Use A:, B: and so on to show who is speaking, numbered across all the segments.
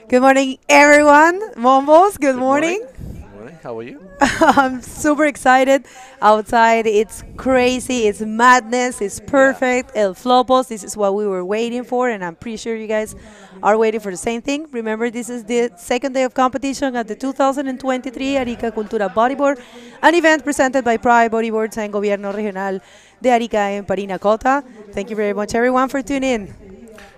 A: Good morning, everyone. Mombos, good morning.
B: Good morning. How are you?
A: I'm super excited. Outside, it's crazy. It's madness. It's perfect. El Flopos, this is what we were waiting for, and I'm pretty sure you guys are waiting for the same thing. Remember, this is the second day of competition at the 2023 Arica Cultura Bodyboard, an event presented by PRI Bodyboards and Gobierno Regional de Arica en Parinacota. Thank you very much, everyone, for tuning in.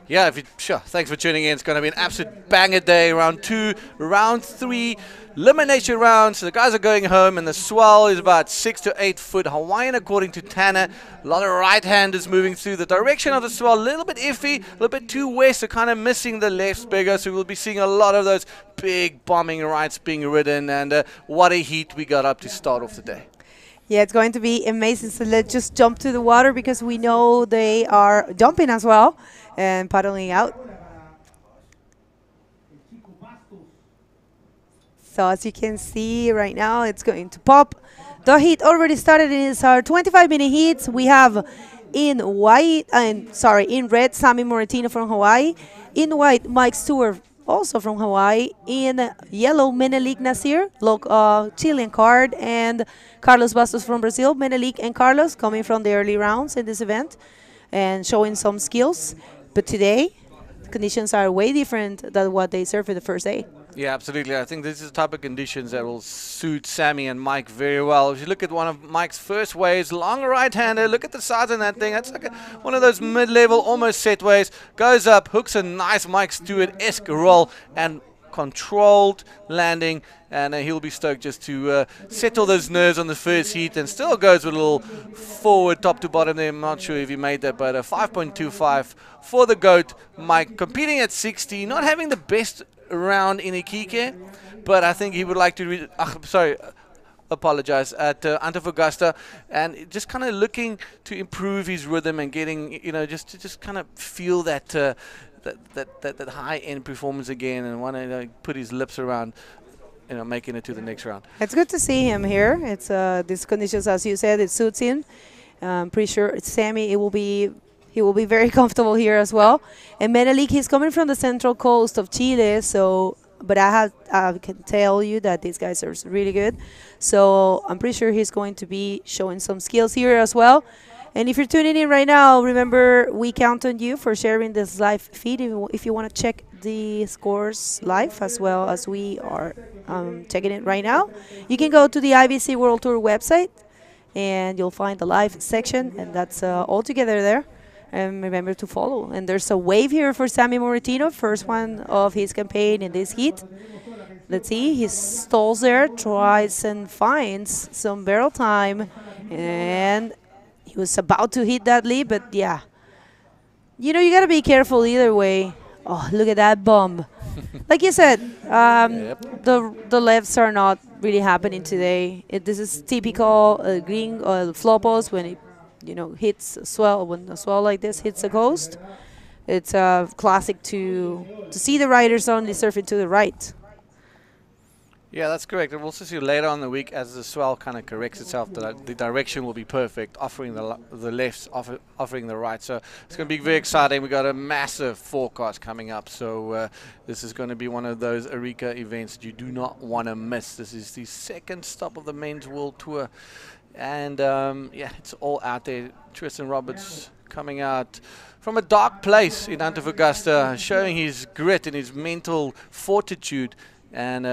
B: Yeah, sure. Thanks for tuning in. It's going to be an absolute banger day. Round 2, round 3, elimination rounds. So the guys are going home, and the swell is about 6 to 8 foot Hawaiian, according to Tanner. A lot of right-handers moving through. The direction of the swell, a little bit iffy, a little bit too west, so kind of missing the lefts bigger. So we'll be seeing a lot of those big bombing rights being ridden, and what a heat we got up to start off the day.
A: Yeah, it's going to be amazing. So let's just jump to the water because we know they are jumping as well and paddling out. So as you can see right now, it's going to pop. The heat already started. It is our 25-minute heats. We have in white, in red, Sammy Moratino from Hawaii. In white, Mike Stewart, also from Hawaii. In yellow, Menelik Nasir, Chilean card, and Carlos Bastos from Brazil. Menelik and Carlos coming from the early rounds in this event and showing some skills. But today, the conditions are way different than what they served for the first day.
B: Yeah, absolutely. I think this is the type of conditions that will suit Sammy and Mike very well. If you look at one of Mike's first waves, long right-hander, look at the size of that thing. That's like one of those mid-level, almost set waves. Goes up, hooks a nice Mike Stewart-esque roll, and controlled landing, and he'll be stoked just to settle those nerves on the first heat, and still goes with a little forward top to bottom there. I'm not sure if he made that, but a 5.25 for the GOAT. Mike competing at 60, not having the best round in Iquique, but I think he would like to apologize, at Antofagasta, and just kind of looking to improve his rhythm and getting, just kind of feel that that high-end performance again, and want to put his lips around, making it to the next round.
A: It's good to see him here. It's these conditions, as you said, it suits him. I'm pretty sure Sammy, he will be very comfortable here as well. And Menelik, he's coming from the central coast of Chile, so but I can tell you that these guys are really good. So I'm pretty sure he's going to be showing some skills here as well. And if you're tuning in right now, remember, we count on you for sharing this live feed if you want to check the scores live, as well as we are checking it right now. You can go to the IBC World Tour website, and you'll find the live section, and that's all together there. And remember to follow. And there's a wave here for Sammy Moratino, first one of his campaign in this heat. Let's see, he stalls there, tries and finds some barrel time, and he was about to hit that lead, but yeah. You got to be careful either way. Oh, look at that bomb. Like you said, the lefts are not really happening today. This is typical green Flopos when it hits a swell. When a swell like this hits the coast, it's classic to see the riders only surfing to the right.
B: Yeah, that's correct. We'll also see later on in the week, as the swell kind of corrects itself, that the direction will be perfect, offering the lefts, offering the right. So it's going to be very exciting. We've got a massive forecast coming up. So this is going to be one of those Arica events that you do not want to miss. This is the second stop of the Men's World Tour. And yeah, it's all out there. Tristan Roberts coming out from a dark place in Antofagasta, showing his grit and his mental fortitude, and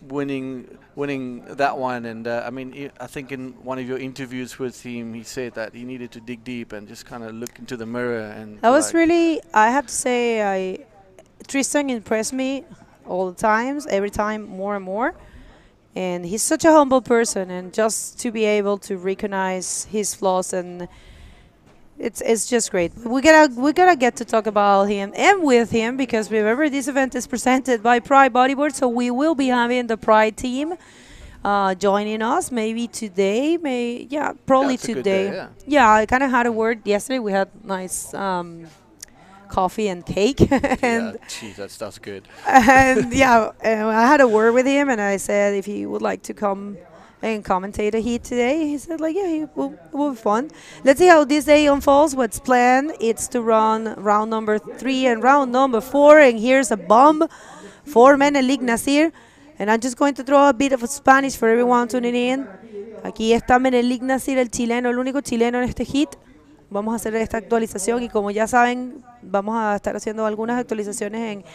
B: winning that one. And I mean, I think in one of your interviews with him, he said that he needed to dig deep and just kind of look into the mirror. And
A: that was really, I have to say, Tristan impressed me all the times, every time more and more. And he's such a humble person, and just to be able to recognize his flaws, and it's just great. We gotta get to talk about him and with him, because remember, this event is presented by PRI Bodyboard, so we will be having the PRI team joining us maybe today. Probably today.
B: Day,
A: yeah, I kind of had a word yesterday. We had nice coffee and cake. And
B: geez, that stuff's good.
A: And yeah, I had a word with him, and I said if he would like to come and commentate a heat today. He said, like, yeah, it will be fun. Let's see how this day unfolds. What's planned? It's to run round number 3 and round number 4. And here's a bomb for Menelik Nasir. And I'm just going to throw a bit of Spanish for everyone tuning in. Aquí está Menelik Nasir, el chileno, el único chileno en este hit. Vamos a hacer esta actualización y como ya saben, vamos a estar haciendo algunas actualizaciones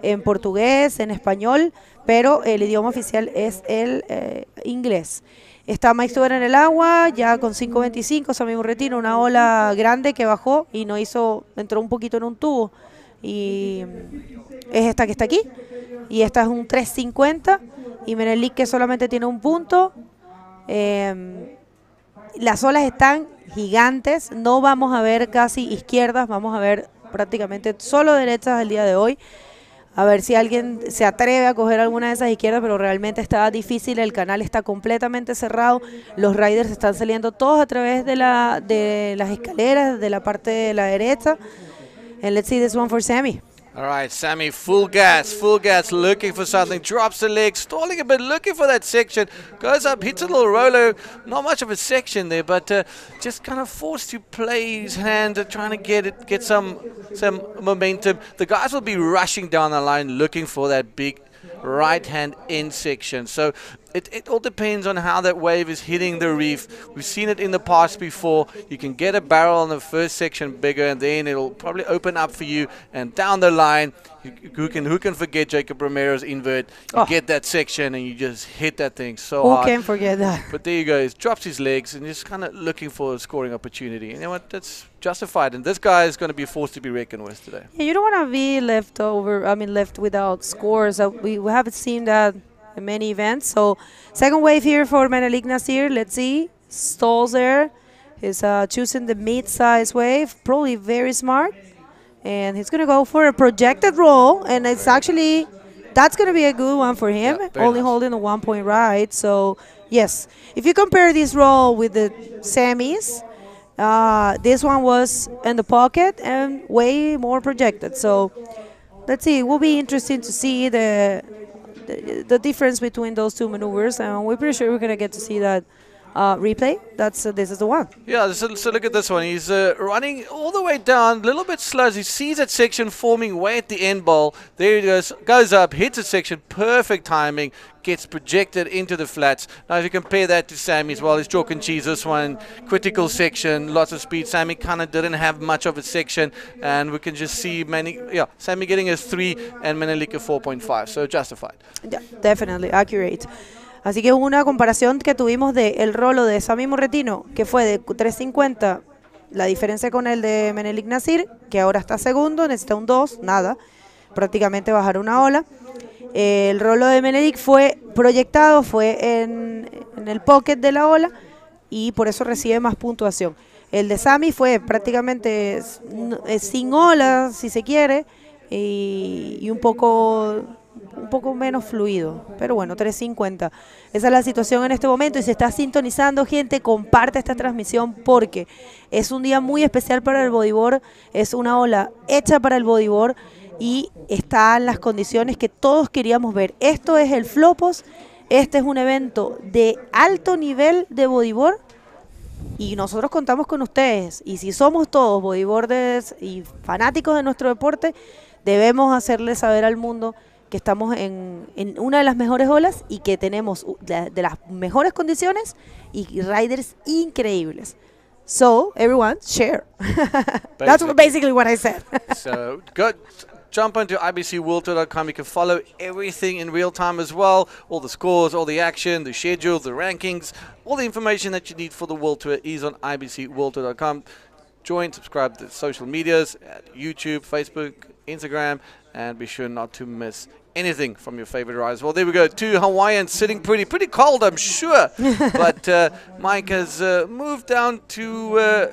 A: en portugués, en español, pero el idioma oficial es el inglés. Está Mike Stewart en el agua, ya con 5.25, Sammy Murretino, una ola grande que bajó y no hizo, entró un poquito en un tubo. Y es esta que está aquí. Y esta es un 3.50 y Menelik que solamente tiene un punto. Las olas están gigantes, no vamos a ver casi izquierdas, vamos a ver prácticamente solo derechas el día de hoy. A ver si alguien se atreve a coger alguna de esas izquierdas, pero realmente está difícil, el canal está completamente cerrado, los riders están saliendo todos a través de las escaleras, de la parte de la derecha. And let's see this one for Sammy.
B: All right, Sammy, full gas, looking for something, drops the leg, stalling a bit, looking for that section, goes up, hits a little rolo, not much of a section there, but just kind of forced to play his hand, trying to get some momentum. The guys will be rushing down the line looking for that big right-hand end section. So it all depends on how that wave is hitting the reef. We've seen it in the past before. You can get a barrel on the first section bigger, and then it'll probably open up for you. And down the line, who can forget Jacob Romero's invert? You get that section, and you just hit that thing so hard.
A: Who can forget that?
B: But there you go. He drops his legs, and just kind of looking for a scoring opportunity. And you know what? That's justified. And this guy is going to be a force to be reckoned with today.
A: Yeah, you don't want to be left without scores. We haven't seen that in many events. So second wave here for Menelik Nasir. Let's see. Stalls there. He's choosing the mid-size wave. Probably very smart. And he's going to go for a projected roll. And it's actually, that's going to be a good one for him.
B: Yeah,
A: only holding a 1 point ride. So, yes. If you compare this roll with the semis, this one was in the pocket and way more projected. So, let's see. It will be interesting to see the difference between those two maneuvers. And we're pretty sure we're going to get to see that replay. This is the one.
B: Yeah, so look at this one. He's running all the way down, a little bit slow. As he sees that section forming way at the end bowl. There he goes up, hits a section, perfect timing, gets projected into the flats. Now if you compare that to Sammy as well, his chalk and cheese, this one, critical section, lots of speed. Sammy kind of didn't have much of a section, and we can just see Sammy getting a 3 and Menelik a 4.5, so justified.
A: Yeah, definitely accurate. Así que hubo una comparación que tuvimos de el rolo de Sammy Murretino, que fue de 3.50, la diferencia con el de Menelik Nasir, que ahora está segundo, necesita un 2, nada, prácticamente bajar una ola. El rolo de Menelik fue proyectado, fue en el pocket de la ola y por eso recibe más puntuación. El de Sammy fue prácticamente sin ola, si se quiere, y un poco menos fluido, pero bueno, 3.50. Esa es la situación en este momento y se está sintonizando, gente, comparte esta transmisión porque es un día muy especial para el bodyboard, es una ola hecha para el bodyboard y está en las condiciones que todos queríamos ver. Esto es el Flopos, este es un evento de alto nivel de bodyboard y nosotros contamos con ustedes y si somos todos bodyboarders y fanáticos de nuestro deporte, debemos hacerle saber al mundo que estamos en una de las mejores olas y que tenemos de las mejores condiciones y riders increíbles. So, everyone, share. That's basically what I said.
B: So, good. Jump onto ibcworldtour.com. You can follow everything in real time as well. All the scores, all the action, the schedule, the rankings, all the information that you need for the World Tour is on ibcworldtour.com. Join, subscribe to the social medias at YouTube, Facebook, Instagram, and be sure not to miss anything from your favorite riders. Well, there we go. 2 Hawaiians sitting pretty cold, I'm sure. But Mike has moved down to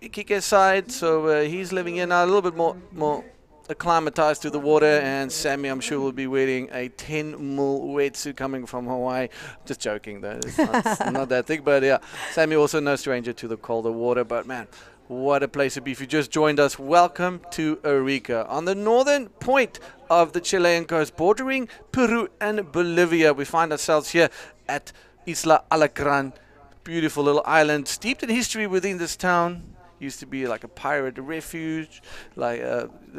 B: Ikike's side, so he's living in a little bit more acclimatized to the water. And Sammy, I'm sure, will be wearing a 10 mil wetsuit coming from Hawaii. Just joking, though. It's not that thick, but yeah. Sammy also no stranger to the colder water, but man, What a place to be. If you just joined us, welcome to Arica. On the northern point of the Chilean coast, bordering Peru and Bolivia, we find ourselves here at Isla Alacrán. Beautiful little island, steeped in history within this town. Used to be like a pirate refuge. Like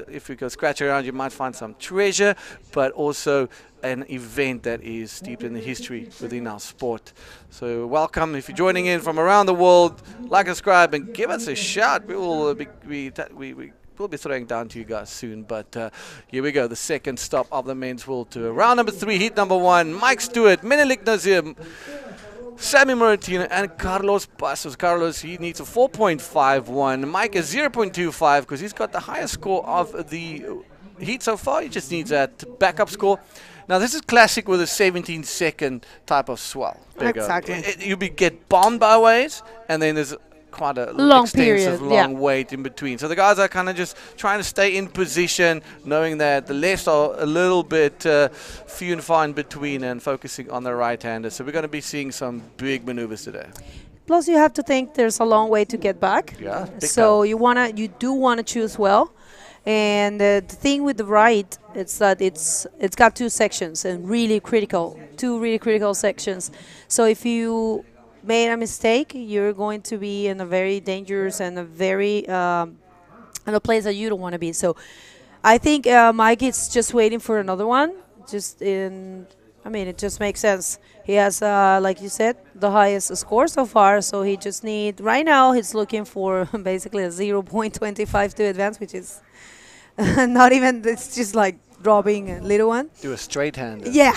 B: if you go scratch around, you might find some treasure, but also an event that is steeped in the history within our sport. So welcome. If you're joining in from around the world, like, subscribe, and give us a shout. We will we'll be throwing down to you guys soon. But here we go, the second stop of the men's world tour. Round number 3, heat number 1. Mike Stewart, Menelik Nazir, Sammy Moratino, and Carlos Passos. Carlos, he needs a 4.51. Mike is 0.25 because he's got the highest score of the heat so far. He just needs that backup score. Now, this is classic with a 17-second type of swell.
A: Exactly.
B: You get bombed by waves, and then there's quite a
A: long
B: extensive
A: period,
B: long wait in between. So the guys are kind of just trying to stay in position, knowing that the lefts are a little bit few and far in between, and focusing on the right-hander. So we're going to be seeing some big maneuvers today.
A: Plus, you have to think there's a long way to get back.
B: Yeah.
A: So you do wanna choose well. And the thing with the right, it's that it's got 2 sections and two really critical sections. So if you made a mistake, you're going to be in a very dangerous and a very in a place that you don't want to be. So I think Mike is just waiting for another one. I mean, it just makes sense. He has, like you said, the highest score so far. So he just right now he's looking for basically a 0.25 to advance, which is not even, it's just like dropping a little one.
B: Do a straight hand.
A: Yeah.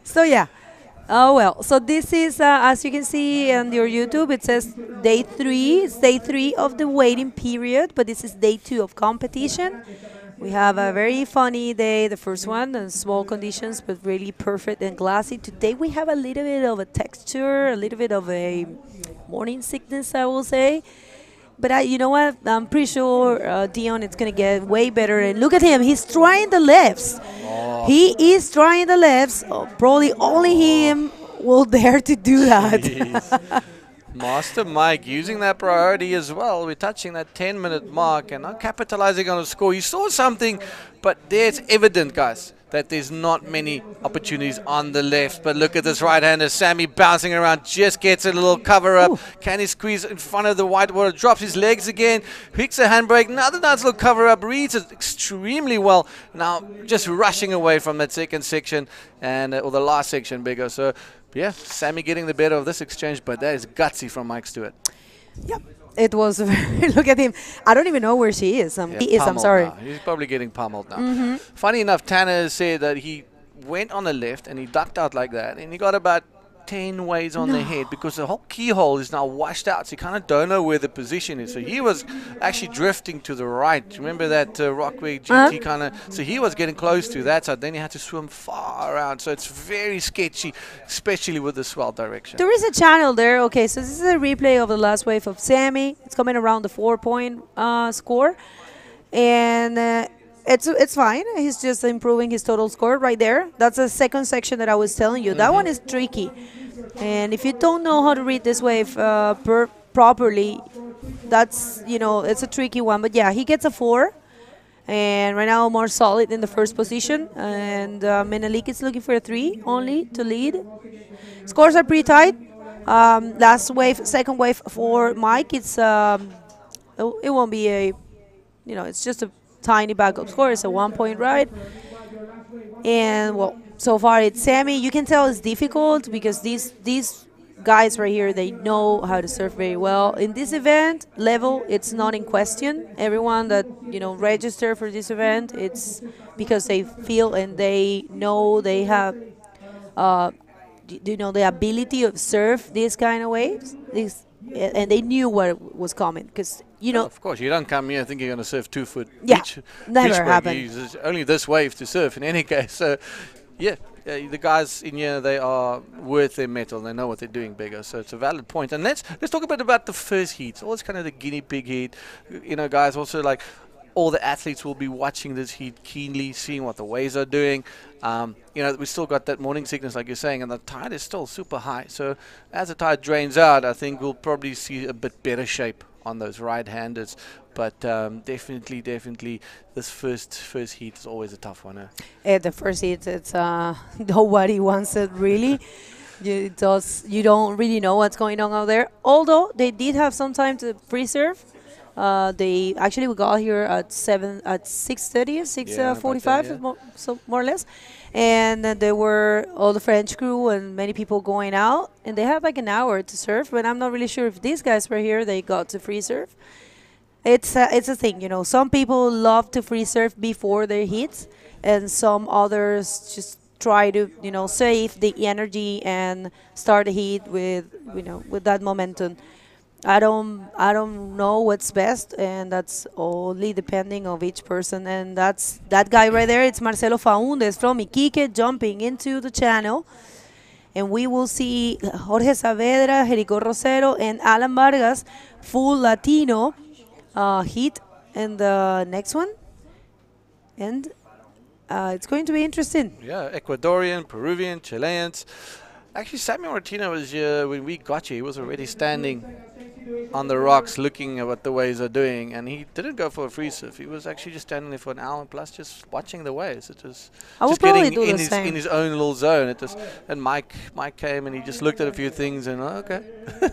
A: So yeah. Oh well. So this is, as you can see on your YouTube, it says day 3. It's day 3 of the waiting period, but this is day 2 of competition. We have a very funny day, the first one, and small conditions, but really perfect and glassy. Today we have a little bit of a texture, a little bit of a morning sickness, I will say. But you know what? I'm pretty sure Dion is going to get way better. And look at him. He's trying the lefts. Oh. He is trying the lefts. Oh, probably only him will dare to do that.
B: Master Mike using that priority as well. We're touching that 10-minute mark and not capitalizing on a score. You saw something, but there's evident, guys, that there's not many opportunities on the left. But look at this right-hander, Sammy bouncing around, just gets a little cover-up. Ooh. Can he squeeze in front of the white water, drops his legs again, picks a handbrake, another nice little cover-up, reads it extremely well. Now just rushing away from that second section, and or the last section, bigger. So yeah, Sammy getting the better of this exchange, but that is gutsy from Mike Stewart.
A: Yep. It was look at him. I don't even know where she is. He is, I'm sorry.
B: Now. He's probably getting pummeled now. Funny enough, Tanner said that he went on the left and he ducked out like that, and he got about 10 waves on the head because the whole keyhole is now washed out. So you kind of don't know where the position is. So he was actually drifting to the right. Remember that Rockway GT kind of? So he was getting close to that side. Then he had to swim far around. So it's very sketchy, especially with the swell direction. There
A: is a channel there. Okay, so this is a replay of the last wave of Sammy. It's coming around the 4-point score. And it's fine. He's just improving his total score right there. That's the second section that I was telling you. That one is tricky. And if you don't know how to read this wave properly, that's, it's a tricky one. But yeah, he gets a 4. And right now more solid in the first position. And Menelik is looking for a 3 only to lead. Scores are pretty tight. Last wave, second wave for Mike, it won't be a, it's just a tiny backup score. It's a 1-point ride. And well, so far it's Sammy. You can tell it's difficult because these guys right here, they know how to surf very well. In this event, level, it's not in question. Everyone that, register for this event, it's because they feel and they know they have, the ability of surf these kind of waves. And they knew what was coming because,
B: well, of course, you don't come here thinking you're going to surf 2-foot.
A: Yeah, never happened.
B: There's only this wave to surf in any case. So, yeah, the guys in here, they are worth their mettle. They know what they're doing bigger. So it's a valid point. And let's talk a bit about the first heat. It's always kind of the guinea pig heat. Guys, also like all the athletes will be watching this heat keenly, seeing what the waves are doing. We still got that morning sickness, like you're saying, and the tide is still super high. So as the tide drains out, I think we'll probably see a bit better shape on those right-handers. But definitely, this first heat is always a tough one.
A: The first heat, it's nobody wants it really. You don't really know what's going on out there. Although they did have some time to free serve. They actually we got here at 6:30, 6:45, so more or less, and there were all the French crew and many people going out, and they had like an hour to serve. But I'm not really sure if these guys were here. They got to free serve. It's a thing, you know. Some people love to free serve before their hits, and some others just try to save the energy and start a heat with with that momentum. I don't know what's best, and that's only depending of each person. And that's that guy right there. It's Marcelo Faundes from Iquique jumping into the channel, and we will see Jorge Saavedra, Jerico Rosero, and Alan Vargas full Latino heat in the next one, and it's going to be interesting.
B: Yeah, Ecuadorian, Peruvian, Chileans. Actually, Samuel Martino was here when we got here. He was already standing on the rocks looking at what the waves are doing, and he didn't go for a free surf. He was actually just standing there for an hour plus just watching the waves. It was just getting in his own little zone. It was, and Mike came and he just looked at a few things and okay.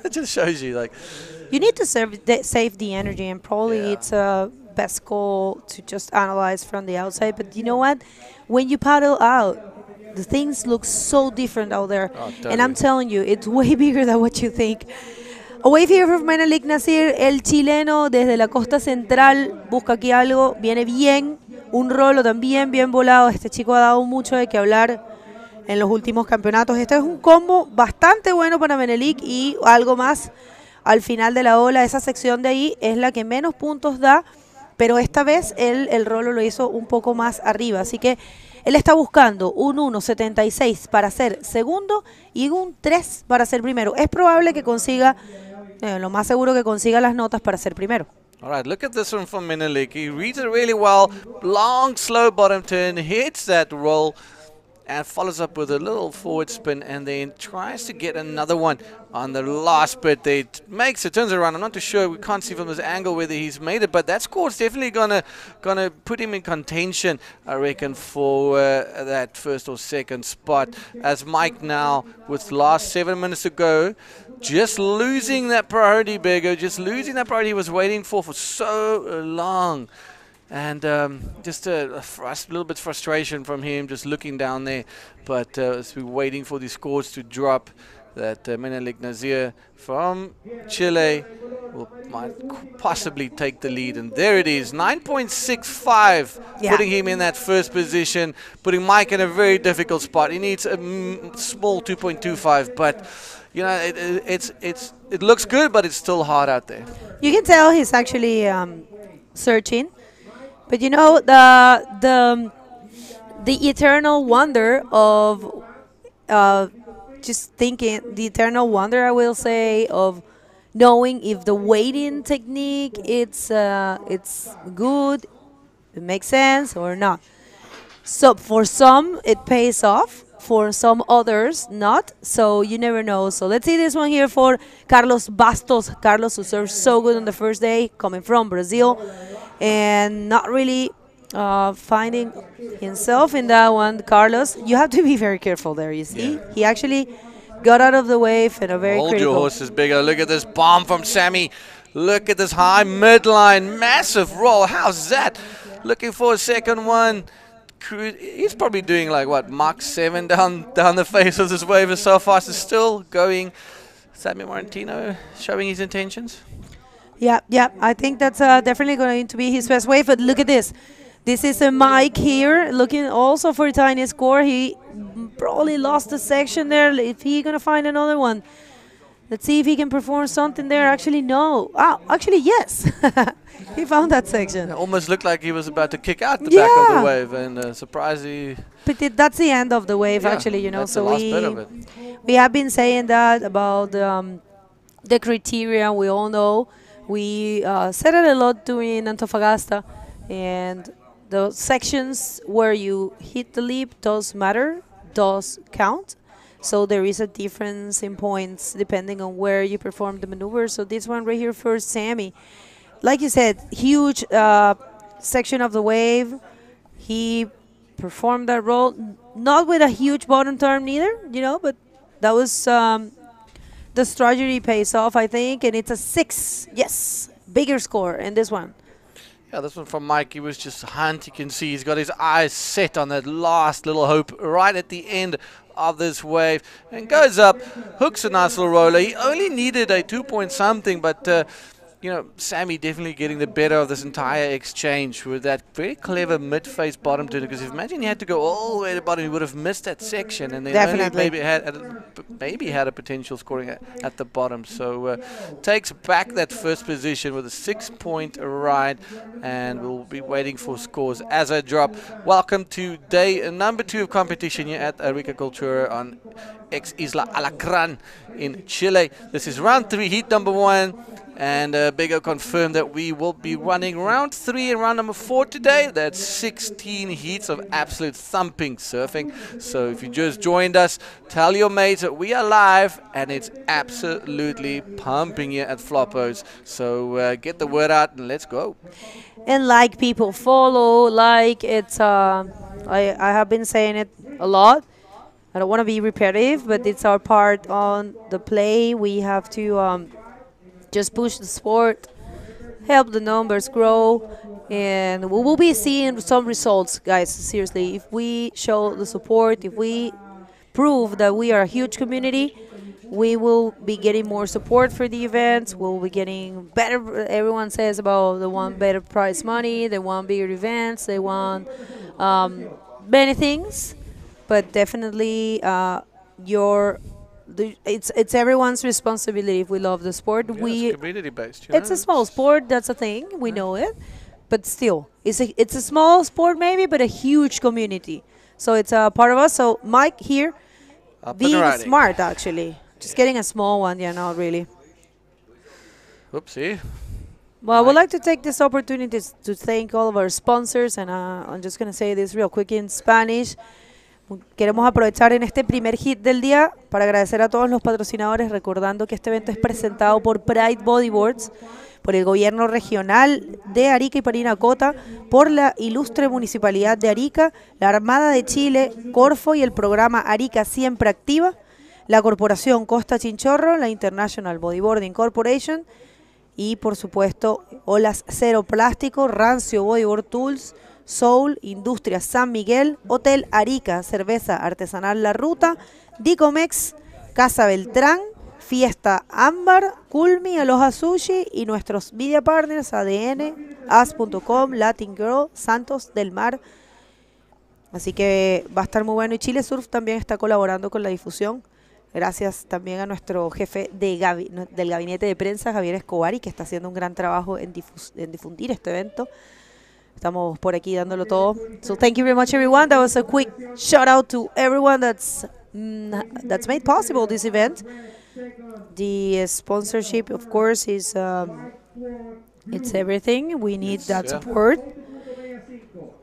B: It just shows you like
A: you need to save the energy, and probably it's a best call to just analyze from the outside. But you know what, when you paddle out, the things look so different out there. Oh, totally. And I'm telling you, it's way bigger than what you think. A wave here from Menelik Nasir, el chileno desde la costa central, busca aquí algo, viene bien, un rolo también bien volado. Este chico ha dado mucho de qué hablar en los últimos campeonatos. Este es un combo bastante bueno para Menelik y algo más al final de la ola. Esa sección de ahí es la que menos puntos da, pero esta vez el rolo lo hizo un poco más arriba, así que él está buscando un 1.76 para ser segundo y un 3 para ser primero. Es probable que consiga, lo más seguro que consiga las notas para ser primero.
B: All right, look at this one from Menelik. He reads it really well. Long, slow bottom turn, hits that roll, and follows up with a little forward spin, and then tries to get another one on the last bit. They makes it, turns around. I'm not too sure. We can't see from this angle whether he's made it, but that score is definitely gonna put him in contention, I reckon, for that first or second spot. As Mike now, with the last 7 minutes to go, just losing that priority, Bego, just losing that priority he was waiting for so long. And just a little bit frustration from him, just looking down there. But as we're waiting for the scores to drop, that Menelik Nasir from Chile might possibly take the lead. And there it is, 9.65, putting him in that first position, putting Mike in a very difficult spot. He needs a small 2.25, but you know, it looks good, but it's still hard out there.
A: You can tell he's actually searching. But you know, the eternal wonder of just thinking, the eternal wonder, I will say, of knowing if the weighting technique it's good, it makes sense or not. So for some it pays off, for some others not, so you never know. So let's see this one here for Carlos Bastos. Carlos, who served so good on the first day, coming from Brazil, and not really finding himself in that one. Carlos, you have to be very careful there, you see. He actually got out of the wave in a very critical.
B: Hold your horses, Bigger. Look at this bomb from Sammy. Look at this high midline, massive roll. How's that? Looking for a second one. He's probably doing like what, Mach 7 down the face of this wave so fast. It's still going. Sammy Martino showing his intentions.
A: Yeah, I think that's definitely going to be his best wave. But look at this. This is a Mike here, looking also for a tiny score. He probably lost the section there. If he's going to find another one. Let's see if he can perform something there. Actually, no. Actually, yes. He found that section.
B: It almost looked like he was about to kick out the back of the wave, and surprisingly.
A: But that's the end of the wave, actually, you know.
B: That's the last bit of it.
A: We have been saying that about the criteria. We all know. We said it a lot during Antofagasta, and the sections where you hit the leap does matter, does count. So there is a difference in points depending on where you perform the maneuver. So this one right here for Sammy. Like you said, huge section of the wave. He performed that roll, not with a huge bottom turn neither, but that was the strategy pays off, I think, and it's a 6. Yes, bigger score in this one.
B: Yeah, this one from Mike, he was just hunt. You can see he's got his eyes set on that last little hope right at the end of this wave and goes up, hooks a nice little roller. He only needed a 2-point something, but Sammy definitely getting the better of this entire exchange with that very clever mid-face bottom turn. Because if imagine he had to go all the way to the bottom, he would have missed that section, and then
A: Definitely.
B: only maybe had a potential scoring at the bottom. So takes back that first position with a 6-point ride, and we'll be waiting for scores as I drop. Welcome to day number 2 of competition here at Arica Cultura on Isla Alacrán in Chile. This is round 3, heat number 1. And Bego confirmed that we will be running round 3 and round number 4 today. That's 16 heats of absolute thumping surfing. So if you just joined us, tell your mates that we are live and it's absolutely pumping here at Flopos. So get the word out and let's go.
A: And like people, follow, it's, I have been saying it a lot. I don't want to be repetitive, but it's our part on the play. We have to just push the sport, help the numbers grow, and we will be seeing some results, guys. Seriously, if we show the support, if we prove that we are a huge community, we will be getting more support for the events. We'll be getting better. Everyone says about they want better prize money, they want bigger events, they want many things, but definitely it's everyone's responsibility if we love the sport.
B: Yeah, it's community based.
A: It's a small sport, that's a thing, we know it, but still, it's a small sport maybe, but a huge community. So it's a part of us. So Mike here, being smart actually, just getting a small one, not really.
B: Oopsie.
A: Well, I would like to take this opportunity to thank all of our sponsors, and I'm just going to say this real quick in Spanish. Queremos aprovechar en este primer hit del día para agradecer a todos los patrocinadores, recordando que este evento es presentado por Pride Bodyboards, por el gobierno regional de Arica y Parinacota, por la ilustre municipalidad de Arica, la Armada de Chile, Corfo y el programa Arica Siempre Activa, la corporación Costa Chinchorro, la International Bodyboarding Corporation y por supuesto Olas Cero Plástico, Rancio Bodyboard Tools, Soul, Industria San Miguel, Hotel Arica, Cerveza Artesanal La Ruta, Dicomex, Casa Beltrán, Fiesta Ámbar, Culmi, Aloha Sushi y nuestros media partners ADN, As.com, Latin Girl, Santos del Mar. Así que va a estar muy bueno y Chile Surf también está colaborando con la difusión. Gracias también a nuestro jefe del gabinete de prensa, Javier Escobar, que está haciendo un gran trabajo en difundir este evento. Estamos por aquí dándolo todo. So thank you very much, everyone. That was a quick shout out to everyone that's made possible this event. The sponsorship, of course, is it's everything. We need that support.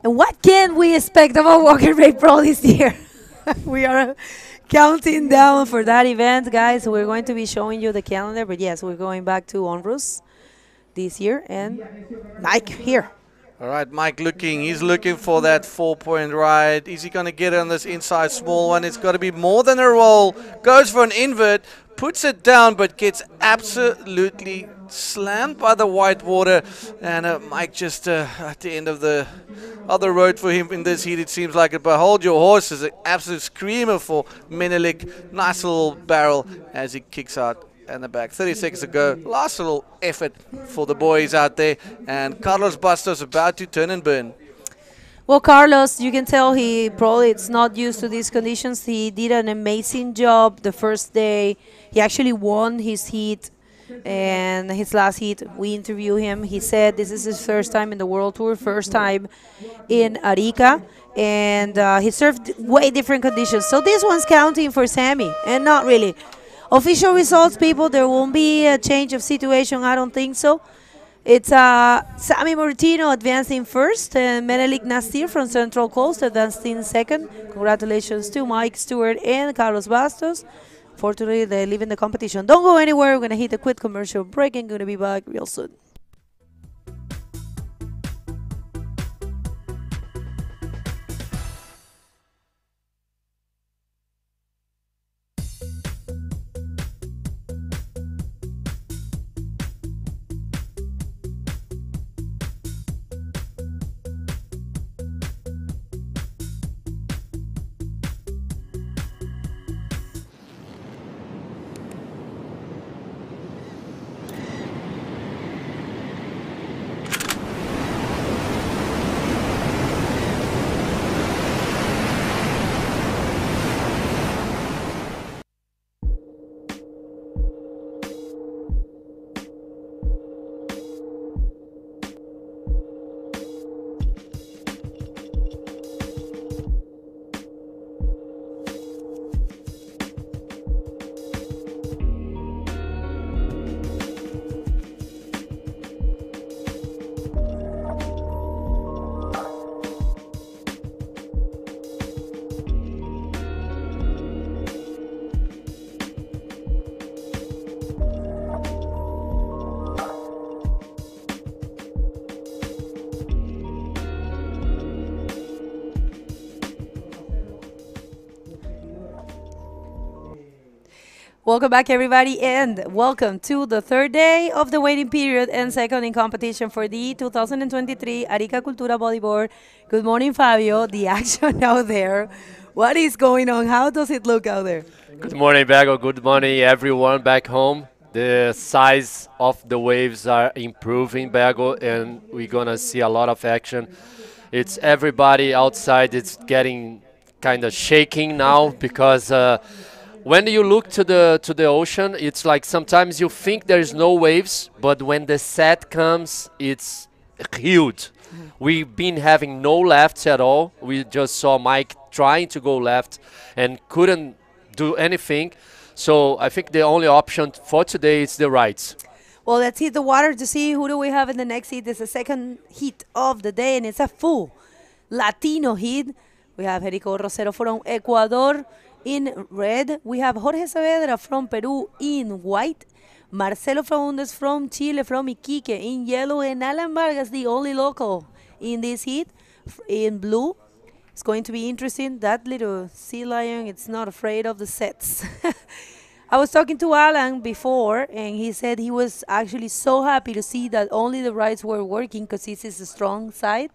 A: And what can we expect of a Walker Ray Pro this year? We are counting down for that event, guys. We're going to be showing you the calendar, but yes, we're going back to Onrus this year. And Mike here.
B: All right, Mike he's looking for that 4-point ride. Is he going to get it on this inside small one? It's got to be more than a roll. Goes for an invert, puts it down, but gets absolutely slammed by the white water. And Mike just at the end of the road for him in this heat, it seems like it. But hold your horses, an absolute screamer for Menelik. Nice little barrel as he kicks out. And the back, 30 seconds to go. Last little effort for the boys out there. And Carlos Bastos about to turn and burn.
A: Well, Carlos, you can tell he probably is not used to these conditions. He did an amazing job the first day. He actually won his heat. And his last heat, we interviewed him. He said this is his first time in the World Tour, first time in Arica. And he surfed way different conditions. So this one's counting for Sammy, and not really. Official results, people, there won't be a change of situation, I don't think so. It's Sammy Martino advancing first, and Menelik Nasir from Central Coast advancing second. Congratulations to Mike Stewart and Carlos Bastos. Fortunately, they're leaving the competition. Don't go anywhere. We're going to hit a quick commercial break and going to be back real soon. Welcome back, everybody, and welcome to the third day of the waiting period and second in competition for the 2023 Arica Cultura Bodyboard. Good morning, Fabio. The action out there. What is going on? How does it look out there?
C: Good morning, Bago. Good morning, everyone back home. The size of the waves are improving, Bago, and we're going to see a lot of action. It's everybody outside. It's getting kind of shaking now because when you look to the ocean, it's like sometimes you think there's no waves, but when the set comes, it's huge. We've been having no lefts at all. We just saw Mike trying to go left and couldn't do anything. So I think the only option for today is the rights.
A: Well, let's hit the water to see who do we have in the next heat. It's the second heat of the day, and it's a full Latino heat. We have Jerico Rosero from Ecuador in red. We have Jorge Saavedra from Peru in white. Marcelo Faundes from Chile, from Iquique in yellow. And Alan Vargas, the only local in this heat, in blue. It's going to be interesting. That little sea lion, it's not afraid of the sets. I was talking to Alan before, and he said he was actually so happy to see that only the rides were working because this is a strong side.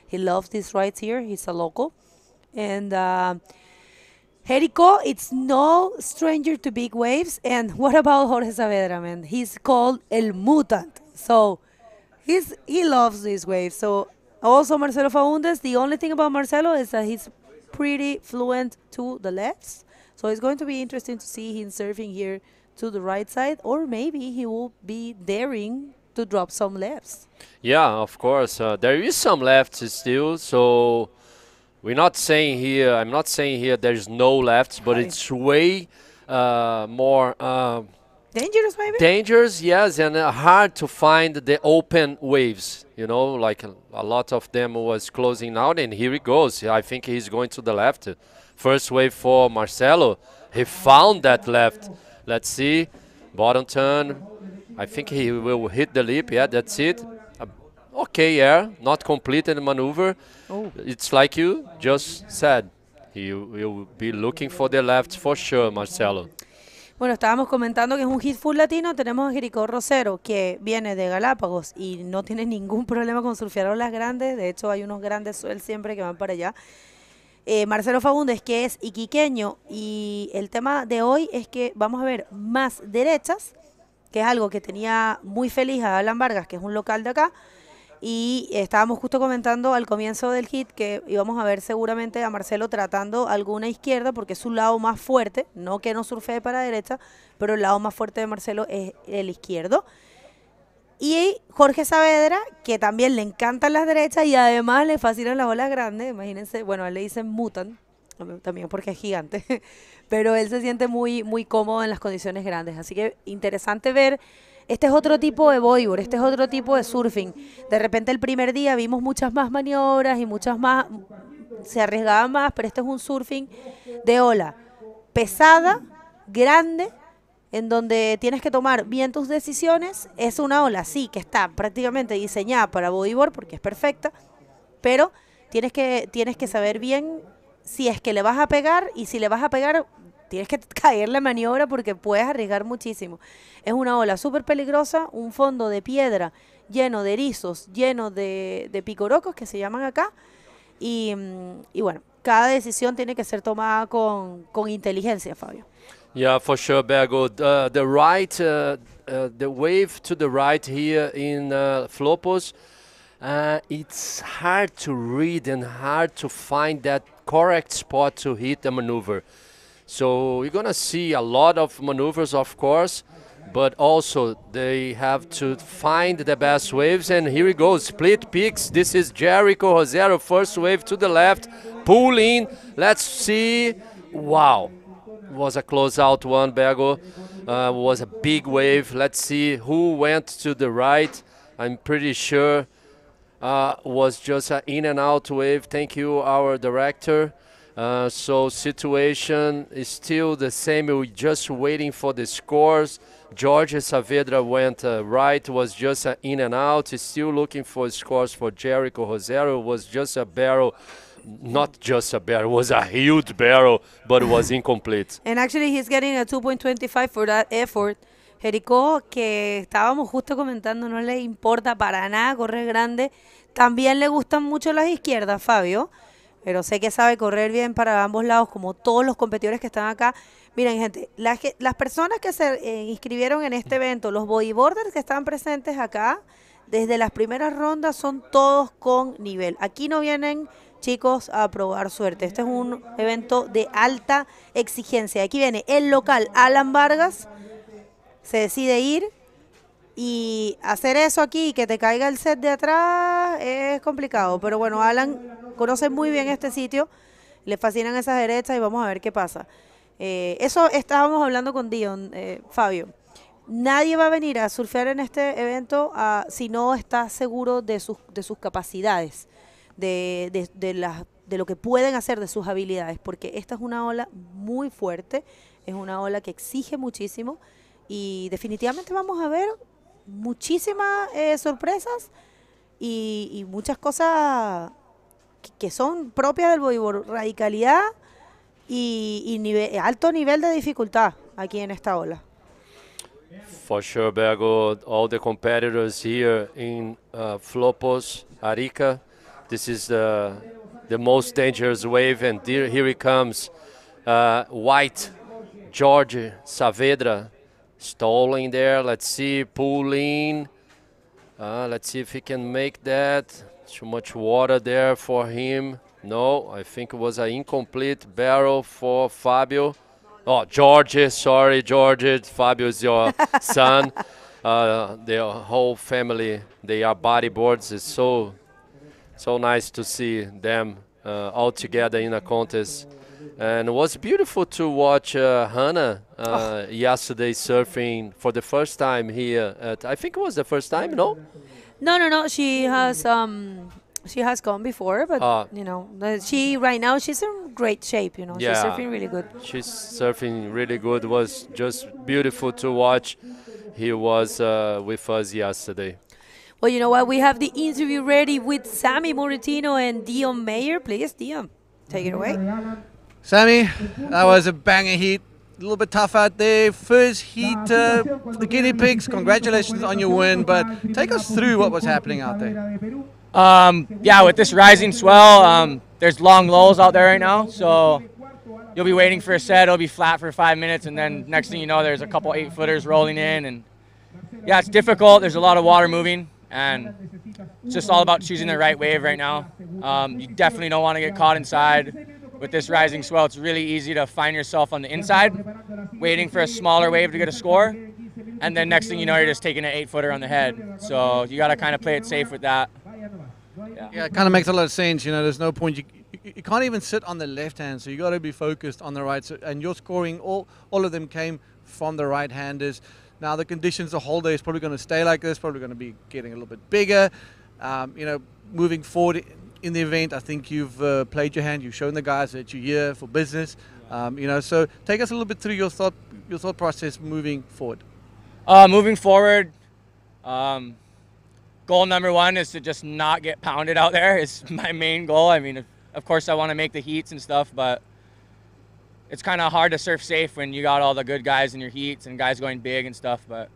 A: He loves these rides here. He's a local. And Jerico, it's no stranger to big waves. And what about Jorge Saavedra, man? He's called El Mutant. So he loves these waves. So also Marcelo Faundes, the only thing about Marcelo is that he's pretty fluent to the lefts. So it's going to be interesting to see him surfing here to the right side, or maybe he will be daring to drop some lefts.
C: Yeah, of course. There is some lefts still, so we're not saying here, I'm not saying here there's no lefts, but it's way more
A: dangerous, maybe?
C: Dangerous, yes, and hard to find the open waves. You know, like a lot of them was closing out, and here he goes. I think he's going to the left. First wave for Marcelo. He found that left. Let's see. Bottom turn. I think he will hit the lip. Yeah, that's it. Okay, yeah, not completed maneuver.
A: Oh.
C: It's like you just said. He will be looking for the left for sure, Marcelo.
A: Bueno, estábamos comentando que es un hit full latino. Tenemos a Jerico Rosero, que viene de Galápagos y no tiene ningún problema con surfear olas grandes. De hecho, hay unos grandes suel siempre que van para allá. Marcelo Faundes, que es iquiqueño, y el tema de hoy es que vamos a ver más derechas, que es algo que tenía muy feliz a Alan Vargas, que es un local de acá, y estábamos justo comentando al comienzo del hit que íbamos a ver seguramente a Marcelo tratando alguna izquierda, porque es su lado más fuerte, no que no surfee para derecha, pero el lado más fuerte de Marcelo es el izquierdo. Y Jorge Saavedra, que también le encantan las derechas y además le fascinan las olas grandes. Imagínense, bueno, a él le dicen mutant, también porque es gigante, pero él se siente muy, muy cómodo en las condiciones grandes. Así que interesante ver Este es otro tipo de bodyboard, este es otro tipo de surfing. De repente el primer día vimos muchas más maniobras y muchas más, se arriesgaba más, pero este es un surfing de ola pesada, grande, en donde tienes que tomar bien tus decisiones. Es una ola, sí, que está prácticamente diseñada para bodyboard porque es perfecta, pero tienes que saber bien si es que le vas a pegar, y si le vas a pegar tienes que caer la maniobra porque puedes arriesgar muchísimo. Es una ola súper peligrosa, un fondo de piedra lleno de erizos, lleno de picorocos que se llaman acá, y bueno, cada decisión tiene que ser tomada con inteligencia, Fabio.
C: Yeah, for sure, Bergo. The wave to the right here in Flopos, it's hard to read and hard to find that correct spot to hit the maneuver. So you're gonna see a lot of maneuvers, of course, but also they have to find the best waves. And here we go, split peaks. This is Jericho Rosero, first wave to the left, pull in. Let's see. Wow. Was a close-out one, Bergo. Was a big wave. Let's see who went to the right. I'm pretty sure was just an in and out wave. Thank you, our director. So situation is still the same. We're just waiting for the scores. Jorge Saavedra went right, was just an in and out. He's still looking for scores for Jericho Rosero. Was just a barrel. Not just a barrel, it was a huge barrel, but it was incomplete.
A: And actually he's getting a 2.25 for that effort. Jericho, que estábamos justo comentando, no le importa para nada correr grande. También le gustan mucho las izquierdas, Fabio, pero sé que sabe correr bien para ambos lados, como todos los competidores que están acá. Miren, gente, las personas que se inscribieron en este evento, los bodyboarders que están presentes acá, desde las primeras rondas son todos con nivel. Aquí no vienen chicos a probar suerte. Este es un evento de alta exigencia. Aquí viene el local Alan Vargas, se decide ir, y hacer eso aquí y que te caiga el set de atrás es complicado, pero bueno, Alan conoce muy bien este sitio, le fascinan esas derechas y vamos a ver qué pasa. Eso estábamos hablando con Dion, Fabio. Nadie va a venir a surfear en este evento si no está seguro de sus capacidades, de lo que pueden hacer, de sus habilidades, porque esta es una ola muy fuerte, es una ola que exige muchísimo, y definitivamente vamos a ver muchísimas sorpresas y muchas cosas que son propias del bodyboard, radicalidad y alto nivel de dificultad aquí en esta ola.
C: For sure, Bergo, all the competitors here in Flopos, Arica. This is the most dangerous wave, and here it comes. White, Jorge Saavedra, stalling there. Let's see, pulling. Let's see if he can make that. Too much water there for him. No, I think it was an incomplete barrel for Fabio. Oh, Jorge, sorry, Jorge. Fabio is your son. The whole family, they are bodyboards. It's so nice to see them all together in a contest. And it was beautiful to watch Hannah yesterday surfing for the first time here. I think it was the first time, no?
A: No. She has gone before, but you know, right now she's in great shape. You know,
C: yeah,
A: she's surfing really good.
C: She's surfing really good. It was just beautiful to watch. He was with us yesterday.
A: Well, you know what? We have the interview ready with Sammy Moritino and Dion Mayer. Please, Dion, take it away.
B: Sammy, that was a banger heat. A little bit tough out there. First heat for the guinea pigs. Congratulations on your win, but take us through what was happening out there.
D: Yeah, with this rising swell, there's long lulls out there right now, so you'll be waiting for a set. It'll be flat for 5 minutes, and then next thing you know, there's a couple 8-footers rolling in, and yeah, it's difficult. There's a lot of water moving, and it's just all about choosing the right wave right now. You definitely don't want to get caught inside. With this rising swell, it's really easy to find yourself on the inside, waiting for a smaller wave to get a score, and then next thing you know, you're just taking an 8-footer on the head. So you got to kind of play it safe with that.
B: Yeah, it kind of makes a lot of sense. You know, there's no point. You can't even sit on the left hand, so you got to be focused on the right. So, and your scoring, all of them came from the right-handers. Now the conditions, the whole day is probably going to stay like this, probably going to be getting a little bit bigger. Moving forward in the event, I think you've played your hand. You've shown the guys that you're here for business. So take us a little bit through your thought process moving forward.
D: Moving forward, goal number one is to just not get pounded out there. It's my main goal. I mean, of course, I want to make the heats and stuff, but it's kind of hard to surf safe when you got all the good guys in your heats and guys going big and stuff. But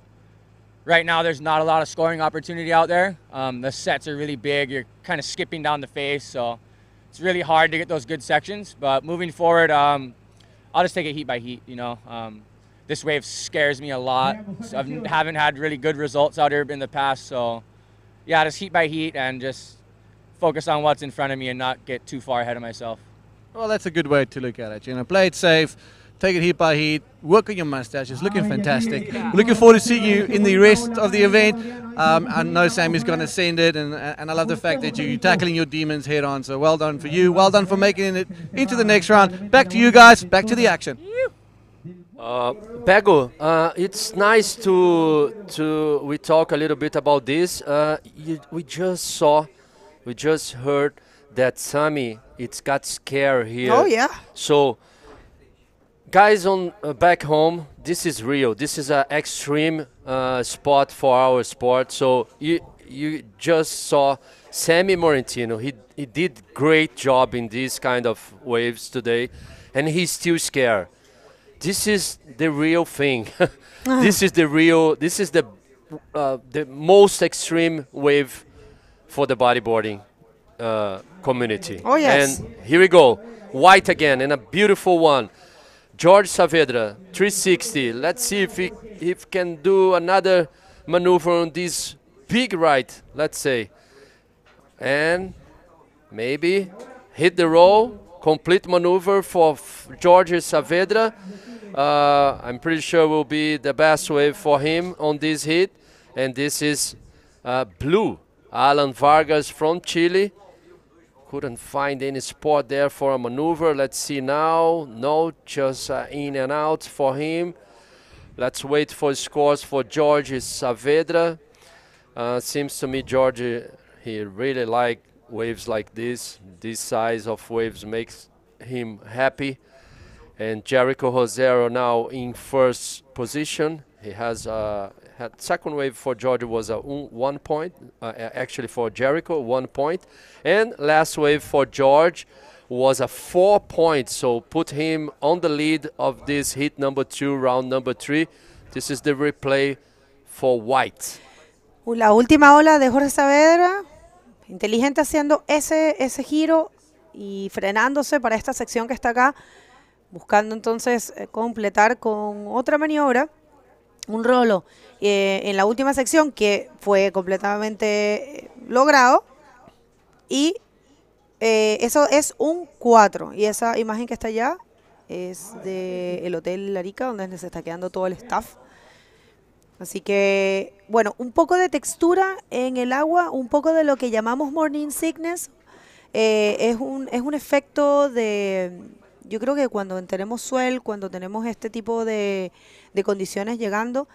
D: right now, there's not a lot of scoring opportunity out there. The sets are really big. You're kind of skipping down the face, so it's really hard to get those good sections. But moving forward, I'll just take it heat by heat. This wave scares me a lot. So I haven't had really good results out here in the past, so yeah, just heat by heat and just focus on what's in front of me and not get too far ahead of myself.
B: Well, that's a good way to look at it. Play it safe, take it heat by heat, work on your mustache. It's looking fantastic. Looking forward to seeing you in the rest of the event. I know Sammy's going to send it, and I love the fact that you're tackling your demons head on. So well done for you. Well done for making it into the next round. Back to you guys. Back to the action.
C: Pego, it's nice to we talk a little bit about this. We just heard that Sammy it's got scared here.
A: Oh yeah.
C: So guys on back home, this is real. This is an extreme spot for our sport. So you just saw Sammy Morentino. He did great job in these kind of waves today, and he's still scared. This is the real thing. This is the real. This is the most extreme wave for the bodyboarding community.
A: Oh yes.
C: And here we go, white again, and a beautiful one. George Saavedra, 360. Let's see if he can do another maneuver on this big right, let's say, and maybe hit the roll. Complete maneuver for George Saavedra. I'm pretty sure will be the best wave for him on this hit. And this is blue. Alan Vargas from Chile. Couldn't find any spot there for a maneuver. Let's see now. No, just in and out for him. Let's wait for scores for George Saavedra. Seems to me George, he really like waves like this. This size of waves makes him happy. And Jericho Rosero now in first position. He has had second wave for George was a 1 point. Actually for Jericho, 1 point. And last wave for George was a 4 points. So put him on the lead of this hit number 2, round number 3. This is the replay for white.
A: La última ola de Jorge Saavedra, inteligente haciendo ese giro y frenándose para esta sección que está acá, buscando entonces completar con otra maniobra, un rolo en la última sección que fue completamente logrado, y eso es un 4, y esa imagen que está allá es del Hotel Arica, donde se está quedando todo el staff. Así que, bueno, un poco de textura en el agua, un poco de lo que llamamos morning sickness. Es un efecto de, yo creo que cuando tenemos swell, cuando tenemos este tipo de condiciones llegando,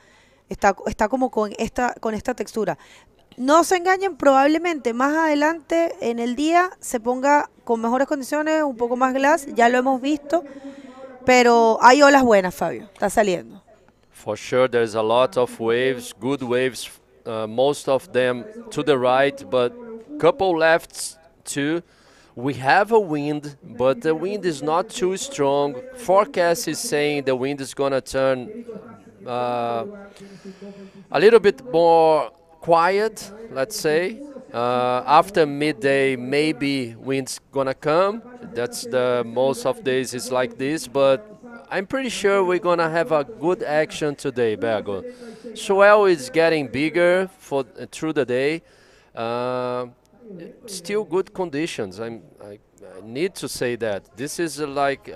A: está como con esta textura. No se engañen, probablemente más adelante en el día se ponga con mejores condiciones, un poco más glass, ya lo hemos visto, pero hay olas buenas, Fabio, está saliendo.
C: For sure, there's a lot of waves, good waves, most of them to the right, but couple lefts too. We have a wind, but the wind is not too strong. Forecast is saying the wind is going to turn a little bit more quiet, let's say. After midday, maybe wind's going to come. That's the most of days is like this, but I'm pretty sure we're going to have a good action today, Bergo. Swell is getting bigger through the day. Still good conditions. I need to say that. This is like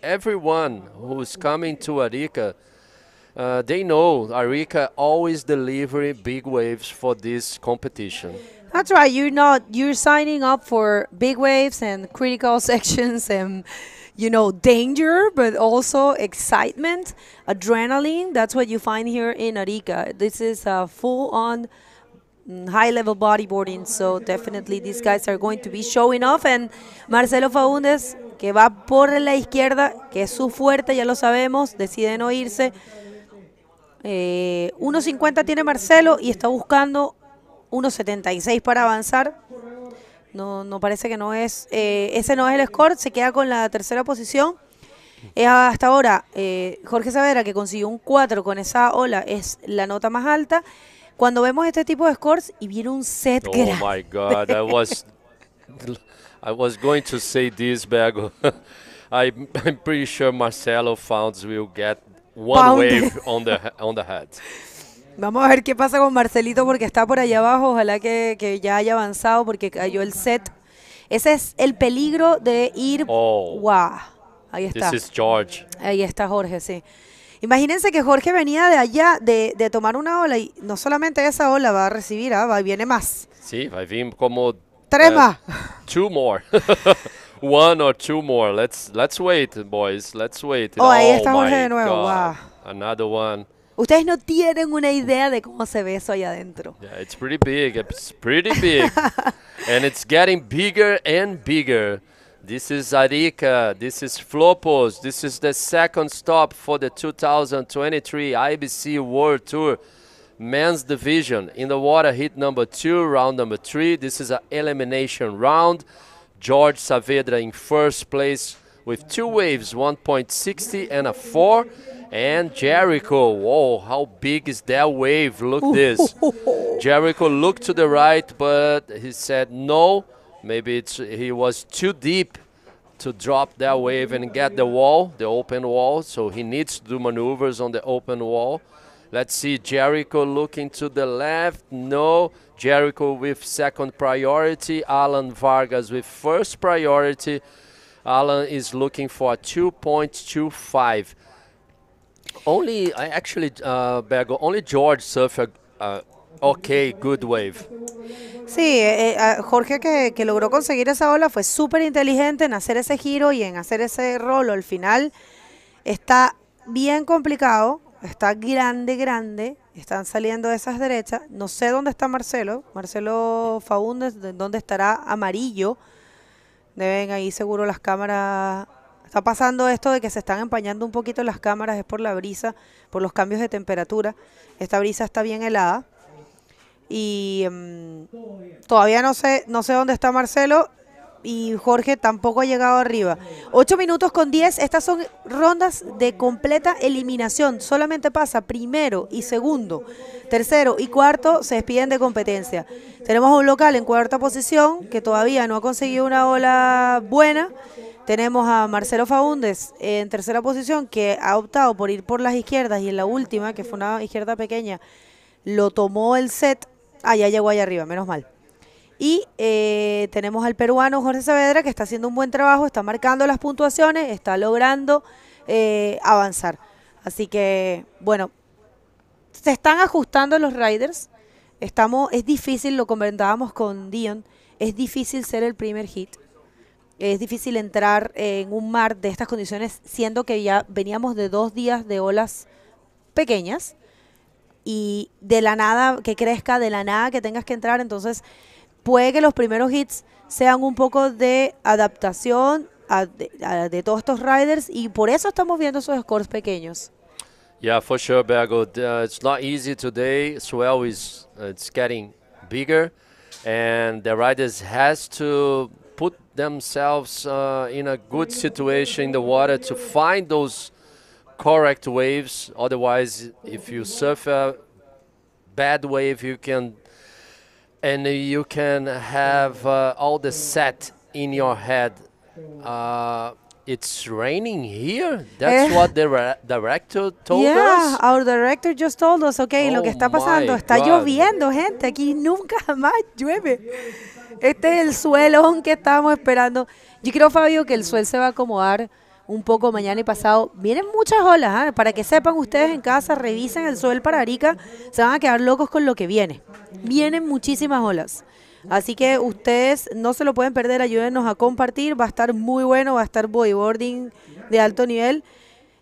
C: everyone who's coming to Arica, they know Arica always deliver big waves for this competition.
A: That's right. You're signing up for big waves and critical sections, and you know, danger, but also excitement, adrenaline. That's what you find here in Arica. This is full-on high-level bodyboarding, so definitely these guys are going to be showing off. And Marcelo Faúndez, que va por la izquierda, que es su fuerte, ya lo sabemos, decide no irse. 1.50 tiene Marcelo y está buscando 1.76 para avanzar. No parece que no es, ese no es el score, se queda con la tercera posición. Hasta ahora, Jorge Saavedra, que consiguió un 4 con esa ola, es la nota más alta. Cuando vemos este tipo de scores y viene un set grande.
C: Oh my God, I was going to say this, Bergo. I'm pretty sure Marcelo Founds will get one wave on the head.
A: Vamos a ver qué pasa con Marcelito porque está por allá abajo. Ojalá que ya haya avanzado porque cayó el set. Ese es el peligro de ir.
C: Oh,
A: wow. Ahí está.
C: This is George.
A: Ahí está Jorge, sí. Imagínense que Jorge venía de allá de tomar una ola y no solamente esa ola va a recibir, viene más.
C: Sí, vai vir como
A: 3 más.
C: 2 more. 1 or 2 more. Let's wait, boys. Let's wait.
A: Oh, ahí está Jorge
C: my
A: de nuevo.
C: God.
A: Wow.
C: Another one.
A: Ustedes no tienen una idea de cómo se ve eso allá adentro.
C: Yeah, it's pretty big. It's pretty big. And it's getting bigger and bigger. This is Arica. This is Flopos. This is the second stop for the 2023 IBC World Tour Men's Division. In the water, heat number 2, round number 3. This is an elimination round. George Saavedra in first place with 2 waves, 1.60 and a 4. And Jericho, whoa, how big is that wave? Look this. Jericho looked to the right, but he said no. Maybe he was too deep to drop that wave and get the wall, the open wall. So he needs to do maneuvers on the open wall. Let's see, Jericho looking to the left. No, Jericho with second priority. Alan Vargas with first priority. Alan is looking for a 2.25. Only, Bergo, only George surfed okay, good wave.
A: Sí, Jorge que logró conseguir esa ola fue súper inteligente en hacer ese giro y en hacer ese rolo. Al final está bien complicado, está grande, están saliendo de esas derechas. No sé dónde está Marcelo Faúndez, dónde estará amarillo. Deben ahí seguro las cámaras. Está pasando esto de que se están empañando un poquito las cámaras, es por la brisa, por los cambios de temperatura. Esta brisa está bien helada. Y todavía no sé dónde está Marcelo y Jorge tampoco ha llegado arriba. 8 minutos con 10, estas son rondas de completa eliminación. Solamente pasa primero y segundo, tercero y cuarto se despiden de competencia. Tenemos a un local en cuarta posición que todavía no ha conseguido una ola buena. Tenemos a Marcelo Faúndez en tercera posición que ha optado por ir por las izquierdas y en la última, que fue una izquierda pequeña, lo tomó el set. Ya llegó allá arriba, menos mal. Y tenemos al peruano Jorge Saavedra que está haciendo un buen trabajo, está marcando las puntuaciones, está logrando avanzar. Así que, bueno, se están ajustando los riders. Es difícil, lo comentábamos con Dion, es difícil ser el primer hit. Es difícil entrar en un mar de estas condiciones, siendo que ya veníamos de 2 días de olas pequeñas. Y de la nada que crezca, de la nada que tengas que entrar, entonces puede que los primeros hits sean un poco de adaptación de todos estos riders y por eso estamos viendo esos scores pequeños.
C: Yeah, for sure, Bergo. It's not easy today. Swell it's getting bigger, and the riders has to put themselves in a good situation in the water to find those correct waves. Otherwise, if you surf a bad wave, you can have all the set in your head. It's raining here. That's what the director told us.
A: Yeah, our director just told us. Okay, lo que está pasando, está
C: God.
A: lloviendo, gente. Aquí nunca jamás llueve. Este es el suelón que estábamos esperando. Yo creo, Fabio, que el suel se va a acomodar un poco mañana y pasado. Vienen muchas olas, para que sepan ustedes en casa, revisen el suel para Arica, se van a quedar locos con lo que viene. Vienen muchísimas olas. Así que ustedes no se lo pueden perder, ayúdenos a compartir, va a estar muy bueno, va a estar bodyboarding de alto nivel.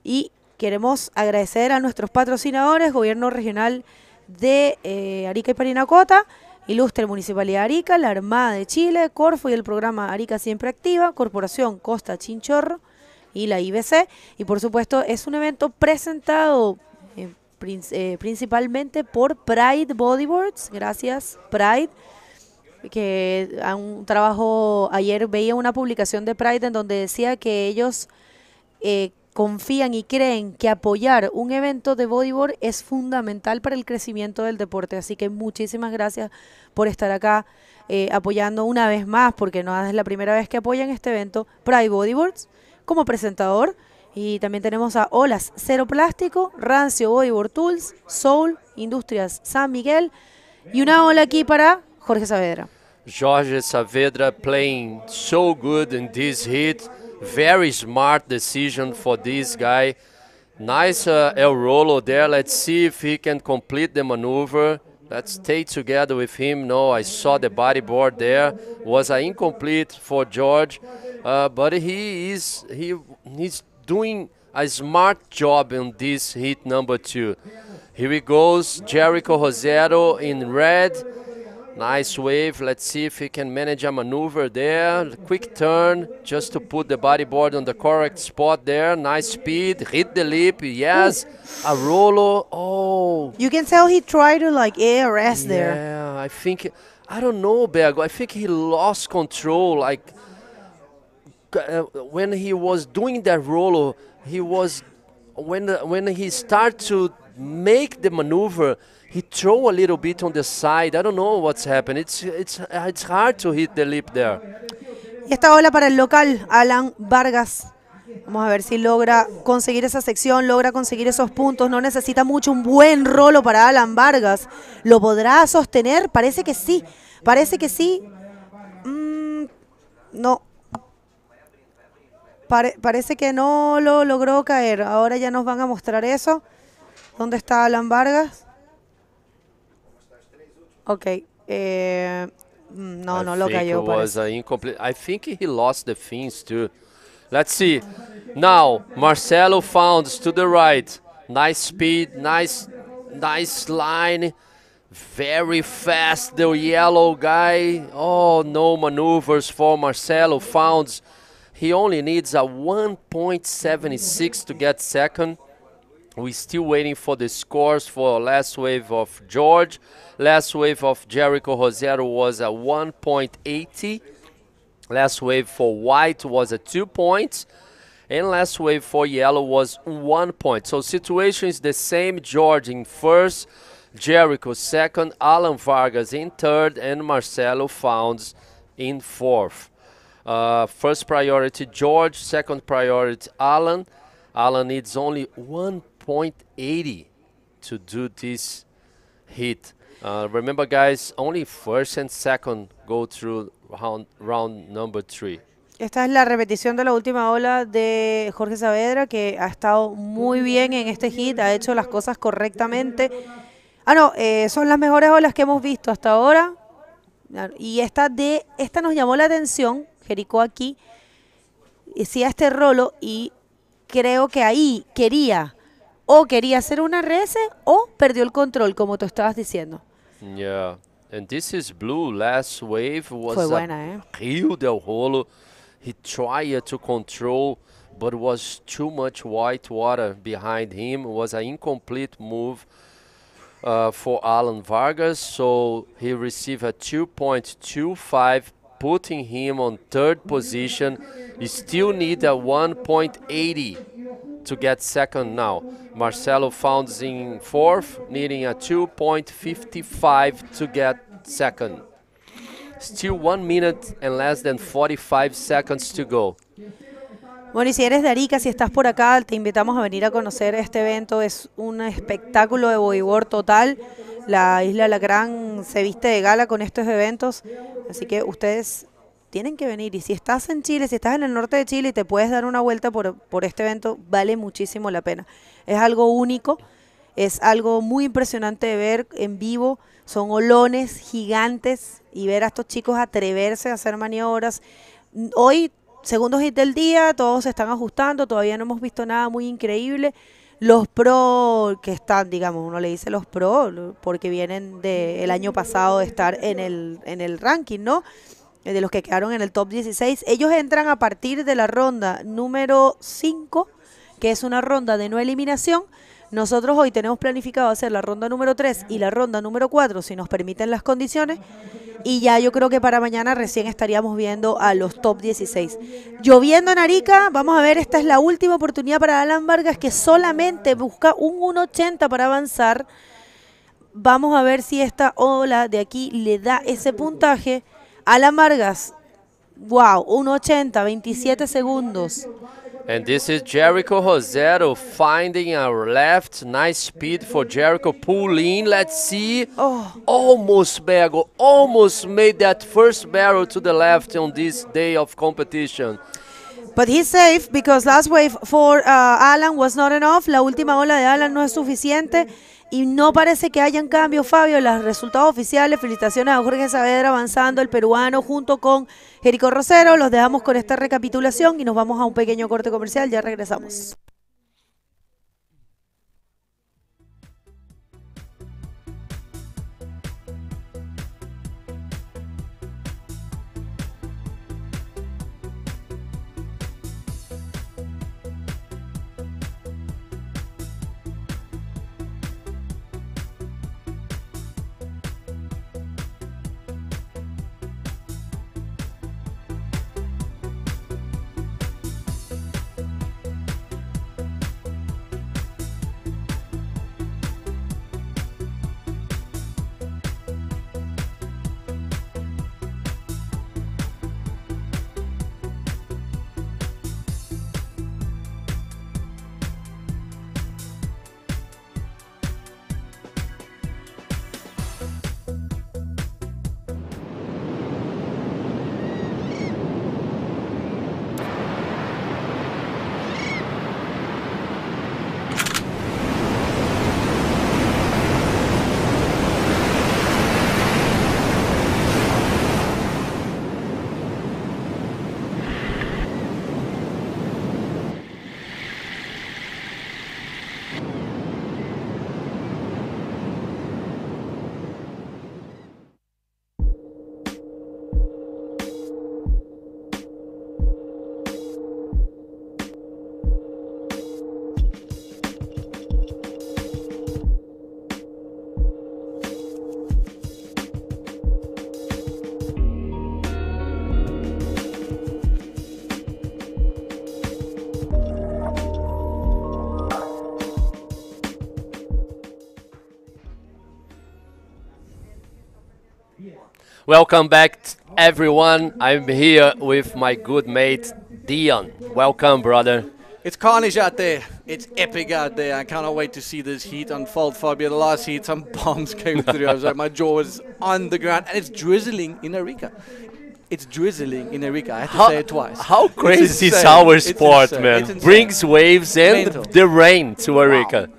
A: Y queremos agradecer a nuestros patrocinadores, Gobierno Regional de Arica y Parinacota, Ilustre Municipalidad de Arica, la Armada de Chile, Corfo y el programa Arica Siempre Activa, Corporación Costa Chinchorro y la IBC. Y por supuesto es un evento presentado principalmente por Pride Bodyboards. Gracias Pride, que a un trabajo, ayer veía una publicación de Pride en donde decía que ellos confían y creen que apoyar un evento de bodyboard es fundamental para el crecimiento del deporte. Así que muchísimas gracias por estar acá apoyando una vez más, porque no es la primera vez que apoyan este evento, Pride Bodyboards, como presentador. Y también tenemos a Olas Cero Plástico, Rancio Bodyboard Tools, Soul, Industrias San Miguel, y una ola aquí para Jorge Saavedra.
C: Jorge Saavedra playing so good in this hit. Very smart decision for this guy. Nice El Rolo there. Let's see if he can complete the maneuver. Let's stay together with him. No, I saw the bodyboard there. Was incomplete for George, but he's doing a smart job in this hit number 2. Here he goes, Jericho Rosero in red. Nice wave. Let's see if he can manage a maneuver there. Quick turn just to put the bodyboard on the correct spot there. Nice speed. Hit the lip. Yes. Ooh. A rolo. Oh.
A: You can tell he tried to like ARS there.
C: Yeah, I think, I don't know, Bergo. I think he lost control. Like when he was doing that rolo, he was, when he started to make the maneuver, he threw a little bit on the side. I don't know what's happened. It's hard to hit the lip there.
A: Y esta ola para el local, Alan Vargas. Vamos a ver si logra conseguir esa sección, logra conseguir esos puntos. No necesita mucho, un buen rolo para Alan Vargas. ¿Lo podrá sostener? Parece que sí. Parece que sí. No. Parece que no lo logró caer. Ahora ya nos van a mostrar eso. ¿Dónde está Alan Vargas? Ok, no lo cayó.
C: Was incomplete. I think he lost the fins too. Let's see. Now, Marcelo Founds to the right. Nice speed, nice line. Very fast, the yellow guy. Oh, no maneuvers for Marcelo Founds. He only needs a 1.76 to get second. We're still waiting for the scores for last wave of George. Last wave of Jericho Rosero was a 1.80. Last wave for white was a 2 points. And last wave for yellow was 1 point. So situation is the same. George in first, Jericho second, Alan Vargas in third, and Marcelo Founds in fourth. First priority George, second priority Alan. Alan needs only 1.80 to do this hit. Remember, guys, only first and second go through round number 3.
A: Esta es la repetición de la última ola de Jorge Saavedra, que ha estado muy bien en este hit, ha hecho las cosas correctamente. Son las mejores olas que hemos visto hasta ahora. Y esta nos llamó la atención, Jericó aquí, hacía este rolo y creo que ahí quería hacer una RS o perdió el control, como tú estabas diciendo.
C: Yeah, and this is blue. Last wave was
A: Fue buena,
C: Rio del Rolo. He tried to control, but was too much white water behind him. It was an incomplete move for Alan Vargas, so he received a 2.25, putting him on third position. You still need a 1.80 to get second now. Marcelo Founds in fourth, needing a 2.55 to get second. Still 1 minute and less than 45 seconds to go.
A: Bueno, y si eres de Arica, si estás por acá, te invitamos a venir a conocer este evento. Es un espectáculo de bodyboard total. La isla Alacrán se viste de gala con estos eventos, así que ustedes tienen que venir. Y si estás en Chile, si estás en el norte de Chile y te puedes dar una vuelta por este evento, vale muchísimo la pena. Es algo único. Es algo muy impresionante de ver en vivo. Son olones gigantes y ver a estos chicos atreverse a hacer maniobras. Hoy, segundo hit del día, todos se están ajustando, todavía no hemos visto nada muy increíble. Los pro que están, digamos, uno le dice los pro porque vienen del año pasado de estar en el ranking, ¿no? De los que quedaron en el top 16. Ellos entran a partir de la ronda número 5, que es una ronda de no eliminación. Nosotros hoy tenemos planificado hacer la ronda número 3 y la ronda número 4, si nos permiten las condiciones. Y ya yo creo que para mañana recién estaríamos viendo a los top 16. Lloviendo en Arica, vamos a ver, esta es la última oportunidad para Alan Vargas, que solamente busca un 1.80 para avanzar. Vamos a ver si esta ola de aquí le da ese puntaje. Alan Vargas, wow, 1.80, 27 segundos.
C: And this is Jericho Rosero finding a left. Nice speed for Jericho. Pull in. Let's see.
A: Oh.
C: Almost, Bego. Almost made that first barrel to the left on this day of competition.
A: But he's safe because last wave for Alan was not enough. La última ola de Alan no es suficiente. Y no parece que hayan cambios, Fabio. Los resultados oficiales, felicitaciones a Jorge Saavedra avanzando, el peruano, junto con Jerico Rosero. Los dejamos con esta recapitulación y nos vamos a un pequeño corte comercial. Ya regresamos.
C: Welcome back, everyone. I'm here with my good mate, Dion. Welcome, brother.
B: It's carnage out there. It's epic out there. I cannot wait to see this heat unfold, Fabio. The last heat, some bombs came through. I was like, my jaw was on the ground, and it's drizzling in Arica. It's drizzling in Arica. I have to say it twice.
C: How crazy is our sport, man? Brings waves and
B: Mental.
C: the rain to Arica. Wow.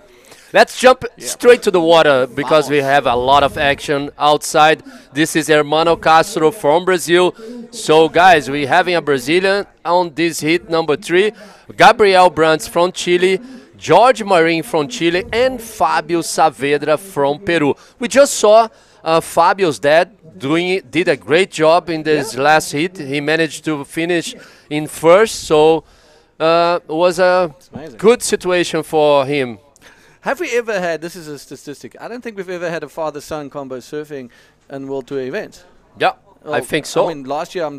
C: Let's jump straight to the water because we have a lot of action outside. This is Hermano Castro from Brazil. So, guys, we're having a Brazilian on this heat number 3. Gabriel Brands from Chile, George Marin from Chile, and Fabio Saavedra from Peru. We just saw Fabio's dad did a great job in this last heat. He managed to finish in first, so it was a good situation for him.
B: Have we ever had, this is a statistic, I don't think we've ever had a father-son combo surfing in World Tour events.
C: Yeah,
B: well,
C: I think so.
B: I mean, last year,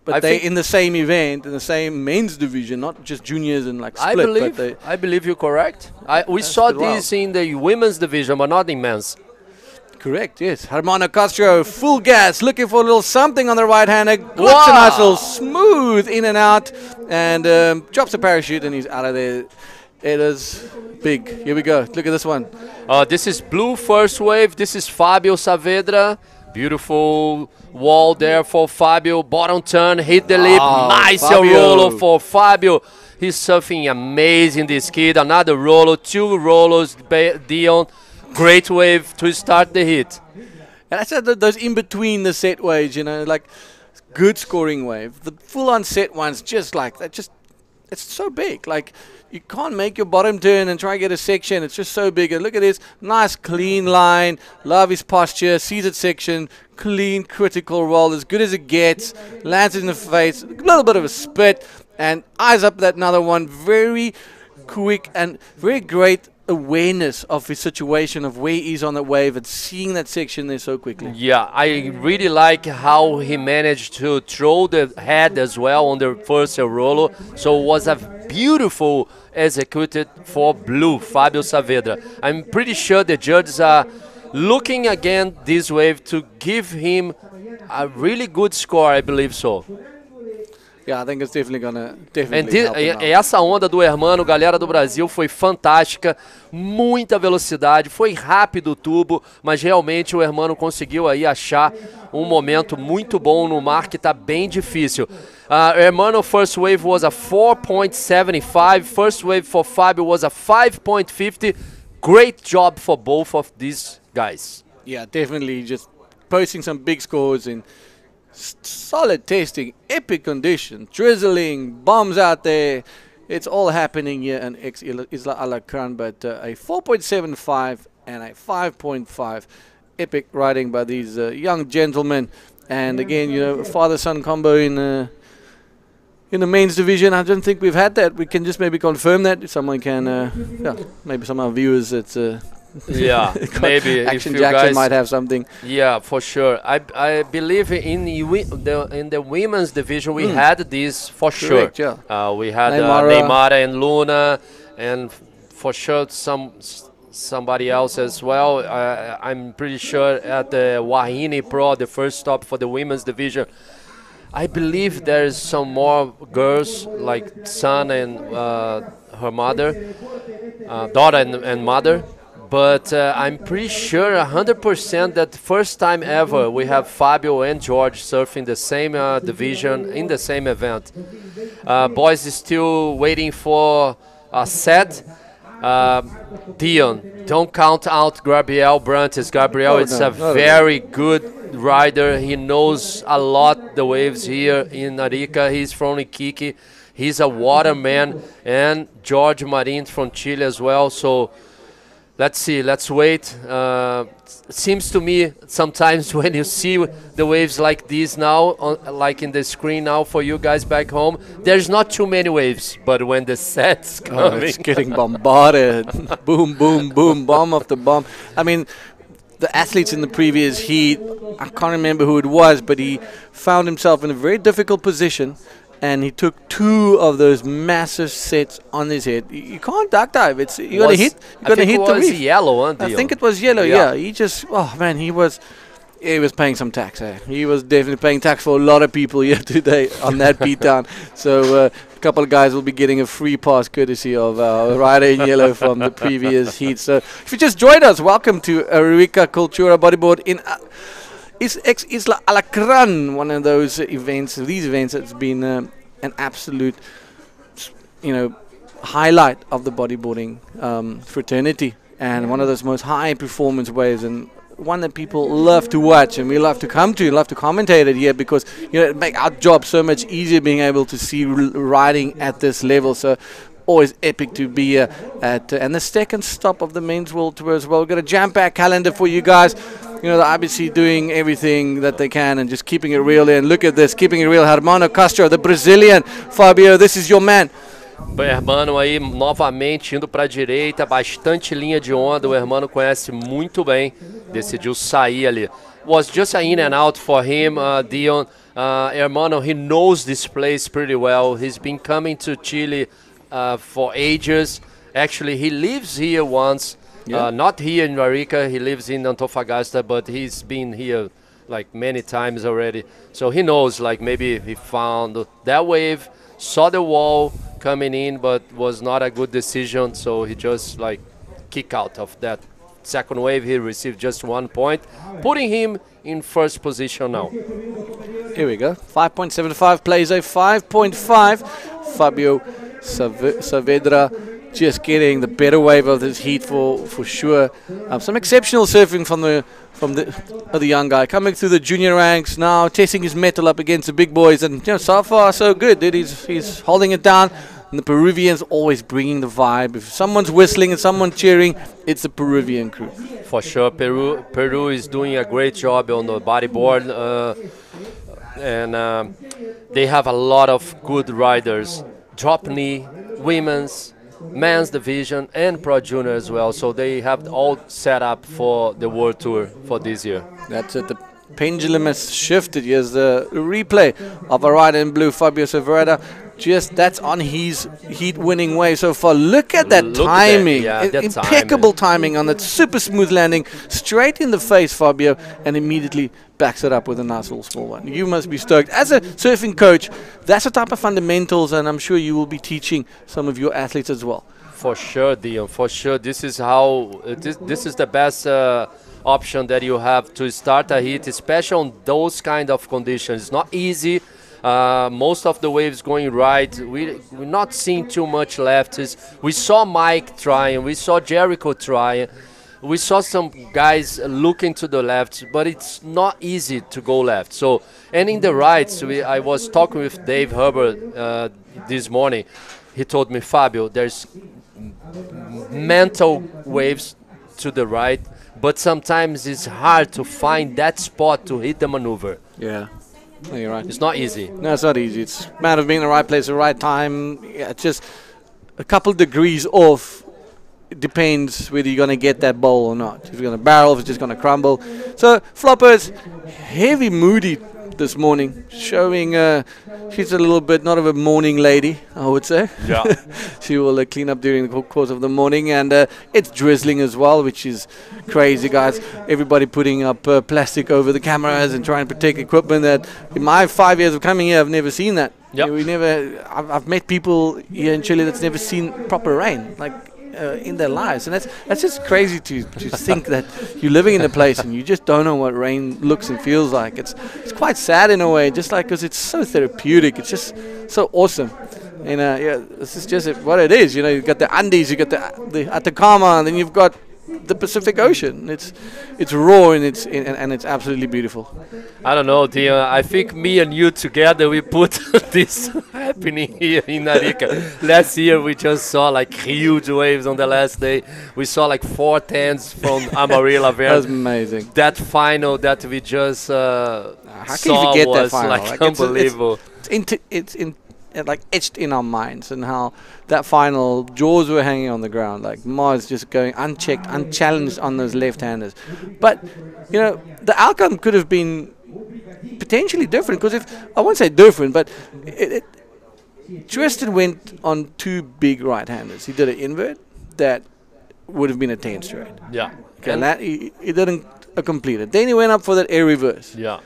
B: but they in the same event, in the same men's division, not just juniors and like split.
C: I believe you're correct. We saw this in the women's division, but not in men's.
B: Correct, yes. Hermano Castro, full gas, looking for a little something on the right-hander. Got a nice little smooth in and out, and drops a parachute, and he's out of there. It is big. Here we go. Look at this one.
C: This is blue first wave. This is Fabio Saavedra. Beautiful wall there for Fabio. Bottom turn, hit the lip. Nice
B: Fabio.
C: roller for Fabio. He's surfing amazing this kid. Another roller, 2 rollers, Dion. Great wave to start the hit.
B: And I said that those in between the set waves, you know, like good scoring wave. The full-on set ones, just like that, it's so big. Like you can't make your bottom turn and try and get a section. It's just so big. And look at this nice clean line. Love his posture. Seated section. Clean critical roll, as good as it gets. Lands in the face. A little bit of a spit and eyes up that another one. Very quick and very great awareness of his situation, of where he is on the wave, and seeing that section there so quickly.
C: Yeah, I really like how he managed to throw the head as well on the first roller. So it was a beautiful executed for blue, Fabio Saavedra. I'm pretty sure the judges are looking again this wave to give him a really good score, I believe so.
B: Yeah, I think it's definitely gonna help him out.
C: Essa onda do Hermano, galera do Brasil, foi fantástica, muita velocidade, foi rápido o tubo, mas realmente o Hermano conseguiu aí achar um momento muito bom no mar que está bem difícil. Hermano, first wave was a 4.75, first wave for Fabio was a 5.50. Great job for both of these guys.
B: Yeah, definitely just posting some big scores in solid testing, epic condition, drizzling, bombs out there. It's all happening here in Isla Alacrán, but a 4.75 and a 5.5. Epic riding by these young gentlemen. And again, you know, father-son combo in the men's division. I don't think we've had that. We can just maybe confirm that. If someone can, yeah, maybe some of our viewers, it's
C: yeah, maybe
B: Action
C: if you
B: Jackson
C: guys
B: might have something.
C: Yeah, for sure. I believe in the women's division we had this for
B: Correct,
C: sure.
B: Yeah.
C: We had
B: Neymara.
C: Neymara and Luna, and for sure somebody else as well. I'm pretty sure at the Wahine Pro, the first stop for the women's division. I believe there's some more girls like son and her mother, daughter and mother. But I'm pretty sure 100% that first time ever we have Fabio and George surfing the same division in the same event. Boys is still waiting for a set. Dion, don't count out Gabriel Brantes. Gabriel is a very good rider. He knows a lot the waves here in Arica. He's from Iquique. He's a waterman. And George Marin from Chile as well. So let's see, let's wait. Seems to me sometimes when you see the waves like this now, like in the screen now for you guys back home, there's not too many waves. But when the set's coming,
B: it's getting bombarded. Boom, boom, boom, bomb after bomb. I mean, the athletes in the previous heat, I can't remember who it was, but he found himself in a very difficult position. And he took 2 of those massive sets on his head. You can't duck dive. You're gonna hit. You're gonna hit the reef.
C: Yellow, huh,
B: I think it was yellow. Yeah. He just. Oh man, he was paying some tax. He was definitely paying tax for a lot of people here today on that beatdown. So a couple of guys will be getting a free pass courtesy of our rider in yellow from the previous heat. So if you just joined us, welcome to Arica Cultura Bodyboard in. Isla Alacrán, one of those events, these events that's been an absolute, highlight of the bodyboarding fraternity, and one of those most high performance waves, and one that people love to watch, and we love to come to, love to commentate it here, because it make our job so much easier being able to see riding at this level. So always epic to be at and the second stop of the men's world tour as well. We've got a jam-packed calendar for you guys. The IBC doing everything that they can and just keeping it real. And look at this, keeping it real. Hermano Castro, the Brazilian. Fabio, this is your man.
C: O Hermano aí novamente indo para a direita, bastante linha de onda. O Hermano conhece muito bem, decidiu sair ali. Was just an in and out for him, Dion. Hermano, he knows this place pretty well. He's been coming to Chile for ages. Actually, he lives here once. Yeah. Not here in Arica, he lives in Antofagasta, but he's been here like many times already. So he knows, like maybe he found that wave, saw the wall coming in, but was not a good decision. So he just like kick out of that second wave, he received just 1 point, putting him in first position now.
B: Here we go. 5.75 plays a 5.5. Fabio Saavedra just getting the better wave of this heat for sure. Some exceptional surfing from the young guy coming through the junior ranks now, testing his mettle up against the big boys, and so far so good. Dude, he's holding it down. And the Peruvians always bringing the vibe. If someone's whistling and someone's cheering, it's the Peruvian crew.
C: For sure, Peru is doing a great job on the bodyboard, and they have a lot of good riders. Drop knee, women's, men's division, and Pro Junior as well. So they have all set up for the World Tour for this year.
B: That's it. The pendulum has shifted. Here's the replay of a rider in blue, Fabio Saavedra. That's on his heat-winning way so far. Look at that timing. Impeccable timing on that super smooth landing. Straight in the face, Fabio, and immediately backs it up with a nice little small one. You must be stoked. As a surfing coach, that's the type of fundamentals, and I'm sure you will be teaching some of your athletes as well.
C: For sure, Dion. For sure. This is how. This is the best option that you have to start a heat, especially on those kind of conditions. It's not easy. Most of the waves going right. We're not seeing too much lefts. We saw Mike trying. We saw Jericho trying. We saw some guys looking to the left, but it's not easy to go left. So, and in the rights, I was talking with Dave Hubbard this morning. He told me, Fabio, there's mental waves to the right, but sometimes it's hard to find that spot to hit the maneuver.
B: Yeah. No, you're right.
C: It's not easy.
B: No, it's not easy. It's a matter of being in the right place at the right time. Yeah, it's just a couple degrees off. It depends whether you're going to get that bowl or not. If you're going to barrel, if it's just going to crumble. So, Flopos, heavy moody this morning, showing she's a little bit not of a morning lady, I would say.
C: Yeah.
B: She will clean up during the course of the morning, and it's drizzling as well, which is crazy, guys. Everybody putting up plastic over the cameras and trying to protect equipment that in my 5 years of coming here, I've never seen that.
C: Yep.
B: I've met people here in Chile that's never seen proper rain, like in their lives, and that's just crazy to think that you're living in a place and you just don't know what rain looks and feels like. It's quite sad in a way, just like because it's so therapeutic. It's just so awesome, and yeah, this is just what it is. You've got the Andes, you got the Atacama, and then you've got the Pacific Ocean. It's raw and it's absolutely beautiful.
C: I don't know, Dion. I think me and you together we put this happening here in Arica. Last year we just saw like huge waves on the last day. We saw like 410s from Amarillo.
B: That was amazing.
C: That final that we just
B: how can
C: saw
B: you forget
C: was
B: that final?
C: like unbelievable.
B: It's like etched in our minds, and how that final jaws were hanging on the ground, like Mars just going unchecked, unchallenged on those left-handers. But the outcome could have been potentially different, because I won't say different, but Tristan went on two big right-handers. He did an invert that would have been a 10 straight.
C: Yeah.
B: Okay, and that he didn't complete it. Then he went up for that air reverse.
C: Yeah.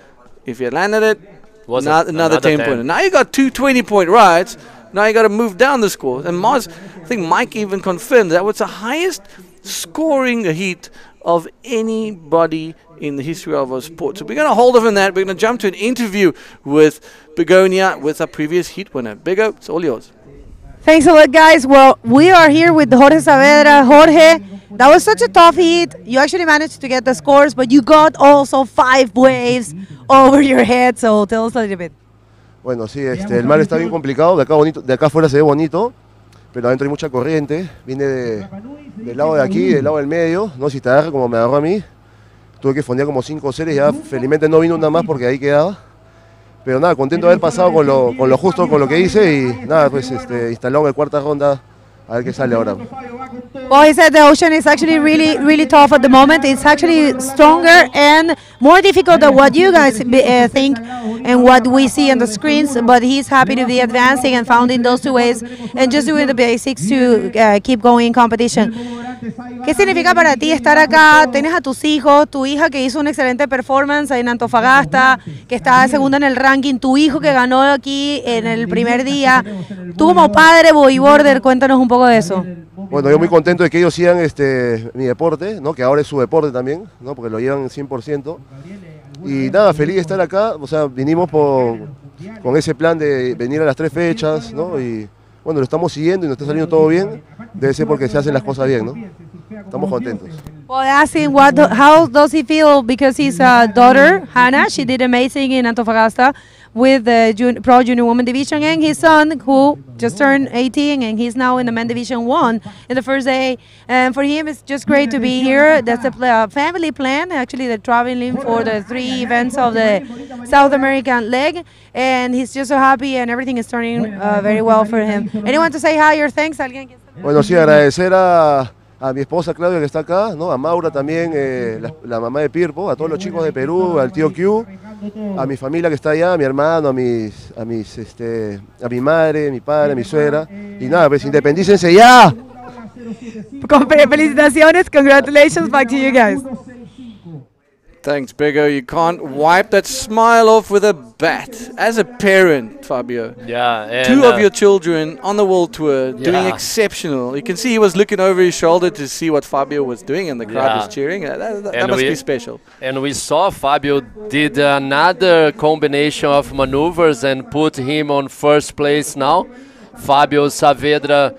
B: If he had landed it,
C: another
B: 10 pointer. Now you got two 20-point rides. Now you got to move down the score. And Mars, I think Mike even confirmed that was the highest scoring heat of anybody in the history of our sport. So we're going to hold off on that. We're going to jump to an interview with Begonia, with our previous heat winner. Bigo, it's all yours.
A: Thanks a lot, guys. Well, we are here with Jorge Saavedra. Jorge, that was such a tough heat. You actually managed to get the scores, but you got also 5 waves over your head. So tell us a little bit.
E: Bueno, sí, el mar está bien complicado. De acá afuera se ve bonito, pero adentro hay mucha corriente. Vine del lado de aquí, del lado del medio. No, si te agarra como me agarró a mí. Tuve que fondear como 5 series. Ya felizmente no vino una más porque ahí quedaba. Pero nada, contento de haber pasado con lo justo, con lo que hice, y nada, pues instalado en la cuarta ronda, a ver qué sale ahora.
A: Well, he said the ocean is actually really, really tough at the moment. It's actually stronger and more difficult than what you guys think. and what we see on the screens, but he's happy to be advancing and founding those two ways and just doing the basics to keep going in competition. ¿Qué significa para ti estar acá? Tienes a tus hijos, tu hija que hizo una excelente performance en Antofagasta, que está segunda en el ranking, tu hijo que ganó aquí en el primer día. Tú como padre bodyboarder, cuéntanos un poco de eso.
E: Bueno, yo muy contento de que ellos sigan mi deporte, ¿no? Que ahora es su deporte también, ¿no? Porque lo llevan 100%. Y nada, feliz de estar acá, o sea, vinimos con ese plan de venir a las 3 fechas, ¿no? Y bueno, lo estamos siguiendo y nos está saliendo todo bien, debe ser porque se hacen las cosas bien, ¿no? Estamos contentos.
A: Well, asking how does he feel because his daughter, Hannah, she did amazing in Antofagasta with the Pro Junior Women Division, and his son, who just turned 18, and he's now in the Men Division 1 in the first day. And for him, it's just great to be here. That's a family plan. Actually, they're traveling for the 3 events of the South American leg, and he's just so happy, and everything is turning very well for him. Anyone to say hi or thanks?
E: Bueno, sí, agradecer a mi esposa Claudia que está acá, ¿no? A Maura también, la mamá de Pirpo, a todos los chicos de Perú, al tío Q, a mi familia que está allá, a mi hermano, a mi madre, mi padre, mi suegra. Y nada, pues independícense ya.
A: Felicitaciones, congratulations, back to you guys.
B: Thanks, Bego. You can't wipe that smile off with a bat. As a parent, Fabio.
C: Yeah. And
B: 2 of your children on the world tour doing exceptional. You can see he was looking over his shoulder to see what Fabio was doing, and the crowd was cheering. That must be special.
C: And we saw Fabio did another combination of maneuvers and put him on first place now. Fabio Saavedra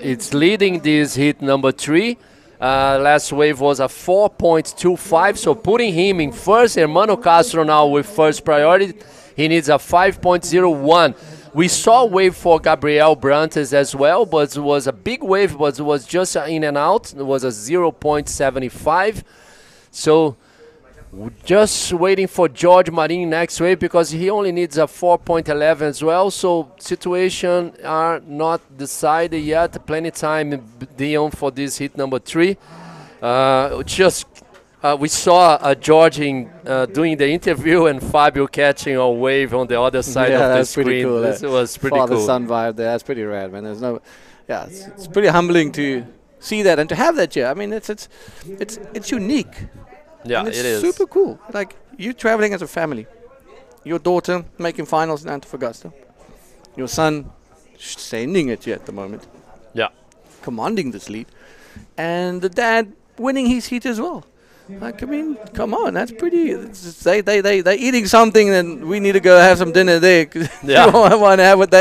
C: is leading this heat number 3. Last wave was a 4.25, so putting him in first. Hermano Castro now with first priority. He needs a 5.01. We saw a wave for Gabriel Brantes as well, but it was a big wave, but it was just in and out. It was a 0.75. So just waiting for George Marin next wave because he only needs a 4.11 as well. So situation are not decided yet. Plenty time, Dion, for this hit number 3. We saw George doing the interview and Fabio catching a wave on the other side of the screen.
B: Pretty cool.
C: This was pretty cool.
B: Father-son vibe there. That's pretty rad, man. It's pretty humbling to see that and to have that here. I mean, it's unique.
C: Yeah,
B: and it's
C: it is.
B: super cool. Like, you traveling as a family. Your daughter making finals in Antofagasta. Your son sending it here at the moment.
C: Yeah.
B: Commanding this lead. And the dad winning his heat as well. Like, I mean, come on, that's pretty. They're eating something, and we need to go have some dinner there.
C: Yeah.
B: I want to have what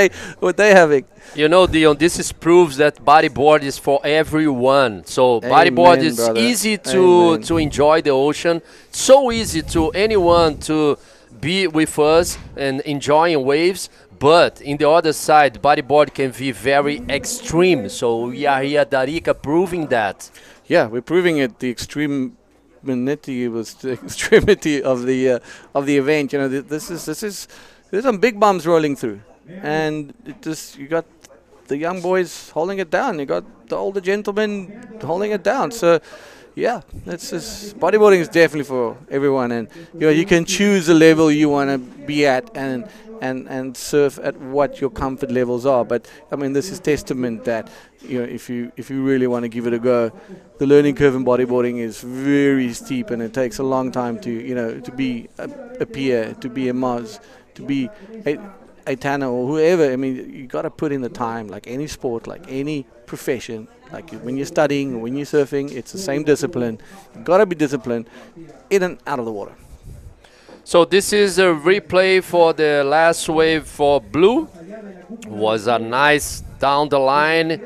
B: they having.
C: You know, Dion, this proves that bodyboard is for everyone. So bodyboard is
B: brother.
C: easy to enjoy the ocean. So easy to anyone to be with us and enjoying waves. But in the other side, bodyboard can be very extreme. So we are here at Arica proving that.
B: Yeah, we're proving it. The extremity was the extremity of the event. You know, there's some big bumps rolling through, and you got the young boys holding it down. You got the older gentlemen holding it down. So, yeah, bodyboarding is definitely for everyone, and you can choose the level you want to be at and surf at what your comfort levels are. But I mean, this is testament that if you really want to give it a go, the learning curve in bodyboarding is very steep, and it takes a long time to be a Pierre, to be a Maz, to be a Tanner or whoever. I mean, you got to put in the time, like any sport, like any profession. Like when you're studying, when you're surfing, it's the same discipline. You got to be disciplined in and out of the water.
C: So this is a replay for the last wave for blue. Was a nice down the line,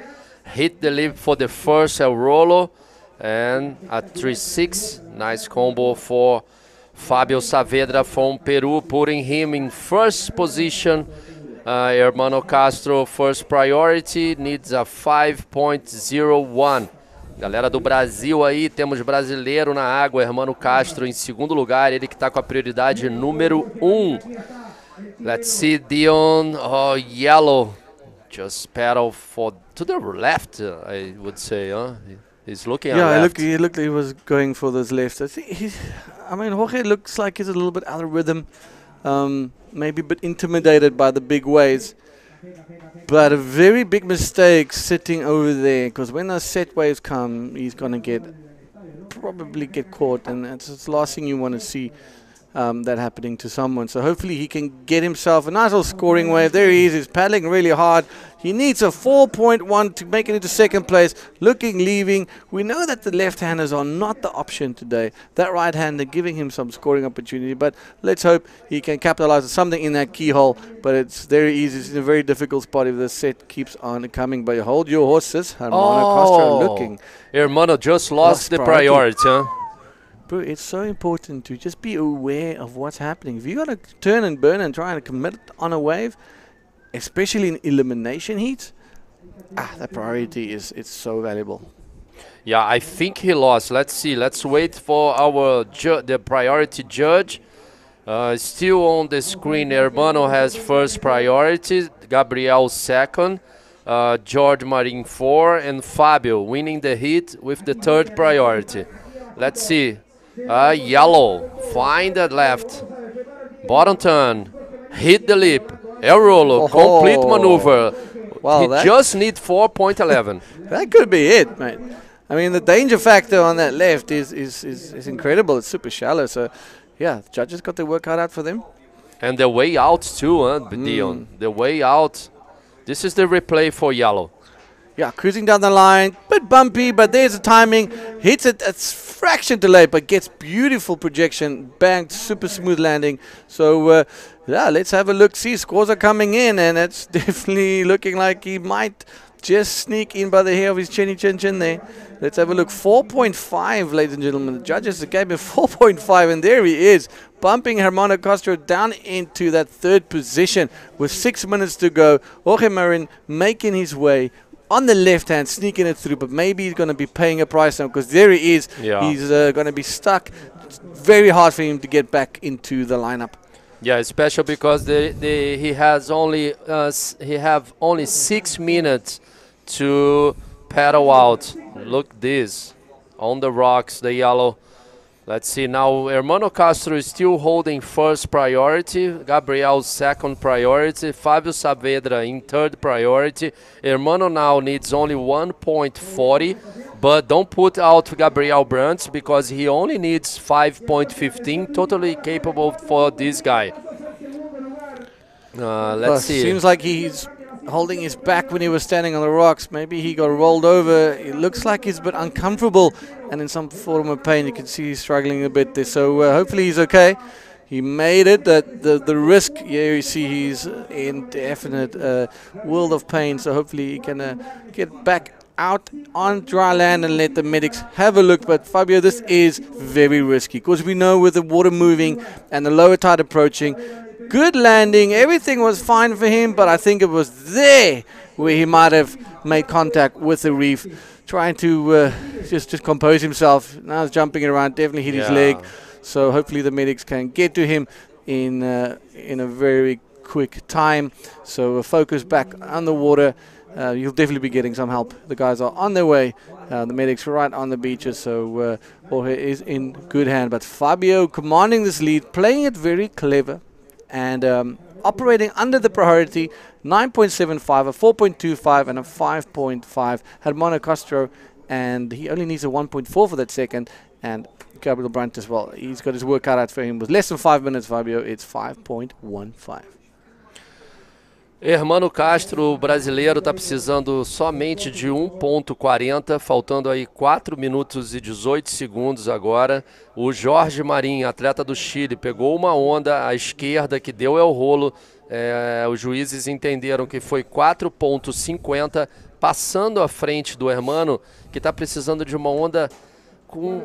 C: hit the lip for the first El Rolo, and a 3-6. Nice combo for Fabio Saavedra from Peru, putting him in first position. Hermano Castro, first priority, needs a 5.01. Galera do Brasil aí, temos brasileiro na água, Hermano Castro em segundo lugar, ele que está com a prioridade número 1. Let's see Dion, yellow, just pedal to the left, I would say, huh? He's looking at left.
B: Yeah, he was going for those lefts. I mean, Jorge looks like he's a little bit out of rhythm. maybe a bit intimidated by the big waves. But a very big mistake sitting over there, because when those set waves come, he's going to probably get caught, and it's the last thing you want to see. That happening to someone. So hopefully he can get himself a nice little scoring wave. There he is. He's paddling really hard. He needs a 4.1 to make it into second place. Leaving. We know that the left-handers are not the option today. That right-hander giving him some scoring opportunity. But let's hope he can capitalize on something in that keyhole. But it's very easy. It's in a very difficult spot if the set keeps on coming. But hold your horses. Hermano Castro looking.
C: Hermano just lost the priority, huh?
B: Bro, it's so important to just be aware of what's happening. If you got to turn and burn and try and commit on a wave, especially in elimination heats, that priority it's so valuable.
C: Yeah, I think he lost. Let's see. Let's wait for the priority judge. Still on the screen, Hermano has first priority, Gabriel second, George Marin 4, and Fabio winning the heat with the third priority. Let's see. Yellow, find that left, bottom turn, hit the lip, air roller, complete maneuver.
B: Wow,
C: he just need 4.11.
B: That could be it, mate. I mean, the danger factor on that left is incredible. It's super shallow, so yeah, the judges got their work cut out for them.
C: And the way out too, Dion. The way out. This is the replay for yellow.
B: Yeah, cruising down the line, bit bumpy, but there's the timing. Hits it, it's fraction delayed, but gets beautiful projection. Banged, super smooth landing. So, yeah, let's have a look. See, scores are coming in, and it's definitely looking like he might just sneak in by the hair of his chinny chin chin there. Let's have a look. 4.5, ladies and gentlemen. The judges gave him 4.5, and there he is, bumping Hermano Castro down into that third position with 6 minutes to go. Jorge Marin making his way on the left hand, sneaking it through, but maybe he's going to be paying a price now, because there he is. Yeah. He's going to be stuck. It's very hard for him to get back into the lineup.
C: Yeah, especially because he have only 6 minutes to paddle out. Look this on the rocks, the yellow. Let's see now. Hermano Castro is still holding first priority. Gabriel's second priority. Fabio Saavedra in third priority. Hermano now needs only 1.40, but don't put out Gabriel Brandt because he only needs 5.15. Totally capable for this guy. Let's see.
B: Seems like he's holding his back when he was standing on the rocks. Maybe he got rolled over. It looks like he's a bit uncomfortable and in some form of pain. You can see he's struggling a bit there. So hopefully he's okay. He made it. The risk, yeah, you see he's in definite world of pain. So hopefully he can get back out on dry land and let the medics have a look. But Fabio, this is very risky because we know with the water moving and the lower tide approaching, good landing, everything was fine for him, but I think it was there where he might have made contact with the reef, trying to just compose himself. Now he's jumping around, definitely hit his leg. So hopefully the medics can get to him in a very quick time. So focus back on the water. You'll definitely be getting some help. The guys are on their way. The medics are right on the beaches, so Jorge is in good hand. But Fabio commanding this lead, playing it very clever, and operating under the priority. 9.75, a 4.25, and a 5.5. Hermano Castro, and he only needs a 1.4 for that second. And Gabriel Brandt as well. He's got his work cut out for him. With less than 5 minutes, Fabio, it's 5.15.
C: Hermano Castro, o brasileiro, está precisando somente de 1.40, faltando aí 4 minutos e 18 segundos agora. O Jorge Marin, atleta do Chile, pegou uma onda à esquerda que deu o rolo. Os juízes entenderam que foi 4.50, passando à frente do Hermano, que está precisando de uma onda com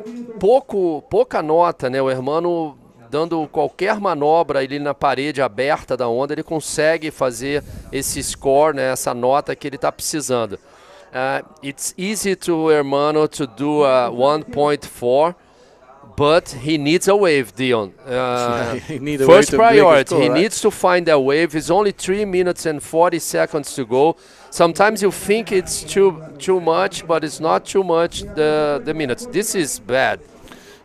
C: pouca nota, né? O Hermano dando qualquer manobra ali na parede aberta da onda, ele consegue fazer esse score, né, essa nota que ele está precisando. It's easy to Hermano to do a 1.4, but he needs a wave, Dion. First priority, he needs to find a wave. It's only 3 minutes and 40 seconds to go. Sometimes you think it's too much, but it's not too much, the minutes. This is bad.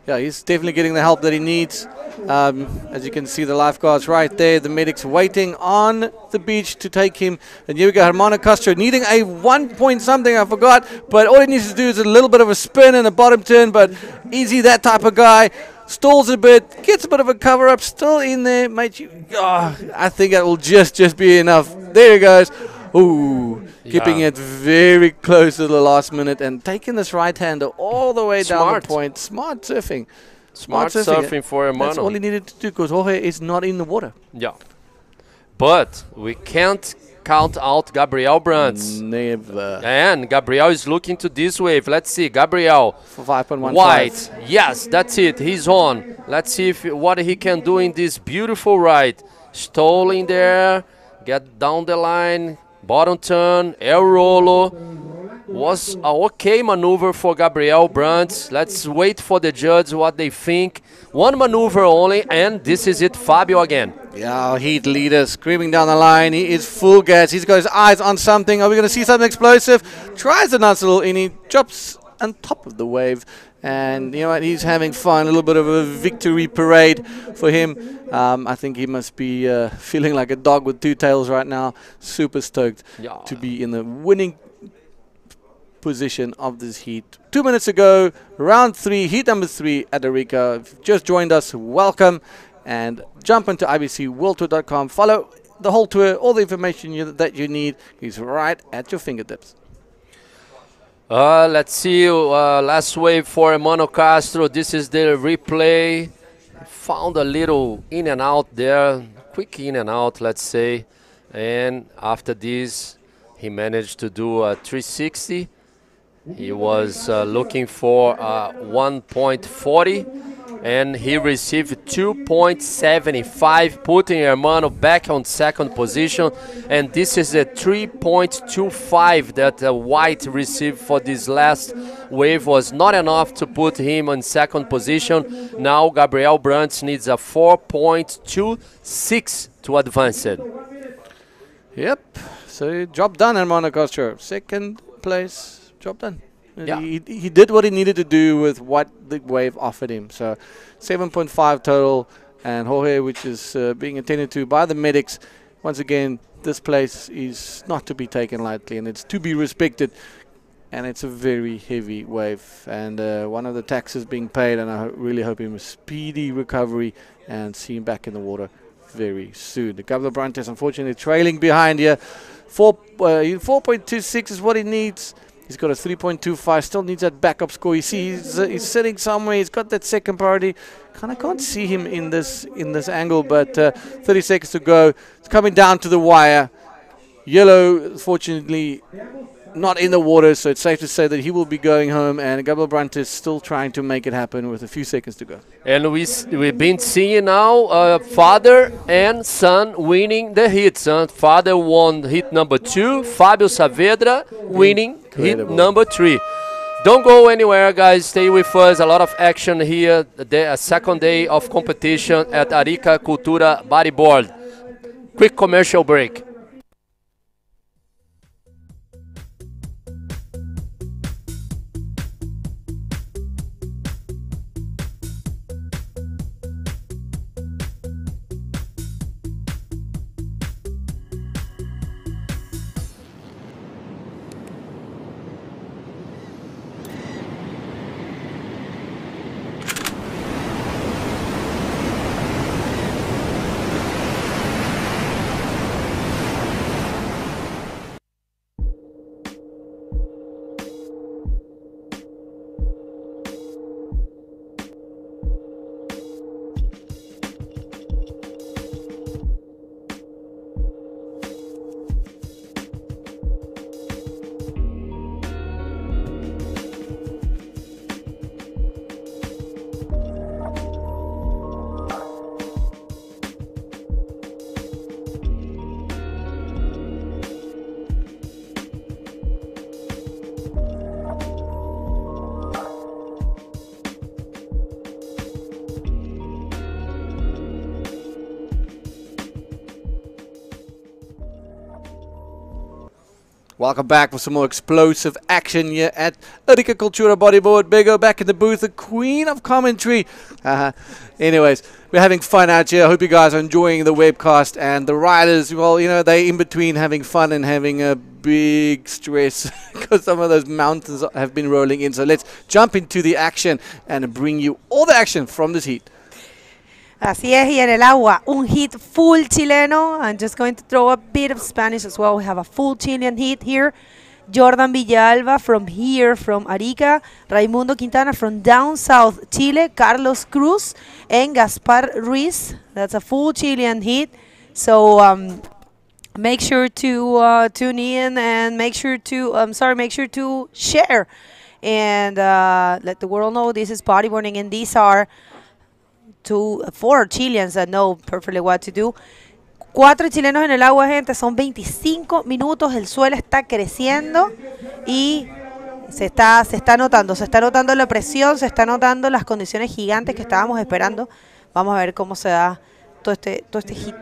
B: Yeah, he's definitely getting the help that he needs. As you can see, the lifeguards right there, the medics waiting on the beach to take him. And here we go, Hermano Castro needing a 1 point something, I forgot, but all he needs to do is a little bit of a spin and a bottom turn, but easy, that type of guy. Stalls a bit, gets a bit of a cover up, still in there, mate. I think that will just be enough. There he goes. Ooh, keeping it very close to the last minute and taking this right-hander all the way down the point. Smart surfing.
C: Smart surfing for Hermano.
B: That's all he needed to do because Jorge is not in the water.
C: Yeah. But we can't count out Gabriel Brands.
B: Never.
C: And Gabriel is looking to this wave. Let's see, Gabriel.
B: For 5.15.
C: White. Yes, that's it. He's on. Let's see what he can do in this beautiful ride. Stalling there. Get down the line. Bottom turn. El Rolo. Was an okay maneuver for Gabriel Brands. Let's wait for the judges what they think. One maneuver only, and this is it, Fabio again.
B: Yeah, heat leader screaming down the line. He is full gas. He's got his eyes on something. Are we going to see something explosive? Tries a nice little in. He drops on top of the wave. And you know what? He's having fun. A little bit of a victory parade for him. I think he must be feeling like a dog with two tails right now. Super stoked to be in the winning position of this heat. 2 minutes ago, round 3, heat number 3 at Arica. If you've just joined us, welcome, and jump into ibcworldtour.com. Follow the whole tour. All the information that you need is right at your fingertips.
C: Let's see, last wave for Hermano Castro. This is the replay. Found a little in and out there, quick in and out, let's say. And after this, he managed to do a 360. He was looking for 1.40, and he received 2.75, putting Hermano back on second position. And this is a 3.25 that White received for this last wave. Was not enough to put him on second position. Now Gabriel Brands needs a 4.26 to advance it.
B: Yep, so job done, Hermano Castro. Second place. Job done.
C: Yeah.
B: He did what he needed to do with what the wave offered him. So 7.5 total, and Jorge, which is being attended to by the medics. Once again, this place is not to be taken lightly, and it's to be respected. And it's a very heavy wave, and one of the taxes being paid, and I really hope him a speedy recovery and see him back in the water very soon. The Gabriel Brandt is unfortunately trailing behind here. 4.26 is what he needs. He's got a 3.25, still needs that backup score. You see, he's sitting somewhere. He's got that second priority. Kind of can't see him in this angle, but 30 seconds to go. It's coming down to the wire. Yellow, fortunately, not in the water, so it's safe to say that he will be going home, and Gabriel Brandt is still trying to make it happen with a few seconds to go.
C: And we've been seeing now father and son winning the heats. Father won heat number 2, Fabio Saavedra winning heat number 3. Don't go anywhere, guys. Stay with us. A lot of action here. The second day of competition at Arica Cultura Bodyboard. Quick commercial break.
B: Welcome back for some more explosive action here at Arica Cultura Bodyboard. Bego back in the booth, the queen of commentary. Anyways, we're having fun out here. I hope you guys are enjoying the webcast. And the riders, well, you know, they're in between having fun and having a big stress because some of those mountains have been rolling in. So let's jump into the action and bring you all the action from this heat.
A: Así es, y en el agua, un heat full chileno. I'm just going to throw a bit of Spanish as well. We have a full Chilean heat here. Jordan Villalba from here, from Arica. Raimundo Quintana from down south Chile. Carlos Cruz and Gaspar Ruiz. That's a full Chilean heat. So make sure to tune in and make sure to share and let the world know this is bodyboarding, and these are 4 Chileans that know perfectly what to do. 4 chilenos en el agua, gente. Son 25 minutos. El suelo está creciendo y se está notando la presión, se está notando las condiciones gigantes que estábamos esperando. Vamos a ver cómo se da todo este hit.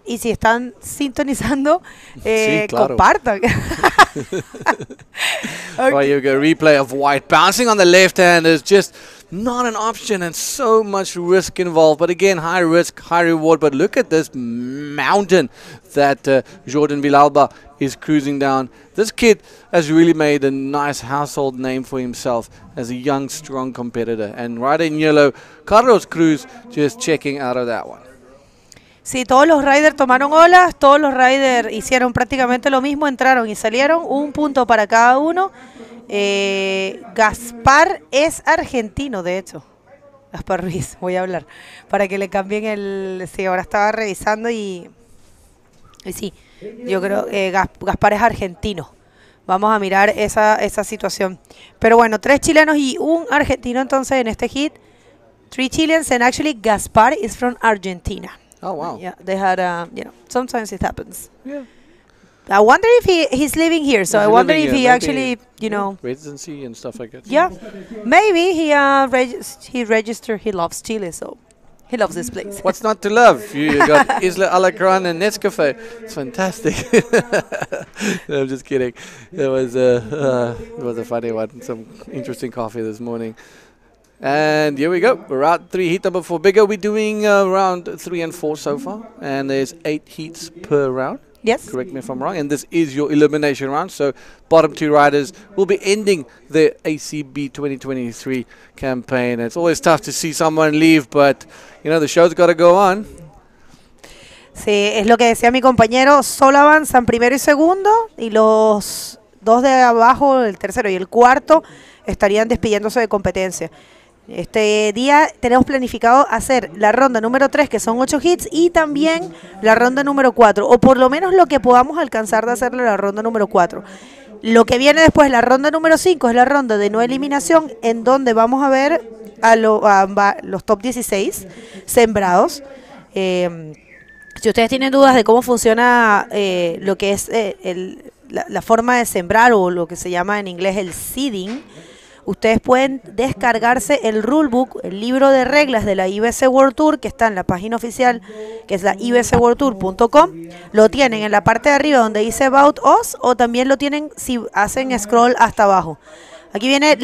A: Y si están sintonizando, sí, claro, compartan.
B: Okay. Right, you go replay of White bouncing on the left hand is just not an option and so much risk involved. But again, high risk, high reward. But look at this mountain that Jordan Villalba is cruising down. This kid has really made a nice household name for himself as a young, strong competitor. And right in yellow, Carlos Cruz just checking out of that one.
A: Sí, todos los riders tomaron olas, todos los riders hicieron prácticamente lo mismo, entraron y salieron, un punto para cada uno. Gaspar es argentino, de hecho. Gaspar Ruiz, voy a hablar, para que le cambien el... Sí, ahora estaba revisando y sí, yo creo que Gaspar es argentino. Vamos a mirar esa situación. Pero bueno, 3 chilenos y un argentino entonces en este hit. 3 Chileans and actually Gaspar is from Argentina.
B: Oh, wow.
A: Yeah, they had, you know, sometimes it happens.
B: Yeah.
A: I wonder if he's living here, so I wonder if he actually, you know...
B: Residency and stuff like that.
A: Yeah, maybe he registered, he loves Chile, so he loves this place.
B: What's not to love? You got Isla, Alacrán and Nescafe. It's fantastic. No, I'm just kidding. It was a funny one. Some interesting coffee this morning. And here we go. Round 3, heat number 4. Bigger. We're doing round 3 and 4 so far. And there's 8 heats per round.
A: Yes.
B: Correct me if I'm wrong. And this is your elimination round. So bottom 2 riders will be ending the ACB 2023 campaign. And it's always tough to see someone leave, but, you know, the show's got to go on.
A: Sí, es lo que decía mi compañero. Solo avanzan primero y segundo. Y los 2 de abajo, el tercero y el cuarto, estarían despidiéndose de competencia. Este día tenemos planificado hacer la ronda número 3, que son 8 hits, y también la ronda número 4, o por lo menos lo que podamos alcanzar de hacerlo la ronda número 4. Lo que viene después, la ronda número 5, es la ronda de no eliminación, en donde vamos a ver a los top 16 sembrados. Si ustedes tienen dudas de cómo funciona lo que es la forma de sembrar, o lo que se llama en inglés el seeding, ustedes pueden descargarse el rulebook, el libro de reglas de la IBC World Tour, que está en la página oficial, que es la ibcworldtour.com. Lo tienen en la parte de arriba donde dice About Us, o también lo tienen si hacen scroll hasta abajo. Aquí viene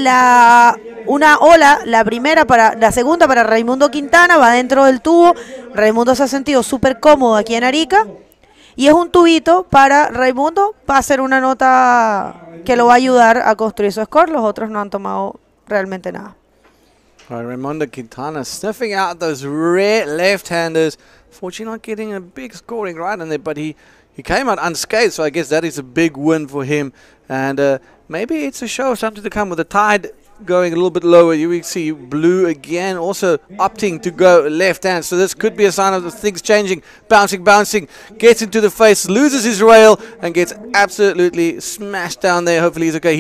A: una ola, la segunda para Raimundo Quintana, va dentro del tubo. Raimundo se ha sentido súper cómodo aquí en Arica. Y es un tubito para Raimundo, va a ser una nota que lo va a ayudar a construir su score. Los otros no han tomado realmente nada.
B: All right, Raimundo Quintana sniffing out those rare left-handers. Fortunately not getting a big scoring right in there, but he came out unscathed, so I guess that is a big win for him. And maybe it's a show of something to come with the tide going a little bit lower. You will see blue again also opting to go left hand, so this could be a sign of the things changing. Bouncing, gets into the face, loses his rail and gets absolutely smashed down there. Hopefully he's okay.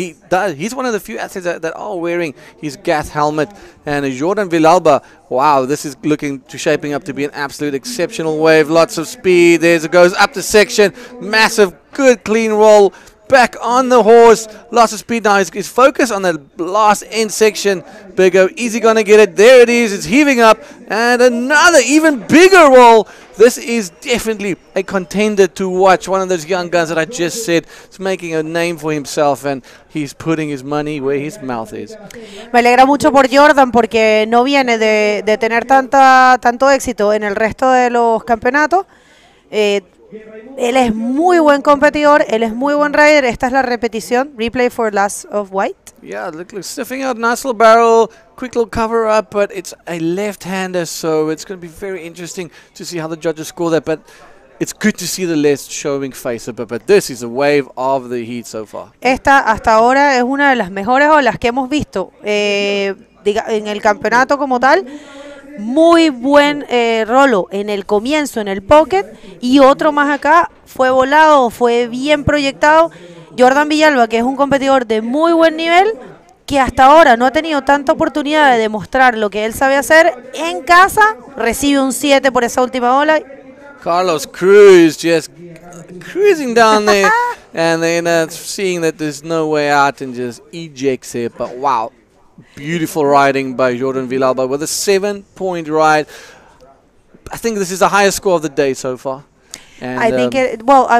B: He's one of the few athletes that are wearing his gas helmet. And Jordan Villalba, wow, this is looking to shaping up to be an absolute exceptional wave. Lots of speed. There it goes up the section, massive good clean roll. Back on the horse, lots of speed now. His focus on the last end section. Big O, is he going to get it? There it is. It's heaving up, And another even bigger roll. This is definitely a contender to watch. One of those young guns that I just said is making a name for himself, and he's putting his money where his mouth is.
A: Me alegra mucho por Jordan porque no viene de tener tanto éxito en el resto de los campeonatos. Él es muy buen competidor, él es muy buen rider. Esta es la repetición, replay for Last of White.
B: Yeah, look, sniffing out, nice little barrel, quick little cover up, but it's a left-hander, so it's going to be very interesting to see how the judges score that. But it's good to see the left showing face a bit, but this is a wave of the heat so far.
A: Esta hasta ahora es una de las mejores olas que hemos visto en el campeonato como tal. Muy buen rolo en el comienzo, en el pocket, y otro más acá, fue volado, fue bien proyectado. Jordan Villalba, que es un competidor de muy buen nivel, que hasta ahora no ha tenido tanta oportunidad de demostrar lo que él sabe hacer en casa, recibe un 7 por esa última ola.
B: Carlos Cruz just cruising down there and then seeing that there's no way out and just ejects it, but wow. Beautiful riding by Jordan Villalba with a 7-point ride. I think this is the highest score of the day so far. And
A: I think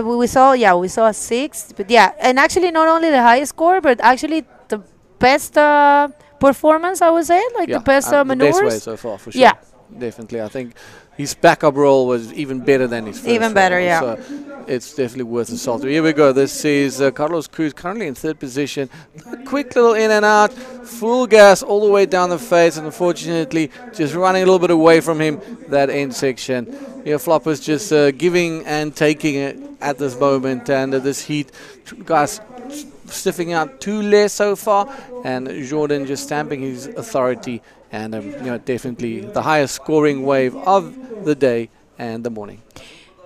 A: we saw a 6, but yeah, and actually not only the highest score, but actually the best performance, I would say, like the best maneuvers.
B: The best way so far, for sure.
A: Yeah,
B: definitely. I think his backup roll was even better than his first
A: even better,
B: roll,
A: yeah.
B: So it's definitely worth a salt. Here we go. This is Carlos Cruz, currently in 3rd position. A quick little in and out, full gas all the way down the face, and unfortunately just running a little bit away from him, that end section. Here Flopos just giving and taking it at this moment, and this heat, guys sniffing out 2 less so far, and Jordan just stamping his authority, and definitely the highest scoring wave of the day and the morning.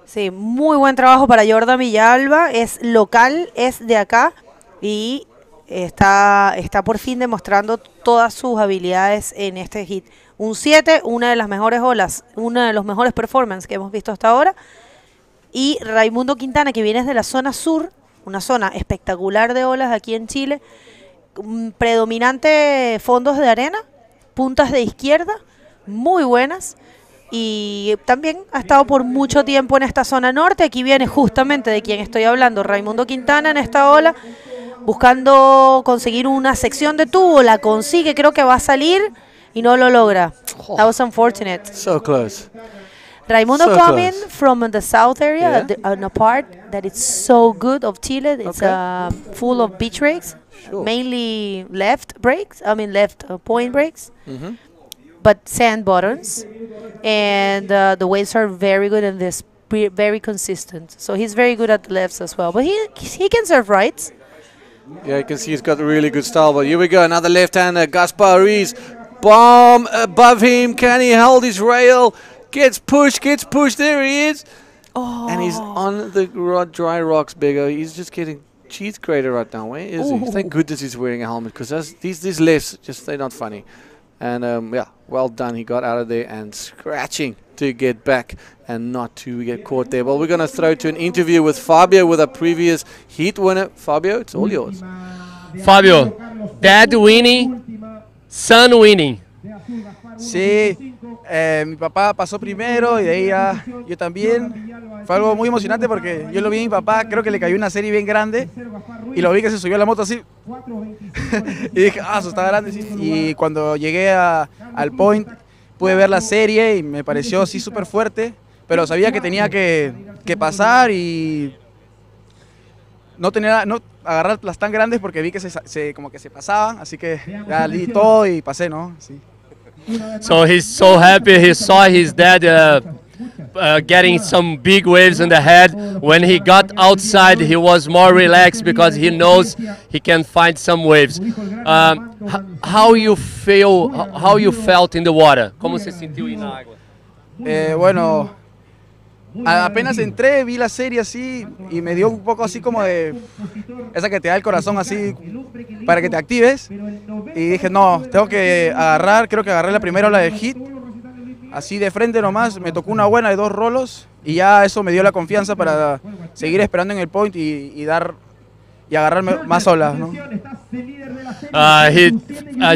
A: Sí, muy buen trabajo para Jordan Villalba, es local, es de acá y está por fin demostrando todas sus habilidades en este hit. Un 7, una de las mejores olas, una de los mejores performances que hemos visto hasta ahora. Y Raimundo Quintana, que viene de la zona sur, una zona espectacular de olas aquí en Chile, predominante fondos de arena, puntas de izquierda, muy buenas. Y también ha estado por mucho tiempo en esta zona norte. Aquí viene justamente de quien estoy hablando, Raimundo Quintana, en esta ola, buscando conseguir una sección de tubo, la consigue, creo que va a salir y no lo logra. That was unfortunate.
B: So close.
A: Raimundo
B: So
A: coming
B: close.
A: from the south area,
B: Yeah.
A: on a part that is so good of Chile. It's full of beach breaks,
B: Sure.
A: mainly left point breaks.
B: Mm-hmm.
A: But sand bottoms, and the waves are very good and they're very consistent. So he's very good at the lefts as well. But he can serve rights.
B: Yeah, you can see he's got a really good style. But here we go, another left-hander, Gaspar Ruiz. Bomb above him. Can he hold his rail? Gets pushed. There he is.
A: Oh.
B: And he's on the dry rocks, Bego. He's just getting cheese grater right now. Where is he? Thank goodness he's wearing a helmet, because these lefts, they're not funny. And yeah, well done. He got out of there and scratching to get back and not to get caught there. Well, we're going to throw to an interview with Fabio, with a previous heat winner. Fabio, it's all yours.
C: Fabio, dad winning, son winning.
F: Sí, mi papá pasó primero y de ahí ya yo también. Fue algo muy emocionante porque yo lo vi a mi papá, creo que le cayó una serie bien grande y lo vi que se subió a la moto así. Y dije, eso está grande. Sí. Y cuando llegué al point pude ver la serie y me pareció así súper fuerte, pero sabía que tenía que pasar y no agarrarlas tan grandes porque vi que como que se pasaban, así que ya di todo y pasé, ¿no? Sí.
C: So he's so happy. He saw his dad getting some big waves in the head. When he got outside, he was more relaxed because he knows he can find some waves. How you feel? How you felt in the water? ¿Cómo se sintió en la agua?
F: Bueno, apenas entré, vi la serie así y me dio un poco así como de esa que te da el corazón así para que te actives, y dije no, tengo que agarrar, creo que agarré la primera ola del hit, así de frente nomás, me tocó una buena de 2 rolos y ya eso me dio la confianza para seguir esperando en el point y agarrar más olas, ¿no?
C: He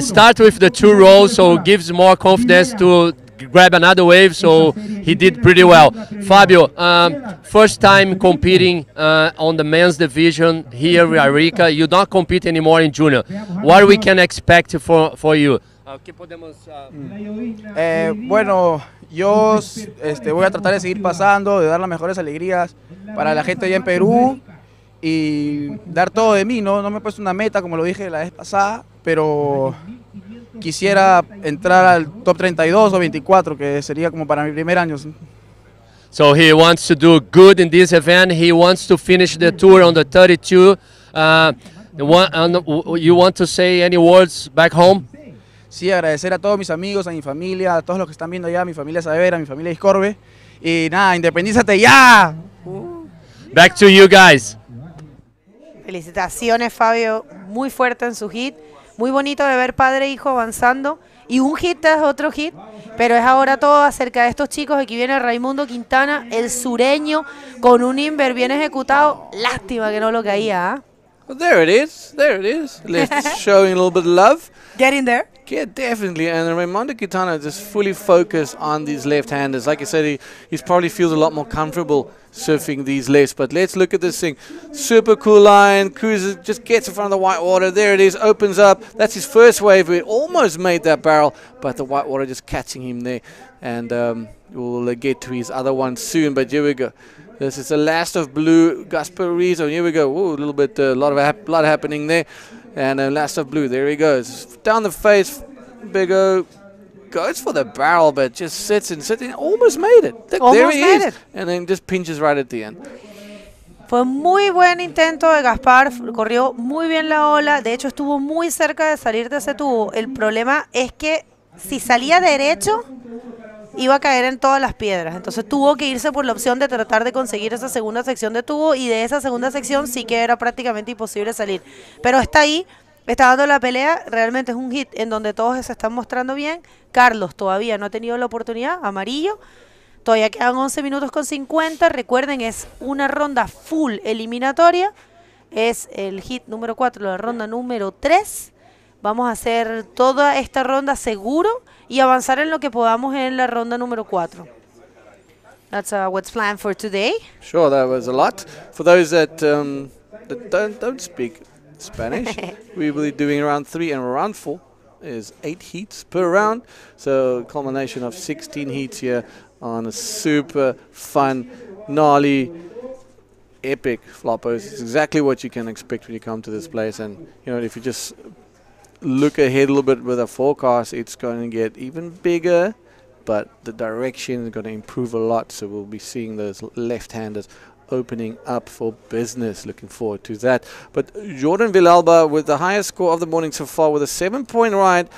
C: starts with the 2 rolls, so gives more confidence to grab another wave, so he did pretty well. Fabio, first time competing on the men's division here in Arica. You don't compete anymore in junior. What we can expect for you?
F: Bueno, yo voy a tratar de seguir pasando, de dar las mejores alegrías para la gente allá en Perú y dar todo de mí, ¿no? No me he puesto una meta como lo dije la vez pasada, pero quisiera entrar al top 32 o 24, que sería como para mi primer año.
C: So he wants to do good in this event. He wants to finish the tour on the 32. You want to say any words back home?
F: Sí, agradecer a todos mis amigos, a mi familia, a todos los que están viendo allá, a mi familia Saavedra, a mi familia Discorbe. Y nada, independízate ya.
C: Back to you guys.
A: Felicitaciones, Fabio, muy fuerte en su hit, muy bonito de ver padre e hijo avanzando, y un hit tras otro hit, pero es ahora todo acerca de estos chicos. Aquí viene Raimundo Quintana, el sureño, con un inver bien ejecutado. Lástima que no lo caía, ¿eh?
B: Well, there it is. There it is. Let's showing a little bit of love.
A: Get in there.
B: Yeah, definitely. And Raimundo Quintana just fully focused on these left-handers. Like I said, he probably feels a lot more comfortable surfing these lefts. But let's look at this thing. Super cool line. Cruises, just gets in front of the white water. There it is. Opens up. That's his first wave. It almost made that barrel, but the white water just catching him there. And we'll get to his other one soon. But here we go. This is the last of blue, Gasparizo. Here we go. Ooh, a little bit, a lot happening there. And last of blue, there he goes. Down the face, Big O goes for the barrel, but just sits and sits. Almost made it. There he is. And then just pinches right at the end.
A: Fue muy buen intento de Gaspar, corrió muy bien la ola, de hecho estuvo muy cerca de salir de ese tubo. El problema es que si salía derecho, iba a caer en todas las piedras, entonces tuvo que irse por la opción de tratar de conseguir esa segunda sección de tubo, y de esa segunda sección sí que era prácticamente imposible salir, pero está ahí, está dando la pelea. Realmente es un hit en donde todos se están mostrando bien. Carlos todavía no ha tenido la oportunidad, amarillo, todavía quedan 11 minutos con 50, recuerden es una ronda full eliminatoria, es el hit número 4, la ronda número 3, vamos a hacer toda esta ronda seguro y avanzar en lo que podamos en la ronda número 4. That's what's planned for today.
B: Sure, that was a lot. For those that don't speak Spanish, we will be doing round 3 and round 4 is 8 heats per round. So culmination of 16 heats here on a super fun, gnarly, epic Flopos. It's exactly what you can expect when you come to this place. And you know, if you just look ahead a little bit with a forecast, it's going to get even bigger, but the direction is going to improve a lot, so we'll be seeing those left-handers opening up for business. Looking forward to that. But Jordan Villalba with the highest score of the morning so far with a 7-point ride,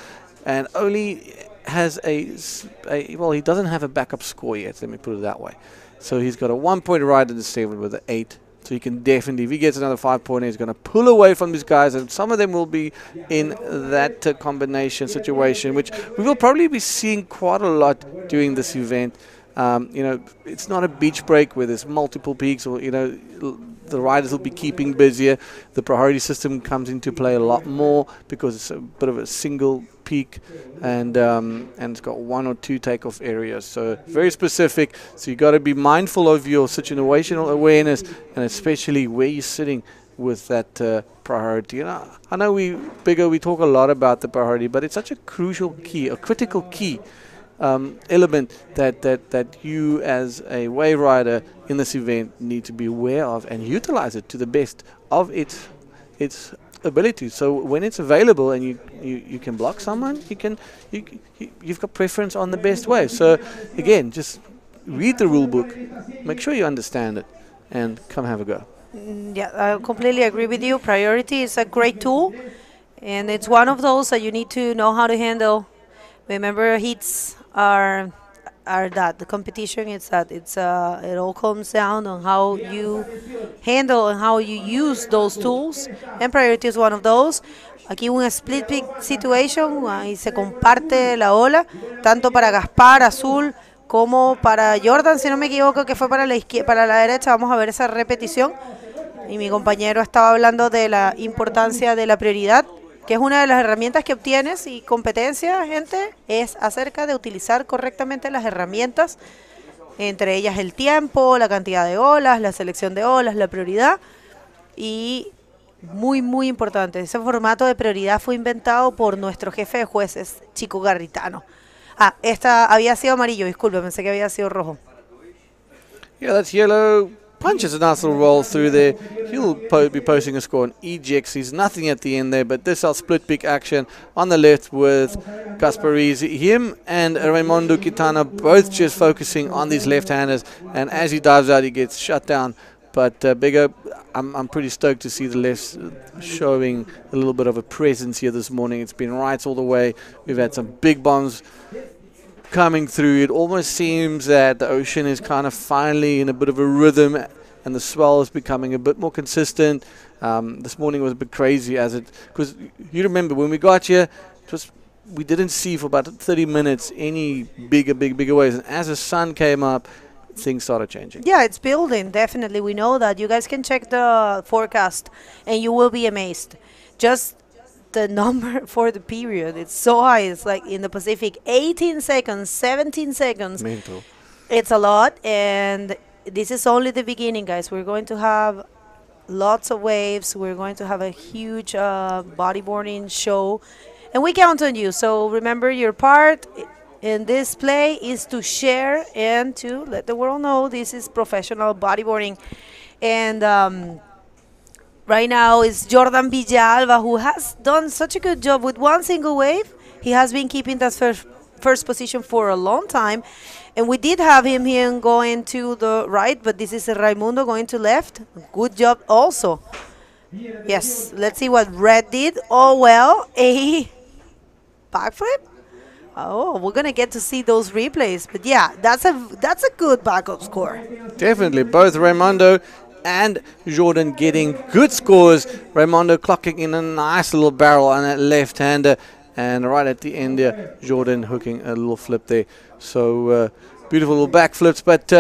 B: and only has well, he doesn't have a backup score yet, let me put it that way. So he's got a 1-point ride in the 7 with an 8. So he can definitely, if he gets another 5-pointer, he's going to pull away from these guys, and some of them will be in that combination situation, which we will probably be seeing quite a lot during this event. You know, it's not a beach break where there's multiple peaks, or, you know, the riders will be keeping busier. The priority system comes into play a lot more because it's a bit of a single peak, and it's got 1 or 2 takeoff areas, so very specific. So you got to be mindful of your situational awareness, and especially where you're sitting with that priority. And I know we talk a lot about the priority, but it's such a crucial key, a critical key element that you as a wave rider in this event need to be aware of and utilize it to the best of its ability. So when it's available and you can block someone, you've got preference on the best way. So again, just read the rule book, make sure you understand it, and come have a go.
A: Yeah, I completely agree with you. Priority is a great tool, and it's one of those that you need to know how to handle. Remember, heats are that the competition is that it all comes down on how you handle and how you use those tools, and priority is one of those. Aquí un split pick situation, ahí se comparte la ola, tanto para Gaspar azul como para Jordan, si no me equivoco, que fue para la derecha. Vamos a ver esa repetición. Y mi compañero estaba hablando de la importancia de la prioridad. que es una de las herramientas que obtienes, y competencia, gente, es acerca de utilizar correctamente las herramientas, entre ellas el tiempo, la cantidad de olas, la selección de olas, la prioridad, y muy, muy importante, ese formato de prioridad fue inventado por nuestro jefe de jueces, Chico Garritano. Ah, esta había sido amarillo, disculpe, pensé que había sido rojo.
B: Yeah, that's yellow. Punches a nice little roll through there. He'll be posting a score on ejects. He's nothing at the end there, but this our split pick action on the left with Gasparese. Him and Raimundo Quintana both just focusing on these left-handers, and as he dives out, he gets shut down. But Bigger, I'm pretty stoked to see the lefts showing a little bit of a presence here this morning. It's been rights all the way. We've had some big bombs coming through. It almost seems that the ocean is kind of finally in a bit of a rhythm, and the swell is becoming a bit more consistent. This morning was a bit crazy, because you remember when we got here, we didn't see for about 30 minutes any bigger waves, and as the sun came up, things started changing.
A: Yeah, it's building, definitely. We know that. You guys can check the forecast, and you will be amazed. Just the number for the period, it's so high. It's like in the Pacific, 18 seconds, 17 seconds.
B: Mental.
A: It's a lot, and this is only the beginning, guys. We're going to have lots of waves. We're going to have a huge bodyboarding show, and we count on you. So remember, your part in this play is to share and to let the world know this is professional bodyboarding. And right now is Jordan Villalba, who has done such a good job with one single wave. He has been keeping that first position for a long time. And we did have him here going to the right, but this is Raimundo going to left. Good job also. Yes, let's see what Red did. Oh, well, a backflip. Oh, we're going to get to see those replays. But yeah, that's a good backup score.
B: Definitely. Both Raimundo and Jordan getting good scores. Raimundo clocking in a nice little barrel on that left-hander. And right at the end there, Jordan hooking a little flip there. So beautiful little backflips. But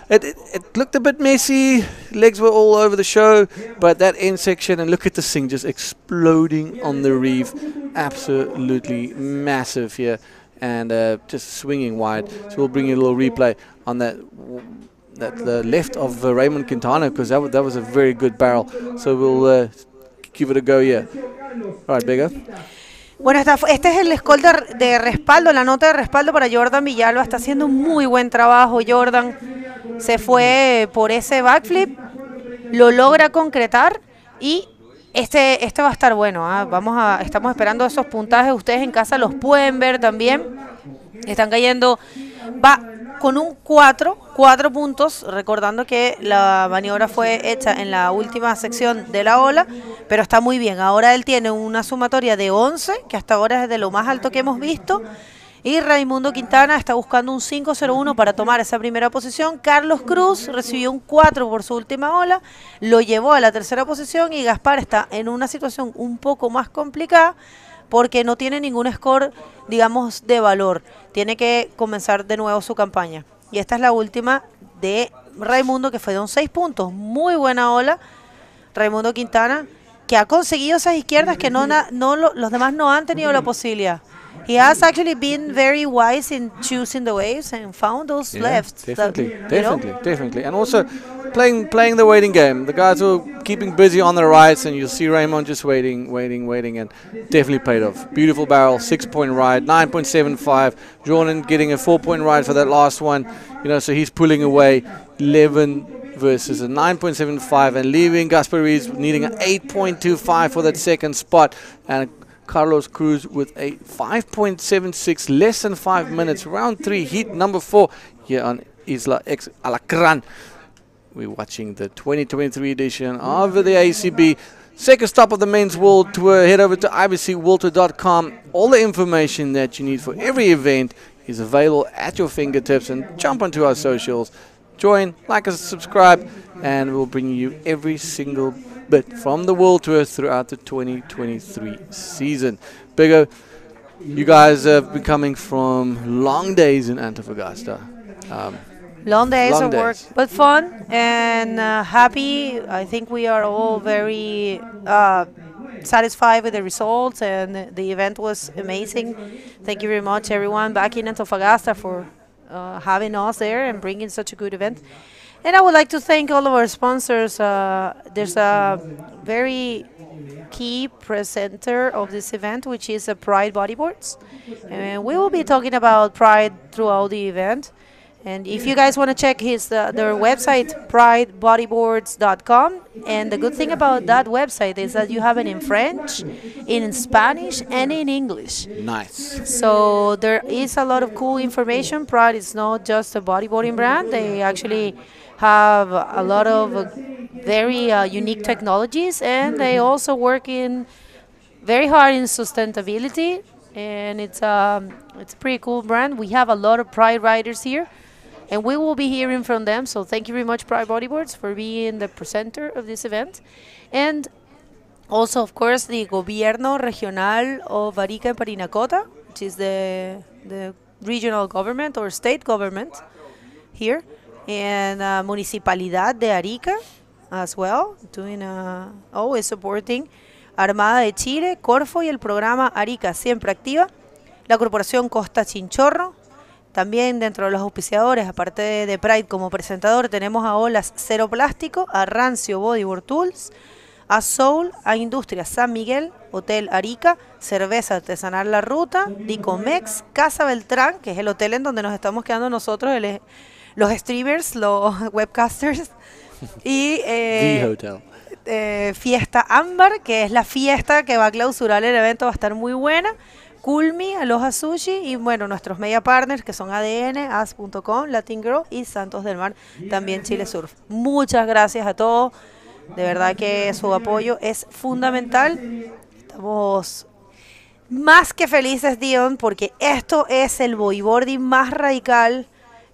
B: it looked a bit messy. Legs were all over the show. But that end section, and look at this thing just exploding on the reef. Absolutely massive here. And just swinging wide. So we'll bring you a little replay on that the left of Raymond Quintana, because that was a very good barrel. So we'll give it a go here. All right, Bigger.
A: Bueno, este es el score de respaldo, la nota de respaldo para Jordan Villalba. Está haciendo un muy buen trabajo. Jordan se fue por ese backflip, lo logra concretar y este va a estar bueno. Estamos esperando esos puntajes. Ustedes en casa los pueden ver también. Están cayendo, va con un 4 puntos, recordando que la maniobra fue hecha en la última sección de la ola, pero está muy bien. Ahora él tiene una sumatoria de 11, que hasta ahora es de lo más alto que hemos visto, y Raimundo Quintana está buscando un 5.01 para tomar esa primera posición. Carlos Cruz recibió un 4 por su última ola, lo llevó a la tercera posición, y Gaspar está en una situación un poco más complicada, porque no tiene ningún score, digamos, de valor. Tiene que comenzar de nuevo su campaña. Y esta es la última de Raimundo, que fue de un 6 puntos. Muy buena ola. Raimundo Quintana, que ha conseguido esas izquierdas que los demás no han tenido la posibilidad. He has actually been very wise in choosing the waves and found those lefts.
B: Definitely. And also playing the waiting game. The guys were keeping busy on the rights, and you'll see Raymond just waiting, and definitely paid off. Beautiful barrel, 6-point ride, 9.75. Jordan getting a 4-point ride for that last one. So he's pulling away 11 versus a 9.75, and leaving Gasparese needing an 8.25 for that second spot. And Carlos Cruz with a 5.76, less than 5 minutes, round 3, heat number 4 here on Isla X Alacrán. We're watching the 2023 edition of the ACB. Second stop of the men's world tour. Head over to ibcwalter.com. All the information that you need for every event is available at your fingertips, and jump onto our socials. Join, like us, subscribe, and we'll bring you every single bit from the World Tour throughout the 2023 season. Bigger, you guys have been coming from long days in Antofagasta.
A: Long days of work, but fun and happy. I think we are all very satisfied with the results, and the event was amazing. Thank you very much, everyone back in Antofagasta, for having us there and bringing such a good event. And I would like to thank all of our sponsors. There's a very key presenter of this event, which is Pride Bodyboards. And we will be talking about Pride throughout the event. And if you guys want to check their website, pridebodyboards.com. And the good thing about that website is that you have it in French, in Spanish, and in English.
B: Nice.
A: So there is a lot of cool information. Pride is not just a bodyboarding brand. They actually have a lot of very unique technologies, and they also work very hard in sustainability. And it's a pretty cool brand. We have a lot of Pride riders here, and we will be hearing from them. So thank you very much, Pride Bodyboards, for being the presenter of this event. And also, of course, the Gobierno Regional of Arica and Parinacota, which is the regional government or state government here, and Municipalidad de Arica as well, always supporting Armada de Chile, Corfo y el programa Arica Siempre Activa, la Corporación Costa Chinchorro. También dentro de los auspiciadores, aparte de Pride como presentador, tenemos a Olas Cero Plástico, a Rancio Bodyboard Tools, a Soul, a Industrias San Miguel, Hotel Arica, Cerveza Artesanal La Ruta, Dicomex, Casa Beltrán, que es el hotel en donde nos estamos quedando nosotros, los streamers, los webcasters, y
B: The Hotel.
A: Fiesta Ámbar, que es la fiesta que va a clausurar el evento, va a estar muy buena. Culmi, Aloha Sushi, y bueno, nuestros media partners que son ADN, as.com, Latin Girl y Santos del Mar, también Chile Surf. Muchas gracias a todos, de verdad que su apoyo es fundamental. Estamos más que felices, Dion, porque esto es el bodyboarding más radical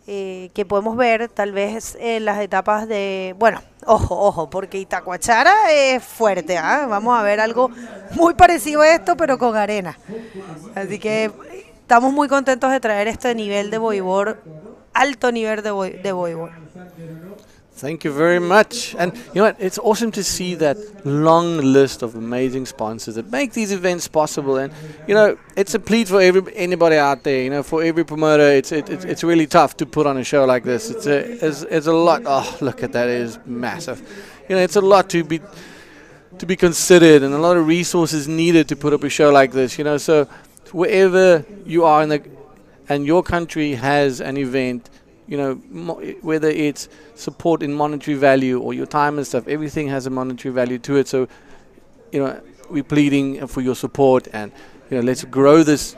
A: que podemos ver tal vez en las etapas de, bueno, ojo, porque Itacoachara es fuerte, ¿eh? Vamos a ver algo muy parecido a esto, pero con arena. Así que estamos muy contentos de traer este nivel de bodyboard, alto nivel de bodyboard.
B: Thank you very much. And you know what? It's awesome to see that long list of amazing sponsors that make these events possible. And you know, it's a plea for anybody out there. You know, for every promoter, it's really tough to put on a show like this. It's a lot. Oh, look at that! It is massive. You know, it's a lot to be considered, and a lot of resources needed to put up a show like this. You know, so wherever you are and your country has an event, you know, whether it's support in monetary value or your time and stuff, everything has a monetary value to it. So, you know, we're pleading for your support, and you know, let's grow this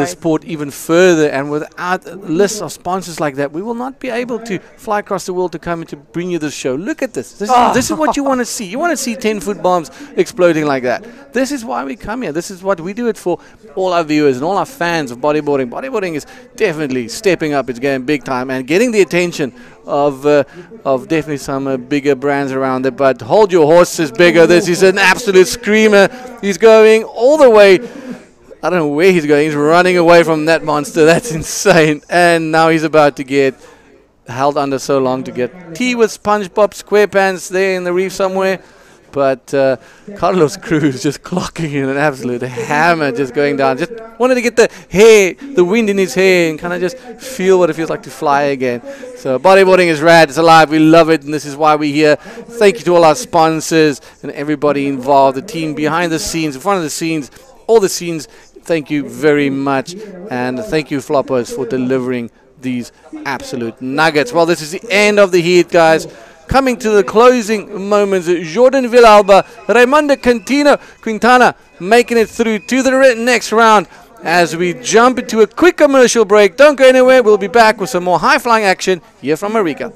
B: sport even further. And without a list of sponsors like that, we will not be able to fly across the world to come and to bring you this show. Look at this. This is what you want to see. You want to see 10-foot bombs exploding like that. This is why we come here. This is what we do it for all our viewers and all our fans of bodyboarding. Bodyboarding is definitely stepping up its game big time and getting the attention of definitely some bigger brands around it. But hold your horses, bigger. This is an absolute screamer. He's going all the way. I don't know where he's going. He's running away from that monster. That's insane. And now he's about to get held under so long to get tea with SpongeBob SquarePants there in the reef somewhere. But Carlos Cruz just clocking in an absolute hammer, just going down. Just wanted to get the wind in his hair and kind of just feel what it feels like to fly again. So bodyboarding is rad. It's alive. We love it, and this is why we're here. Thank you to all our sponsors and everybody involved, the team behind the scenes, in front of the scenes, all the scenes. Thank you very much, and thank you, Flopos, for delivering these absolute nuggets. Well, this is the end of the heat, guys. Coming to the closing moments, Jordan Villalba, Raimundo Quintana making it through to the next round as we jump into a quick commercial break. Don't go anywhere. We'll be back with some more high-flying action here from Arica.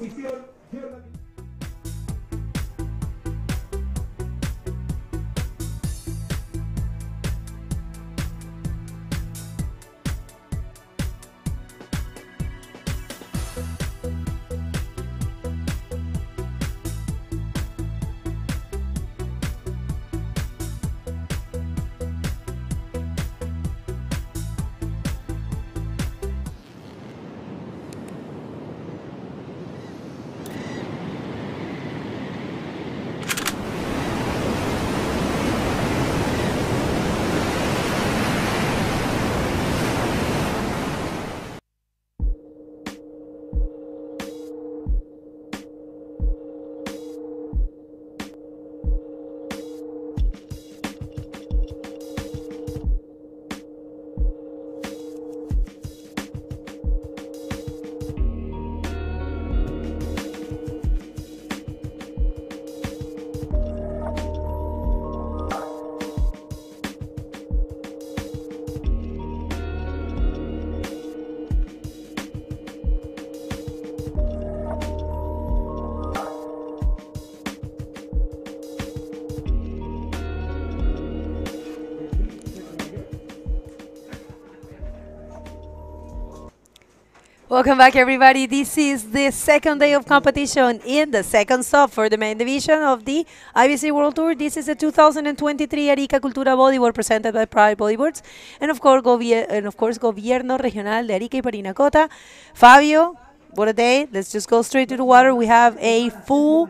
A: Welcome back, everybody. This is the second day of competition in the second stop for the main division of the IBC World Tour. This is the 2023 Arica Cultura Bodyboard presented by Pride Bodyboards, and of course, Gobierno Regional de Arica y Parinacota. Fabio, what a day. Let's just go straight to the water. We have a full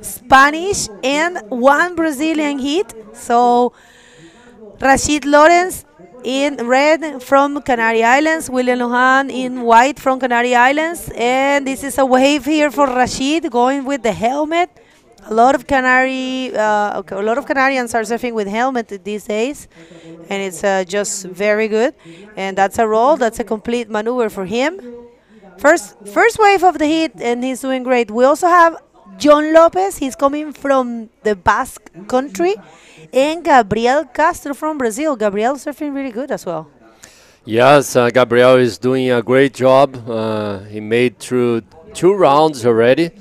A: Spanish and one Brazilian heat. So, Rashid Lawrence in red from Canary Islands, William Lohan in white from Canary Islands, and this is a wave here for Rashid going with the helmet. A lot of Canarians are surfing with helmet these days, and it's just very good. And that's a roll. That's a complete maneuver for him. First wave of the heat, and he's doing great. We also have John Lopez. He's coming from the Basque country. And Gabriel Castro from Brazil. Gabriel surfing really good as well.
C: Yes, Gabriel is doing a great job. He made through 2 rounds already.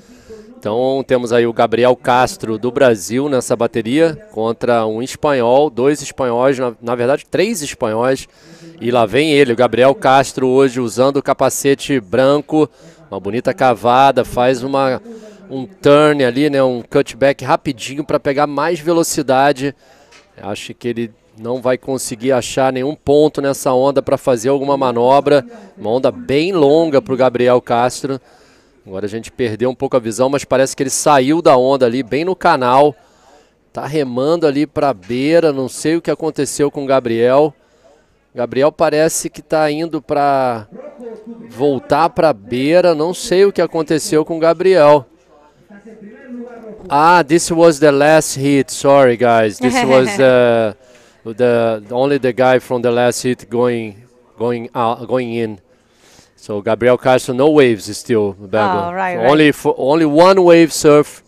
C: Então temos aí o Gabriel Castro do Brasil nessa bateria contra um espanhol, 2 espanhóis, na verdade 3 espanhóis. E lá vem ele, o Gabriel Castro, hoje usando o capacete branco, uma bonita cavada, faz um turn ali, né, um cutback rapidinho para pegar mais velocidade. Acho que ele não vai conseguir achar nenhum ponto nessa onda para fazer alguma manobra. Uma onda bem longa para o Gabriel Castro. Agora a gente perdeu um pouco a visão, mas parece que ele saiu da onda ali, bem no canal. Tá remando ali para a beira, não sei o que aconteceu com o Gabriel. Gabriel parece que está indo para voltar para a beira, não sei o que aconteceu com o Gabriel. This was the last hit. Sorry, guys. This was only the guy from the last hit going in. So Gabriel Castro, no waves still.
A: Oh, right.
C: Only one wave surf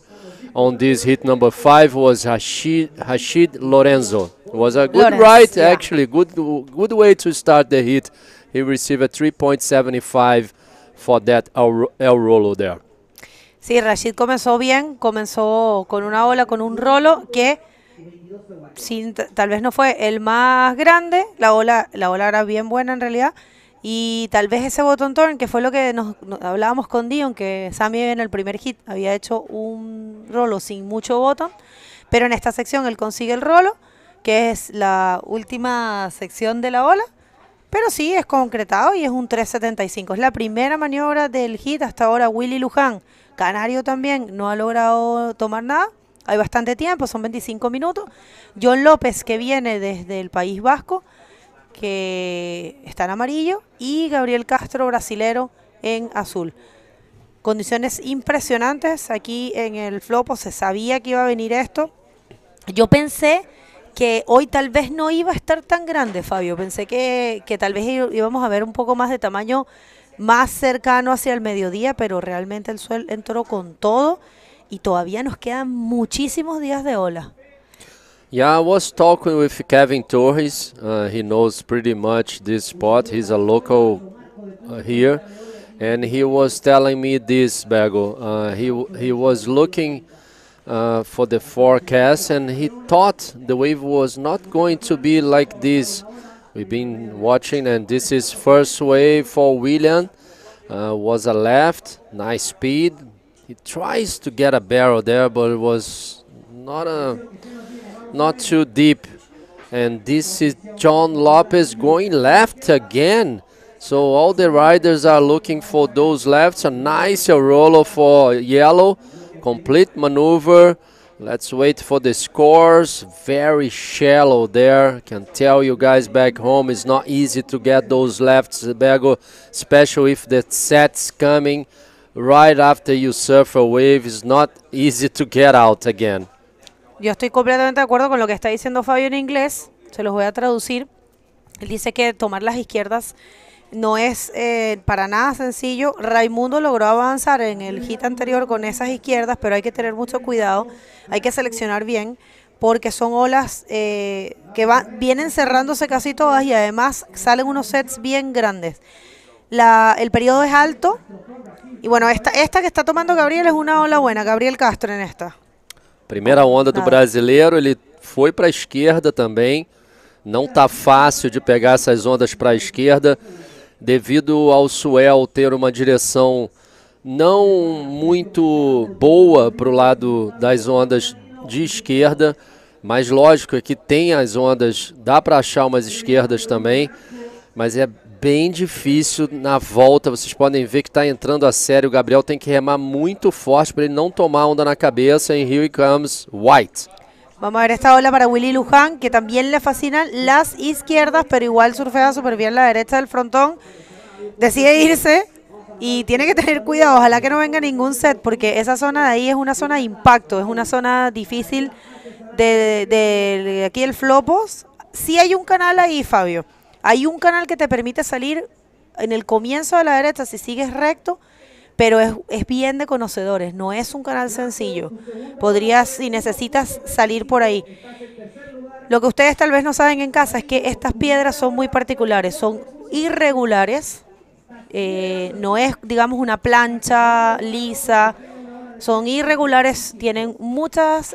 C: on this hit number 5 was Rashid Lorenzo. It was a good ride, yeah. Actually. Good way to start the hit. He received a 3.75 for that El Rolo there.
A: Sí, Rashid comenzó bien, comenzó con una ola, con un rolo que tal vez no fue el más grande, la ola era bien buena en realidad, y tal vez ese bottom turn, que fue lo que nos hablábamos con Dion, que Sammy en el primer hit había hecho un rolo sin mucho bottom, pero en esta sección él consigue el rolo, que es la última sección de la ola, pero sí es concretado y es un 3.75. Es la primera maniobra del hit hasta ahora. Willy Luján, canario también, no ha logrado tomar nada. Hay bastante tiempo, son 25 minutos. John López, que viene desde el País Vasco, que está en amarillo. Y Gabriel Castro, brasilero, en azul. Condiciones impresionantes aquí en el Flopos. Se sabía que iba a venir esto. Yo pensé que hoy tal vez no iba a estar tan grande, Fabio. Pensé que tal vez íbamos a ver un poco más de tamaño más cercano hacia el mediodía, pero realmente el sol entró con todo y todavía nos quedan muchísimos días de ola.
C: Yeah, I was talking with Kevin Torres. He knows pretty much this spot. He's a local here, and he was telling me this, Bego. He was looking for the forecast, and he thought the wave was not going to be like this. We've been watching, and this is first wave for William. Was a left, nice speed. He tries to get a barrel there, but it was not too deep. And this is John Lopez going left again. So all the riders are looking for those lefts. A nice roller for yellow. Complete maneuver. Let's wait for the scores. Very shallow there. Can tell you guys back home it's not easy to get those lefts, Bego, especially if the set's coming right after you surf a wave. It's not easy to get out again.
A: Yo estoy completamente de acuerdo con lo que está diciendo Fabio en inglés. Se los voy a traducir. Él dice que tomar las izquierdas no es para nada sencillo. Raimundo logró avanzar en el hit anterior con esas izquierdas, pero hay que tener mucho cuidado, hay que seleccionar bien, porque son olas que vienen cerrándose casi todas y además salen unos sets bien grandes. El periodo es alto y bueno, esta que está tomando Gabriel es una ola buena, Gabriel Castro en esta.
C: Primeira onda do brasileiro, ele foi para a esquerda também. Não tá fácil de pegar essas ondas para a esquerda. devido ao swell ter uma direção não muito boa para o lado das ondas de esquerda, mas lógico é que tem as ondas, dá para achar umas esquerdas também, mas é bem difícil na volta. Vocês podem ver que está entrando a sério. O Gabriel tem que remar muito forte para ele não tomar onda na cabeça. And here he comes, White.
A: Vamos a ver esta ola para Willy Luján, que también le fascinan las izquierdas, pero igual surfea súper bien la derecha del frontón. Decide irse y tiene que tener cuidado. Ojalá que no venga ningún set, porque esa zona de ahí es una zona de impacto, es una zona difícil de aquí el Flopos. Sí hay un canal ahí, Fabio. Hay un canal que te permite salir en el comienzo de la derecha si sigues recto, pero es bien de conocedores, no es un canal sencillo. Podrías, si necesitas, salir por ahí. Lo que ustedes tal vez no saben en casa es que estas piedras son muy particulares, son irregulares, no es, digamos, una plancha lisa, son irregulares, tienen muchas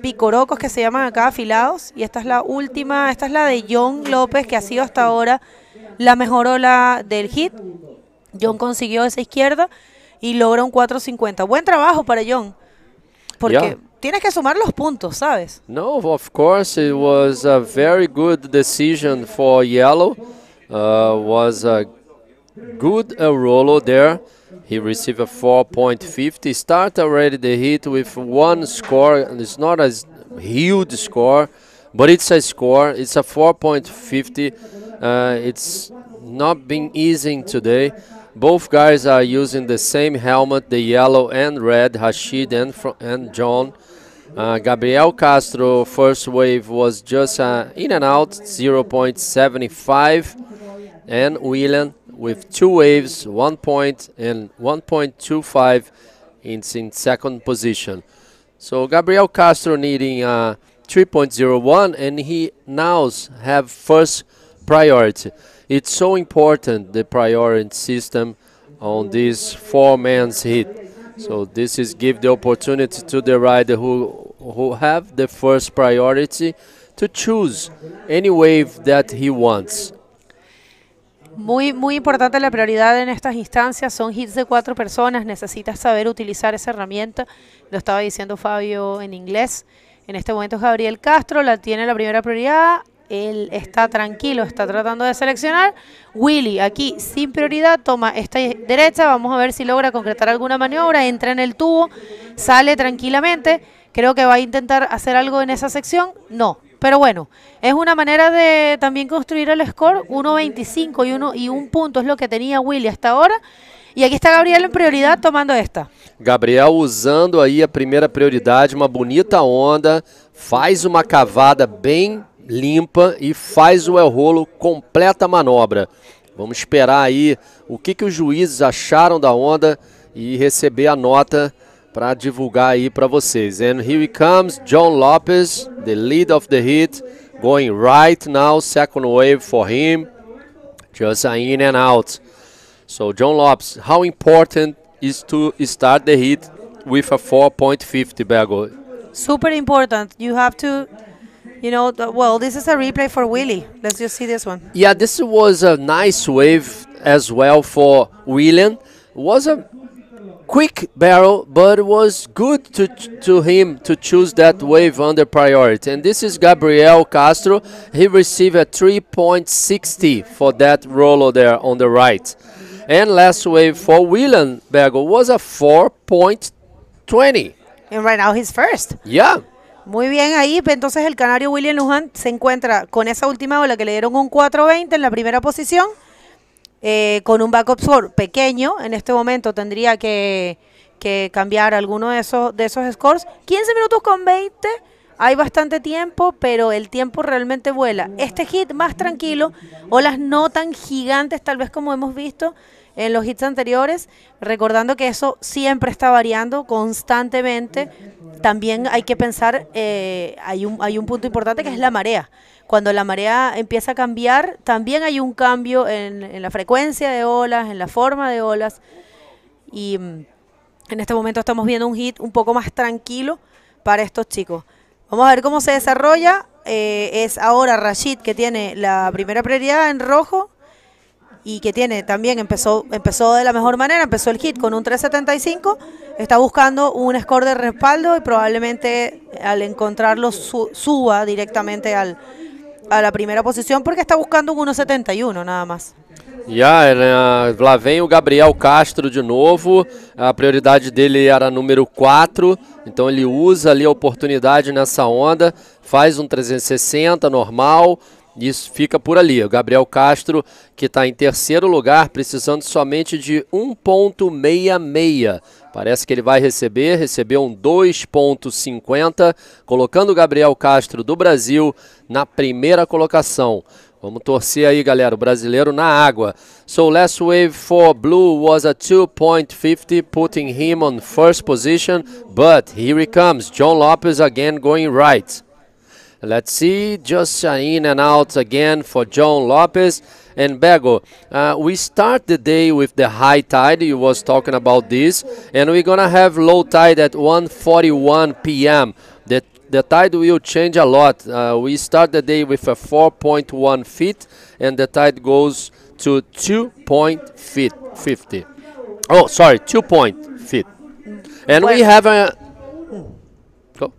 A: picorocos que se llaman acá afilados, y esta es la última, esta es la de John López, que ha sido hasta ahora la mejor ola del hit. John consiguió esa izquierda y logra un 4.50. Buen trabajo para John, porque tienes que sumar los puntos, ¿sabes?
C: No, of course, it was a very good decision for yellow. Was a good Rolo there. He received a 4.50. Start already the hit with one score. It's not a huge score, but it's a score. It's a 4.50. It's not been easy today. Both guys are using the same helmet, the yellow and red, Rashid and John. Gabriel Castro, first wave was just in and out, 0.75. And William with 2 waves, 1 point and 1.25 in second position. So Gabriel Castro needing 3.01, and he now have first priority. It's so important, the priority system on this 4-man's hit. So this is give the opportunity to the rider who have the first priority to choose any wave that he wants.
A: Muy importante la prioridad en estas instancias, son hits de 4 personas, necesitas saber utilizar esa herramienta, lo estaba diciendo Fabio en inglés. En este momento Gabriel Castro tiene la primera prioridad, él está tranquilo, está tratando de seleccionar. Willy aquí sin prioridad, toma esta derecha, vamos a ver si logra concretar alguna maniobra, entra en el tubo, sale tranquilamente, creo que va a intentar hacer algo en esa sección, no. Pero bueno, es una manera de también construir el score, 1.25 y un punto es lo que tenía Willy hasta ahora. E aqui está Gabriel em prioridade tomando esta.
C: Gabriel usando aí a primeira prioridade, uma bonita onda, faz uma cavada bem limpa e faz o el rolo, completa a manobra. Vamos esperar aí o que os juízes acharam da onda e receber a nota para divulgar aí para vocês. And here he comes, John Lopez, the lead of the hit, going right now, second wave for him, just in and out. So John Lopez, how important is to start the hit with a 4.50, Bergo?
A: Super important. You have to, you know, well, this is a replay for Willy. Let's just see this one.
C: Yeah, this was a nice wave as well for William. Was a quick barrel, but it was good to him to choose that wave under priority. And this is Gabriel Castro. He received a 3.60 for that roller there on the right. And last wave for William Bergo was a 4.20.
A: And right now he's first.
C: Yeah.
A: Muy bien ahí, entonces el canario William Luján se encuentra con esa última ola que le dieron un 4.20 en la primera posición. Con un backup score pequeño, en este momento tendría que cambiar alguno de esos scores. 15 minutos con 20, hay bastante tiempo, pero el tiempo realmente vuela. Este hit más tranquilo, olas no tan gigantes tal vez como hemos visto en los hits anteriores, recordando que eso siempre está variando constantemente. También hay que pensar, hay un punto importante que es la marea. Cuando la marea empieza a cambiar, también hay un cambio en la frecuencia de olas, en la forma de olas. Y en este momento estamos viendo un hit un poco más tranquilo para estos chicos. Vamos a ver cómo se desarrolla. Es ahora Rashid que tiene la primera prioridad en rojo. y que tiene también, empezó de la mejor manera, empezó el hit con un 3.75, está buscando un score de respaldo y probablemente al encontrarlo suba directamente a la primera posición porque está buscando un 1.71 nada más.
C: Lá vem o Gabriel Castro de novo, a prioridade dele era número 4, então ele usa ali a oportunidade nessa onda, faz um 360 normal, isso fica por ali. O Gabriel Castro, que está em terceiro lugar, precisando somente de 1.66. Parece que ele vai recebeu um 2.50, colocando o Gabriel Castro do Brasil na primeira colocação. Vamos torcer aí, galera, o brasileiro na água. So last wave for blue was a 2.50, putting him on first position, but here he comes, John Lopez again going right. Let's see, just in and out again for John Lopez. And Bego, we start the day with the high tide, you was talking about this, and we're gonna have low tide at 1:41 p.m. The tide will change a lot. We start the day with a 4.1 feet, and the tide goes to 2.50. Oh, sorry, 2 feet. And we have a... Go.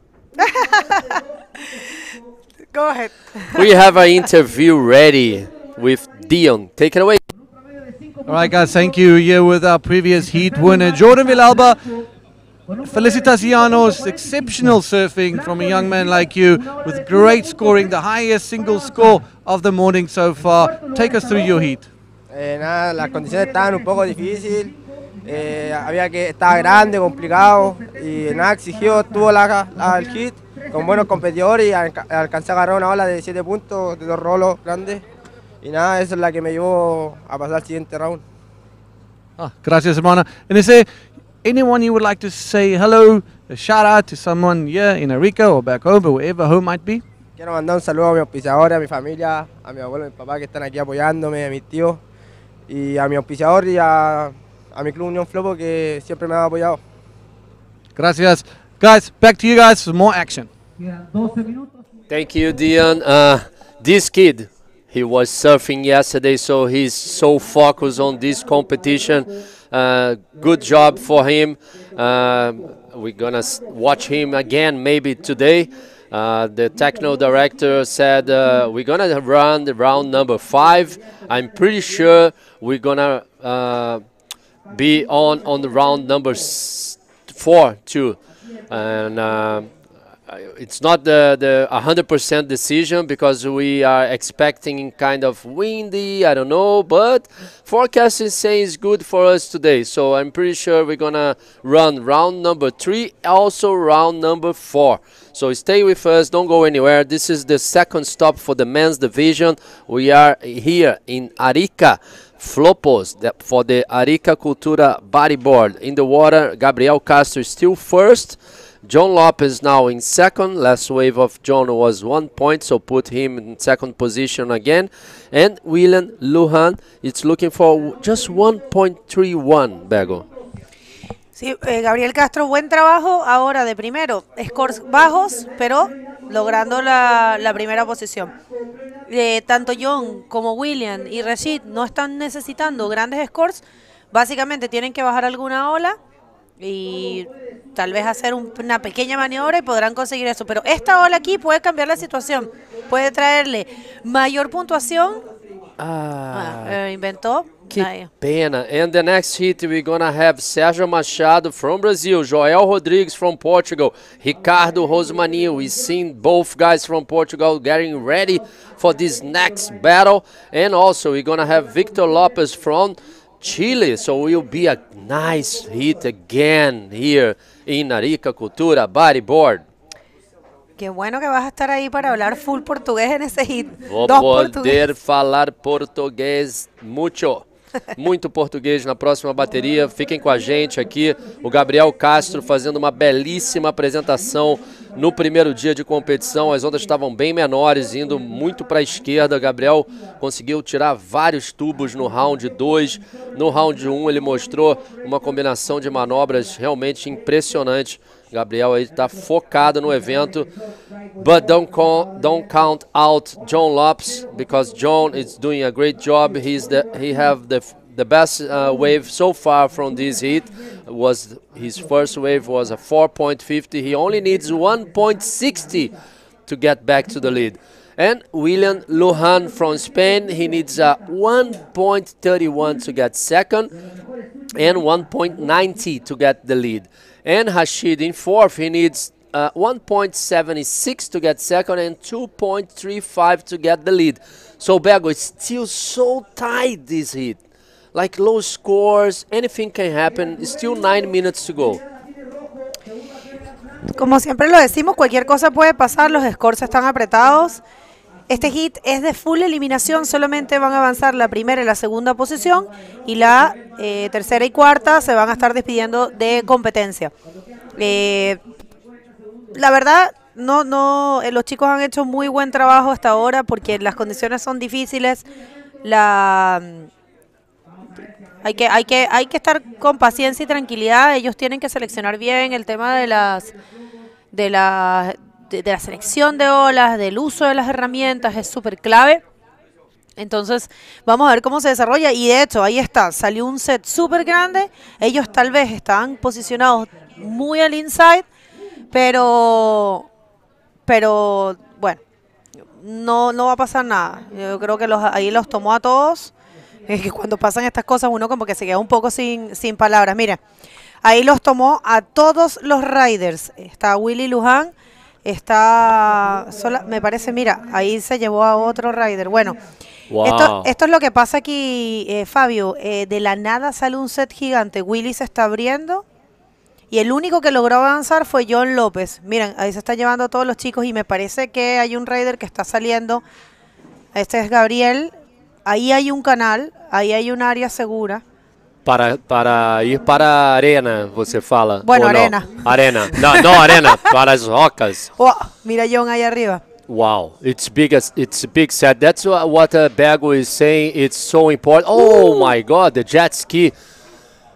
A: Go ahead.
C: We have an interview ready with Dion. Take it away.
G: All right, guys, thank you. Here with our previous heat winner, Jordan Villalba. Felicitaciones, exceptional surfing from a young man like you with great scoring, the highest single score of the morning so far. Take us through your heat.
H: Nada, las condiciones estaban un poco difíciles, estaba grande, complicado y nada, exigió, tuvo el hit con buenos competidores y alcancé a agarrar una ola de 7 puntos, de 2 rolos grandes y nada, eso es la que me llevó a pasar al siguiente round.
G: Gracias, hermana. And is there anyone you would like to say hello, a shout out to someone here in Arica or back home or wherever home might be?
H: Quiero mandar un saludo a mis auspiciadores, a mi familia, a mi abuelo, a mi papá que están aquí apoyándome, a mis tíos y a mi auspiciador y a mi club Unión Flopos que siempre me ha apoyado.
G: Gracias. Guys, back to you guys for more action.
C: Thank you, Dion. This kid, he was surfing yesterday, so he's so focused on this competition. Good job for him. We're gonna watch him again maybe today. The technical director said we're gonna run the round number 5. I'm pretty sure we're gonna be on the round number 4 too. And it's not the 100% decision because we are expecting kind of windy, I don't know, but forecast is saying it's good for us today. So I'm pretty sure we're gonna run round number 3, also round number 4. So stay with us, don't go anywhere. This is the second stop for the men's division. We are here in Arica, Flopos, for the Arica Cultura Bodyboard. In the water, Gabriel Castro is still first. John Lopez now in second. Last wave of John was 1 point, so put him in second position again. And William Lujan is looking for just 1.31, Bego.
A: Sí, Gabriel Castro, buen trabajo ahora de primero. Scores bajos, pero logrando la primera posición. Tanto John como William y Rashid no están necesitando grandes scores. Básicamente tienen que bajar alguna ola y tal vez hacer una pequeña maniobra y podrán conseguir eso. Pero esta ola aquí puede cambiar la situación. Puede traerle mayor puntuación. Inventou.
C: Que pena. And the next hit we're gonna have Sérgio Machado from Brazil, Joel Rodrigues from Portugal, Ricardo Rosmaninho. We've seen both guys from Portugal getting ready for this next battle. And also we're gonna have Victor Lopez from Chile, so it will be a nice hit again here in Arica Cultura Bodyboard.
A: Qué bueno que vas a estar ahí para hablar full portugués en esse hit.
C: Vou poder falar português muito. Muito português na próxima bateria. Fiquem com a gente aqui. O Gabriel Castro fazendo uma belíssima apresentação no primeiro dia de competição. As ondas estavam bem menores, indo muito para a esquerda. Gabriel conseguiu tirar vários tubos no round 2. No round 1 ele mostrou uma combinação de manobras realmente impressionante. Gabriel aí tá focado no evento. But don't count out John Lopes, because John is doing a great job. He have the best wave so far from this heat. Was his first wave was a 4.50. He only needs 1.60 to get back to the lead. And William Lujan from Spain, he needs a 1.31 to get second and 1.90 to get the lead. And Rashid in fourth, he needs 1.76 to get second and 2.35 to get the lead. So Bego, it's still so tight this heat. Like low scores, anything can happen. Still 9 minutes to go.
A: Como siempre lo decimos, cualquier cosa puede pasar, los scores están apretados. Este hit es de full eliminación, solamente van a avanzar la primera y la segunda posición y la tercera y cuarta se van a estar despidiendo de competencia. La verdad, los chicos han hecho muy buen trabajo hasta ahora porque las condiciones son difíciles. Hay que estar con paciencia y tranquilidad. Ellos tienen que seleccionar bien el tema de la selección de olas, del uso de las herramientas, es súper clave. Entonces vamos a ver cómo se desarrolla y de hecho ahí está, salió un set súper grande. Ellos tal vez están posicionados muy al inside, pero bueno, no va a pasar nada. Yo creo que ahí los tomó a todos. Es que cuando pasan estas cosas uno como que se queda un poco sin palabras. Mira, ahí los tomó a todos los riders. Está Willy Luján, está me parece, mira, ahí se llevó a otro rider. Bueno,
C: wow.
A: Esto es lo que pasa aquí, Fabio. De la nada sale un set gigante. Willy se está abriendo y el único que logró avanzar fue John López. Miren, ahí se está llevando a todos los chicos y me parece que hay un rider que está saliendo. Este es Gabriel. Ahí hay un canal, ahí hay un área segura.
C: Para ir para a arena, você fala?
A: Bueno, arena.
C: No? Arena. No, arena, para as rocas.
A: Oh, mira John ahí arriba.
C: Wow, it's a big set. That's what Bego is saying. It's so important. Oh my God, the jet ski.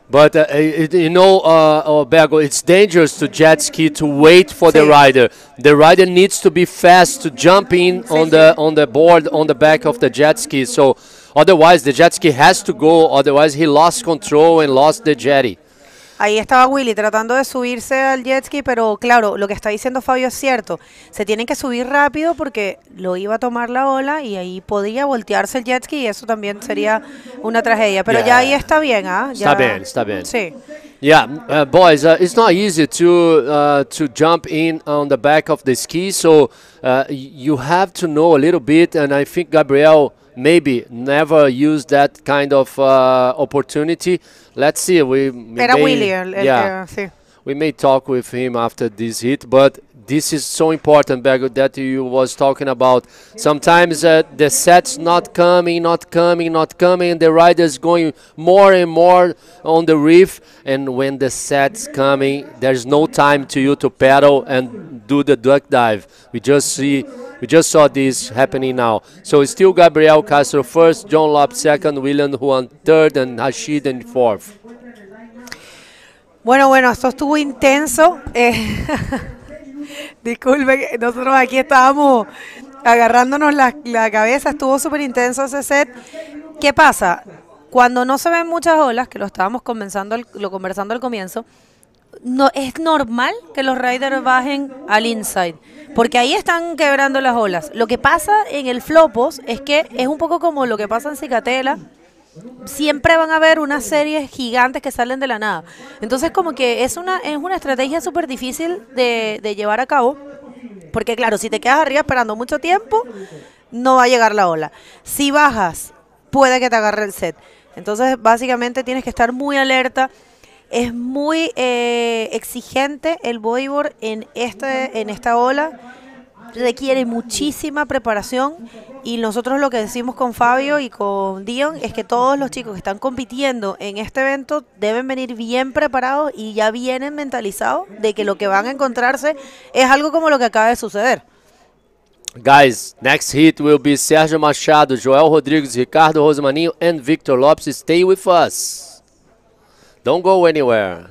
C: But Bego, it's dangerous to jet ski to wait for the rider. The rider needs to be fast to jump in on the board on the back of the jet ski. So otherwise, the jet ski has to go. Otherwise, he lost control and lost the jetty.
A: Ahí estaba Willy tratando de subirse al jet ski, pero claro, lo que está diciendo Fabio es cierto. Se tienen que subir rápido porque lo iba a tomar la ola y ahí podría voltearse el jet ski y eso también sería una tragedia. Pero ya ahí está bien, ¿ah?
C: Está bien.
A: Sí.
C: Yeah, boys, it's not easy to jump in on the back of the ski, so you have to know a little bit, and I think Gabriel maybe never used that kind of opportunity. Let's see. We may talk with him after this hit, but this is so important, Bego, that you was talking about. Sometimes the set's not coming, and the rider's going more and more on the reef, and when the set's coming, there's no time to you to paddle and do the duck dive. We just saw this happening now. So it's still Gabriel Castro first, John Lopes second, William Juan third, and Rashid in fourth.
A: Bueno, esto estuvo intenso. Disculpe, nosotros aquí estábamos agarrándonos la cabeza, estuvo súper intenso ese set. ¿Qué pasa? Cuando no se ven muchas olas, que lo estábamos conversando al comienzo, no es normal que los riders bajen al inside, porque ahí están quebrando las olas. Lo que pasa en el Flopos es que es un poco como lo que pasa en Cicatela. Siempre van a haber unas series gigantes que salen de la nada. Entonces como que es una estrategia súper difícil de llevar a cabo, porque claro, si te quedas arriba esperando mucho tiempo, no va a llegar la ola. Si bajas, puede que te agarre el set. Entonces básicamente tienes que estar muy alerta. Es muy exigente el bodyboard en esta ola. Requiere muchísima preparación y nosotros lo que decimos con Fabio y con Dion es que todos los chicos que están compitiendo en este evento deben venir bien preparados y ya vienen mentalizados de que lo que van a encontrarse es algo como lo que acaba de suceder.
C: Guys, next hit will be Sergio Machado, Joel Rodrigues, Ricardo Rosmaninho and Victor Lopes. Stay with us. Don't go anywhere.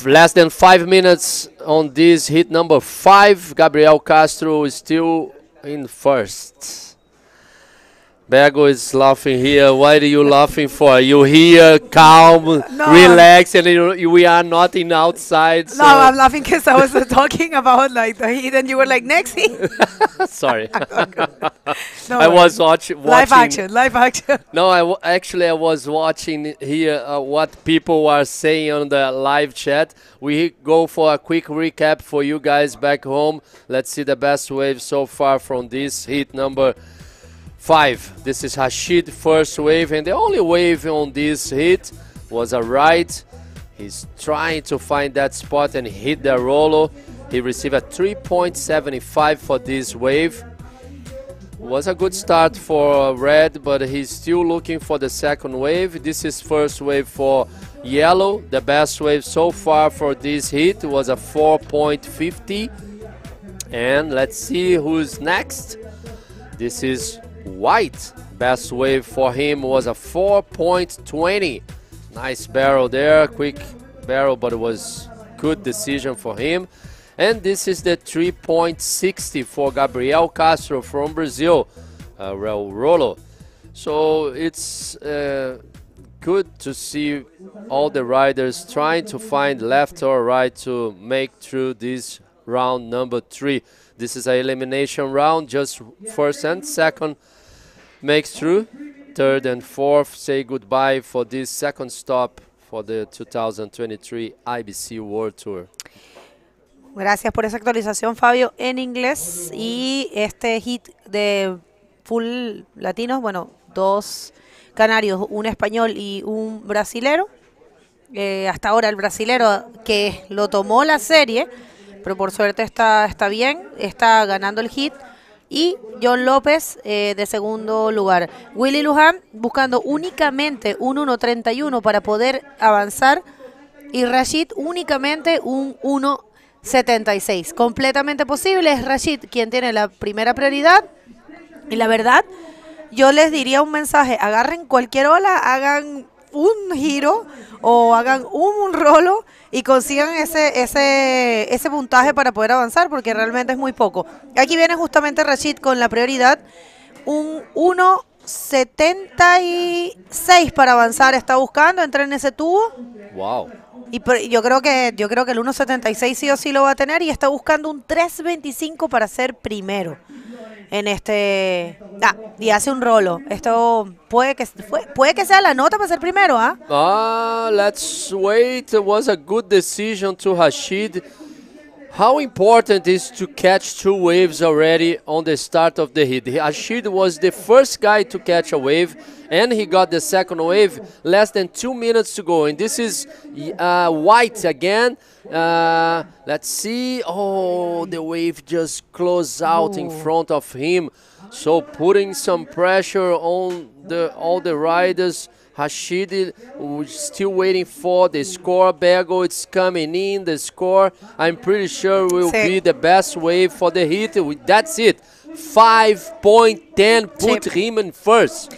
C: Less than 5 minutes on this hit number 5. Gabriel Castro is still in first. Bergo is laughing here. What are you laughing for? You here, calm, relax, and we are not in outside. So.
A: No, I'm laughing because I was talking about like the heat, and you were like next heat.
C: Sorry.
A: No
C: I was watching.
A: Live action.
C: No, I was watching here what people are saying on the live chat. We go for a quick recap for you guys back home. Let's see the best wave so far from this hit number 5. This is Rashid first wave, and the only wave on this hit was a right. He's trying to find that spot and hit the rollo. He received a 3.75 for this wave. Was a good start for red, but he's still looking for the second wave. This is first wave for yellow. The best wave so far for this hit was a 4.50. And let's see who's next. This is white. Best wave for him was a 4.20. Nice barrel there, quick barrel, but it was good decision for him. And this is the 3.60 for Gabriel Castro from Brazil, Rolo. So it's good to see all the riders trying to find left or right to make through this round number 3. This is an elimination round, just first and second makes through. Third and fourth say goodbye for this second stop for the 2023 IBC World Tour.
A: Gracias por esa actualización, Fabio, en inglés. Y este hit de full latinos, bueno, 2 canarios, un español y un brasilero. Hasta ahora el brasilero que lo tomó la serie, pero por suerte está bien, está ganando el hit. Y John López de segundo lugar. Willy Luján buscando únicamente un 1.31 para poder avanzar. Y Rashid únicamente un 1.76. Completamente posible. Es Rashid quien tiene la primera prioridad. Y la verdad, yo les diría un mensaje. Agarren cualquier ola, hagan un giro o hagan un rolo y consigan ese puntaje para poder avanzar, porque realmente es muy poco. Aquí viene justamente Rashid con la prioridad, un 1.76 para avanzar está buscando, entra en ese tubo.
C: Wow.
A: Y yo creo que el 1.76 sí o sí lo va a tener, y está buscando un 3.25 para ser primero en este. Y hace un rolo. Esto puede que sea la nota para ser primero,
C: Let's wait. It was a good decision to Rashid. How important is to catch 2 waves already on the start of the hit? Rashid was the first guy to catch a wave, and he got the second wave less than 2 minutes to go. And this is white again. Let's see. Oh, the wave just closed out in front of him. So putting some pressure on all the riders. Rashid still waiting for the score. Bergo, it's coming in, the score. I'm pretty sure will be the best wave for the hit. That's it. 5.10 put him in first.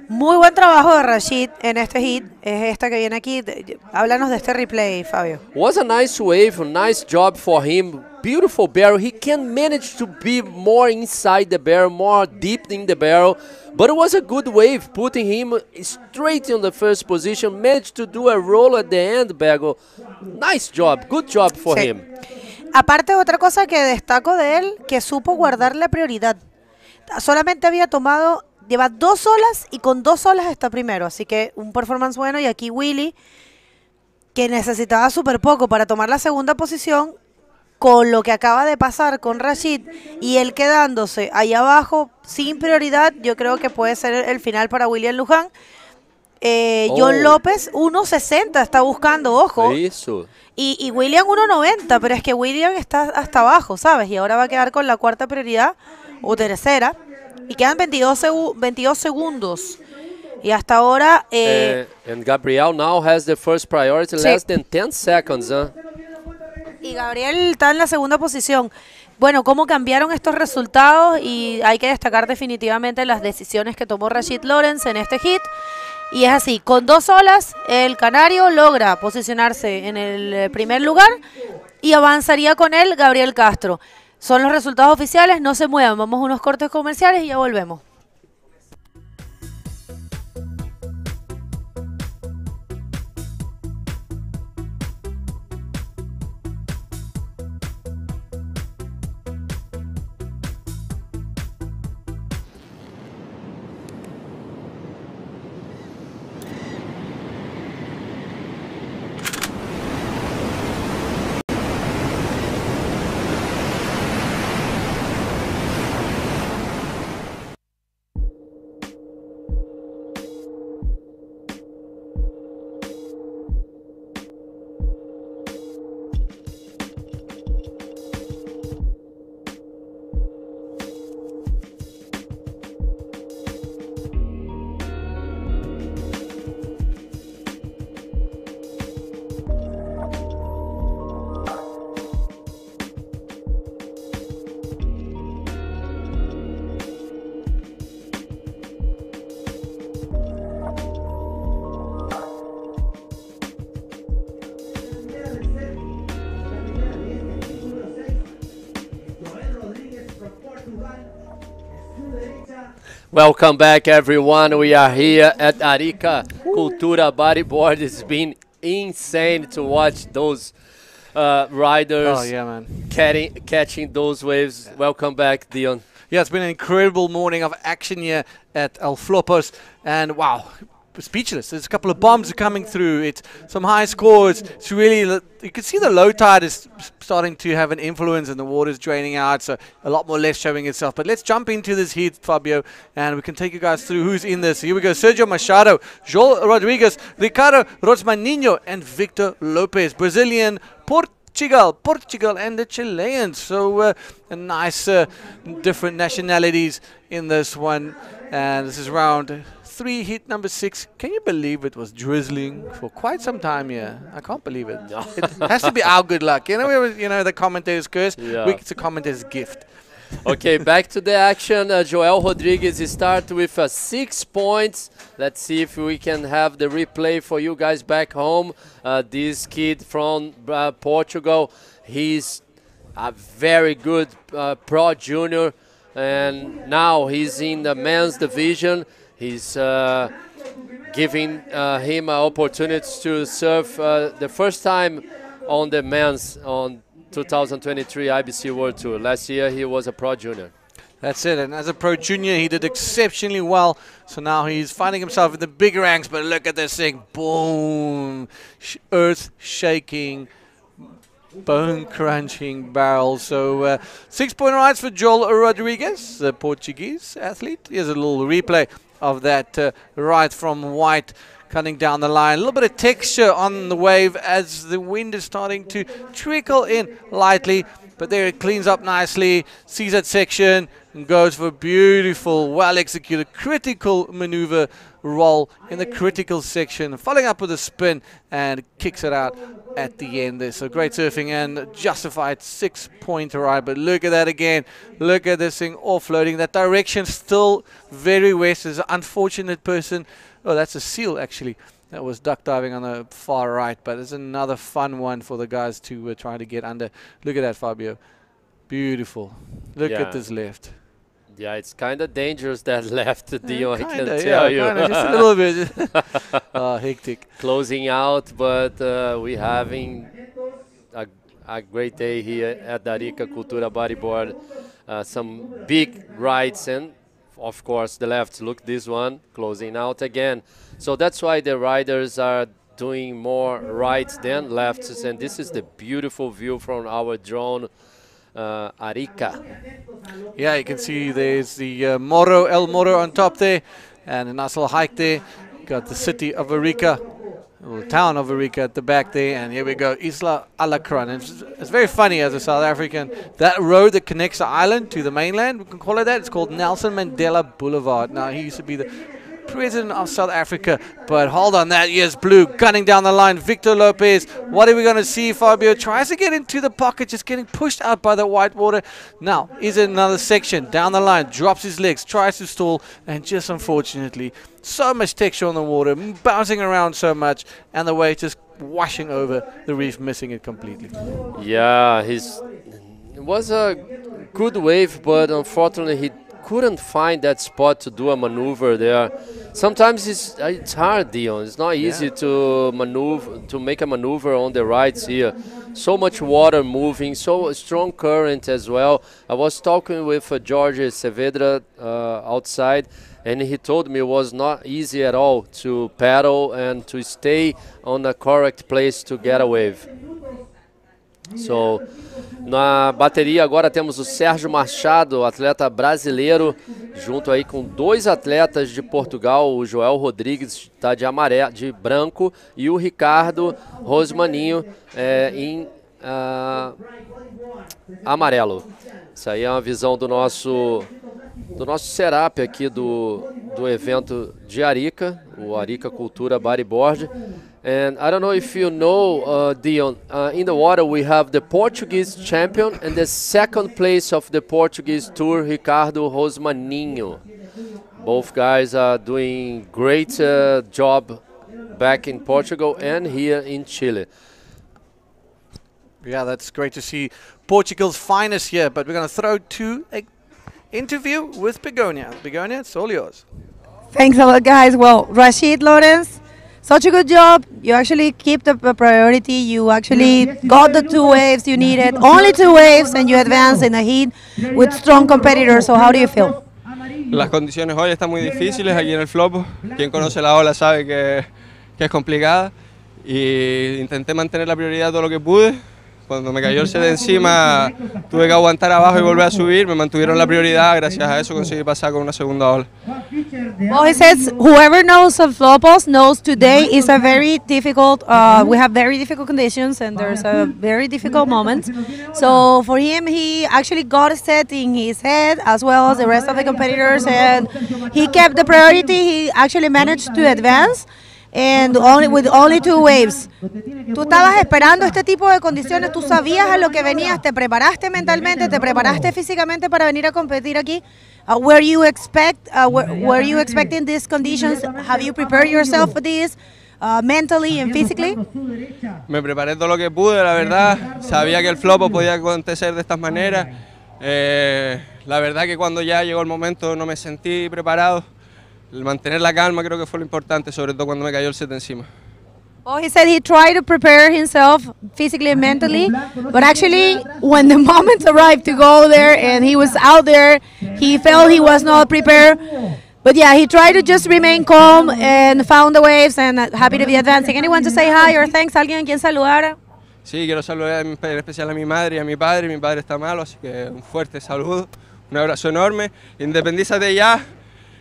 A: Muy buen trabajo de Rashid en este hit. Es esta que viene aquí. Háblanos de este replay, Fabio.
C: Was a nice wave, a nice job for him. Beautiful barrel. He can manage to be more inside the barrel, more deep in the barrel. But it was a good wave, putting him straight in the first position. Managed to do a roll at the end, Bergo. Nice job. Good job for him.
A: Aparte, otra cosa que destaco de él, que supo guardar la prioridad. Solamente había tomado... Lleva 2 olas y con 2 olas está primero. Así que un performance bueno. Y aquí Willy, que necesitaba súper poco para tomar la segunda posición, con lo que acaba de pasar con Rashid y él quedándose ahí abajo sin prioridad, yo creo que puede ser el final para William Luján. John López 1.60 está buscando, ojo.
C: Eso.
A: Y William 1.90, pero es que William está hasta abajo, ¿sabes? Y ahora va a quedar con la cuarta prioridad o tercera. Y quedan 22 segundos. Y hasta ahora...
C: and Gabriel now has the first priority, less than 10 seconds.
A: Y Gabriel está en la segunda posición. Bueno, cómo cambiaron estos resultados, y hay que destacar definitivamente las decisiones que tomó Rashid Lawrence en este hit. Y es así, con 2 olas el canario logra posicionarse en el primer lugar y avanzaría con él Gabriel Castro. Son los resultados oficiales, no se muevan, vamos a unos cortes comerciales y ya volvemos.
C: Welcome back, everyone. We are here at Arica Cultura Bodyboard. It's been insane to watch those riders catching those waves. Welcome back, Dion.
B: Yeah, it's been an incredible morning of action here at Flopos, and wow, speechless. There's a couple of bombs coming through. It's some high scores. It's really, you can see the low tide is starting to have an influence and the water's draining out, so a lot more left showing itself. But let's jump into this heat, Fabio, and we can take you guys through who's in this. Here we go. Sergio Machado, Joel Rodriguez, Ricardo Rosmaninho, and Victor Lopez. Brazilian, Portugal, and the Chileans. So a nice different nationalities in this one. And this is round 3, heat number 6. Can you believe it was drizzling for quite some time here? I can't believe it. No. It has to be our good luck. You know, the commentator's curse. Yeah. It's a commentator's gift.
C: Okay, back to the action. Joel Rodriguez start with 6 points. Let's see if we can have the replay for you guys back home. This kid from Portugal, he's a very good pro junior, and now he's in the men's division. He's giving him opportunities to serve the first time on the men's on 2023 IBC World Tour. Last year he was a pro junior.
B: That's it, and as a pro junior he did exceptionally well, so now he's finding himself in the big ranks. But look at this thing, boom, earth shaking, bone crunching barrel. So 6-point rides for Joel Rodriguez, the Portuguese athlete. Here's a little replay of that ride from White cutting down the line. A little bit of texture on the wave as the wind is starting to trickle in lightly, but there it cleans up nicely, sees that section and goes for a beautiful, well executed, critical maneuver roll in the critical section, following up with a spin and kicks it out at the end there. So great surfing and justified 6-point ride. But look at that again. Look at this thing offloading. That direction still very west. There's an unfortunate person. Oh, that's a seal actually. That was duck diving on the far right. But it's another fun one for the guys to try to get under. Look at that, Fabio. Beautiful. Look at this left.
C: Yeah, it's kind of dangerous, that left, Dion, I can tell you.
B: Just a little bit. Hectic.
C: Closing out, but we're having a great day here at the Arica Cultura Bodyboard. Some big rides, and of course the left. Look, this one closing out again. So that's why the riders are doing more rights than lefts, and this is the beautiful view from our drone. Arica.
B: Yeah, you can see there's the El Morro on top there, and a nice little hike there. Got the city of Arica, or town of Arica at the back there, and here we go, Isla Alacrán. It's very funny as a South African, that road that connects the island to the mainland, we can call it that, it's called Nelson Mandela Boulevard. Now, he used to be the president of South Africa, but hold on, that is blue, gunning down the line, Victor Lopez. What are we going to see? Fabio tries to get into the pocket, just getting pushed out by the white water. Now, is it another section, down the line, drops his legs, tries to stall, and just unfortunately so much texture on the water, bouncing around so much, and the wave just washing over the reef, missing it completely.
C: Yeah, it was a good wave, but unfortunately he couldn't find that spot to do a maneuver there. Sometimes it's hard, Dion. It's not easy to make a maneuver on the rights here. So much water moving, so strong current as well. I was talking with Jorge Saavedra outside, and he told me it was not easy at all to paddle and to stay on the correct place to get a wave. So, na bateria agora temos o Sérgio Machado, atleta brasileiro, junto aí com dois atletas de Portugal, o Joel Rodrigues está de branco e o Ricardo Rosmaninho em amarelo. Isso aí é uma visão do nosso setup aqui do evento de Arica, o Arica Cultura Bodyboard. And I don't know if you know, Dion, in the water we have the Portuguese champion and the second place of the Portuguese tour, Ricardo Rosmaninho. Both guys are doing great job back in Portugal and here in Chile.
B: Yeah, that's great to see Portugal's finest here, but we're going to throw to an interview with Begonia. Begonia, it's all yours.
I: Thanks a lot, guys. Well, Rashid Lawrence, such a good job. You actually keep the priority. You actually got the 2 waves you needed. Only 2 waves, and you advanced in a heat with strong competitors. So how do you feel?
J: Las condiciones hoy están muy difíciles aquí en el Flopos. Quien conoce la ola sabe que es complicada. Y intenté mantener la prioridad todo lo que pude. Cuando me cayó el set de encima, tuve que aguantar abajo y volver a subir. Me mantuvieron la prioridad. Gracias a eso conseguí pasar con una segunda ola.
I: Well, he says whoever knows of Flopos knows today is a very difficult, we have very difficult conditions and there's a very difficult moment. So for him, he actually got a set in his head as well as the rest of the competitors, and he kept the priority. He actually managed to advance. And with only 2 waves. ¿Tú estabas esperando este tipo de condiciones? ¿Tú sabías a lo que venías? ¿Te preparaste mentalmente? ¿Te preparaste físicamente para venir a competir aquí? Were you expecting these conditions? Have you prepared yourself for this mentally and physically?
J: Me preparé todo lo que pude, la verdad. Sabía que el Flopos podía acontecer de estas maneras. La verdad que cuando ya llegó el momento no me sentí preparado. El mantener la calma creo que fue lo importante, sobre todo cuando me cayó el set encima.
I: Well, he said he tried to prepare himself physically and mentally, but actually when the moment arrived to go there and he was out there, he felt he was not prepared. But yeah, he tried to just remain calm and found the waves and happy to be advancing. Anyone to say hi or thanks? ¿Alguien a quien saludar?
J: Sí, quiero saludar en especial a mi madre y a mi padre. Mi padre está malo, así que un fuerte saludo, un abrazo enorme. Independízate ya.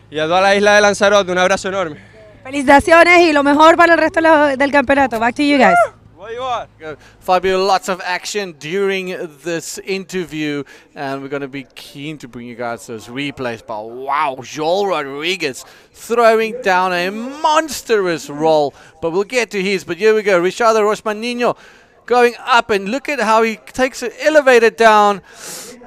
J: Y a toda la isla de Lanzarote, un abrazo enorme.
I: Felicitaciones y lo mejor para el resto del campeonato. Back to you guys.
B: Fabio, lots of action during this interview, and we're going to be keen to bring you guys those replays. But wow, Joel Rodriguez throwing down a monstrous roll. But we'll get to his. But here we go, Ricardo Rosmaninho going up, and look at how he takes an elevator down.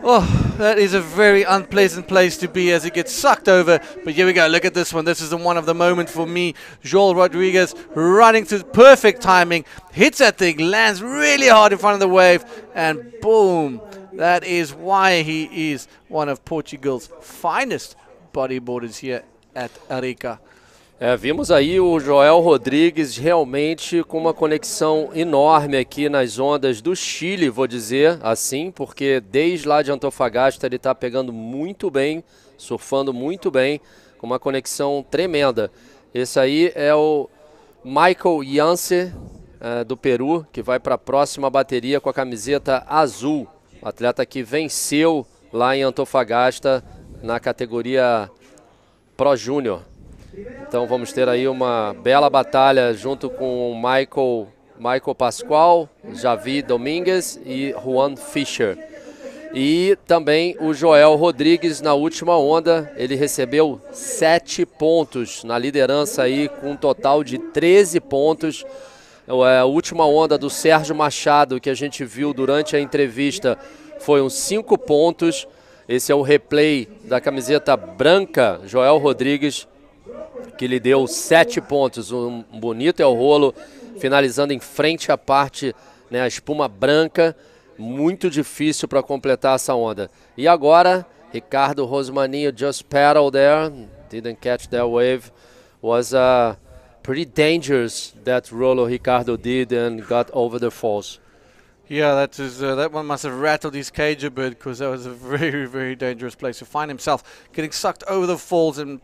B: Oh, that is a very unpleasant place to be as it gets sucked over. But here we go. Look at this one. This is the one of the moment for me. Joel Rodriguez running to perfect timing. Hits that thing. Lands really hard in front of the wave. And boom. That is why he is one of Portugal's finest bodyboarders here at Arica.
C: Vimos aí o Joel Rodrigues realmente com uma conexão enorme aqui nas ondas do Chile, vou dizer assim, porque desde lá de Antofagasta ele está pegando muito bem, surfando muito bem, com uma conexão tremenda. Esse aí é o Michael Yance, do Peru, que vai para a próxima bateria com a camiseta azul. Atleta que venceu lá em Antofagasta na categoria Pro Júnior. Então vamos ter aí uma bela batalha junto com o Michael Pascoal, Javi Domingues e Juan Fischer. E também o Joel Rodrigues na última onda, ele recebeu 7 pontos na liderança aí com um total de 13 pontos. A última onda do Sérgio Machado que a gente viu durante a entrevista foi uns 5 pontos. Esse é o replay da camiseta branca, Joel Rodrigues. que lhe deu 7 pontos. Um bonito é o rolo, finalizando em frente à parte, né, a espuma branca, muito difícil para completar essa onda. E agora, Ricardo Rosmaninho just paddled there, didn't catch that wave. Was pretty dangerous, that rolo Ricardo did, and got over the falls.
B: Yeah, that one must have rattled his cage a bit, because that was a very, very dangerous place to find himself, getting sucked over the falls and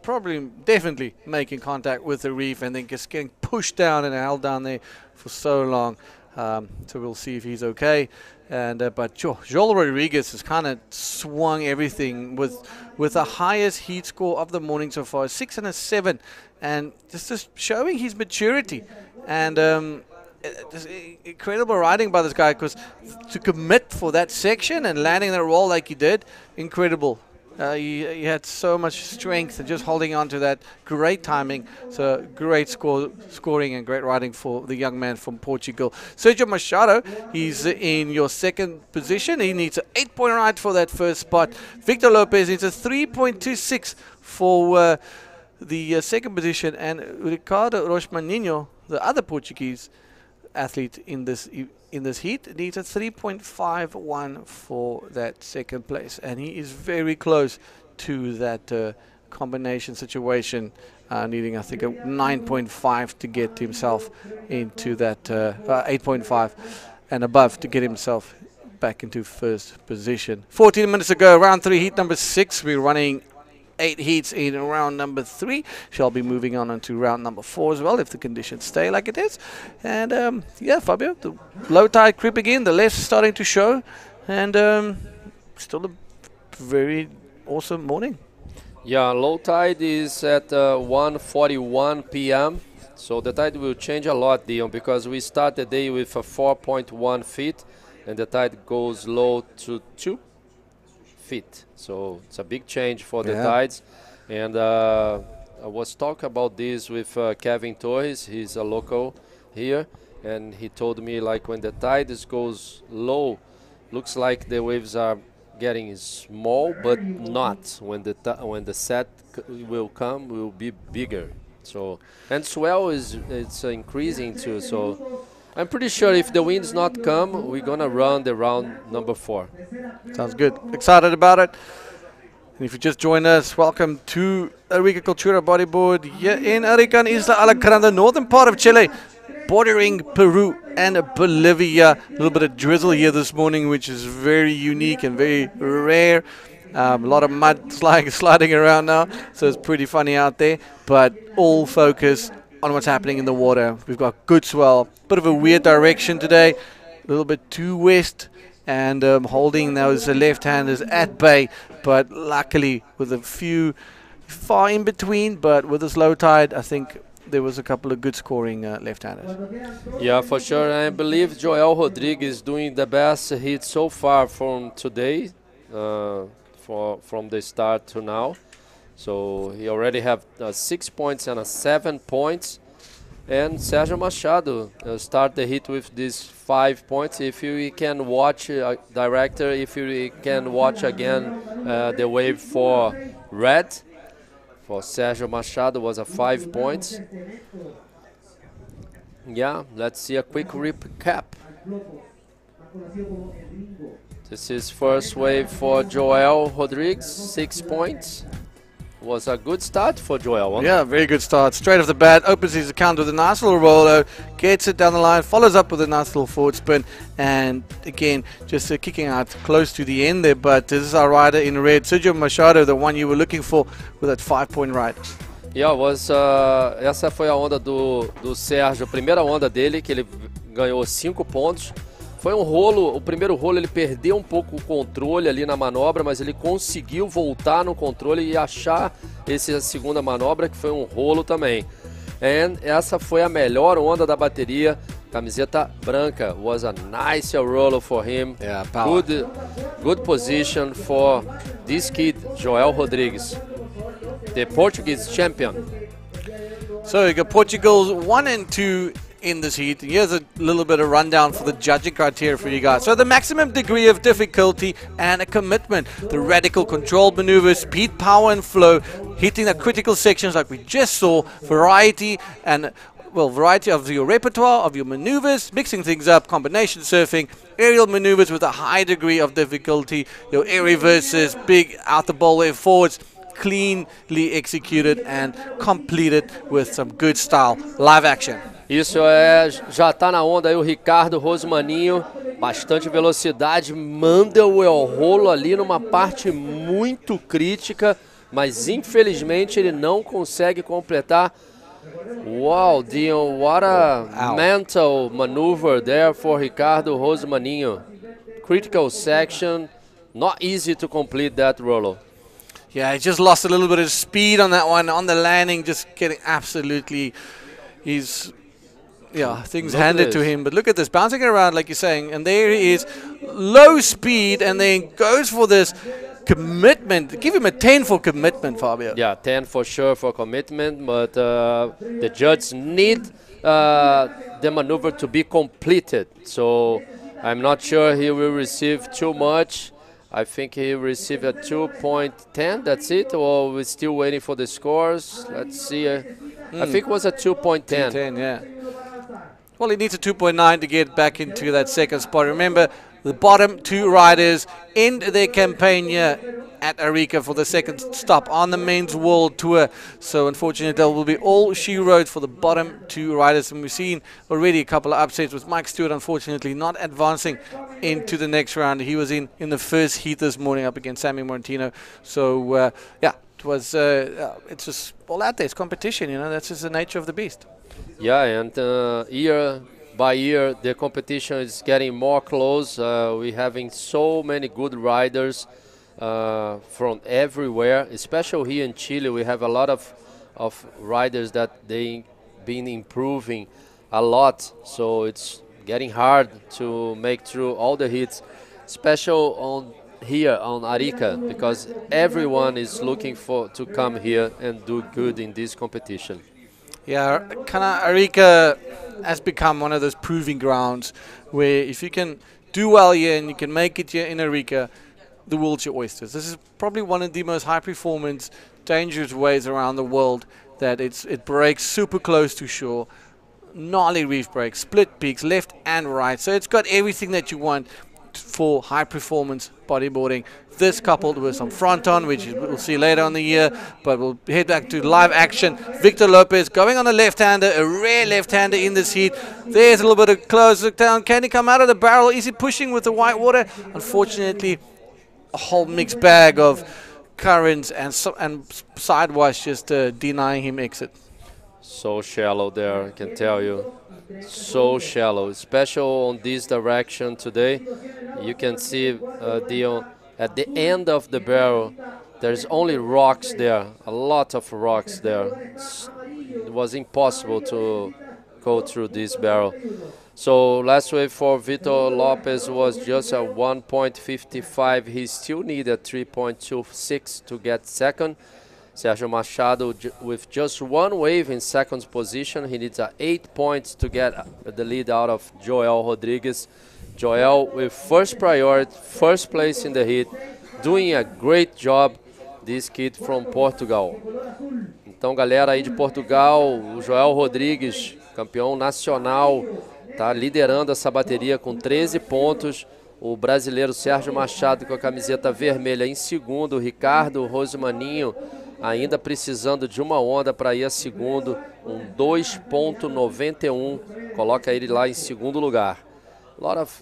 B: definitely making contact with the reef, and then just getting pushed down and held down there for so long. So we'll see if he's okay. But Joel Rodriguez has kind of swung everything with the highest heat score of the morning so far, 6 and a 7, and just showing his maturity. And just incredible riding by this guy, because to commit for that section and landing that roll like he did, incredible. He had so much strength and just holding on to that. Great timing. So great scoring and great riding for the young man from Portugal. Sergio Machado, he's in your second position. He needs an 8-point ride for that first spot. Victor Lopez needs a 3.26 for the second position. And Ricardo Rosmaninho, the other Portuguese athlete in this heat, needs a 3.51 for that second place, and he is very close to that combination situation, needing I think a 9.5 to get himself into that 8.5 and above to get himself back into first position. 14 minutes ago, round 3, heat number 6. We're running 8 heats in round number 3. Shall be moving on into round number 4 as well, if the conditions stay like it is. And yeah, Fabio, the low tide creeping in, the left's starting to show, and still a very awesome morning.
C: Yeah, low tide is at 1:41 p.m. So the tide will change a lot, Dion, because we start the day with a 4.1 feet, and the tide goes low to 2 feet. So it's a big change for the tides. And I was talking about this with Kevin Torres. He's a local here, and he told me, like, when the tide goes low, looks like the waves are getting small, but not. When the set will come, will be bigger. So, and swell it's increasing too. So I'm pretty sure if the winds not come, we're gonna run the round number 4.
B: Sounds good. Excited about it. And if you just joined us, welcome to Arica Cultura Bodyboard here in Arica, Isla Alacrán, the northern part of Chile, bordering Peru and Bolivia. A little bit of drizzle here this morning, which is very unique and very rare. A lot of mud sliding around now, so it's pretty funny out there. But all focus on what's happening in the water. We've got good swell, bit of a weird direction today, a little bit too west, and holding those left-handers at bay. But luckily, with a few far in between, but with this low tide, I think there was a couple of good scoring left-handers.
C: Yeah, for sure. I believe Joel Rodrigues is doing the best hit so far from today, from the start to now. So he already have 6 points and 7 points. And Sergio Machado start the hit with these 5 points. If you can watch, director, if you can watch again the wave for red, for Sergio Machado was a 5 points. Yeah, let's see a quick recap. This is first wave for Joel Rodrigues, 6 points. Was a good start for Joel.
B: Yeah, very good start. Straight off the bat, opens his account with a nice little roller, gets it down the line, follows up with a nice little forward spin, and again, just kicking out close to the end there. But this is our rider in red, Sergio Machado, the one you were looking for with that 5-point ride.
C: Yeah, essa foi a onda do Sérgio, a primeira onda dele, que ele ganhou 5 pontos. Foi um rolo, o primeiro rolo ele perdeu um pouco o controle ali na manobra, mas ele conseguiu voltar no controle e achar essa segunda manobra, que foi um rolo também. E essa foi a melhor onda da bateria, camiseta branca. Was a nice roller for him.
B: Yeah, power.
C: Good position for this kid, Joel Rodrigues, the Portuguese champion.
B: So you got Portugal's 1 and 2 in this heat. Here's a little bit of rundown for the judging criteria for you guys. So the maximum degree of difficulty and a commitment, the radical controlled maneuvers, speed, power and flow, hitting the critical sections like we just saw, variety and variety of your repertoire, of your maneuvers, mixing things up, combination surfing, aerial maneuvers with a high degree of difficulty, your air reverses, big out the ball air forwards, cleanly executed and completed with some good style. Live action.
C: Isso já tá na onda aí o Ricardo Rosmaninho, bastante velocidade, manda o el rolo ali numa parte muito crítica, mas infelizmente ele não consegue completar. Wow, Dion, what a mental maneuver there for Ricardo Rosmaninho. Critical section, not easy to complete that rollo.
B: Yeah, he just lost a little bit of speed on that one, on the landing, just getting absolutely, things handed to him. But look at this, bouncing around like you're saying, and there he is, low speed, and then goes for this commitment. Give him a 10 for commitment, Fabio.
C: Yeah, 10 for sure for commitment, but the judges need the maneuver to be completed. So I'm not sure he will receive too much. I think he received a 2.10, that's it, or we're still waiting for the scores. Let's see. I think it was a 2.10.
B: 2.10, yeah. Well, he needs a 2.9 to get back into that second spot. Remember, the bottom two riders end their campaign here at Arica for the second stop on the men's world tour. So unfortunately, there will be all she wrote for the bottom two riders. And we've seen already a couple of upsets with Mike Stewart, unfortunately, not advancing into the next round. He was in the first heat this morning up against Sammy Morantino. So, yeah, it was, it's just all out there. It's competition, you know, that's just the nature of the beast.
C: Yeah, and year by year, the competition is getting more close. We're having so many good riders from everywhere, especially here in Chile. We have a lot of riders that they been improving a lot. So it's getting hard to make through all the hits, especially on here on Arica, because everyone is looking to come here and do good in this competition.
B: Yeah, kind of Arica has become one of those proving grounds where if you can do well here and you can make it here in Arica, the world's your oysters. This is probably one of the most high-performance, dangerous ways around the world that it breaks super close to shore, gnarly reef breaks, split peaks, left and right. So it's got everything that you want for high-performance bodyboarding. This coupled with some front-on, which we'll see later on the year, but we'll head back to live action. Victor Lopez going on a left-hander, a rare left-hander in this heat. There's a little bit of close look down. Can he come out of the barrel? Is he pushing with the white water? Unfortunately, a whole mixed bag of currents and sidewash just denying him exit.
C: So shallow there, I can tell you. So shallow, especially on this direction today. You can see Dion at the end of the barrel. There's only rocks there, a lot of rocks there. It was impossible to go through this barrel. So last wave for Vitor Lopez was just a 1.55. He still needed 3.26 to get second. Sergio Machado with just one wave in second position. He needs 8 points to get the lead out of Joel Rodrigues. Joel with first priority, first place in the heat, doing a great job, this kid from Portugal. Então, galera aí de Portugal, o Joel Rodrigues, campeão nacional, está liderando essa bateria com 13 pontos. O brasileiro Sérgio Machado com a camiseta vermelha em segundo. O Ricardo Rosmaninho ainda precisando de uma onda para ir a segundo. 2.91, coloca ele lá em segundo lugar.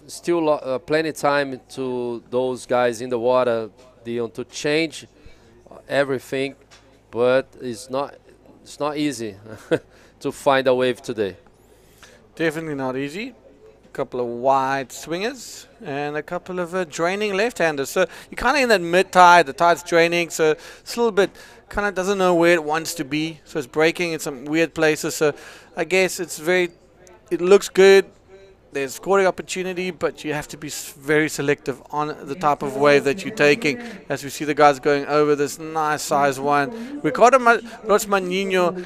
C: Still plenty time to those guys in the water, Dion, to change everything, but it's not easy to find a wave today.
B: Definitely not easy. A couple of wide swingers and a couple of draining left-handers. So you're kind of in that mid-tide. The tide's draining, so it's a little bit kind of doesn't know where it wants to be. So it's breaking in some weird places. So I guess it looks good. There's scoring opportunity, but you have to be very selective on the type of wave that you're taking. As we see the guys going over this nice size one. Ricardo Rosmaninho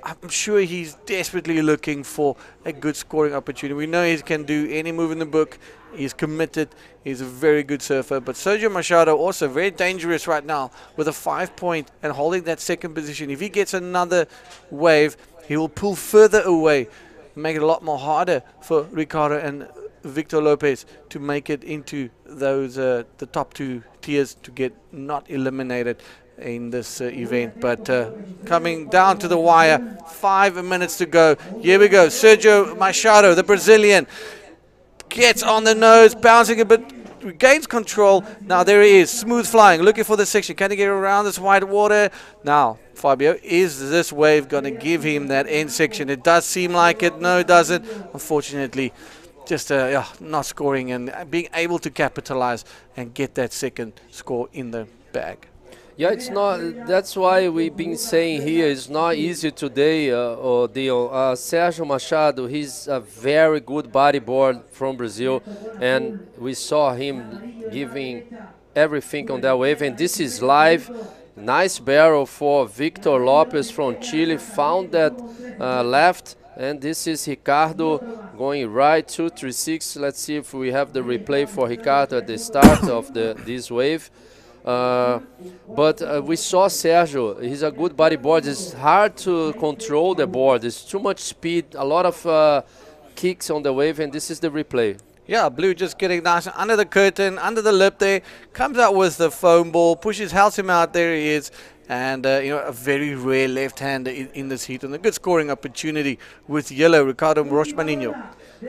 B: I'm sure he's desperately looking for a good scoring opportunity. We know he can do any move in the book. He's committed. He's a very good surfer. But Sergio Machado also very dangerous right now with a 5-point and holding that second position. If he gets another wave, he will pull further away, make it a lot more harder for Ricardo and Victor Lopez to make it into those the top 2 tiers to get not eliminated in this event. But coming down to the wire, 5 minutes to go. Here we go. Sergio Machado, the Brazilian, gets on the nose, bouncing a bit, regains control. Now there he is, smooth flying, looking for the section. Can he get around this white water? Now, Fabio, is this wave going to give him that end section? It does seem like it. No, it doesn't. Unfortunately, just not scoring and being able to capitalize and get that second score in the bag.
C: Yeah, it's not. That's why we've been saying here it's not easy today, Dion. Sergio Machado, he's a very good bodyboard from Brazil, and we saw him giving everything on that wave. And this is live. Nice barrel for Victor Lopez from Chile. Found that left, and this is Ricardo going right 236. Let's see if we have the replay for Ricardo at the start of this wave. But we saw Sergio. He's a good bodyboard. It's hard to control the board. There's too much speed, a lot of kicks on the wave, and this is the replay.
B: Yeah, Blue just getting nice under the curtain, under the lip there, comes out with the foam ball, pushes, helps him out, there he is. And, a very rare left-hander in this heat, and a good scoring opportunity with yellow, Ricardo Rochmaninho.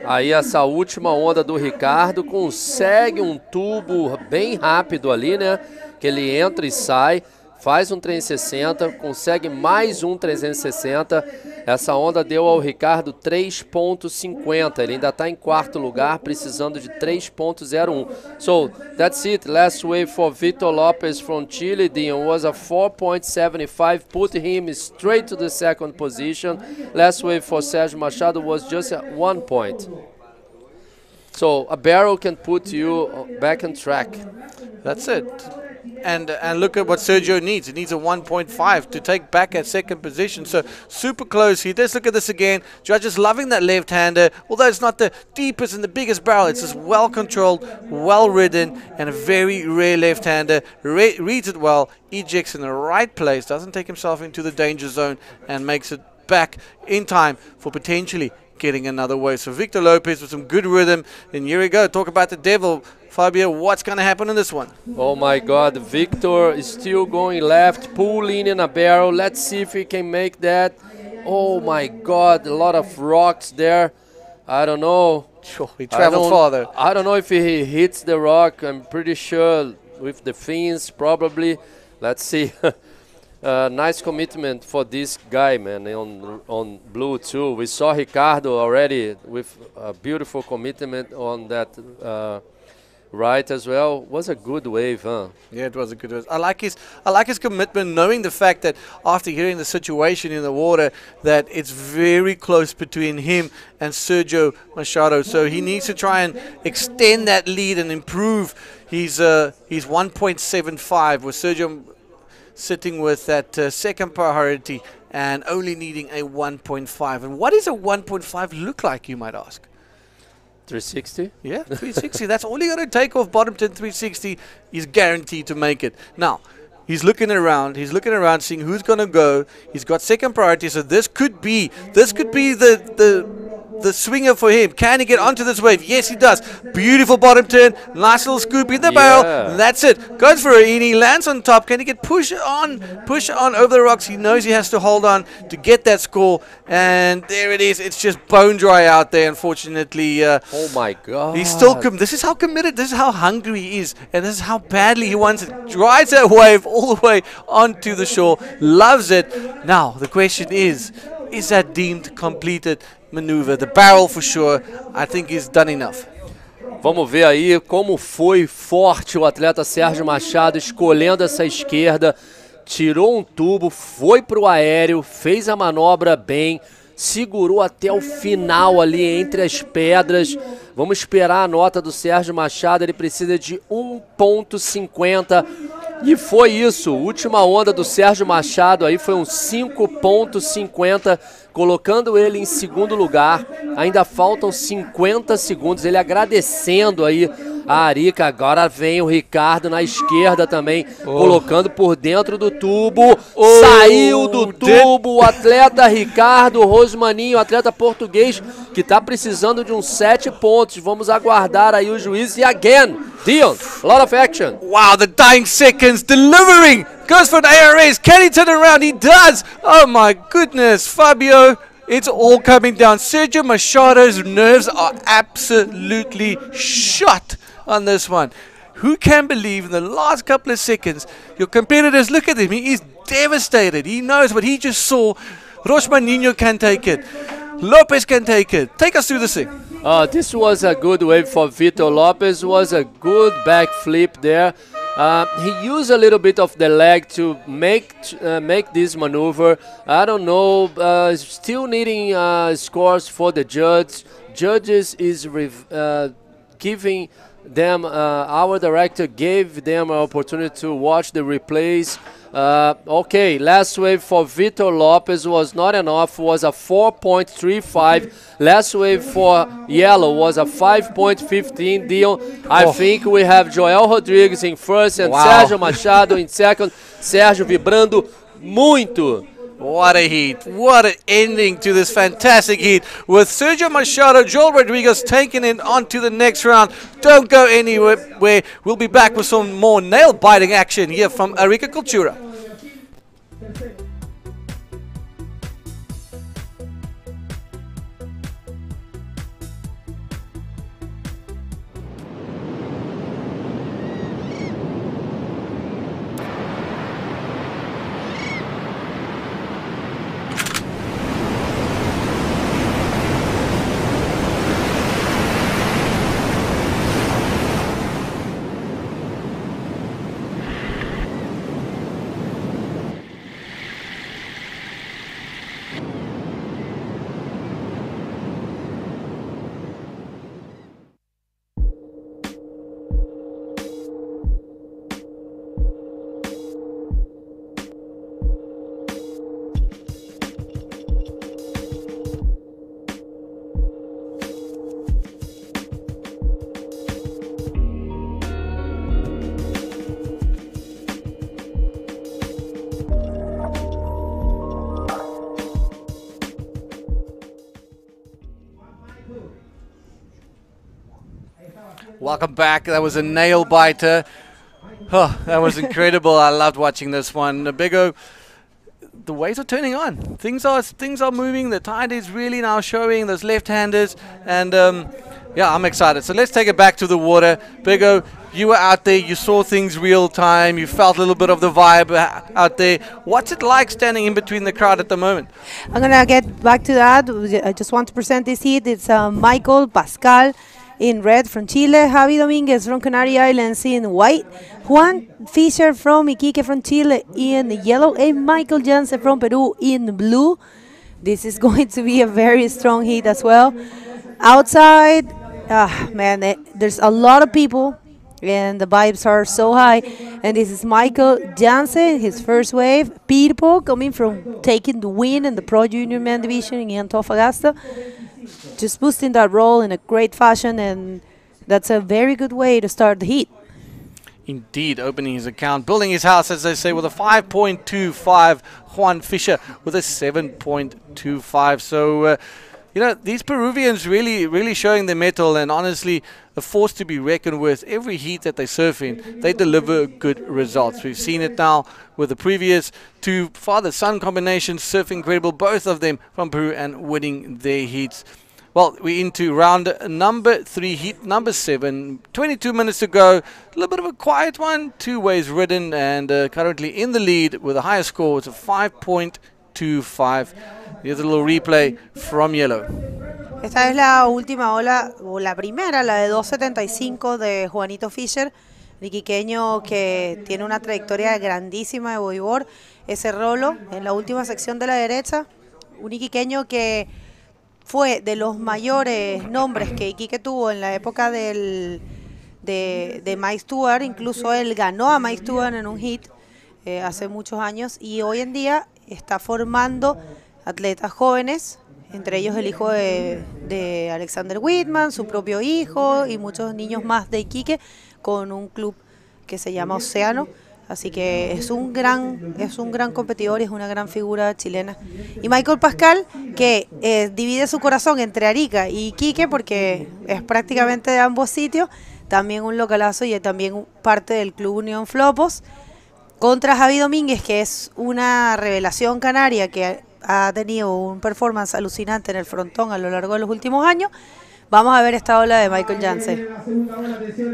C: Aí essa última onda do Ricardo consegue um tubo bem rápido ali, né? Que ele entra e sai, faz um 360, consegue mais um 360. Essa onda deu ao Ricardo 3.50. Ele ainda está em 4º lugar, precisando de 3.01. So, that's it. Last wave for Victor Lopez from Chile. Dion was a 4.75, put him straight to the 2nd position. Last wave for Sergio Machado was just 1 point. So, a barrel can put you back on track.
B: That's it. And look at what Sergio needs. He needs a 1.5 to take back at 2nd position. So super close here. Let's look at this again. Judges loving that left-hander. Although it's not the deepest and the biggest barrel, it's just well controlled, well ridden, and a very rare left-hander. Reads it well, ejects in the right place, doesn't take himself into the danger zone, and makes it back in time for potentially getting another wave. So Victor Lopez with some good rhythm. And here we go. Talk about the devil. Fabio, what's going to happen in this one?
C: Oh my God, Victor is still going left, pulling in a barrel. Let's see if he can make that. Oh my God, a lot of rocks there. I don't know.
B: Sure, he traveled farther.
C: I don't know if he hits the rock. I'm pretty sure with the fins, probably. Let's see. Nice commitment for this guy, man, on blue too. We saw Ricardo already with a beautiful commitment on that right as well. Was a good wave, huh?
B: Yeah, it was a good wave. I like his commitment, knowing the fact that after hearing the situation in the water, that it's very close between him and Sergio Machado. So he needs to try and extend that lead and improve his 1.75 with Sergio sitting with that 2nd priority and only needing a 1.5. And what does a 1.5 look like, you might ask?
C: 360?
B: Yeah, 360. That's all you got to take off bottom 10 360. He's guaranteed to make it. Now, he's looking around, seeing who's going to go. He's got 2nd priority, so this could be the swinger for him. Can he get onto this wave? Yes, he does. Beautiful bottom turn. Nice little scoop in the barrel. That's it. Goes for it. He lands on top. Can he get push on over the rocks? He knows he has to hold on to get that score. And there it is. It's just bone dry out there, unfortunately.
C: Oh, my God.
B: He's still this is how committed, this is how hungry he is. And this is how badly he wants it. Rides that wave all the way onto the shore. Loves it. Now, the question is that deemed completed maneuver? The barrel for sure, I think he's done enough.
C: Vamos ver aí como foi forte o atleta Sergio Machado escolhendo essa esquerda, tirou um tubo, foi para o aéreo, fez a manobra bem, segurou até o final ali entre as pedras. Vamos esperar a nota do Sergio Machado, ele precisa de 1.50 E foi isso, última onda do Sérgio Machado aí foi um 5,50, colocando ele em segundo lugar. Ainda faltam 50 segundos, ele agradecendo aí a Arica. Agora vem o Ricardo na esquerda também, colocando por dentro do tubo. Saiu do tubo o atleta Ricardo Rosmaninho, atleta português, que está precisando de uns 7 pontos. Vamos aguardar aí o juiz. E again, Dion, a lot of action.
B: Wow, the dying seconds, delivering, goes for an ARS, can he turn around? He does. Oh my goodness, Fabio, it's all coming down. Sergio Machado's nerves are absolutely shot on this one. Who can believe in the last couple of seconds, your competitors, look at him, he is devastated. He knows what he just saw. Rosmaninho can take it. Lopez can take it. Take us through this thing.
C: This was a good wave for Vitor Lopez. Was a good backflip there. He used a little bit of the leg to make this maneuver. I don't know. Still needing scores for the judges is giving them. Our director gave them an opportunity to watch the replays. Okay, last wave for Vitor Lopez was not enough, was a 4.35. Last wave for Yellow was a 5.15. Dion, I think we have Joel Rodrigues in first and Sérgio Machado in second. Sérgio vibrando muito.
B: What a heat. What an ending to this fantastic heat. With Sergio Machado, Joel Rodriguez taking it on to the next round. Don't go anywhere. We'll be back with some more nail-biting action here from Arica Cultura. Welcome back. That was a nail biter. Oh, that was incredible. I loved watching this one. Bego, the waves are turning on. Things are moving. The tide is really now showing those left-handers, and yeah, I'm excited. So let's take it back to the water. Bego, you were out there. You saw things real time. You felt a little bit of the vibe out there. What's it like standing in between the crowd at the moment?
A: I'm gonna get back to that. I just want to present this heat. It's Michael Pascal in red from Chile, Javi Dominguez from Canary Islands in white, Juan Fischer from Iquique from Chile in yellow, and Michael Jansen from Peru in blue. This is going to be a very strong heat as well. Outside, man, there's a lot of people and the vibes are so high. And this is Michael Jansen, his first wave. Pirpo coming from taking the win in the Pro Junior Man Division in Antofagasta. Just boosting that roll in a great fashion, and that's a very good way to start the heat.
B: Indeed, opening his account, building his house, as they say, with a 5.25. Juan Fischer with a 7.25. So, you know, these Peruvians really showing their mettle, and honestly, a force to be reckoned with. Every heat that they surf in, they deliver good results. We've seen it now with the previous two father-son combinations, surfing incredible, both of them from Peru, and winning their heats. Well, we're into round number 3, heat number 7. 22 minutes to go. A little bit of a quiet one. 2 ways ridden, and currently in the lead with a higher score. It's a 5.25. Here's a little replay from yellow.
A: Esta es la última ola, o la primera, la de 2.75 de Juanito Fischer, iquiqueño que tiene una trayectoria grandísima de bodyboard. Ese rolo en la última sección de la derecha, un iquiqueño que fue de los mayores nombres que Iquique tuvo en la época del de Mike Stewart. Incluso él ganó a Mike Stewart en un hit hace muchos años y hoy en día está formando atletas jóvenes, entre ellos el hijo de Alexander Whitman, su propio hijo y muchos niños más de Iquique, con un club que se llama Océano. Así que es un gran competidor y es una gran figura chilena. Y Michael Pascal, que divide su corazón entre Arica y Iquique, porque es prácticamente de ambos sitios, también un localazo y también parte del Club Unión Flopos, contra Javi Domínguez, que es una revelación canaria que ha tenido un performance alucinante en el frontón a lo largo de los últimos años. Vamos a ver esta ola de Michael Janssen.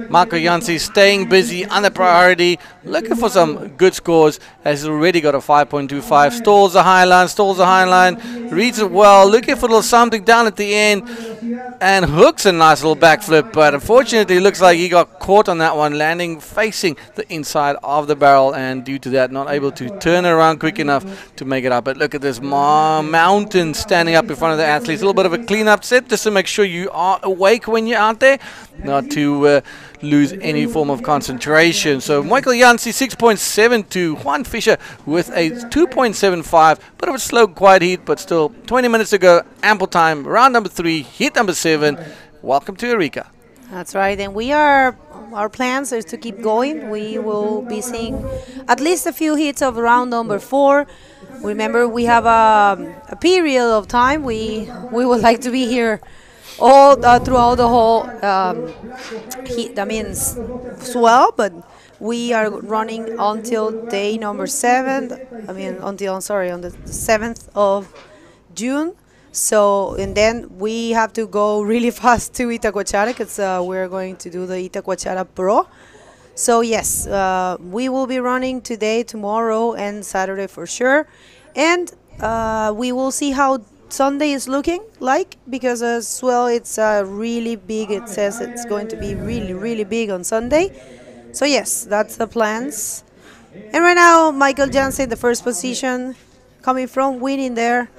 B: Michael Janssen staying busy, under priority, looking for some good scores, as he's already got a 5.25, stalls the high line, reads it well, looking for a little something down at the end, and hooks a nice little backflip, but unfortunately it looks like he got caught on that one, landing facing the inside of the barrel, and due to that not able to turn around quick enough to make it up. But look at this mountain standing up in front of the athletes, a little bit of a clean-up set just to make sure you are awake when you're out there, not to lose any form of concentration. So Michael Janssen 6.72, Juan Fischer with a 2.75, bit of a slow quiet heat, but still 20 minutes to go, ample time, round number 3, heat number 7. Welcome to Arica.
A: That's right, and our plans is to keep going. We will be seeing at least a few hits of round number 4. Remember, we have a period of time. We would like to be here all throughout the whole swell, but we are running until day number 7. on the 7th of June. So, and then we have to go really fast to Itacoachara because we're going to do the Itacoachara Pro. So yes, we will be running today, tomorrow, and Saturday for sure. And we will see how Sunday is looking like, because as well it's really big. It says it's going to be really big on Sunday. So yes, that's the plans. And right now Michael Janssen, the first position, coming from winning there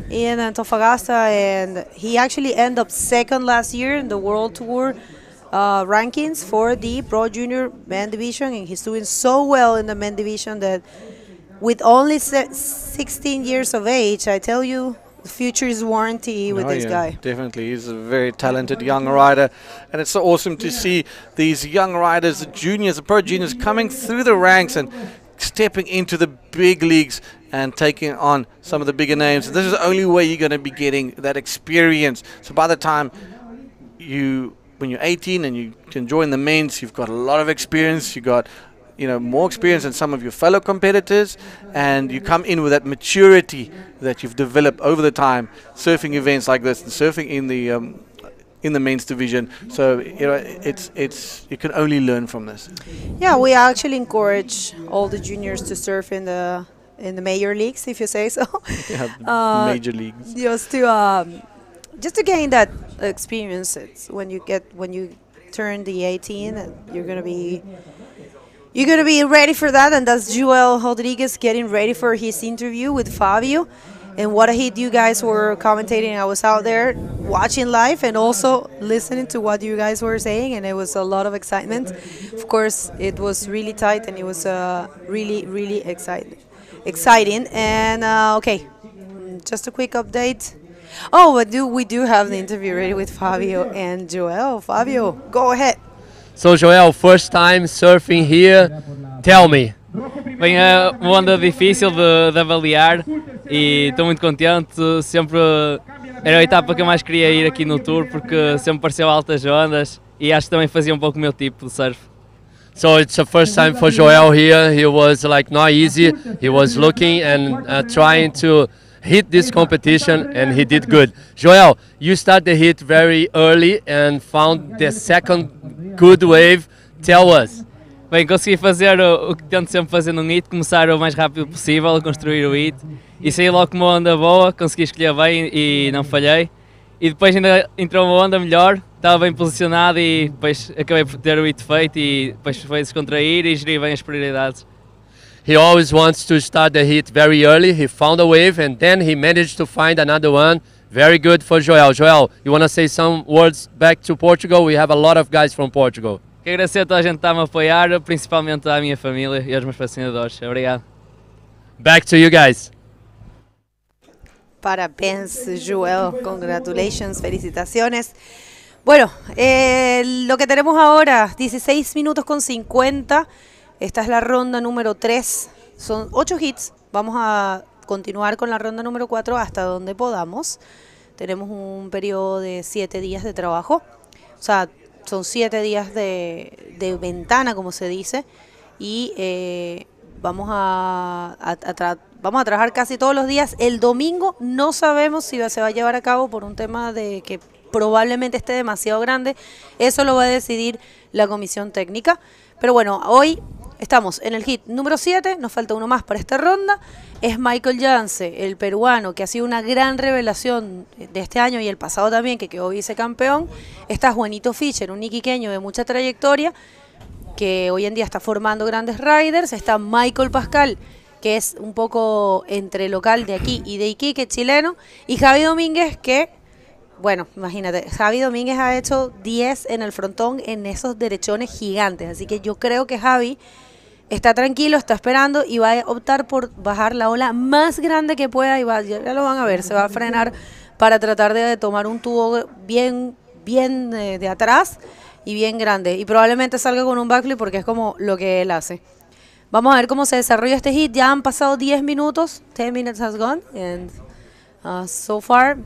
A: in Antofagasta, and he actually ended up second last year in the World Tour rankings for the Pro Junior Men division, and he's doing so well in the men division that with only 16 years of age, I tell you, the future is warranty with this guy.
B: Definitely, he's a very talented young rider, and it's so awesome to see these young riders, the juniors, the pro juniors, coming through the ranks and stepping into the big leagues and taking on some of the bigger names. And this is the only way you're going to be getting that experience. So by the time when you're 18 and you can join the men's, you've got a lot of experience. You got more experience than some of your fellow competitors, and you come in with that maturity that you've developed over the time, surfing events like this and surfing in the men's division. So you can only learn from this.
A: Yeah, we actually encourage all the juniors to surf in the major leagues, if you say so.
B: Yeah, major leagues.
A: Just to gain that experience. It's when you turn the 18, you're gonna be ready for that, and that's Joel Rodriguez getting ready for his interview with Fabio. And what a hit you guys were commentating. I was out there watching live and also listening to what you guys were saying, and it was a lot of excitement. Of course, it was really tight, and it was really exciting. And okay, just a quick update. Oh, but we do have the interview ready with Fabio and Joel. Fabio, go ahead.
C: So Joel, first time surfing here, tell me.
K: Bem, é uma onda difícil de avaliar e estou muito contente. Sempre era a etapa que eu mais queria ir aqui no Tour, porque sempre pareceu altas ondas e acho que também fazia um pouco o meu tipo de surf.
C: So it's the first time for Joel here. He was like not easy. He was looking and trying to hit this competition, and he did good. Joel, you start the hit very early and found the second good wave. Tell us.
K: Bem, consegui fazer o que tento sempre fazer no hit, começar o mais rápido possível a construir o hit e saí logo com uma onda boa, consegui escolher bem e não falhei. E depois ainda entrou uma onda melhor, estava bem posicionado e depois acabei por ter o hit feito e depois foi descontrair e gerir bem as prioridades.
C: He always wants to start the hit very early. He found a wave and then he managed to find another one. Very good for Joel. Joel, you want to say some words back to Portugal? We have a lot of guys from Portugal.
K: Que agradecer a toda a gente que está a me apoiar, principalmente à minha família e aos meus patrocinadores. Obrigado.
C: Back to you guys.
A: Parabéns, Joel. Congratulations, felicitaciones. Bueno, lo que tenemos ahora, 16 minutos con 50. Esta es la ronda número 3. Son 8 hits. Vamos a continuar con la ronda número 4 hasta donde podamos. Tenemos un periodo de 7 días de trabajo. O sea, son 7 días de ventana, como se dice. Y vamos a trabajar casi todos los días. El domingo no sabemos si se va a llevar a cabo por un tema de que probablemente esté demasiado grande. Eso lo va a decidir la comisión técnica. Pero bueno, hoy estamos en el hit número 7. Nos falta uno más para esta ronda. Es Michael Yance, el peruano, que ha sido una gran revelación de este año y el pasado también, que quedó vicecampeón. Está Juanito Fischer, un iquiqueño de mucha trayectoria, que hoy en día está formando grandes riders. Está Michael Pascal, que es un poco entre local de aquí y de Iquique, chileno. Y Javi Domínguez, que, bueno, imagínate, Javi Domínguez ha hecho 10 en el frontón en esos derechones gigantes. Así que yo creo que Javi está tranquilo, está esperando y va a optar por bajar la ola más grande que pueda. Y ya lo van a ver, se va a frenar para tratar de tomar un tubo bien de atrás y bien grande. Y probablemente salga con un backflip porque es como lo que él hace. Vamos a ver cómo se desarrolla este hit. Ya han pasado 10 minutos. 10 minutes has gone. And so far,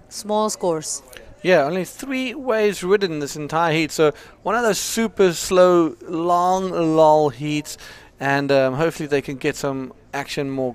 A: small scores.
B: Yeah, only 3 waves ridden this entire heat. So one of those super slow, long lull heats. And hopefully they can get some action more,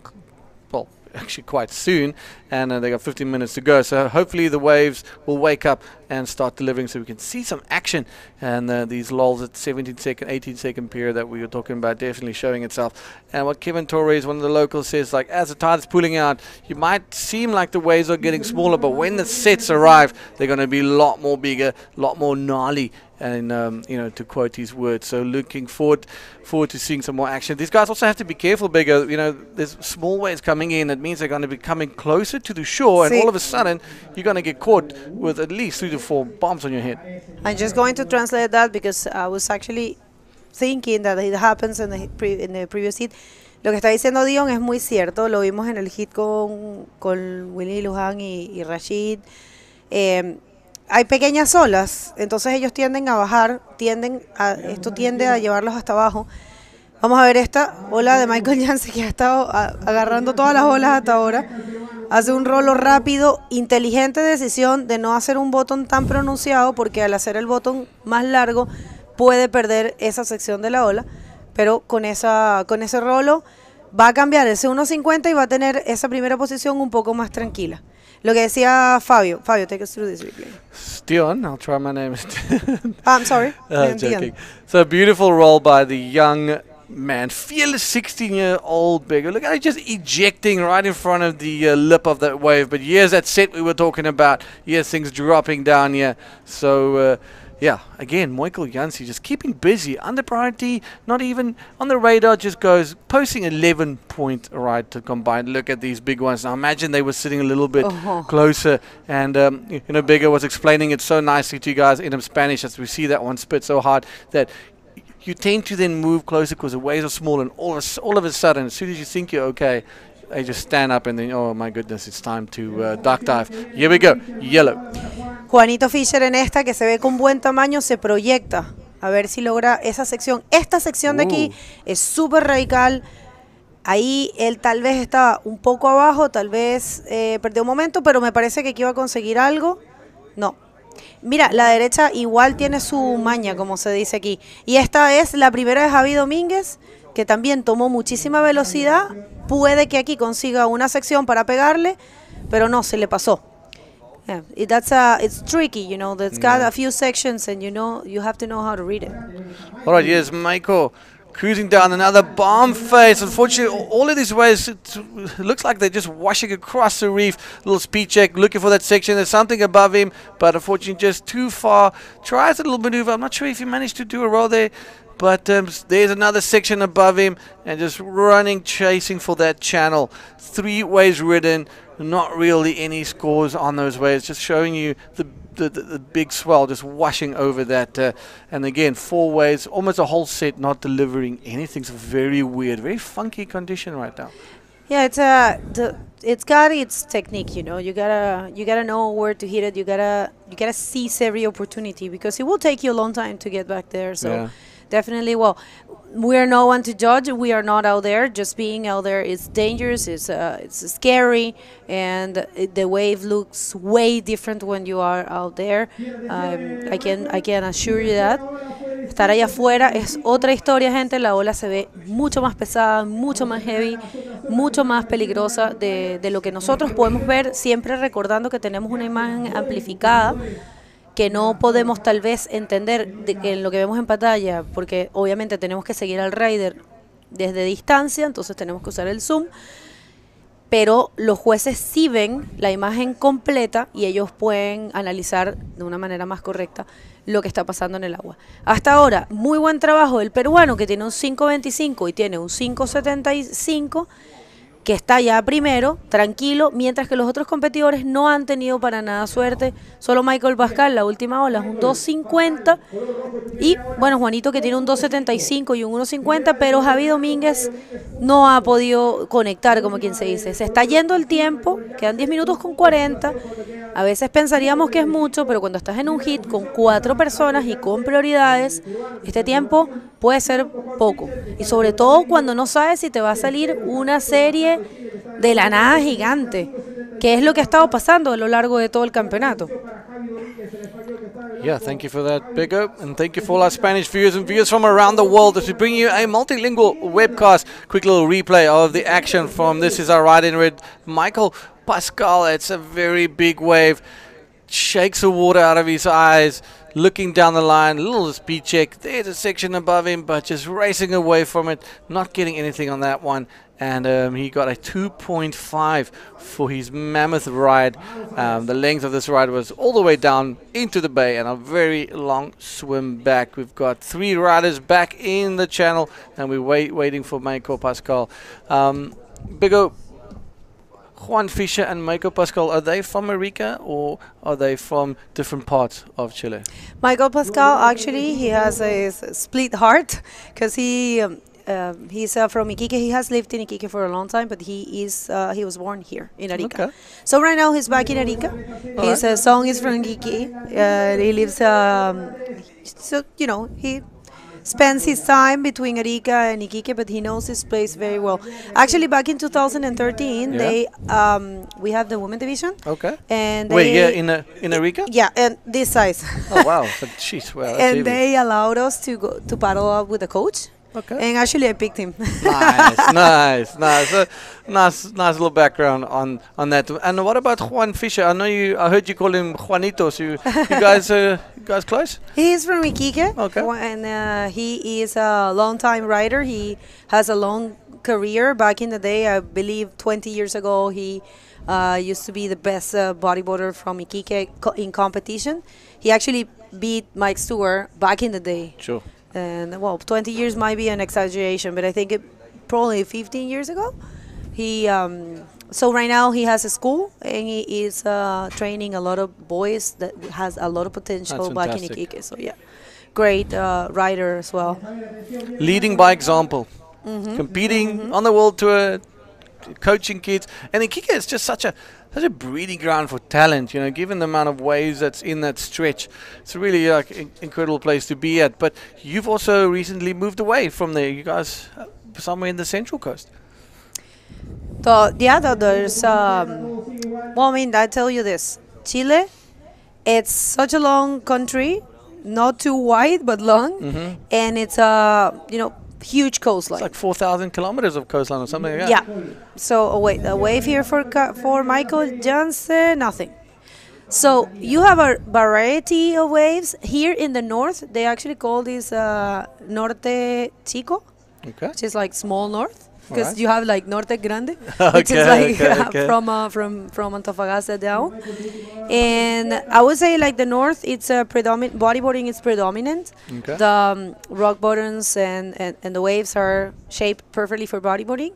B: well, actually quite soon. And they got 15 minutes to go. So hopefully the waves will wake up and start delivering so we can see some action. And these lulls at 17-second, 18-second period that we were talking about definitely showing itself. And what Kevin Torres, one of the locals, says, like, as the tide is pulling out, you might seem like the waves are getting smaller, but when the sets arrive, they're going to be a lot more bigger, a lot more gnarly. And, you know, to quote his words. So looking forward to seeing some more action. These guys also have to be careful, bigger. You know, there's small waves coming in. It means they're going to be coming closer to the shore, and all of a sudden, you're going to get caught with at least 3 to 4 bombs on your head.
A: I'm just going to translate that because I was actually thinking that it happens in the previous hit. Lo que está diciendo Dion es muy cierto. Lo vimos en el hit con Willy Luján y Rashid. Hay pequeñas olas, entonces ellos tienden a bajar, esto tiende a llevarlos hasta abajo. Vamos a ver esta ola de Michael Yance, que ha estado agarrando todas las olas hasta ahora. Hace un rolo rápido, inteligente decisión de no hacer un botón tan pronunciado, porque al hacer el botón más largo puede perder esa sección de la ola, pero con ese rolo va a cambiar ese 1.50 y va a tener esa primera posición un poco más tranquila. Lo que decía Fabio, take us through this replay.
B: Dion, I'll try my name.
A: I'm sorry.
B: Joking. So beautiful roll by the young man, fearless 16-year-old beggar. Look at it, just ejecting right in front of the lip of that wave. But here's that set we were talking about. Here's things dropping down here. So yeah, again, Michael Yance just keeping busy, under priority, not even on the radar, just goes posting 11-point ride to combine. Look at these big ones. Now imagine they were sitting a little bit closer, and you know, Beggar was explaining it so nicely to you guys in Spanish as we see that one spit so hard that you tend to then move closer because the waves are small, and all of a sudden, as soon as you think you're okay, they just stand up and then, oh my goodness, it's time to duck dive. Here we go, yellow.
A: Juanito Fischer en esta, que se ve con buen tamaño, se proyecta a ver si logra esa sección. Esta sección de aquí es súper radical. Ahí él tal vez estaba un poco abajo, tal vez perdió un momento, pero me parece que aquí iba a conseguir algo. No. Mira, la derecha igual tiene su maña, como se dice aquí. Y esta es la primera de Javi Domínguez, que también tomó muchísima velocidad. Puede que aquí consiga una sección para pegarle, pero no, se le pasó. Yeah, it's tricky, you know. It's got a few sections, and you have to know how to read it.
B: All right, yes, Michael cruising down another bomb face. Unfortunately, all of these waves, it looks like they're just washing across the reef. Little speed check, looking for that section. There's something above him, but unfortunately just too far. Tries a little maneuver. I'm not sure if he managed to do a roll there, but there's another section above him, and just running, chasing for that channel. 3 waves ridden. Not really any scores on those waves, just showing you the the big swell just washing over that, and again 4 waves, almost a whole set not delivering anything. It's very weird, very funky condition right now.
A: Yeah, it's got its technique, you know. You gotta know where to hit it. You gotta seize every opportunity, because it will take you a long time to get back there. So definitely, well, we're no one to judge. We are not out there. Just being out there is dangerous. It's scary, and the wave looks way different when you are out there. I can assure you that. Estar allá afuera es otra historia, gente. La ola se ve mucho más pesada, mucho más heavy, mucho más peligrosa de lo que nosotros podemos ver, siempre recordando que tenemos una imagen amplificada que no podemos tal vez entender en lo que vemos en pantalla, porque obviamente tenemos que seguir al rider desde distancia, entonces tenemos que usar el zoom, pero los jueces sí ven la imagen completa y ellos pueden analizar de una manera más correcta lo que está pasando en el agua. Hasta ahora, muy buen trabajo del peruano, que tiene un 5.25 y tiene un 5.75, que está ya primero, tranquilo, mientras que los otros competidores no han tenido para nada suerte. Solo Michael Pascal, la última ola, es un 2.50, y bueno, Juanito, que tiene un 2.75 y un 1.50, pero Javi Domínguez no ha podido conectar, como quien se dice. Se está yendo el tiempo, quedan 10 minutos con 40, a veces pensaríamos que es mucho, pero cuando estás en un hit con 4 personas y con prioridades, este tiempo puede ser poco, y sobre todo cuando no sabes si te va a salir una serie de la nada gigante, que es lo que ha estado pasando a lo largo de todo el campeonato.
B: Yeah, thank you for that, Bego, and thank you for all our Spanish viewers and viewers from around the world as we bring you a multilingual webcast. Quick little replay of the action from This Is Our Ride in Red. Michael Pascal, it's a very big wave, shakes the water out of his eyes, looking down the line, a little speed check. There's a section above him, but just racing away from it, not getting anything on that one. And he got a 2.5 for his mammoth ride. The length of this ride was all the way down into the bay and a very long swim back. We've got 3 riders back in the channel, and we're waiting for Michael Pascal. Bego, Juan Fischer and Michael Pascal, are they from Arica or are they from different parts of Chile?
A: Michael Pascal, actually, he has a split heart, because he's from Iquique. He has lived in Iquique for a long time, but he was born here in Arica. Okay. So right now he's back in Arica. His song is from Iquique. He lives, so you know, he spends his time between Arica and Iquique, but he knows his place very well. Actually, back in 2013, we had the women division. Okay. And
B: in Arica?
A: Yeah, and this size.
B: Oh wow! Jeez, well.
A: And they allowed us to go to paddle up with the coach. Okay. And actually, I picked him.
B: Nice. Nice little background on that. And what about Juan Fischer? I heard you call him Juanito. So you guys close?
A: He is from Iquique.
B: Okay.
A: And he is a long-time rider. He has a long career. Back in the day, I believe 20 years ago, he used to be the best bodyboarder from Iquique in competition. He actually beat Mike Stewart back in the day.
B: Sure.
A: And well, 20 years might be an exaggeration, but I think probably 15 years ago. He so right now he has a school, and he is training a lot of boys that has a lot of potential back in Iquique. So yeah, great rider as well.
B: Leading by example, competing on the world tour, coaching kids, and Iquique is just such a breeding ground for talent, you know, given the amount of waves that's in that stretch. It's really like an incredible place to be at. But you've also recently moved away from there. You guys somewhere in the Central Coast.
A: There's well, I mean, I tell you this, Chile, it's such a long country, not too wide but long, and it's you know, huge coastline.
B: It's like 4,000 kilometers of coastline or something like that.
A: Yeah. So wait, a wave here for Michael Jansen, nothing. So you have a variety of waves here in the north. They actually call this Norte Chico, which is like small north, because you have like Norte Grande, which is like from Antofagasta down. And I would say like the north, it's a predominant, bodyboarding is predominant. The rock bottoms and the waves are shaped perfectly for bodyboarding.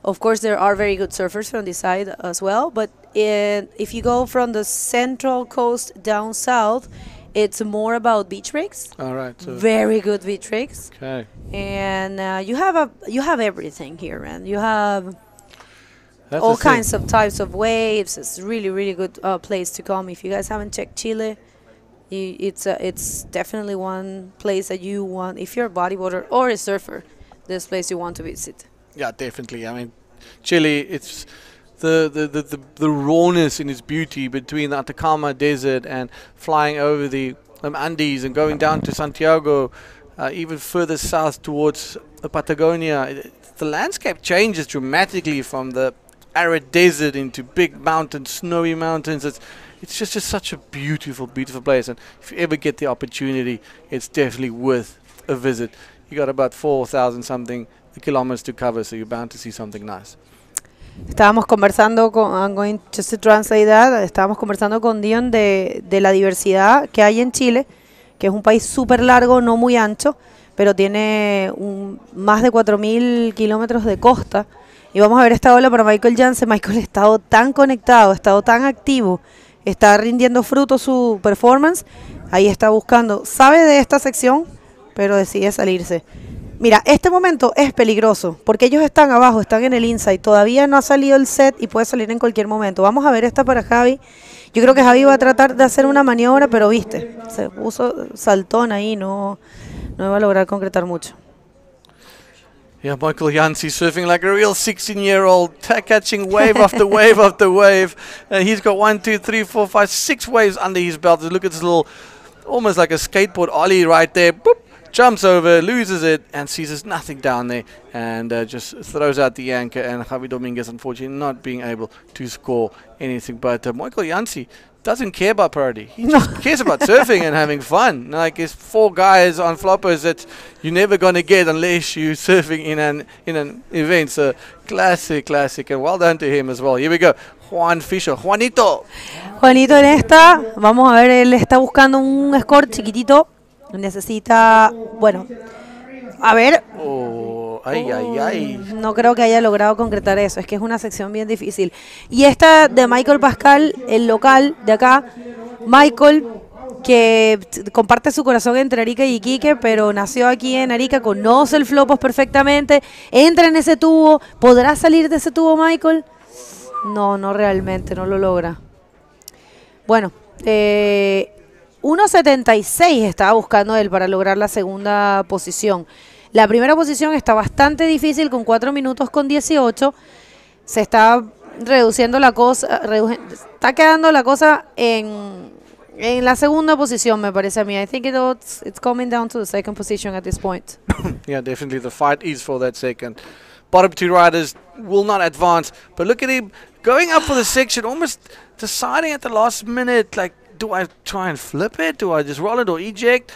A: Of course, there are very good surfers from this side as well, but if you go from the central coast down south, it's more about beach breaks.
B: All right. So
A: Very good beach breaks.
B: okay.
A: And you have everything here, man. You have
B: That's
A: all
B: the thing.
A: kinds of types of waves. It's really, really good place to come. If you guys haven't checked Chile, it's definitely one place that you want. If you're a bodyboarder or a surfer, this place you want to visit.
B: Yeah, definitely. I mean, Chile, it's the rawness in its beauty between the Atacama Desert and flying over the Andes and going down to Santiago, even further south towards Patagonia. The landscape changes dramatically from the arid desert into big mountains, snowy mountains. It's just such a beautiful, beautiful place. And if you ever get the opportunity, it's definitely worth a visit. You got about 4,000 something kilometers to cover, so you're bound to see something nice.
A: Estábamos conversando con, I'm going just to translate that, estábamos conversando con Dion de la diversidad que hay en Chile, que es un país súper largo, no muy ancho, pero tiene más de 4.000 kilómetros de costa. Y vamos a ver esta ola para Michael Jansen. Michael ha estado tan conectado, ha estado tan activo, está rindiendo fruto su performance. Ahí está buscando, sabe de esta sección, pero decide salirse. Mira, este momento es peligroso, porque ellos están abajo, están en el inside, todavía no ha salido el set y puede salir en cualquier momento. Vamos a ver esta para Javi. Yo creo que Javi va a tratar de hacer una maniobra, pero viste, se puso saltón ahí, no va a lograr concretar mucho.
B: Yeah, Michael Jansi surfing like a real 16-year-old, catching wave after wave after wave. And he's got 1, 2, 3, 4, 5, 6 waves under his belt. Look at this little, almost like a skateboard ollie right there. Boop. Jumps over, loses it, and sees there's nothing down there, and just throws out the anchor. And Javi Dominguez, unfortunately, not being able to score anything. But Michael Jansi doesn't care about priority. He just cares about surfing and having fun. Like, there's 4 guys on Flopos that you're never going to get unless you're surfing in an event. So classic, and well done to him as well. Here we go. Juan Fisher. Juanito
A: en esta, vamos a ver, él está buscando un score chiquitito. Necesita, bueno, a ver. No creo que haya logrado concretar eso, es que es una sección bien difícil. Y esta de Michael Pascal, el local de acá, Michael, que comparte su corazón entre Arica y Iquique, pero nació aquí en Arica, conoce el Flopos perfectamente, entra en ese tubo. ¿Podrá salir de ese tubo Michael? No realmente, no lo logra. Bueno, 1.76 estaba buscando él para lograr la segunda posición. La primera posición está bastante difícil con 4 minutos con 18. Se está reduciendo la cosa, está quedando la cosa en la segunda posición, me parece a mí. I think it's coming down to the second position at this point.
B: Yeah, definitely the fight is for that second. Bottom 2 riders will not advance, but look at him going up for the section, almost deciding at the last minute, like, do I try and flip it? Do I just roll it or eject?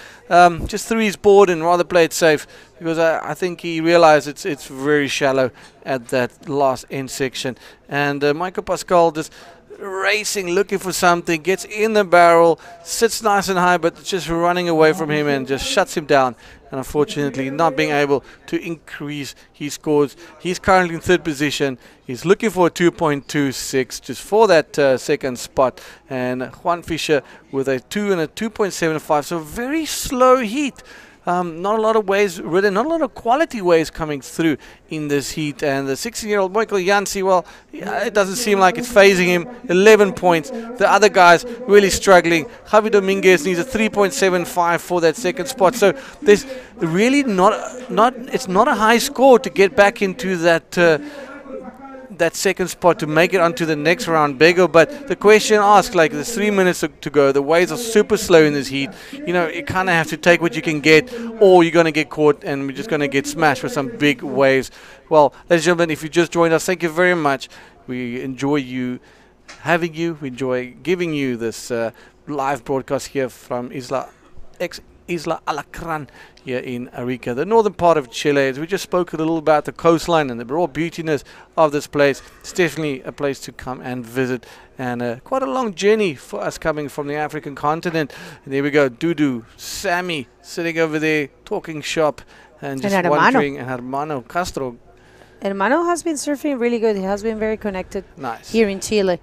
B: Just threw his board and rather play it safe, because I think he realized it's very shallow at that last end section. And Michael Pascal just racing, looking for something, gets in the barrel, sits nice and high, but just running away from him and just shuts him down. And unfortunately not being able to increase his scores. He's currently in 3rd position. He's looking for a 2.26 just for that second spot. And Juan Fisher with a 2 and a 2.75. So very slow heat. Not a lot of waves ridden, not a lot of quality waves coming through in this heat. And the 16-year-old Michael Jansi, well, yeah, it doesn't seem like it's phasing him. 11 points. The other guys really struggling. Javi Dominguez needs a 3.75 for that second spot. So there's really it's not a high score to get back into that second spot to make it onto the next round bigger. But the question asked, like, there's 3 minutes to go, the waves are super slow in this heat, you know, you kind of have to take what you can get, or you're going to get caught and we're just going to get smashed with some big waves. Well, ladies and gentlemen, if you just joined us, thank you very much. We enjoy having you, we enjoy giving you this live broadcast here from Isla Alacrán here in Arica, the northern part of Chile. As we just spoke a little about the coastline and the raw beautiness of this place. It's definitely a place to come and visit, and quite a long journey for us coming from the African continent. And there we go, Dudu, Sammy sitting over there talking shop and just wondering, and Hermano Castro.
A: Hermano has been surfing really good. He has been very connected here in Chile.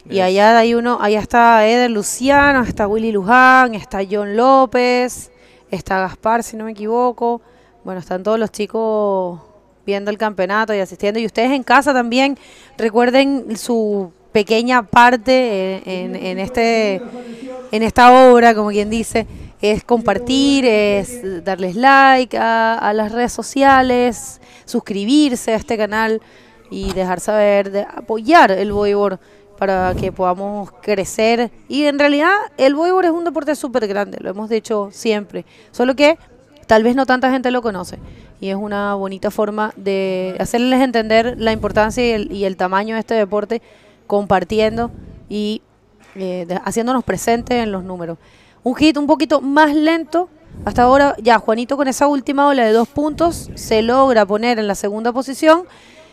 B: Yes.
A: Y allá hay uno, allá está Eder Luciano, está Willy Luján, está John López, está Gaspar, si no me equivoco. Bueno, están todos los chicos viendo el campeonato y asistiendo. Y ustedes en casa también recuerden su pequeña parte en esta obra, como quien dice, es compartir, es darles like a las redes sociales, suscribirse a este canal y dejar saber, de apoyar el bodyboard para que podamos crecer. Y en realidad el bodyboard es un deporte súper grande, lo hemos dicho siempre, solo que tal vez no tanta gente lo conoce. Y es una bonita forma de hacerles entender la importancia y el tamaño de este deporte, compartiendo y haciéndonos presentes en los números. Un hit un poquito más lento. Hasta ahora ya Juanito con esa última ola de 2 puntos se logra poner en la segunda posición.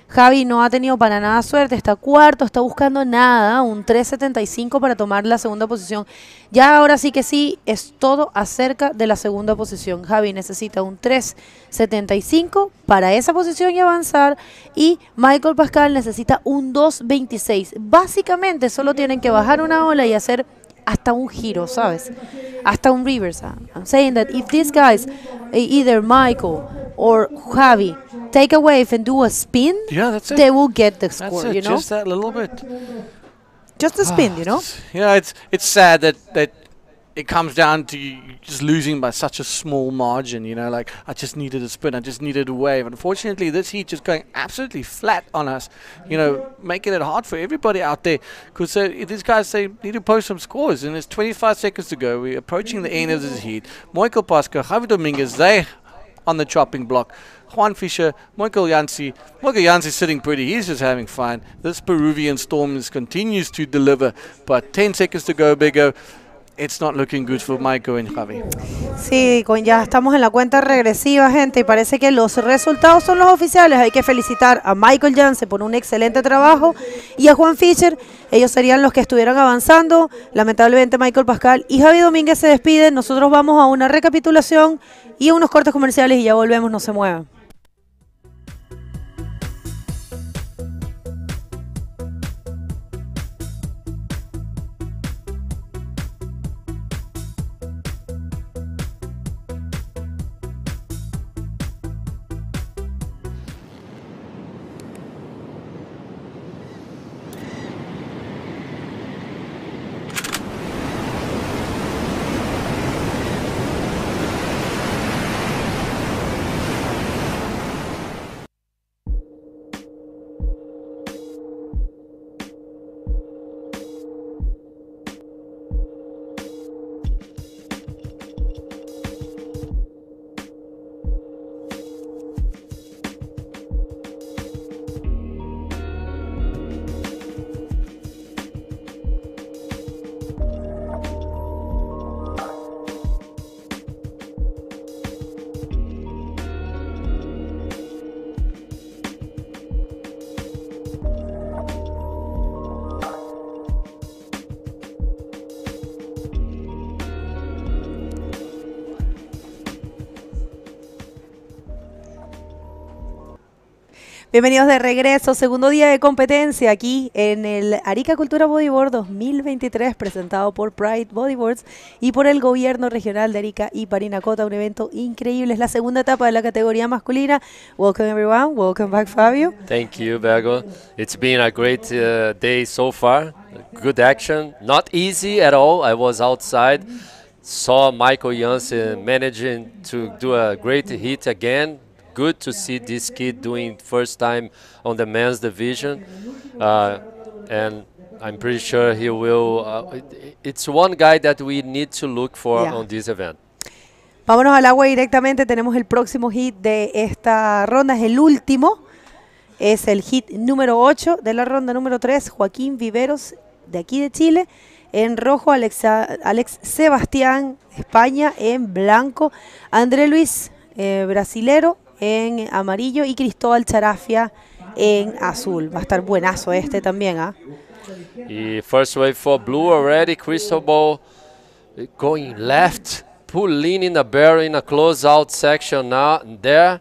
A: Javi no ha tenido para nada suerte, está cuarto, está buscando nada, un 3.75 para tomar la segunda posición. Ya ahora sí que sí, es todo acerca de la segunda posición. Javi necesita un 3.75 para esa posición y avanzar, y Michael Pascal necesita un 2.26. Básicamente solo tienen que bajar una ola y hacer hasta un giro, ¿sabes? Hasta un reverse. I'm saying that if these guys, either Michael or Javi, take a wave and do a spin, they will get the score,
B: That's it,
A: you know?
B: just that little bit.
A: Just a spin, you know?
B: Yeah, it's sad that it comes down to you just losing by such a small margin, you know, like I just needed a spin, I just needed a wave. Unfortunately, this heat just going absolutely flat on us, you know, making it hard for everybody out there, because these guys, they need to post some scores, and there's 25 seconds to go. We're approaching the end of this heat. Michael Pascal, Javi Dominguez, they on the chopping block. Juan Fischer, Michael Jansi. Michael Jansi sitting pretty, he's just having fun. This Peruvian storm continues to deliver, but 10 seconds to go, Biggo. It's not looking good for Michael and Javi.
A: Sí, ya estamos en la cuenta regresiva, gente, y parece que los resultados son los oficiales. Hay que felicitar a Michael Janse por un excelente trabajo y a Juan Fischer. Ellos serían los que estuvieran avanzando. Lamentablemente Michael Pascal y Javi Domínguez se despiden. Nosotros vamos a una recapitulación y a unos cortes comerciales y ya volvemos, no se muevan. Bienvenidos de regreso, segundo día de competencia aquí en el Arica Cultura Bodyboard 2023, presentado por Pride Bodyboards y por el gobierno regional de Arica y Parinacota, un evento increíble. Es la segunda etapa de la categoría masculina. Welcome everyone, welcome back Fabio.
C: Thank you, Bego. It's been a great day so far. Good action, not easy at all. I was outside, saw Michael Jansen managing to do a great hit again. Good to see this kid doing first time on the men's division, and I'm pretty sure he will. It's one guy that we need to look for on this event.
A: Vámonos al agua directamente. Tenemos el próximo hit de esta ronda, es el último. Es el hit número 8 de la ronda número 3. Joaquín Viveros, de aquí de Chile. En rojo, Alex Sebastián, España. En blanco, André Luis, brasilero, en amarillo, y Cristóbal Charafia en azul. Va a estar buenazo este también, ¿ah?
C: First wave for blue already. Cristóbal going left, pulling in the barrel in a close out section now. There,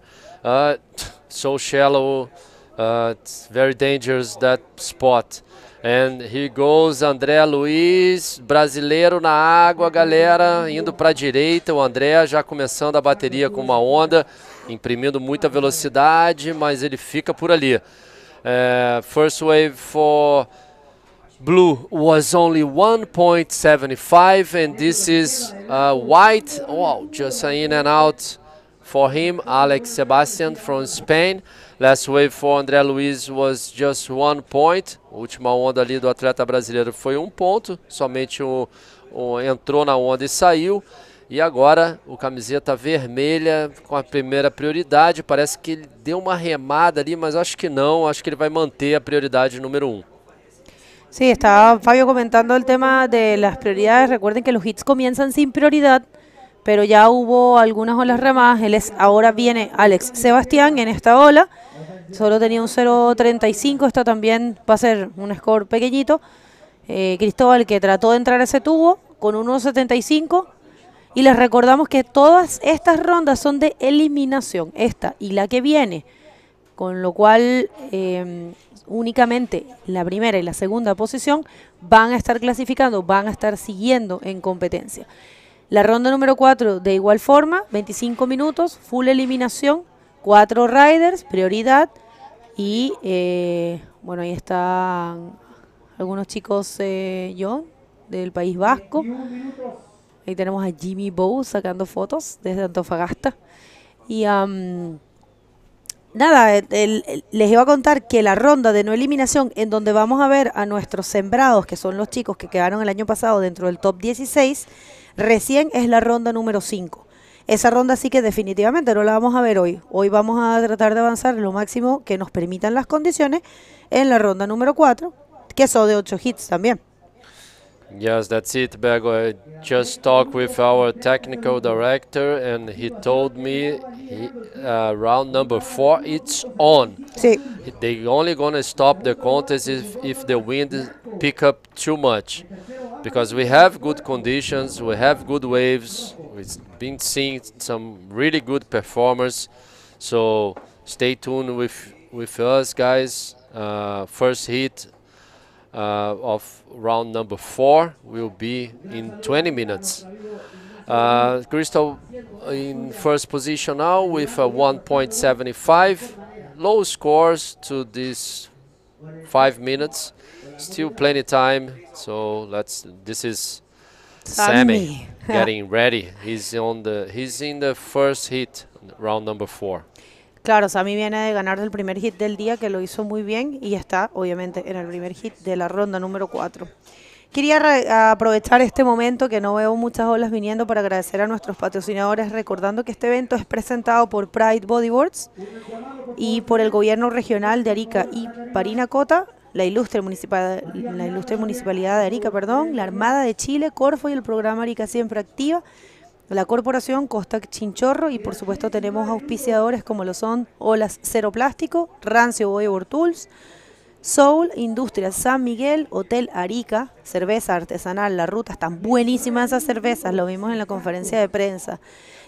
C: so shallow. It's very dangerous, that spot. And here goes André Luiz, brasileiro na água, galera, indo para a direita. O André já começando a bateria com uma onda, imprimindo muita velocidade, mas ele fica por ali. First wave for blue was only 1.75, and this is white. Wow, just an in and out for him, Alex Sebastian from Spain. Last wave for André Luiz was just 1 point. A última onda ali do atleta brasileiro foi 1 ponto. Somente entrou na onda e saiu. E agora o camiseta vermelha com a primeira prioridade. Parece que ele deu uma remada ali, mas acho que não. Acho que ele vai manter a prioridade número 1.
A: Sí, estaba Fabio comentando el tema de las prioridades. Recuerden que los hits comienzan sin prioridad, pero ya hubo algunas olas remadas. Ahora viene Alex Sebastián en esta ola. Solo tenía un 0.35, esta también va a ser un score pequeñito. Cristóbal, que trató de entrar a ese tubo con un 1.75. Y les recordamos que todas estas rondas son de eliminación, esta y la que viene. Con lo cual únicamente la primera y la segunda posición van a estar clasificando, van a estar siguiendo en competencia. La ronda número 4 de igual forma, 25 minutos, full eliminación, 4 riders, prioridad y bueno, ahí están algunos chicos del País Vasco. Ahí tenemos a Jimmy Bow sacando fotos desde Antofagasta. Y nada, les iba a contar que la ronda de no eliminación, en donde vamos a ver a nuestros sembrados, que son los chicos que quedaron el año pasado dentro del top 16, recién es la ronda número 5. Esa ronda sí que definitivamente no la vamos a ver hoy. Hoy vamos a tratar de avanzar lo máximo que nos permitan las condiciones en la ronda número 4, que son de 8 hits también.
C: Yes, that's it, Bego. I just talked with our technical director, and he told me round number 4, it's on.
A: Sí.
C: They only gonna stop the contest if the wind pick up too much, because we have good conditions, we have good waves, we've been seeing some really good performers. So stay tuned with us, guys. First hit of round number 4 will be in 20 minutes. Crystal in first position now with a 1.75. Low scores to this 5 minutes. Still plenty time. So this is Sammy getting ready. He's in the first hit, round number 4.
A: Claro, Sammy viene de ganar el primer hit del día, que lo hizo muy bien, y está obviamente en el primer hit de la ronda número 4. Quería aprovechar este momento que no veo muchas olas viniendo para agradecer a nuestros patrocinadores, recordando que este evento es presentado por Pride Bodyboards y por el gobierno regional de Arica y Parinacota, la ilustre municipalidad de Arica, la Armada de Chile, Corfo y el programa Arica Siempre Activa, la Corporación Costa Chinchorro, y por supuesto tenemos auspiciadores como lo son Olas Cero Plástico, Rancio Bodyboard Tools, Soul, Industrias San Miguel, Hotel Arica, cerveza artesanal La Ruta, están buenísimas esas cervezas, lo vimos en la conferencia de prensa.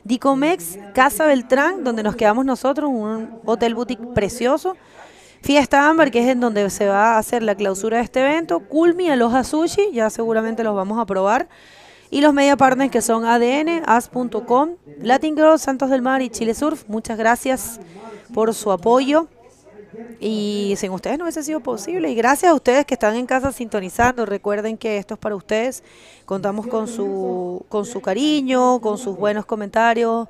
A: Dicomex, Casa Beltrán, donde nos quedamos nosotros, un hotel boutique precioso. Fiesta Ámbar, que es en donde se va a hacer la clausura de este evento. Culmi, Aloha Sushi, ya seguramente los vamos a probar. Y los media partners que son ADN, as.com, Latin Girl, Santos del Mar y Chile Surf. Muchas gracias por su apoyo. Y sin ustedes no hubiese sido posible. Y gracias a ustedes que están en casa sintonizando. Recuerden que esto es para ustedes. Contamos con su cariño, con sus buenos comentarios,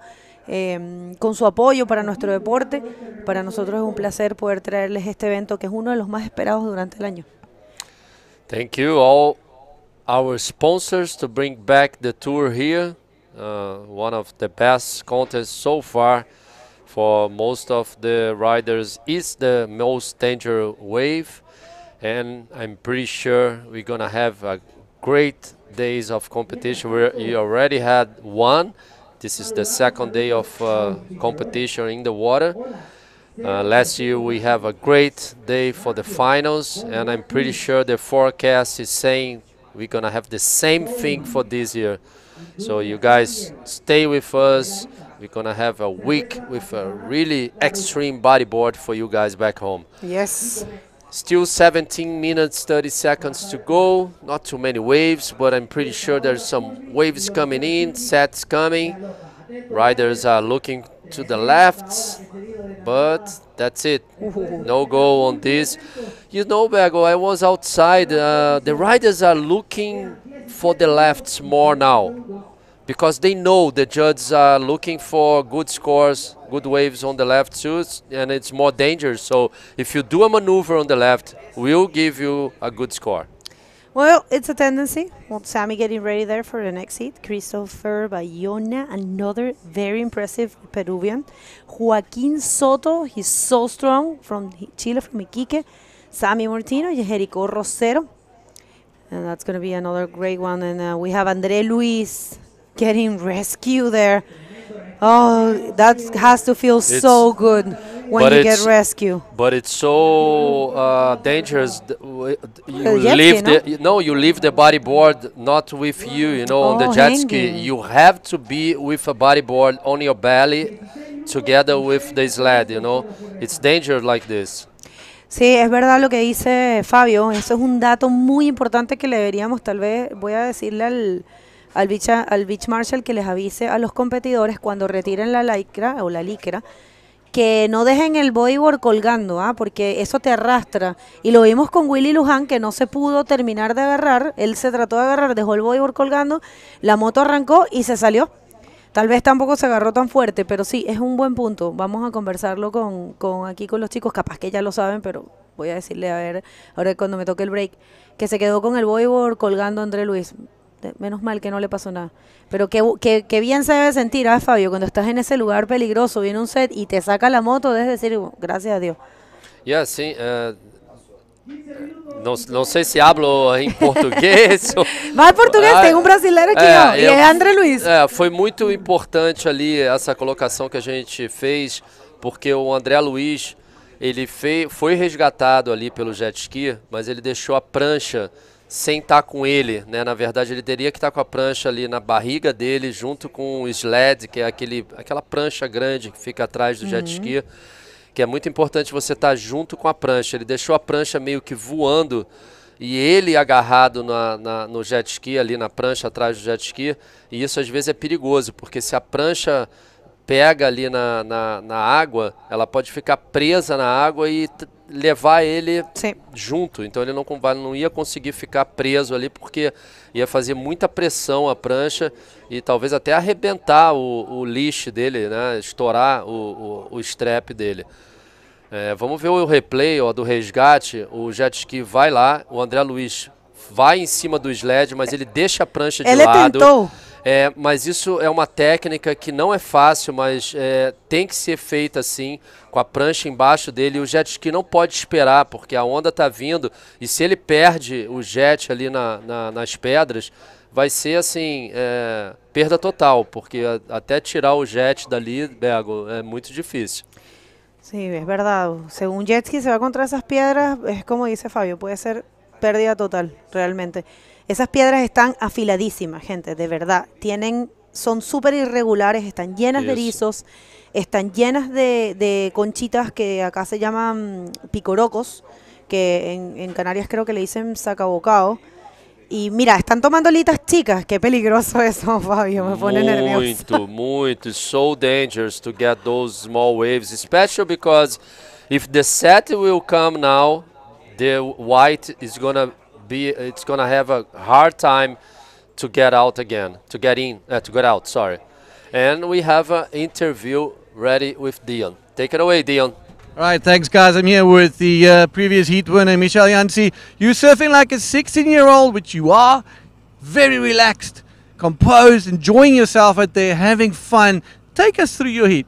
A: con su apoyo para nuestro deporte. Para nosotros es un placer poder traerles este evento que es uno de los más esperados durante el año.
C: Thank you all our sponsors to bring back the tour here. One of the best contests so far for most of the riders is the most dangerous wave, and I'm pretty sure we're gonna have a great days of competition. We already had one. This is the second day of competition in the water. Last year we have a great day for the finals, and I'm pretty sure the forecast is saying we're gonna have the same thing for this year. So you guys stay with us, We're gonna have a week with a really extreme bodyboard for you guys back home.
A: Yes.
C: Still 17 minutes, 30 seconds to go. Not too many waves, but I'm pretty sure there's some waves coming in, sets coming. Riders are looking to the left, but that's it. No go on this. You know, Bego, I was outside. The riders are looking for the lefts more now because they know the judges are looking for good scores, good waves on the left too, and it's more dangerous. So if you do a maneuver on the left, we'll give you a good score.
A: Well, it's a tendency. Well, Sammy getting ready there for the next heat. Christopher Bayona, another very impressive Peruvian. Joaquín Soto, he's so strong, from Chile, from Iquique. Sammy Martino, Jerico Rosero. And that's going to be another great one. And we have André Luis getting rescued there. Oh, that has to feel so good when you get rescued.
C: But it's so dangerous. You leave you leave the bodyboard not with you, you know, on the jet ski. You have to be with a bodyboard on your belly together with the sled, you know. It's dangerous like this.
A: Sí, es verdad lo que dice Fabio. Eso es un dato muy importante que le deberíamos, tal vez, voy a decirle al beach marshal que les avise a los competidores cuando retiren la lycra o la licra, que no dejen el bodyboard colgando, porque eso te arrastra. Y lo vimos con Willy Luján, que no se pudo terminar de agarrar. Él se trató de agarrar, dejó el bodyboard colgando, la moto arrancó y se salió. Tal vez tampoco se agarró tan fuerte, pero sí, es un buen punto. Vamos a conversarlo aquí con los chicos, capaz que ya lo saben, pero voy a decirle, a ver, ahora cuando me toque el break, que se quedó con el bodyboard colgando André Luis. Menos mal que no le pasó nada. Pero que bien se debe sentir, Fabio, cuando estás en ese lugar peligroso, viene un set y te saca la moto, debes decir, gracias a Dios.
C: Yeah, sim. Não sei se hablo em português.
A: Vai português, tem brasileiro aqui, ó, e é André Luis.
C: Foi muito importante ali essa colocação que a gente fez, porque o André Luiz, ele foi resgatado ali pelo jet ski, mas ele deixou a prancha sem estar com ele, né? Na verdade, ele teria que estar com a prancha ali na barriga dele, junto com o sled, que é aquela prancha grande que fica atrás do jet ski, que é muito importante você estar junto com a prancha. Ele deixou a prancha meio que voando e ele agarrado no jet ski, ali na prancha atrás do jet ski, e isso às vezes é perigoso, porque se a prancha pega ali na água, ela pode ficar presa na água e levar ele junto. Então ele não ia conseguir ficar preso ali, porque ia fazer muita pressão a prancha e talvez até arrebentar o leash dele, né? Estourar o strap dele. Vamos ver o replay do resgate. O jet ski vai lá, o André Luiz vai em cima do sled, mas ele deixa a prancha de lado.
A: Tentou.
C: Mas isso é uma técnica que não é fácil, mas tem que ser feita assim, com a prancha embaixo dele. E o jet ski não pode esperar, porque a onda está vindo, e se ele perde o jet ali nas pedras, vai ser assim, perda total, porque até tirar o jet dali, Bego, é muito difícil.
A: Sí, es verdad. Según jet ski se va contra esas piedras, es como dice Fabio, puede ser pérdida total, realmente. Esas piedras están afiladísimas, gente, de verdad. Son súper irregulares, están llenas de erizos, están llenas de conchitas que acá se llaman picorocos, que en Canarias creo que le dicen sacabocao. Y mira, están tomando litas chicas. Qué peligroso eso, Fabio, me pone nervioso.
C: Muito. It's so dangerous to get those small waves, especially because if the set will come now, the white is gonna have a hard time to get out again, to get out, sorry. And we have an interview ready with Dion. Take it away, Dion.
G: All right, thanks, guys. I'm here with the previous heat winner, Michel Jansi. You're surfing like a 16-year-old, which you are, very relaxed, composed, enjoying yourself out there, having fun. Take us through your heat.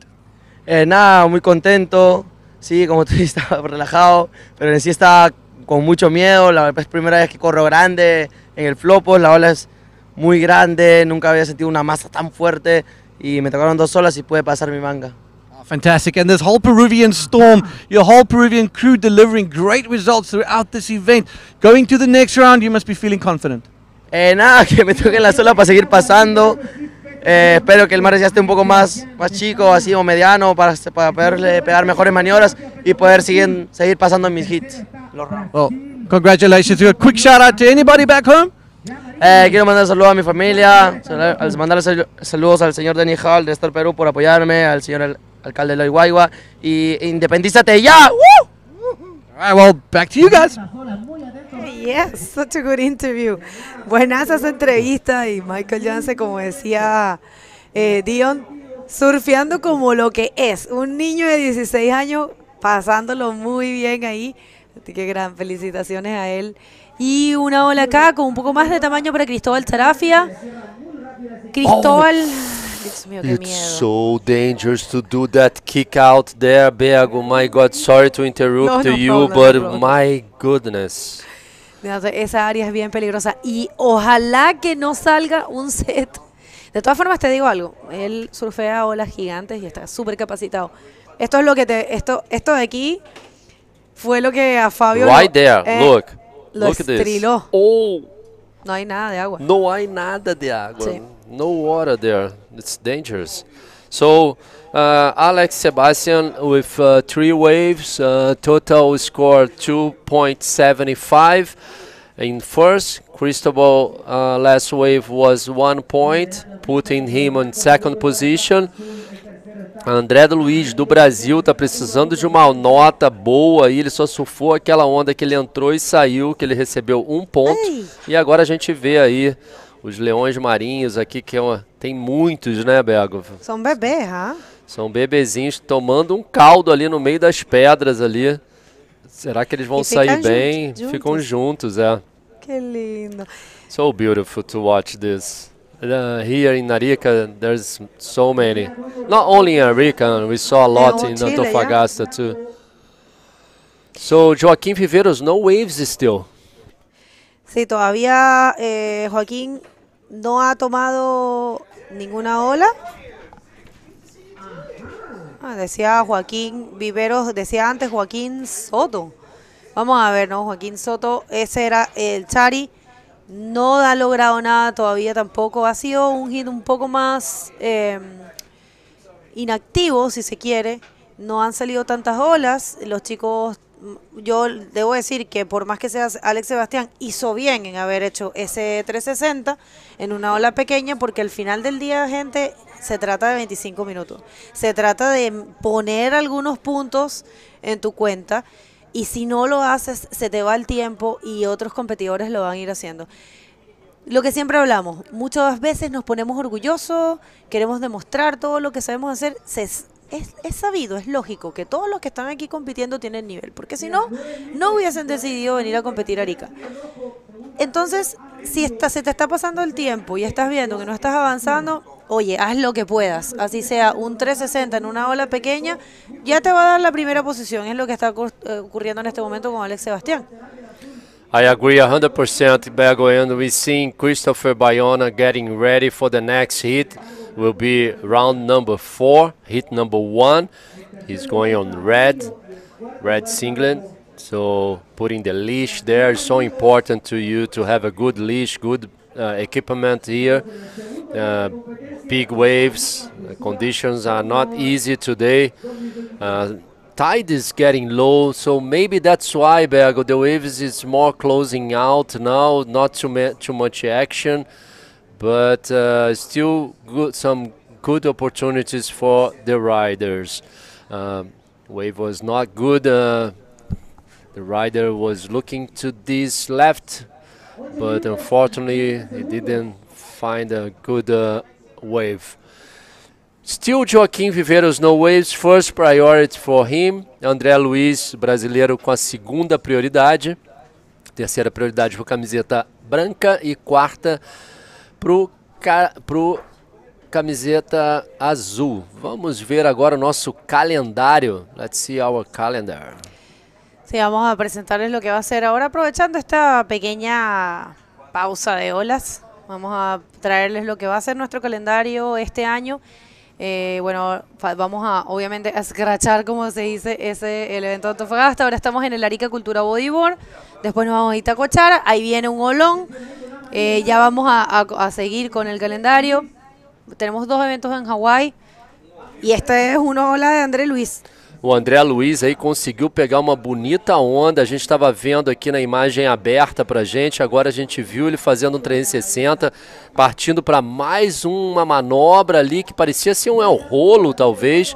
H: Nada, muy contento. Sí, como tú dices, estaba relajado, pero en sí estaba con mucho miedo. La primera vez que corro grande en el Flopos, la ola es muy grande, nunca había sentido una masa tan fuerte y me tocaron 2 olas y pude pasar mi manga.
G: Fantastic. And this whole Peruvian storm, your whole Peruvian crew delivering great results throughout this event. Going to the next round, you must be feeling confident.
H: Nada, que me toquen las olas para seguir pasando. Espero que el mar ya esté un poco más chico, así o mediano, para poderle pegar mejores maniobras y poder seguir pasando en mis hits.
G: Well, congratulations. You a quick shout out to anybody back home?
H: Quiero mandar saludos a mi familia, mandar saludos al señor Denis Hall de Store Perú por apoyarme, al señor alcalde Eloy Guaigua y independízate ya. ¡Woo!
G: All right, well, back to you guys.
A: Yes, such a good interview. Buenas esa entrevista y Michael Jansen, como decía Dion, surfeando como lo que es, un niño de 16 años pasándolo muy bien ahí. Así que gran felicitaciones a él. Y una ola acá con un poco más de tamaño para Cristóbal Tarafia. Cristóbal, Dios mío, qué
C: It's
A: miedo.
C: so dangerous to do that kick out there, Bergo. My God, sorry to interrupt
A: No
C: you,
A: problem,
C: but
A: no problem.
C: my goodness.
A: Esa área es bien peligrosa y ojalá que no salga un set. De todas formas te digo algo, él surfea olas gigantes y está súper capacitado. Esto es lo que esto de aquí fue lo que a Fabio
C: Right there, look.
A: lo
C: Look at this.
A: estriló.
C: Oh,
A: No hay nada de agua.
C: no hay nada de agua.
A: Sí.
C: No water there. It's dangerous. So, Alex Sebastian with 3 waves, total score 2.75. In first, Cristobal last wave was 1 point, putting him on second position. André Luiz do Brasil tá precisando de uma nota boa aí, ele só surfou aquela onda que ele entrou e saiu, que ele recebeu 1 ponto.
A: Ei.
C: E agora a gente vê aí os leões marinhos aqui, que tem muitos, né, Bergo?
A: São bebês, hein?
C: São bebezinhos tomando um caldo ali no meio das pedras ali. Será que eles vão
A: E ficam
C: sair bem?
A: juntos.
C: Ficam juntos, é.
A: Que lindo.
C: So beautiful to watch this. Here in Arica, there's so many. Not only in Arica, we saw a lot in
A: Chile,
C: Antofagasta too. So Joaquim Viveiros, no waves still.
A: Sí, todavía Joaquín no ha tomado ninguna ola. Decía Joaquín Viveros, decía antes Joaquín Soto. Vamos a ver, ¿no? Joaquín Soto, ese era el Chari. No ha logrado nada todavía tampoco. Ha sido un hit un poco más inactivo, si se quiere. No han salido tantas olas. Los chicos, yo debo decir que por más que sea Alex Sebastián, hizo bien en haber hecho ese 360 en una ola pequeña, porque al final del día, gente, se trata de 25 minutos. Se trata de poner algunos puntos en tu cuenta. Y si no lo haces, se te va el tiempo y otros competidores lo van a ir haciendo. Lo que siempre hablamos, muchas veces nos ponemos orgullosos, queremos demostrar todo lo que sabemos hacer. Es sabido, es lógico que todos los que están aquí compitiendo tienen nivel, porque si no, no hubiesen decidido venir a competir a Arica. Entonces, si se te está pasando el tiempo y estás viendo que no estás avanzando, oye, haz lo que puedas, así sea un 360 en una ola pequeña, ya te va a dar la primera posición, es lo que está ocurriendo en este momento con Alex Sebastián.
C: I agree 100%, Bego, and we're seeing Christopher Bayona getting ready for the next hit. Will be round number 4, hit number 1. He's going on red singlet. So putting the leash there is so important to you to have a good leash, good equipment here. Big waves, conditions are not easy today. Tide is getting low, so maybe that's why, Bergo, the waves is more closing out now, not too much action, but still some good opportunities for the riders. Wave was not good. The rider was looking to this left, but unfortunately he didn't find a good wave. Still Joaquim Viveiros, no waves, first priority for him. André Luiz, brasileiro, com a segunda prioridade. Terceira prioridade para camiseta branca e quarta pro camiseta azul. Vamos ver agora o nosso calendário. Let's see our calendar.
A: Sí, vamos a presentarles lo que va a ser ahora, aprovechando esta pequeña pausa de olas. Vamos a traerles lo que va a ser nuestro calendario este año. Bueno, vamos a, obviamente, a escrachar, como se dice, el evento de Antofagasta. Ahora estamos en el Arica Cultura Bodyboard. Después nos vamos a Itacochara. Ahí viene un olón. Ya vamos a seguir con el calendario. tenemos 2 eventos en Hawái e esta é uma ola de André Luiz.
C: O André Luiz aí conseguiu pegar uma bonita onda, a gente estava vendo aqui na imagem aberta pra gente, agora a gente viu ele fazendo um 360, partindo para mais uma manobra ali que parecia ser um rolo talvez,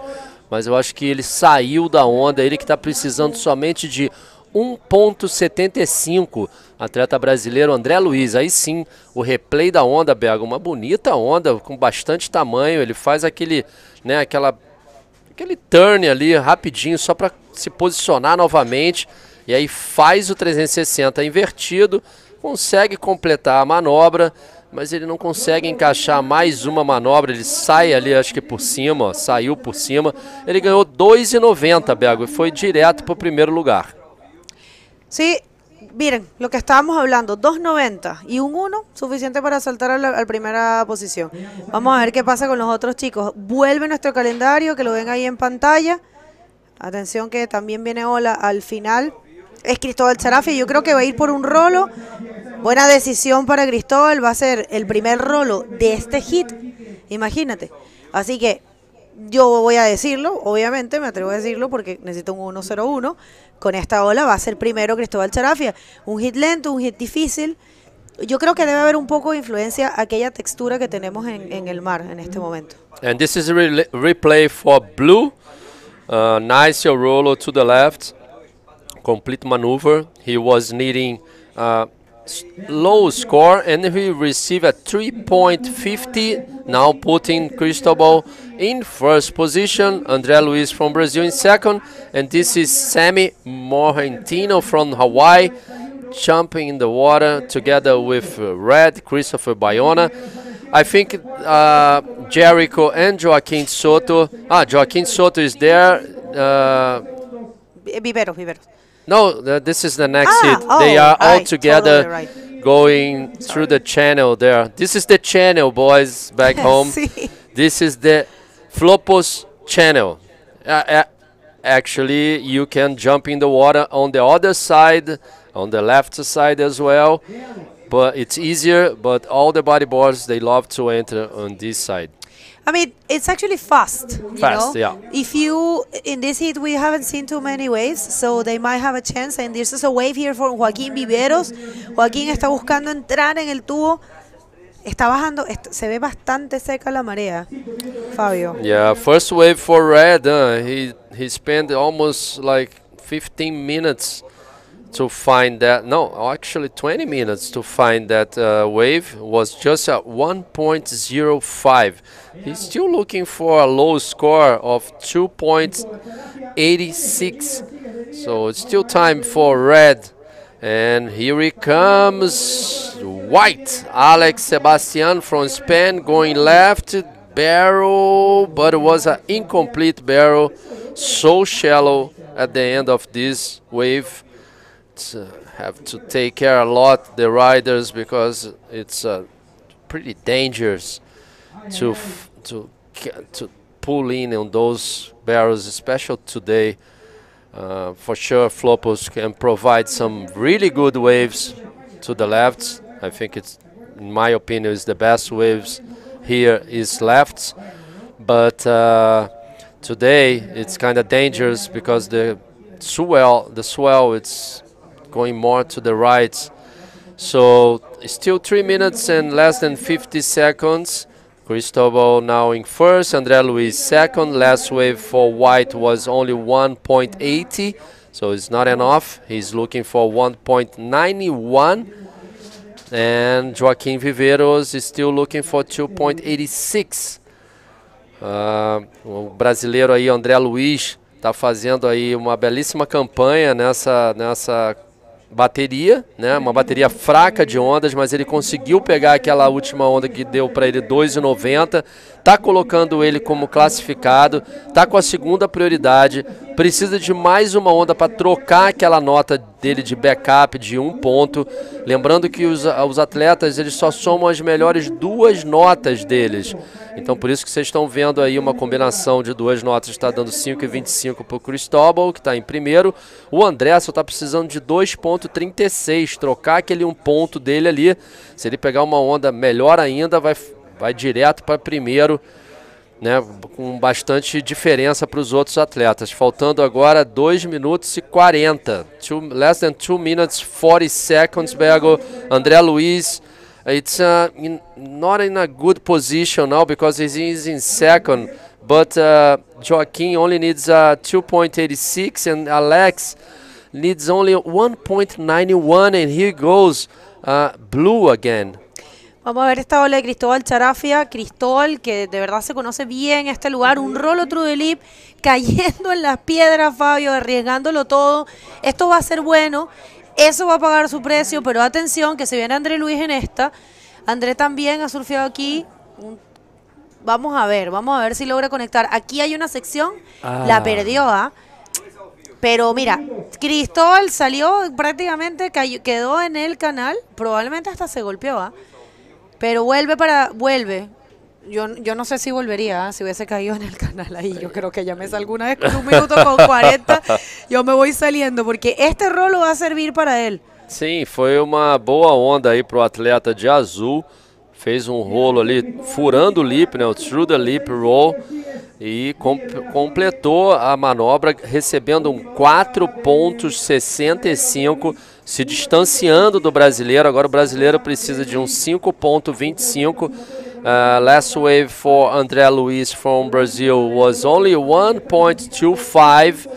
C: mas eu acho que ele saiu da onda, ele que está precisando somente de 1,75, atleta brasileiro André Luiz, aí sim, o replay da onda, Berga, uma bonita onda com bastante tamanho, ele faz aquele, né, aquele turn ali rapidinho só para se posicionar novamente e aí faz o 360 invertido, consegue completar a manobra, mas ele não consegue encaixar mais uma manobra, ele sai ali acho que por cima, ó, saiu por cima, ele ganhou 2,90, Bergo, e foi direto para o primeiro lugar.
A: Sí, miren, lo que estábamos hablando, 2.90 y un 1, suficiente para saltar a la primera posición. Vamos a ver qué pasa con los otros chicos. Vuelve nuestro calendario, que lo ven ahí en pantalla. Atención que también viene Ola al final. Es Cristóbal Charafi, yo creo que va a ir por un rolo. Buena decisión para Cristóbal, va a ser el primer rolo de este hit, imagínate. Así que yo voy a decirlo, obviamente, me atrevo a decirlo porque necesito un 1.01. Con esta ola va a ser primero Cristóbal Charafi. Un hit lento, un hit difícil. Yo creo que debe haber un poco de influencia aquella textura que tenemos en el mar en este momento.
C: And this is a replay for blue. Nice roller to the left. Complete maneuver. He was needing low score and he received a 3.50. Now putting Cristobal in first position, André Luiz from Brazil in second, and this is Sammy Morgentino from Hawaii, jumping in the water together with Red, Christopher Bayona. I think Jericho and Joaquin Soto. Joaquin Soto is there.
A: Viveros.
C: No, this is the next hit. They are all together totally going through the channel there. This is the channel, boys, back home. This is the Flopos channel. Actually, you can jump in the water on the other side, on the left side as well. But it's easier, but all the bodyboards, they love to enter on this side.
A: I mean, it's actually fast.
C: Fast,
A: you know?
C: yeah.
A: If you, in this heat, we haven't seen too many waves, so they might have a chance. And this is a wave here for Joaquín Viveros. Joaquín está buscando entrar en el tubo. Está bajando, se ve bastante seca la marea, Fabio.
C: Yeah, first wave for Red. He spent almost like 15 minutes to find that. No, actually 20 minutes to find that wave. Was just at 1.05. He's still looking for a low score of 2.86. So it's still time for Red. And here he comes, White. Alex Sebastian from Spain going left, barrel, but it was an incomplete barrel, so shallow at the end of this wave. Have to take care a lot, the riders, because it's pretty dangerous to pull in on those barrels, especially today. For sure, Flopos can provide some really good waves to the left. I think it's, in my opinion, is the best waves here is left. But today it's kind of dangerous because the swell, it's going more to the right. So still 3 minutes and less than 50 seconds. Cristobal now in first, André Luiz second. Last wave for White was only 1.80, so it's not enough. He's looking for 1.91. And Joaquim Viveros is still looking for 2.86. O brasileiro aí, André Luiz, está fazendo aí uma belíssima campanha nessa bateria, né? Uma bateria fraca de ondas, mas ele conseguiu pegar aquela última onda que deu para ele 2,90. Tá colocando ele como classificado, tá com a segunda prioridade, precisa de mais uma onda para trocar aquela nota dele de backup de 1 ponto. Lembrando que os atletas, eles só somam as melhores 2 notas deles. Então por isso que vocês estão vendo aí uma combinação de 2 notas, está dando 5,25 para o Cristobal, que está em primeiro. O André só está precisando de 2,36, trocar aquele 1 ponto dele ali. Se ele pegar uma onda melhor ainda, vai vai direto para primeiro, né, com bastante diferença para os outros atletas. Faltando agora 2 minutos e 40. Less than 2 minutes 40 seconds, Bergo. André Luiz, it's not in a good position now because he's in second. But Joaquim only needs 2.86 and Alex needs only 1.91 and here goes blue again.
A: Vamos a ver esta ola de Cristóbal Charafia. Cristóbal, que de verdad se conoce bien este lugar, un rolo true de lip, cayendo en las piedras, Fabio, arriesgándolo todo. Esto va a ser bueno, eso va a pagar su precio, pero atención que se viene André Luis en esta. André también ha surfeado aquí. Vamos a ver si logra conectar. Aquí hay una sección, la perdió, pero mira, Cristóbal salió prácticamente, quedó en el canal, probablemente hasta se golpeó, pero vuelve. Yo no sé si volvería, si hubiese caído en el canal ahí. Yo creo que ya me salgo una vez con 1 minuto con 40, yo me voy saliendo, porque este rolo va a servir para él.
C: Sim, foi uma boa onda aí pro atleta de azul. Fez rolo ali, furando o lip, né, o through the lip roll, e completou a manobra recebendo 4.65, se distanciando do brasileiro. Agora o brasileiro precisa de 5.25. Last wave for André Luiz from Brazil was only 1.25.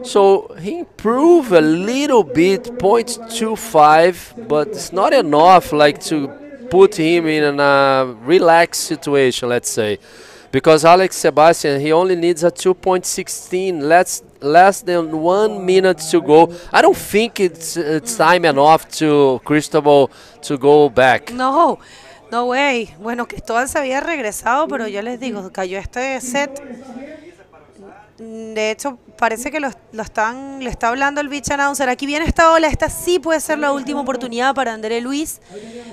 C: So he improved a little bit, 0.25, but it's not enough like to put him in a relaxed situation, let's say. Because Alex Sebastian, he only needs a 2.16, less than 1 minute to go. I don't think it's time enough to Cristobal to go back.
A: No way. Bueno, Cristóbal se había regresado, pero yo les digo, cayó este set. De hecho, parece que le está hablando el beach announcer. Aquí viene esta ola, esta sí puede ser la última oportunidad para André Luis.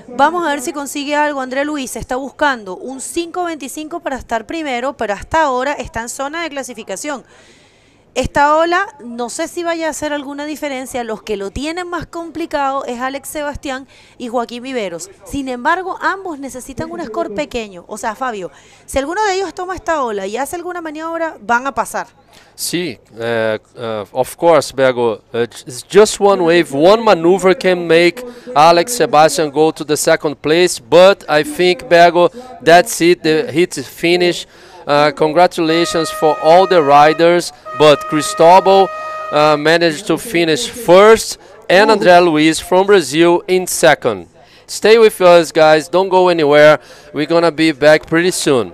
A: Vamos a ver si consigue algo. André Luis está buscando un 5.25 para estar primero, pero hasta ahora está en zona de clasificación. Esta ola, no sé si vaya a hacer alguna diferencia. Los que lo tienen más complicado es Alex Sebastián y Joaquín Viveros. Sin embargo, ambos necesitan un score pequeño. O sea, Fabio, si alguno de ellos toma esta ola y hace alguna maniobra, van a pasar.
C: Sí, of course, Bergo. It's just one wave. One maneuver can make Alex Sebastian go to the second place. But I think, Bergo, that's it. The hit is finished. Congratulations for all the riders, but Cristobal managed to finish first and André Luiz from Brazil in second. Stay with us, guys. Don't go anywhere. We're gonna be back pretty soon.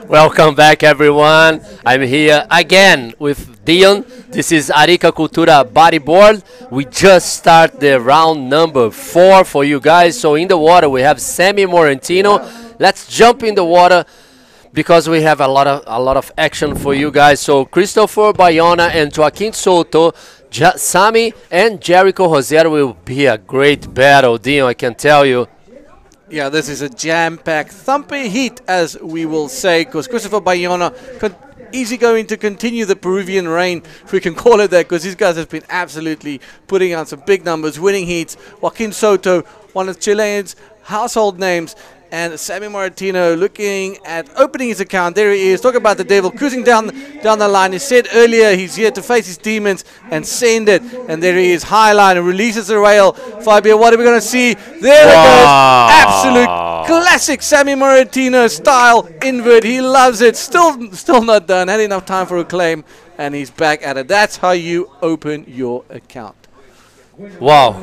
C: Welcome back, everyone. I'm here again with Dion. This is Arica Cultura Bodyboard. We just start the round number 4 for you guys. So in the water we have Sammy Morantino. Let's jump in the water because we have a lot of action for you guys. So Christopher Bayona and Joaquin Soto, Sammy and Jericho Rosero will be a great battle, Dion, I can tell you.
B: Yeah, this is a jam-packed thumper heat, as we will say, because Christopher Bayona easy going to continue the Peruvian reign, if we can call it that, because these guys have been absolutely putting out some big numbers, winning heats. Joaquin Soto one of Chile's household names. And Sammy Martino looking at opening his account. There he is. Talk about the devil cruising down the line. He said earlier he's here to face his demons and send it. And there he is. High line and releases the rail. Fabio, what are we going to see? There it goes. Absolute classic Sammy Martino style invert. He loves it. Still not done. Had enough time for a claim. And he's back at it. That's how you open your account.
C: Wow.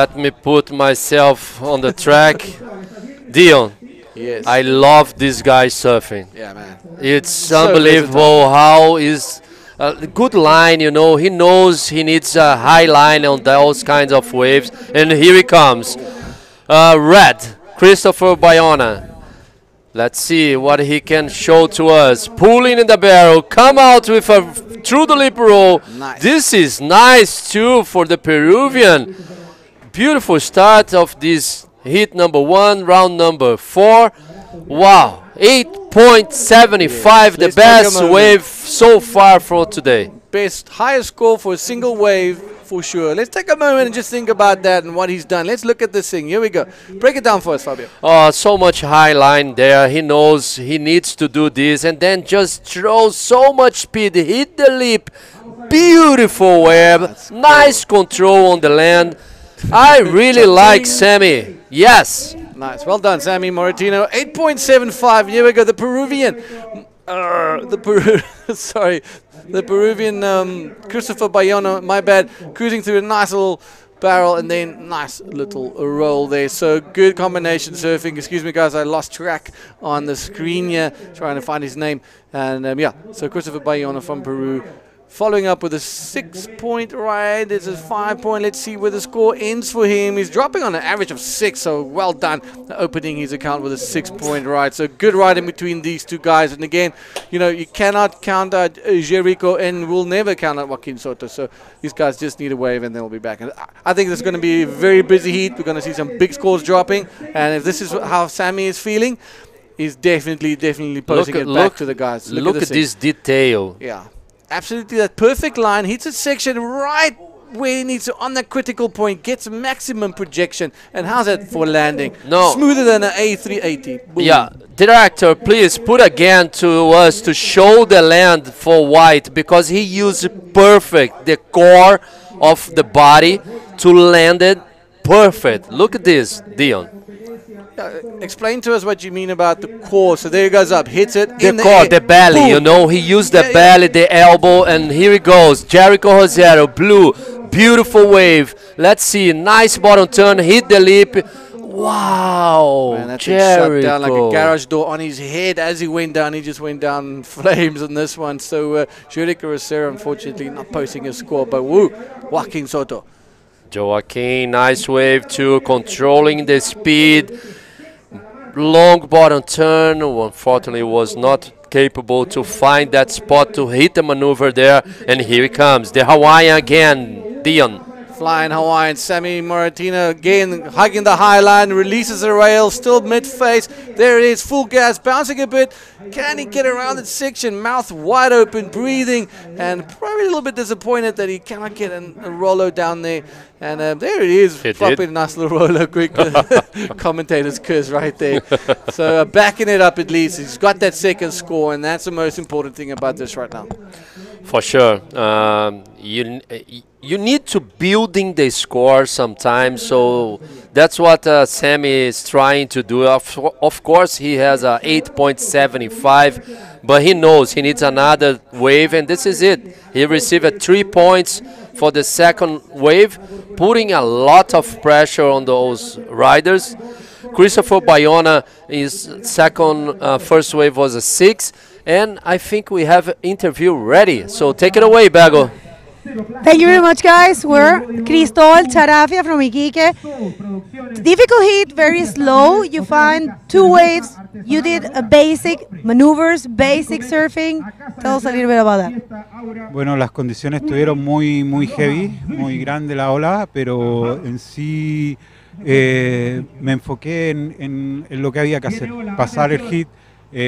C: Let me put myself on the track. Dion,
B: yes.
C: I love this guy surfing.
B: Yeah, man.
C: It's
B: So
C: unbelievable how is a good line, you know. He knows he needs a high line on those kinds of waves. And here he comes. Red, Christopher Bayona. Let's see what he can show to us. Pulling in the barrel, come out with a through the lip roll.
B: Nice.
C: This is nice too for the Peruvian. Beautiful start of this heat number 1, round number 4. Wow, 8.75, the best wave so far for today.
B: Best, highest score for a single wave for sure. Let's take a moment and just think about that and what he's done. Let's look at this thing. Here we go. Break it down for us, Fabio.
C: Oh, so much high line there. He knows he needs to do this and then just throw so much speed. Hit the lip. Beautiful wave. Nice control on the land. I really like Sammy. Yes.
B: Nice. Well done, Sammy Martino. 8.75. Here we go. The Peruvian. Sorry. The Peruvian Christopher Bayona, my bad, cruising through a nice little barrel and then nice little roll there. So good combination surfing. Excuse me, guys, I lost track on the screen here, trying to find his name. And yeah, so Christopher Bayona from Peru. Following up with a 6-point ride. This is 5-point. Let's see where the score ends for him. He's dropping on an average of 6, so well done. Opening his account with a 6-point ride. So good ride in between these two guys. And again, you know, you cannot count out Jericho and we'll never count out Joaquin Soto. So these guys just need a wave and they'll be back. And I think there's going to be a very busy heat. We're going to see some big scores dropping. And if this is how Sammy is feeling, he's definitely posing it back to the guys.
C: Look at this detail.
B: Yeah. Absolutely, that perfect line, hits a section right where he needs to, on that critical point, gets maximum projection. And how's that for landing?
C: No.
B: Smoother than an A380. Boom.
C: Yeah, director, please put again to us to show the land for White because he used perfect the core of the body to land it perfect. Look at this, Dion.
B: Explain to us what you mean about the core. So there he goes up, hits it.
C: The core, the belly, boom. You know, he used the belly, the elbow, and here he goes. Jericho Rosero, blue, beautiful wave. Let's see, nice bottom turn, hit the lip. Wow,
B: man, that
C: Jericho.
B: thing shut down like a garage door on his head as he went down. He just went down in flames on this one. So Jericho Rosero, unfortunately, not posting a score. But woo, Joaquin Soto.
C: Joaquin, nice wave too, controlling the speed. Long bottom turn, unfortunately was not capable to find that spot to hit the maneuver there. And here he comes, the Hawaiian again, Dion.
B: Flying Hawaiian, Sammy Martino again hugging the high line, releases the rail, still mid-face. There it is, full gas, bouncing a bit. Can he get around that section? Mouth wide open, breathing, and probably a little bit disappointed that he cannot get a rollo down there. And there it is, flopping a nice little rollo quick. Commentator's curse right there. So backing it up at least. He's got that second score, and that's the most important thing about this right now.
C: For sure. You need to building the score sometimes, so that's what Sammy is trying to do. Of course, he has a 8.75, but he knows he needs another wave, and this is it. He received 3 points for the second wave, putting a lot of pressure on those riders. Christopher Bayona, his first wave was a 6, and I think we have interview ready. So take it away, Bago.
I: Thank you very much, guys. We're Cristobal Charafia from Iquique. Difficult heat, very slow. You find 2 waves. You did a basic maneuvers, basic surfing. Tell us a little bit about that.
L: Bueno, las condiciones estuvieron muy heavy, muy grande la ola, pero en sí me enfoqué en lo que había que hacer, pasar el hit.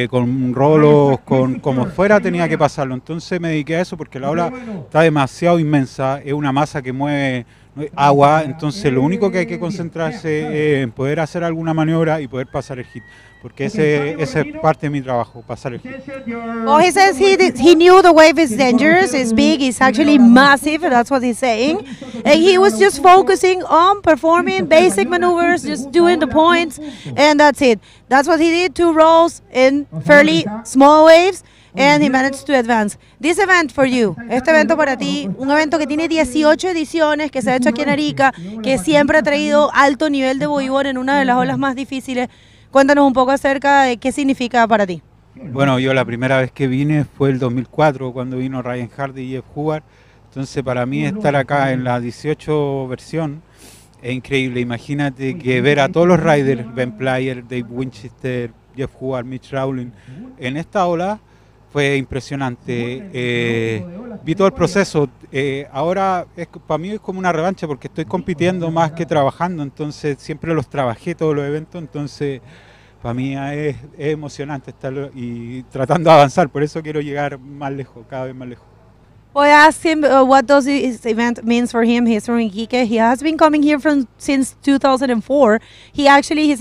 L: Con rolos, como fuera tenía que pasarlo, entonces me dediqué a eso porque la ola está demasiado inmensa, es una masa que mueve no hay agua, entonces lo único que hay que concentrarse es en poder hacer alguna maniobra y poder pasar el hit, porque ese es parte de mi trabajo, pasar el hit.
I: Well, he says he knew the wave is dangerous, it's big, it's actually massive, that's what he's saying. And he was just focusing on performing basic maneuvers, just doing the points, and that's it. That's what he did, 2 rolls in fairly small waves, and he managed to advance. This event for you, este evento para ti, un evento que tiene 18 ediciones, que se ha hecho aquí en Arica, que siempre ha traído alto nivel de bodyboard en una de las olas más difíciles. Cuéntanos un poco acerca de qué significa para ti.
L: Bueno, yo la primera vez que vine fue el 2004, cuando vino Ryan Hardy y Jeff Hubbard. Entonces para mí estar acá en la 18 versión es increíble. Imagínate que ver a todos los riders, Ben Player, Dave Winchester, Jeff Hubbard, Mitch Rowling, en esta ola fue impresionante. Vi todo el proceso. Ahora para mí es como una revancha porque estoy compitiendo más que trabajando, entonces siempre los trabajé todos los eventos, entonces para mí es emocionante estar y tratando de avanzar, por eso quiero llegar más lejos, cada vez más lejos.
I: Well, I asked him what does this event means for him. He's from Iquique. He has been coming here since 2004. He's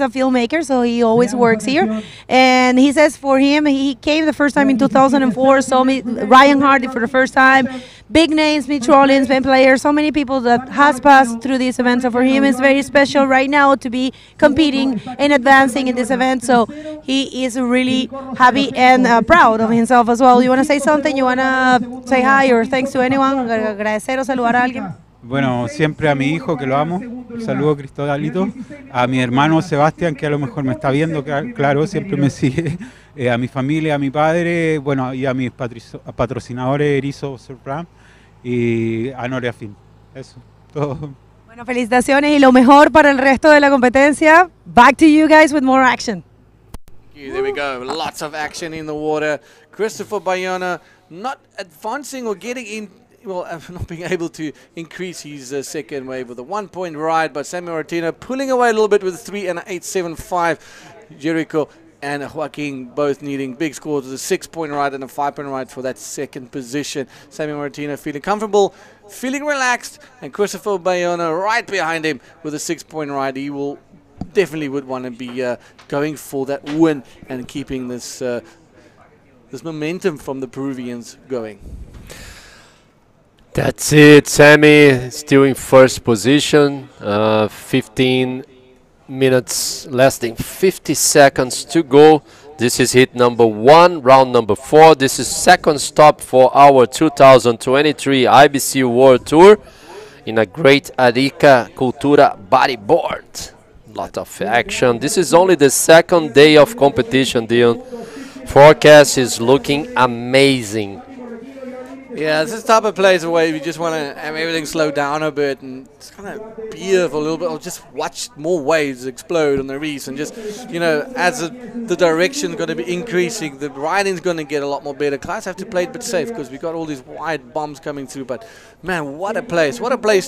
I: a filmmaker, so he always works here. And he says for him, he came the first time in 2004, saw me, Ryan Hardy for the first time, big names, Mitch Rollins, Ben Player, so many people that has passed through this event. So for him, it's very special right now to be competing and advancing in this event. So he is really happy and proud of himself as well. You want to say something? You want to say hi or thanks to anyone? Agradecer o saludar a alguien.
L: Bueno, siempre a mi hijo, que lo amo, saludo Cristodalito, a mi hermano Sebastián, que a lo mejor me está viendo, claro, siempre me sigue, a mi familia, a mi padre, bueno, y a mis patrocinadores, Erizo, Surpram, y a Noria Film. Eso, todo.
I: Bueno, felicitaciones y lo mejor para el resto de la competencia. Back to you guys with more action.
B: There we go, lots of action in the water. Christopher Bayona not advancing or getting in, well, not being able to increase his second wave with a 1-point ride, but Samuel Martina pulling away a little bit with a 3 and an 8.75. Jericho and Joaquin both needing big scores with a 6-point ride and a 5-point ride for that second position. Samuel Martina feeling comfortable, feeling relaxed, and Christopher Bayona right behind him with a 6-point ride. He will definitely would want to be going for that win and keeping this this momentum from the Peruvians going.
C: That's it. Sammy still in first position. 15 minutes, less than 50 seconds to go. This is hit number 1, round number 4. This is second stop for our 2023 IBC World Tour in a great Arica Cultura Bodyboard. Lot of action. This is only the second day of competition, Dion. Forecast is looking amazing.
B: Yeah, this is the type of place where you just want to have everything slow down a bit and just kind of be here for a little bit, or just watch more waves explode on the reefs, and just, you know, as the direction's going to be increasing, the riding's going to get a lot more better. Guys have to play it a bit safe because we've got all these wide bombs coming through, but man, what a place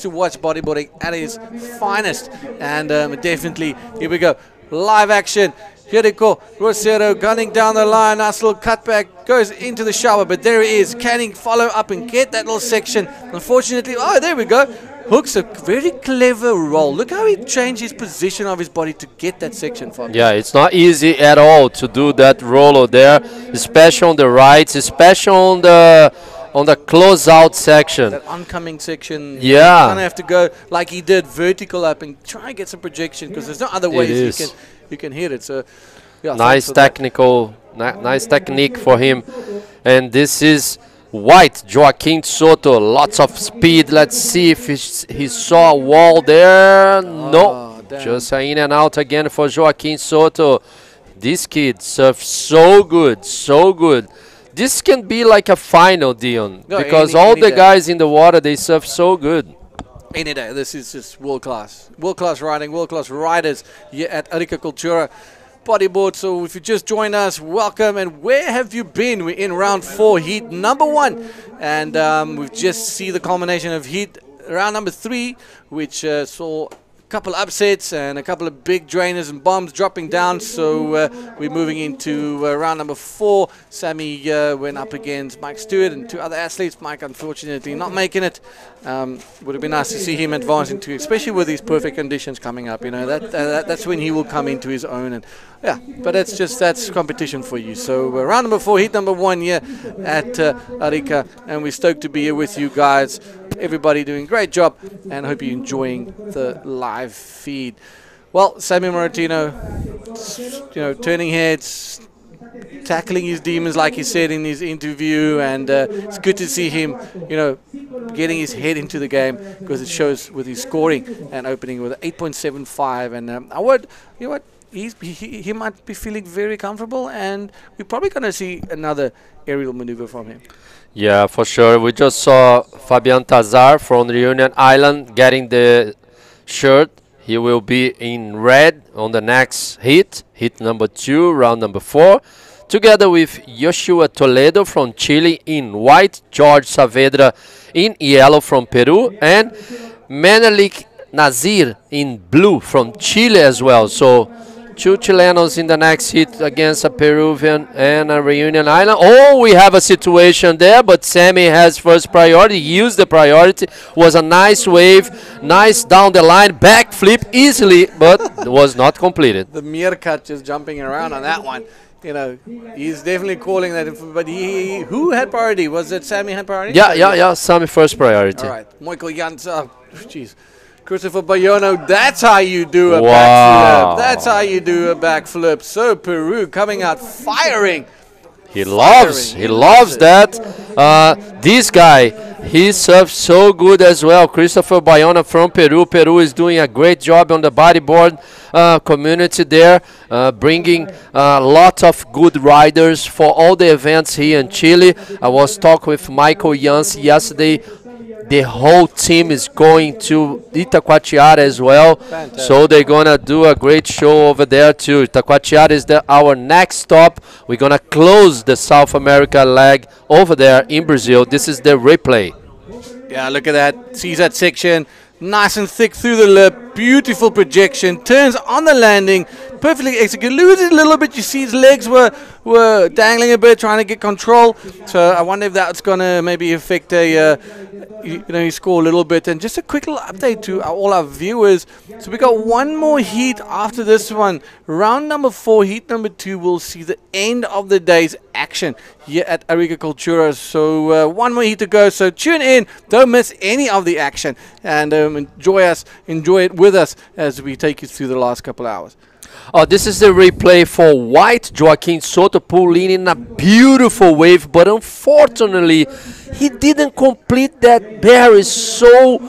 B: to watch bodyboarding at its finest. And definitely, here we go, live action. Jericho Rosero gunning down the line, nice little cutback, goes into the shower, but there he is. Can he follow up and get that little section? Unfortunately, oh, there we go. Hooks a very clever roll. Look how he changed his position of his body to get that section for him.
C: Yeah, it's not easy at all to do that roll there, especially on the rights, especially on the close-out section.
B: That oncoming section,
C: yeah.
B: You kind of have to go like he did, vertical up, and try and get some projection, because there's no other ways you can hit it. So, yeah,
C: nice technical, nice technique for him. And this is White, Joaquin Soto, lots of speed. Let's see if he saw a wall there. No, just in and out again for Joaquin Soto. This kid surfs so good, so good. This can be like a final, Dion, because all the guys in the water, they surf so good.
B: Any day. This is just world-class. World-class riding, world-class riders here at Arica Cultura Bodyboard. So if you just joined us, welcome. And where have you been? We're in round 4, heat number 1. And we've just seen the culmination of heat round number 3, which saw a couple upsets and a couple of big drainers and bombs dropping down. So we're moving into round number 4. Sammy went up against Mike Stewart and 2 other athletes. Mike, unfortunately, not making it. Would have been nice to see him advancing too, especially with these perfect conditions coming up. You know, that's when he will come into his own. And yeah, but that's competition for you. So round number 4, heat number 1 here at Arica, and we're stoked to be here with you guys. Everybody doing a great job, and I hope you're enjoying the live feed. Well, Sammy Moratino, you know, turning heads, tackling his demons like he said in his interview, and it's good to see him, you know, getting his head into the game, because it shows with his scoring and opening with 8.75. And you know what, he might be feeling very comfortable, and we're probably going to see another aerial maneuver from him.
C: Yeah, for sure. We just saw Fabian Tazar from the Reunion Island getting the shirt. He will be in red on the next heat number 2, round number 4, together with Yoshua Toledo from Chile in white, George Saavedra in yellow from Peru, and Menelik Nazir in blue from Chile as well. So 2 Chilenos in the next heat against a Peruvian and a Reunion Island. Oh, we have a situation there, but Sammy has first priority. He used the priority. Was a nice wave, nice down the line, backflip easily, but was not completed.
B: The meerkat just jumping around on that one. You know, he's definitely calling that. But who had priority? Was it Sammy had priority?
C: Yeah. Sammy first priority.
B: All right, Michael Jans. Oh, jeez. Christopher Bayono, that's how you do a backflip. That's how you do a backflip. So Peru coming out firing.
C: He loves that. This guy, he serves so good as well. Christopher Bayono from Peru. Peru is doing a great job on the bodyboard community there, bringing a lot of good riders for all the events here in Chile. I was talking with Michael Jans yesterday. The whole team is going to Itacoatiara as well. Fantastic. So they're going to do a great show over there too. Itacoatiara is our next stop. We're going to close the South America leg over there in Brazil. This is the replay.
B: Yeah, look at that. Sees that section. Nice and thick through the lip. Beautiful projection. Turns on the landing. Perfectly executed. Loses a little bit. You see his legs were dangling a bit, trying to get control. So I wonder if that's going to maybe affect his score a little bit. And just a quick little update to all our viewers. So we got one more heat after this one. Round number 4, heat number 2. We'll see the end of the day's action here at Arica Cultura. So one more heat to go. So tune in. Don't miss any of the action. And enjoy it with us as we take you through the last couple hours.
C: Oh, this is the replay for white. Joaquim Soto pulling in a beautiful wave, but unfortunately, he didn't complete that bear. Is so,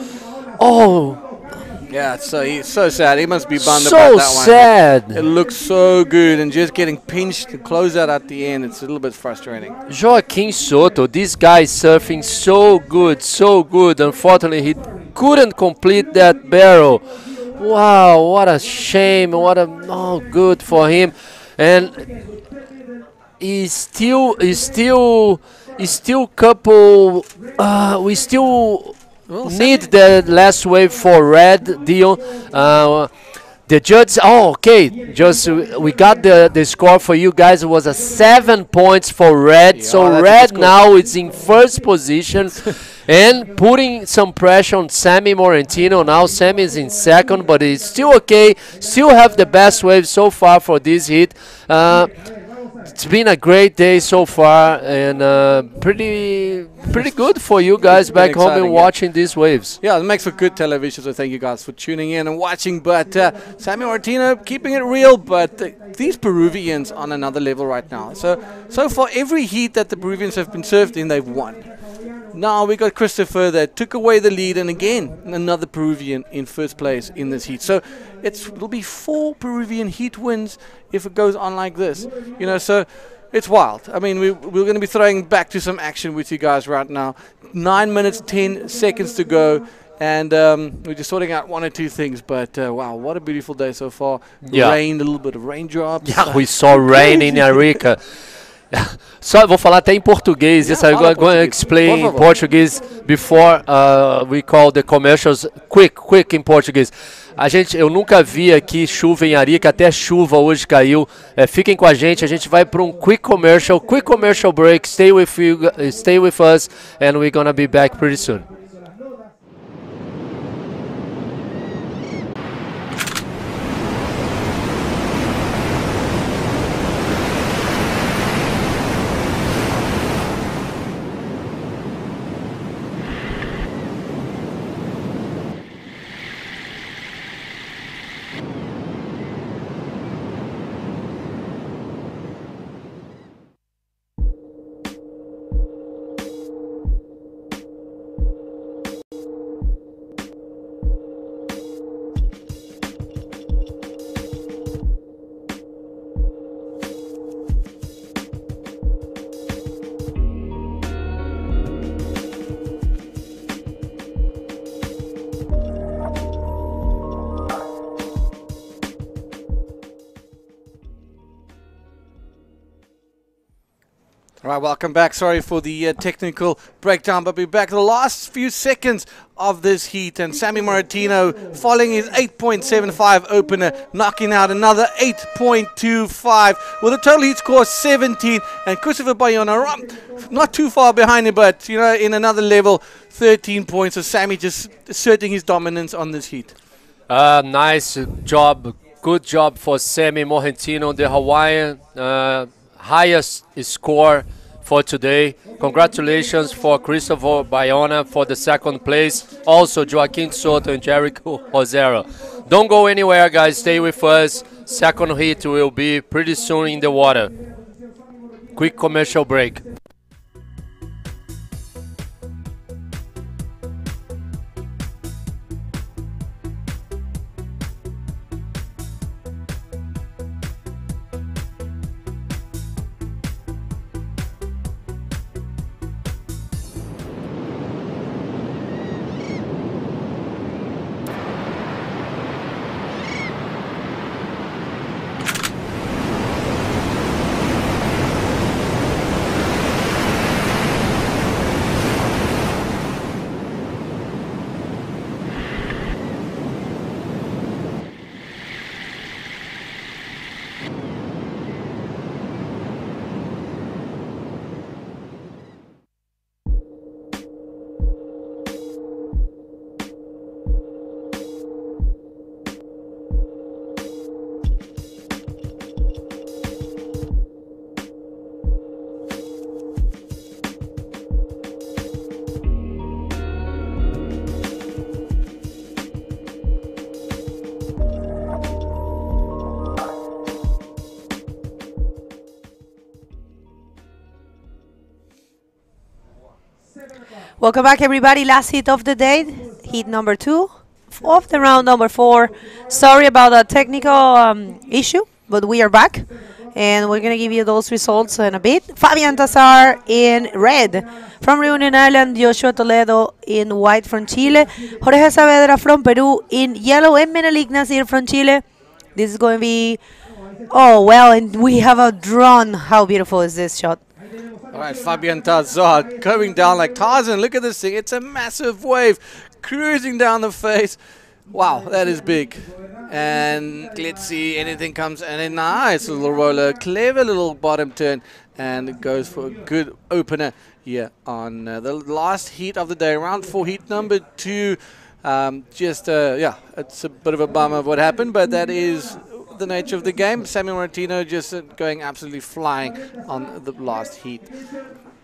B: yeah, so he's so sad. He must be bummed
C: so
B: about that one.
C: sad.
B: It looks so good, and just getting pinched to close out at the end, it's a little bit frustrating.
C: Joaquim Soto, this guy is surfing so good. Unfortunately, he couldn't complete that barrel. Wow, what a shame. Good for him. And we still need the last wave for red, Dion. The judge, we got the score for you guys. It was a 7 points for red. So red now is in first position and putting some pressure on Sammy Morentino. Now Sammy is in second, but it's still okay. Still have the best wave so far for this heat. It's been a great day so far, and pretty good for you guys back home and watching these waves.
B: Yeah, it makes for good television, so thank you guys for tuning in and watching. But Sammy Martino keeping it real, but these Peruvians on another level right now. So far, every heat that the Peruvians have been served in, they've won. Now we got Christopher that took away the lead, and again, another Peruvian in first place in this heat. So it'll be 4 Peruvian heat wins if it goes on like this. You know, so it's wild. I mean, we're going to be throwing back to some action with you guys right now. 9 minutes, 10 seconds to go. And we're just sorting out 1 or 2 things. But, wow, what a beautiful day so far.
C: Yeah.
B: Rain, a little bit of raindrops.
C: Yeah, we saw rain in Arica. Só vou falar até em português. Yes, I'm going to explain in Portuguese before we call the commercials. Quick in Português. Eu nunca vi aqui chuva em Arica, até chuva hoje caiu. Fiquem com a gente vai para um quick commercial break. Stay with us, and we're gonna be back pretty soon.
B: All right, welcome back. Sorry for the technical breakdown, but we're back to the last few seconds of this heat. And Sammy Moratino following his 8.75 opener, knocking out another 8.25 with a total heat score of 17. And Christopher Bayona not too far behind him, but in another level, 13 points. So Sammy just asserting his dominance on this heat.
C: Nice job. Good job for Sammy Moratino, the Hawaiian. Highest score for today. Congratulations for Christopher Bayona for the second place. Also Joaquin Soto and Jericho Rosero. Don't go anywhere, guys. Stay with us. Second heat will be pretty soon in the water. Quick commercial break.
A: Welcome back, everybody. Last heat of the day, heat number 2 of the round number 4. Sorry about the technical issue, but we are back, and we're going to give you those results in a bit. Fabian Tazar in red from Reunion Island, Joshua Toledo in white from Chile, Jorge Saavedra from Peru in yellow, and Menelik Nasir from Chile. This is going to be, oh, well, and we have a drone. How beautiful is this shot?
B: All right, Fabian Tazar going down like Tarzan. Look at this thing. It's a massive wave cruising down the face. Wow, that is big. And let's see, anything comes, and a nice little roller, clever little bottom turn, and it goes for a good opener here on the last heat of the day, round 4, heat number 2. Yeah, it's a bit of a bummer of what happened, but that is the nature of the game. Samuel Martino just going absolutely flying on the last heat.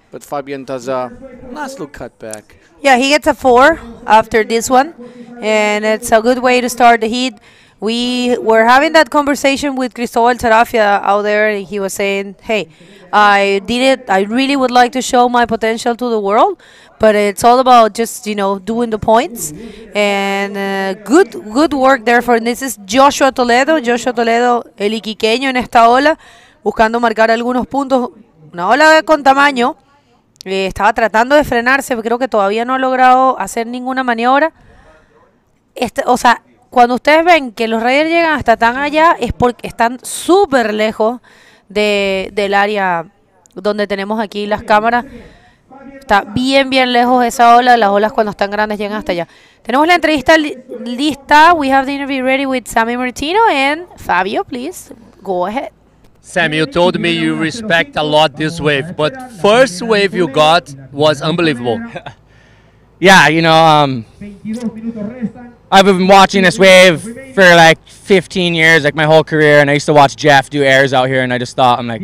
B: But Fabian Tazar, nice little cutback.
A: Yeah, he gets a 4 after this one, and it's a good way to start the heat. We were having that conversation with Cristobal Sarafia out there, and he was saying, hey, I did it. I really would like to show my potential to the world, but it's all about just, you know, doing the points. And good work there for, this is Joshua Toledo, el iquiqueño en esta ola, buscando marcar algunos puntos. Una ola con tamaño. Estaba tratando de frenarse, pero creo que todavía no ha logrado hacer ninguna maniobra. O sea, cuando ustedes ven que los Raiders llegan hasta tan allá, es porque están súper lejos del área donde tenemos aquí las cámaras. Está bien lejos esa ola. Las olas cuando están grandes llegan hasta allá. Tenemos la entrevista lista. We have the interview ready with Sammy Martino and Fabio, please go ahead.
C: Sam, you told me you respect a lot this wave, but first wave you got was unbelievable.
D: Yeah, you know, I've been watching this wave for like 15 years, like my whole career, and I used to watch Jeff do airs out here, and I just thought, I'm like,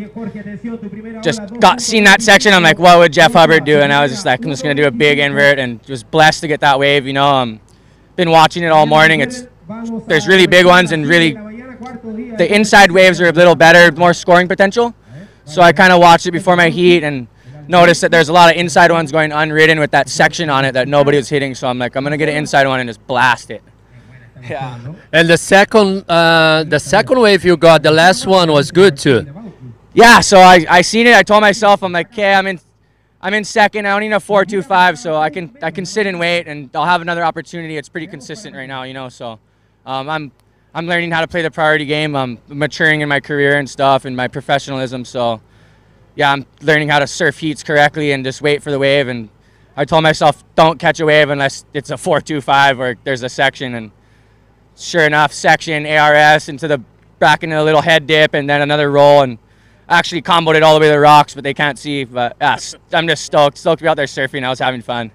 D: seen that section, I'm like, what would Jeff Hubbard do? And I was just like, I'm just gonna do a big invert, and was blessed to get that wave, you know. Been watching it all morning. There's really big ones, and really, the inside waves are a little better, more scoring potential. So I kind of watched it before my heat, and noticed that there's a lot of inside ones going unridden with that section on it that nobody was hitting. So I'm like, I'm gonna get an inside one and just blast it. Yeah.
C: And the second wave you got, the last one was good too.
D: Yeah. So I seen it. I told myself, I'm like, okay, I'm in second. I only need a 4.25, so I can sit and wait, and I'll have another opportunity. It's pretty consistent right now, you know. So I'm learning how to play the priority game. I'm maturing in my career and stuff, and my professionalism. So yeah, I'm learning how to surf heats correctly and just wait for the wave. And I told myself, don't catch a wave unless it's a 4.25 or there's a section. And sure enough, section, ARS into the back into a little head dip, and then another roll, and actually comboed it all the way to the rocks, but they can't see. But yeah, I'm just stoked to be out there surfing. I was having fun.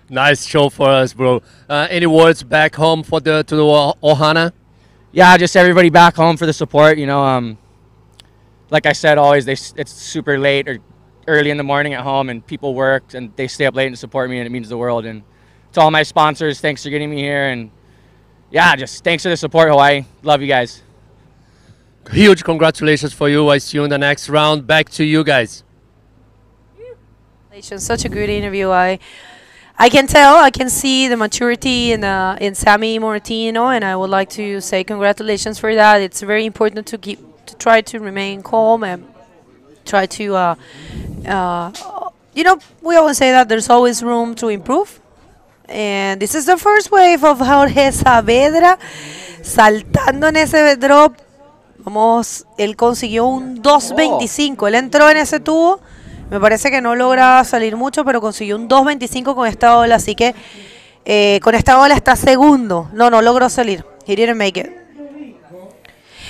C: Nice show for us, bro. Any words back home to the Ohana?
D: Yeah, just everybody back home for the support. You know, like I said, always it's super late or early in the morning at home, and people work and they stay up late and support me, and it means the world. And to all my sponsors, thanks for getting me here, and yeah, just thanks for the support, Hawaii. Love you guys.
C: Huge congratulations for you. I see you in the next round. Back to you guys.
A: Such a good interview. I can tell, I can see the maturity in Sammy Martino, and I would like to say congratulations for that. It's very important to try to remain calm and try to, you know, we always say that there's always room to improve. And this is the first wave of Jorge Saavedra saltando en ese drop. Vamos, él consiguió un 2.25. Él entró en ese tubo. Me parece que no logra salir mucho, pero consiguió un 2.25 con esta ola. Así que con esta ola está segundo. No logró salir. He didn't make it.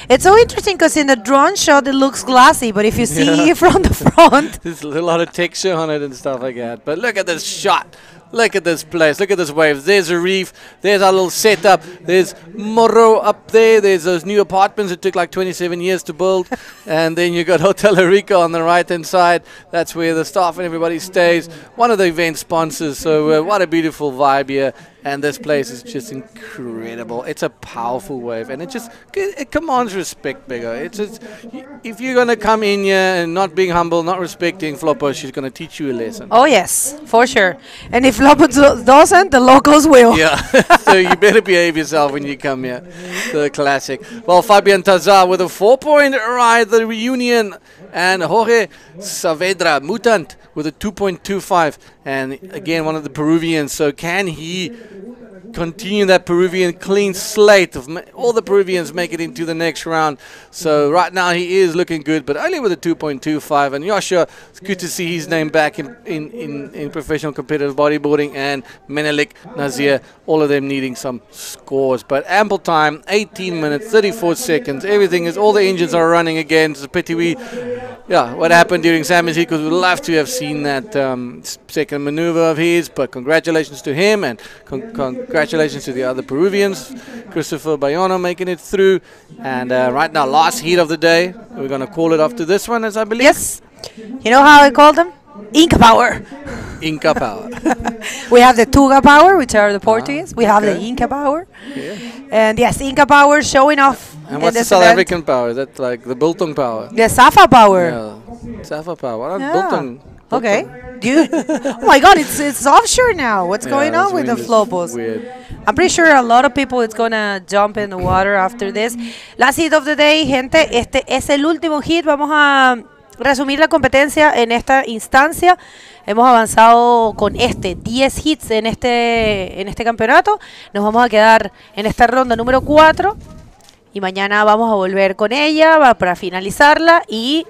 A: It's so interesting because in the drone shot it looks glassy, but if you see from the front,
B: there's a lot of texture on it and stuff like that. But look at this shot. Look at this place. Look at this wave. There's a reef. There's our little setup. There's Morro up there. There's those new apartments that took like 27 years to build. And then you got Hotel Arica on the right-hand side. That's where the staff and everybody stays. One of the event sponsors. So what a beautiful vibe here. And this place is just incredible. It's a powerful wave, and it commands respect, bigger. It's just, if you're gonna come in here and not being humble, not respecting Flopos, she's gonna teach you a lesson.
A: Oh yes, for sure. And if Flopos doesn't, the locals will.
B: Yeah. So you better behave yourself when you come here. The classic. Well, Fabian Tazar with a 4-point ride, the reunion, and Jorge Saavedra Mutant with a 2.25, and again one of the Peruvians. So can he continue that Peruvian clean slate of all the Peruvians make it into the next round? So right now he is looking good, but only with a 2.25. And Joshua, it's good to see his name back in professional competitive bodyboarding, and Menelik, Nazir, all of them needing some scores. But ample time, 18 minutes, 34 seconds. Everything is, all the engines are running again. It's a pity what happened during Sammy's heat, because we'd love to have seen that second maneuver of his. But congratulations to him, and congratulations to the other Peruvians. Christopher Bayona making it through. And right now, last heat of the day. We're going to call it after this one, as I believe.
A: Yes. You know how I call them? Inca Power.
B: Inca Power.
A: We have the Tuga Power, which are the Portuguese. We have the Inca Power. Yeah. And yes, Inca Power showing off.
B: And what's the South African power? Is that like the Biltong Power?
A: The Safa Power.
B: Yeah. Safa Power.
A: Yeah.
B: Biltong.
A: Okay. Oh my God, it's offshore now. What's going on with the Flopos?
B: Weird.
A: I'm pretty sure a lot of people is gonna jump in the water after this. Last hit of the day, gente. Este es el último hit. Vamos a resumir la competencia en esta instancia. Hemos avanzado con 10 hits en este campeonato. Nos vamos a quedar en esta ronda número 4. Y mañana vamos a volver con ella para finalizarla y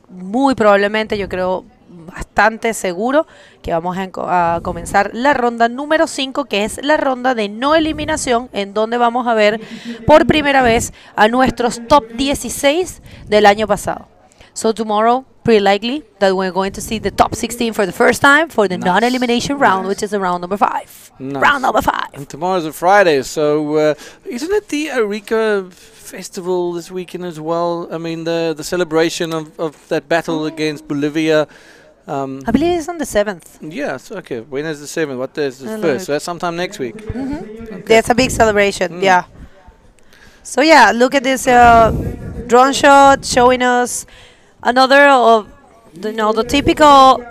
A: muy probablemente, yo creo bastante seguro que vamos a comenzar la ronda número 5, que es la ronda de no eliminación, en donde vamos a ver por primera vez a nuestros top 16 del año pasado. So tomorrow, pretty likely that we're going to see the top 16 for the first time for the non-elimination round, which is the round number 5. Round number 5.
B: And tomorrow's a Friday, so isn't it the Arica festival this weekend as well? I mean, the celebration of that battle against Bolivia.
A: I believe it's on the 7th.
B: Yes, okay. When is the 7th? What day is the 1st? So that's sometime next week.
A: Okay. That's a big celebration, yeah. So yeah, look at this drone shot showing us another of the typical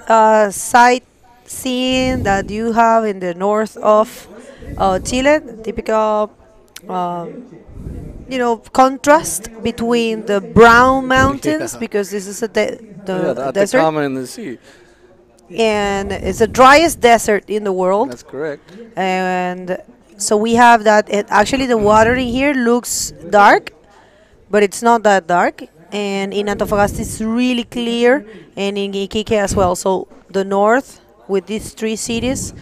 A: sightseeing that you have in the north of Chile. Typical, contrast between the brown mountains, because this is the desert.
B: Atacama in the sea.
A: And it's the driest desert in the world.
B: That's correct.
A: And so we have that. Actually, the water in here looks dark, but it's not that dark. And in Antofagasta, it's really clear, and in Iquique as well. So the north, with these 3 cities,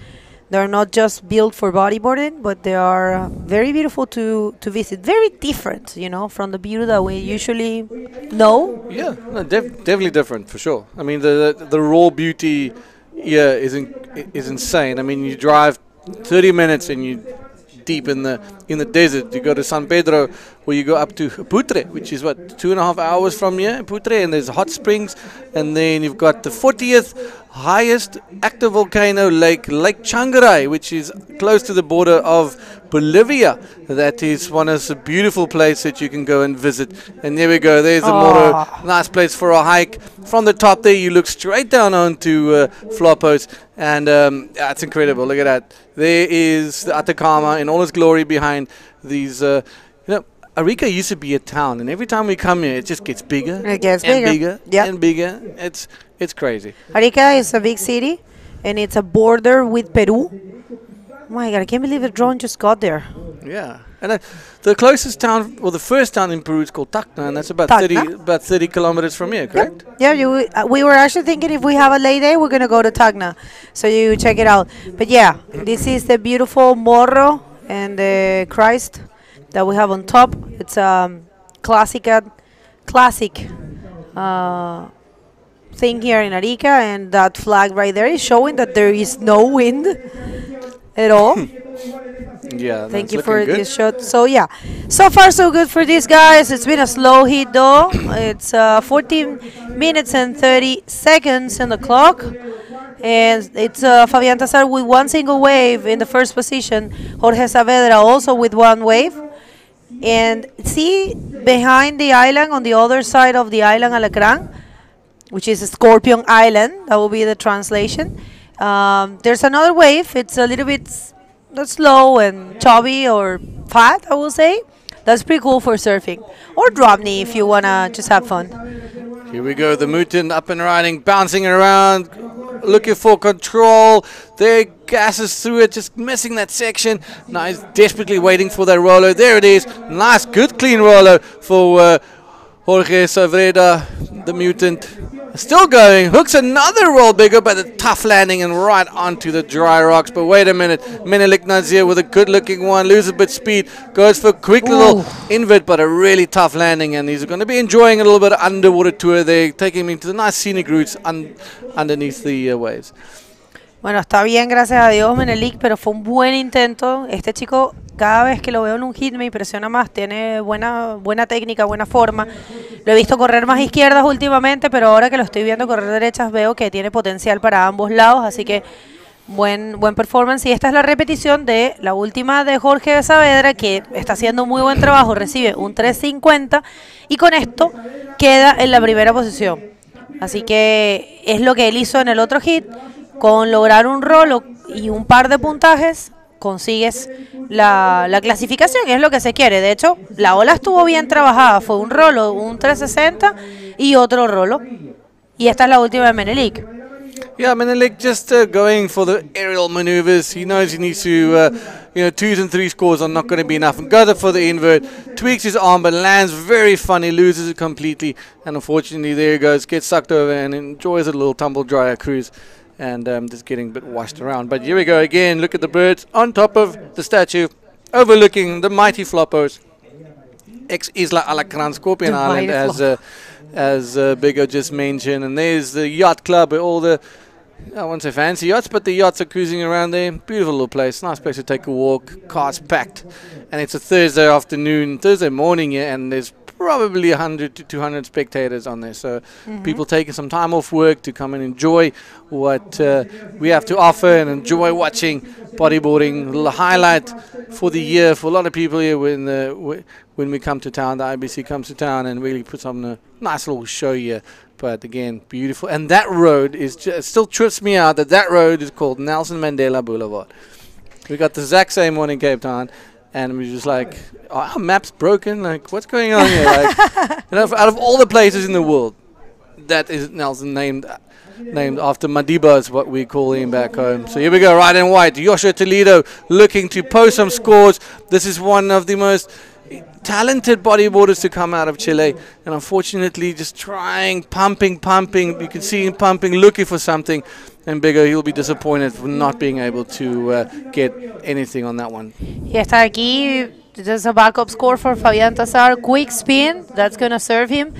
A: they're not just built for bodyboarding, but they are very beautiful to visit. Very different, from the beauty that we usually know.
B: Yeah, no, definitely different for sure. I mean, the raw beauty here is insane. I mean, you drive 30 minutes and you deep in the desert. You go to San Pedro, or you go up to Putre, which is 2.5 hours from here, Putre, and there's hot springs, and then you've got the 40th highest active volcano, Lake Changaray, which is close to the border of Bolivia. That is one of the beautiful places that you can go and visit. And there we go. There's a more nice place for a hike. From the top there, you look straight down onto Flopos, and it's incredible. Look at that. There is the Atacama in all its glory behind these. Arica used to be a town, and every time we come here, it just gets bigger.
A: It gets
B: and
A: bigger.
B: Bigger and bigger. It's crazy.
A: Arica is a big city, and it's a border with Peru. Oh my God, I can't believe the drone just got there.
B: Yeah, and the closest town, the first town in Peru is called Tacna, and that's about 30 kilometers from here, correct?
A: Yeah, we were actually thinking if we have a late day, we're going to go to Tacna, so you check it out. But yeah, this is the beautiful Morro and the Christ that we have on top. It's a classic thing here in Arica, and that flag right there is showing that there is no wind at all.
B: Yeah,
A: thank you for this shot. So yeah, so far so good for these guys. It's been a slow hit though. It's 14 minutes and 30 seconds on the clock, and it's Fabián Tazar with 1 single wave in the first position. Jorge Saavedra also with 1 wave. And see, behind the island, on the other side of the island, Alacrán, which is Scorpion Island, that will be the translation. There's another wave. It's a little bit slow and chubby or fat, I will say. That's pretty cool for surfing. Or drop knee if you want to just have fun.
B: Here we go, the mutant up and riding, bouncing around, looking for control. There, gasses through it, just missing that section. Now he's desperately waiting for that roller. There it is. Nice, good, clean roller for Jorge Saavedra, the mutant. Still going, hooks another roll bigger, but a tough landing and right onto the dry rocks. But wait a minute, Menelik Nazir with a good looking one, loses a bit speed, goes for a quick little invert, but a really tough landing, and he's going to be enjoying a little bit of underwater tour there, taking him into the nice scenic routes underneath the waves.
A: Bueno, está bien, gracias a Dios, Menelik, pero fue un buen intento. Este chico, cada vez que lo veo en un hit me impresiona más. Tiene buena técnica, buena forma. Lo he visto correr más izquierdas últimamente, pero ahora que lo estoy viendo correr derechas veo que tiene potencial para ambos lados. Así que buen performance. Y esta es la repetición de la última de Jorge Saavedra, que está haciendo muy buen trabajo. Recibe un 3.50 y con esto queda en la primera posición. Así que es lo que él hizo en el otro hit. Con lograr un rolo y un par de puntajes, consigues la clasificación, que es lo que se quiere. De hecho, la ola estuvo bien trabajada. Fue un rolo, un 360 y otro rolo. Y esta es la última de Menelik.
B: Yeah, Menelik just going for the aerial maneuvers. He knows he needs to you know, 2s and 3 scores are not going to be enough. And goes up for the invert, tweaks his arm, but lands very funny, loses it completely. And unfortunately, there he goes, gets sucked over and enjoys a little tumble dryer cruise. And just getting a bit washed around. But here we go again. Look at the birds on top of the statue, overlooking the mighty Flopos. Ex-Isla Alacrán, Scorpion Island, as Biggo just mentioned. And there's the yacht club where all the, I won't say fancy yachts, but the yachts are cruising around there. Beautiful little place. Nice place to take a walk. Cars packed. And it's a Thursday afternoon, Thursday morning here, and there's probably 100 to 200 spectators on there. So people taking some time off work to come and enjoy what we have to offer and enjoy watching bodyboarding. The highlight for the year for a lot of people here when we come to town. The IBC comes to town and really puts on a nice little show here. But again, beautiful. And that road is just, still trips me out that road is called Nelson Mandela Boulevard. We got the exact same one in Cape Town. And we're just like, oh, our map's broken. Like, what's going on here? Like, you know, out of all the places in the world, that is Nelson named after Madiba is what we call him back home. So here we go, right and white. Joshua Toledo looking to post some scores. This is one of the most talented bodyboarders to come out of Chile, and unfortunately just pumping. You can see him pumping, looking for something. And Biggo, he'll be disappointed for not being able to get anything on that one.
A: Y está aquí. There's a backup score for Fabián Tazar. Quick spin. That's going to serve him.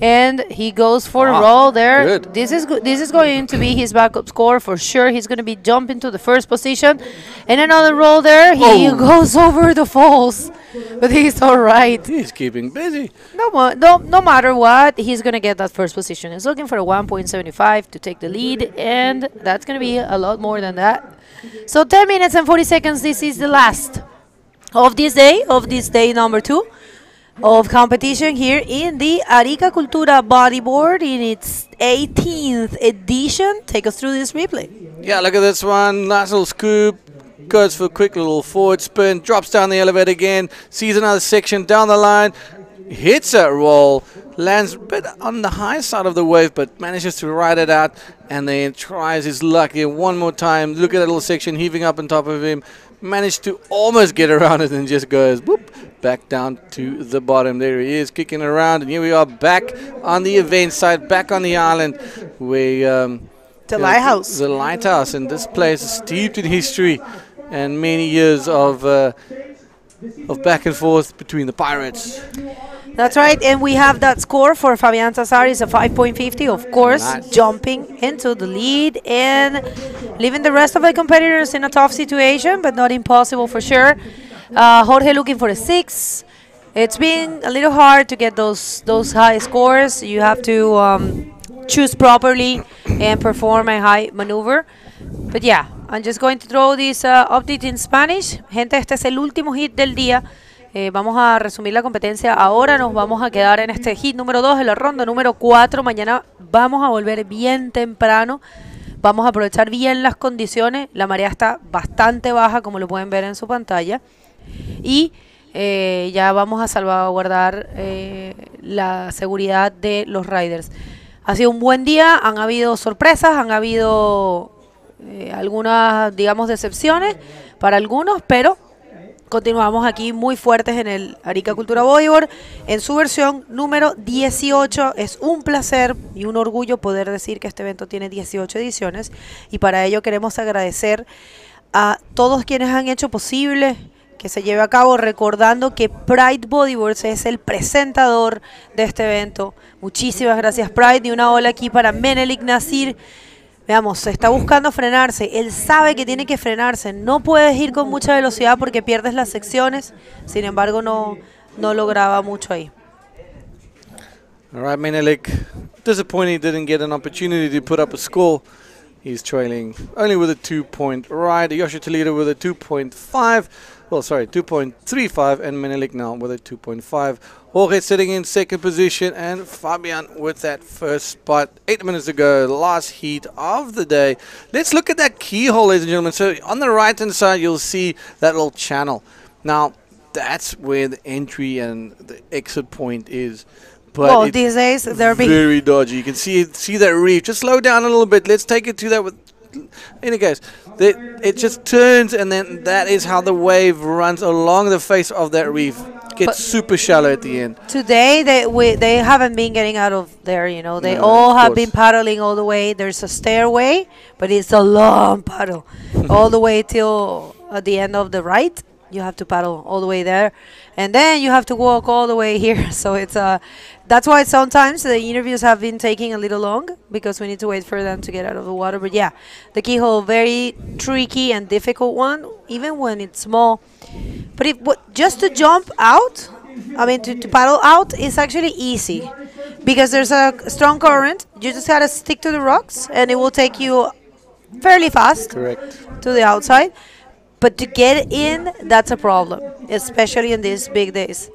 A: And he goes for a roll there.
B: Good.
A: This is going to be his backup score for sure. He's going to be jumping to the first position. And another roll there. He goes over the falls. But he's all right.
B: He's keeping busy.
A: No matter what, he's going to get that first position. He's looking for a 1.75 to take the lead, and that's going to be a lot more than that. So 10 minutes and 40 seconds. This is the last of this day number 2 of competition here in the Arica Cultura Bodyboard in its 18th edition. Take us through this replay.
B: Yeah, look at this one. Nice little scoop. Goes for a quick little forward spin, drops down the elevator again, sees another section down the line, hits a roll, lands a bit on the high side of the wave, but manages to ride it out, and then tries his luck here one more time. Look at that little section heaving up on top of him, managed to almost get around it and just goes whoop, back down to the bottom. There he is, kicking around, and here we are back on the event side, back on the island, where
A: the lighthouse.
B: The lighthouse, and this place is steeped in history and many years of back and forth between the pirates.
A: That's right, and we have that score for Fabián Tazar is a 5.50, of course, jumping into the lead and leaving the rest of the competitors in a tough situation, but not impossible for sure. Jorge looking for a 6. It's been a little hard to get those high scores. You have to choose properly and perform a high maneuver. But yeah, I'm just going to throw this update in Spanish. Gente, este es el último hit del día. Vamos a resumir la competencia ahora. Nos vamos a quedar en este hit número 2 de la ronda número 4. Mañana vamos a volver bien temprano. Vamos a aprovechar bien las condiciones. La marea está bastante baja, como lo pueden ver en su pantalla. Y ya vamos a salvaguardar la seguridad de los riders. Ha sido un buen día. Han habido sorpresas, han habido algunas, digamos, decepciones para algunos, pero continuamos aquí muy fuertes en el Arica Cultura Bodyboard en su versión número 18. Es un placer y un orgullo poder decir que este evento tiene 18 ediciones, y para ello queremos agradecer a todos quienes han hecho posible que se lleve a cabo, recordando que Pride Bodyboards es el presentador de este evento. Muchísimas gracias, Pride, y una ola aquí para Menelik Nasir. Veamos, se está buscando frenarse. Él sabe que tiene que frenarse. No puedes ir con mucha velocidad porque pierdes las secciones. Sin embargo, no lograba mucho ahí.
B: All right, Menelik. Disappointed he didn't get an opportunity to put up a score. He's trailing only with a 2-point ride. Joshua Toledo with a 2.5. Well, sorry, 2.35, and Menelik now with a 2.5. Jorge sitting in second position, and Fabian with that first spot. 8 minutes to go, the last heat of the day. Let's look at that keyhole, ladies and gentlemen. So on the right-hand side, you'll see that little channel. Now, that's where the entry and the exit point is. But
A: well, these days, they're
B: very dodgy. You can see that reef. Just slow down a little bit. Let's take it to that with in any case, it just turns, and then that is how the wave runs along the face of that reef. Gets super shallow at the end.
A: Today they haven't been getting out of there, you know. They all have been paddling all the way. There's a stairway, but it's a long paddle all the way till at the end of the right. You have to paddle all the way there, and then you have to walk all the way here. So it's that's why sometimes the interviews have been taking a little long, because we need to wait for them to get out of the water. But yeah, the keyhole, very tricky and difficult one, even when it's small. But just to jump out, I mean to paddle out, is actually easy, because there's a strong current. You just gotta stick to the rocks, and it will take you fairly fast to the outside. But to get in, that's a problem, especially in these big days.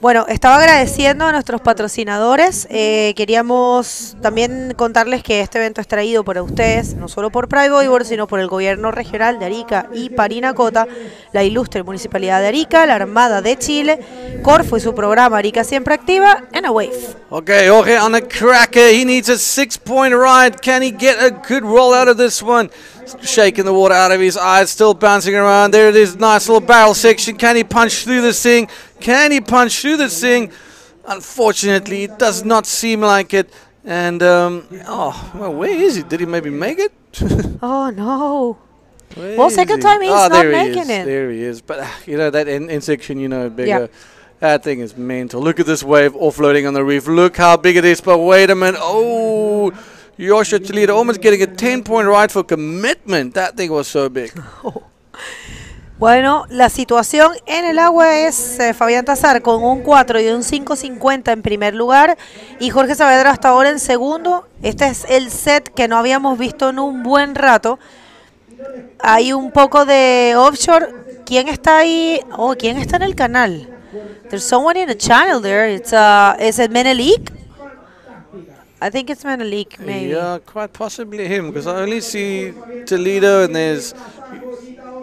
A: Bueno, estaba agradeciendo a nuestros patrocinadores. Queríamos también contarles que este evento es traído por ustedes, no solo por Pride Bodyboard, sino por el gobierno regional de Arica y Parinacota, la ilustre Municipalidad de Arica, la Armada de Chile, Corfo y su programa Arica Siempre Activa, and a wave.
B: Okay, Jorge on a cracker. He needs a 6-point ride. Can he get a good roll out of this one? Shaking the water out of his eyes, still bouncing around. There it is, nice little barrel section. Can he punch through this thing? Can he punch through this thing? Unfortunately, it does not seem like it. And, oh, well, where is he? Did he maybe make it?
A: Oh, no. Well, second time he's not making it.
B: There he is. But, you know, that end section, you know, bigger. Yeah. That thing is mental. Look at this wave offloading on the reef. Look how big it is. But wait a minute. Oh, Joshua Chalita almost getting a 10-point ride for commitment. That thing was so big.
A: Bueno, la situación en el agua es Fabián Tazar con un 4 y un 5.50 en primer lugar y Jorge Saavedra hasta ahora en segundo. Este es el set que no habíamos visto en un buen rato. Hay un poco de offshore. ¿Quién está ahí? Oh, ¿quién está en el canal? There's someone in the channel there. Is it Menelik? I think it's Menelik, maybe.
B: Yeah, quite possibly him, because I only see Toledo and there's...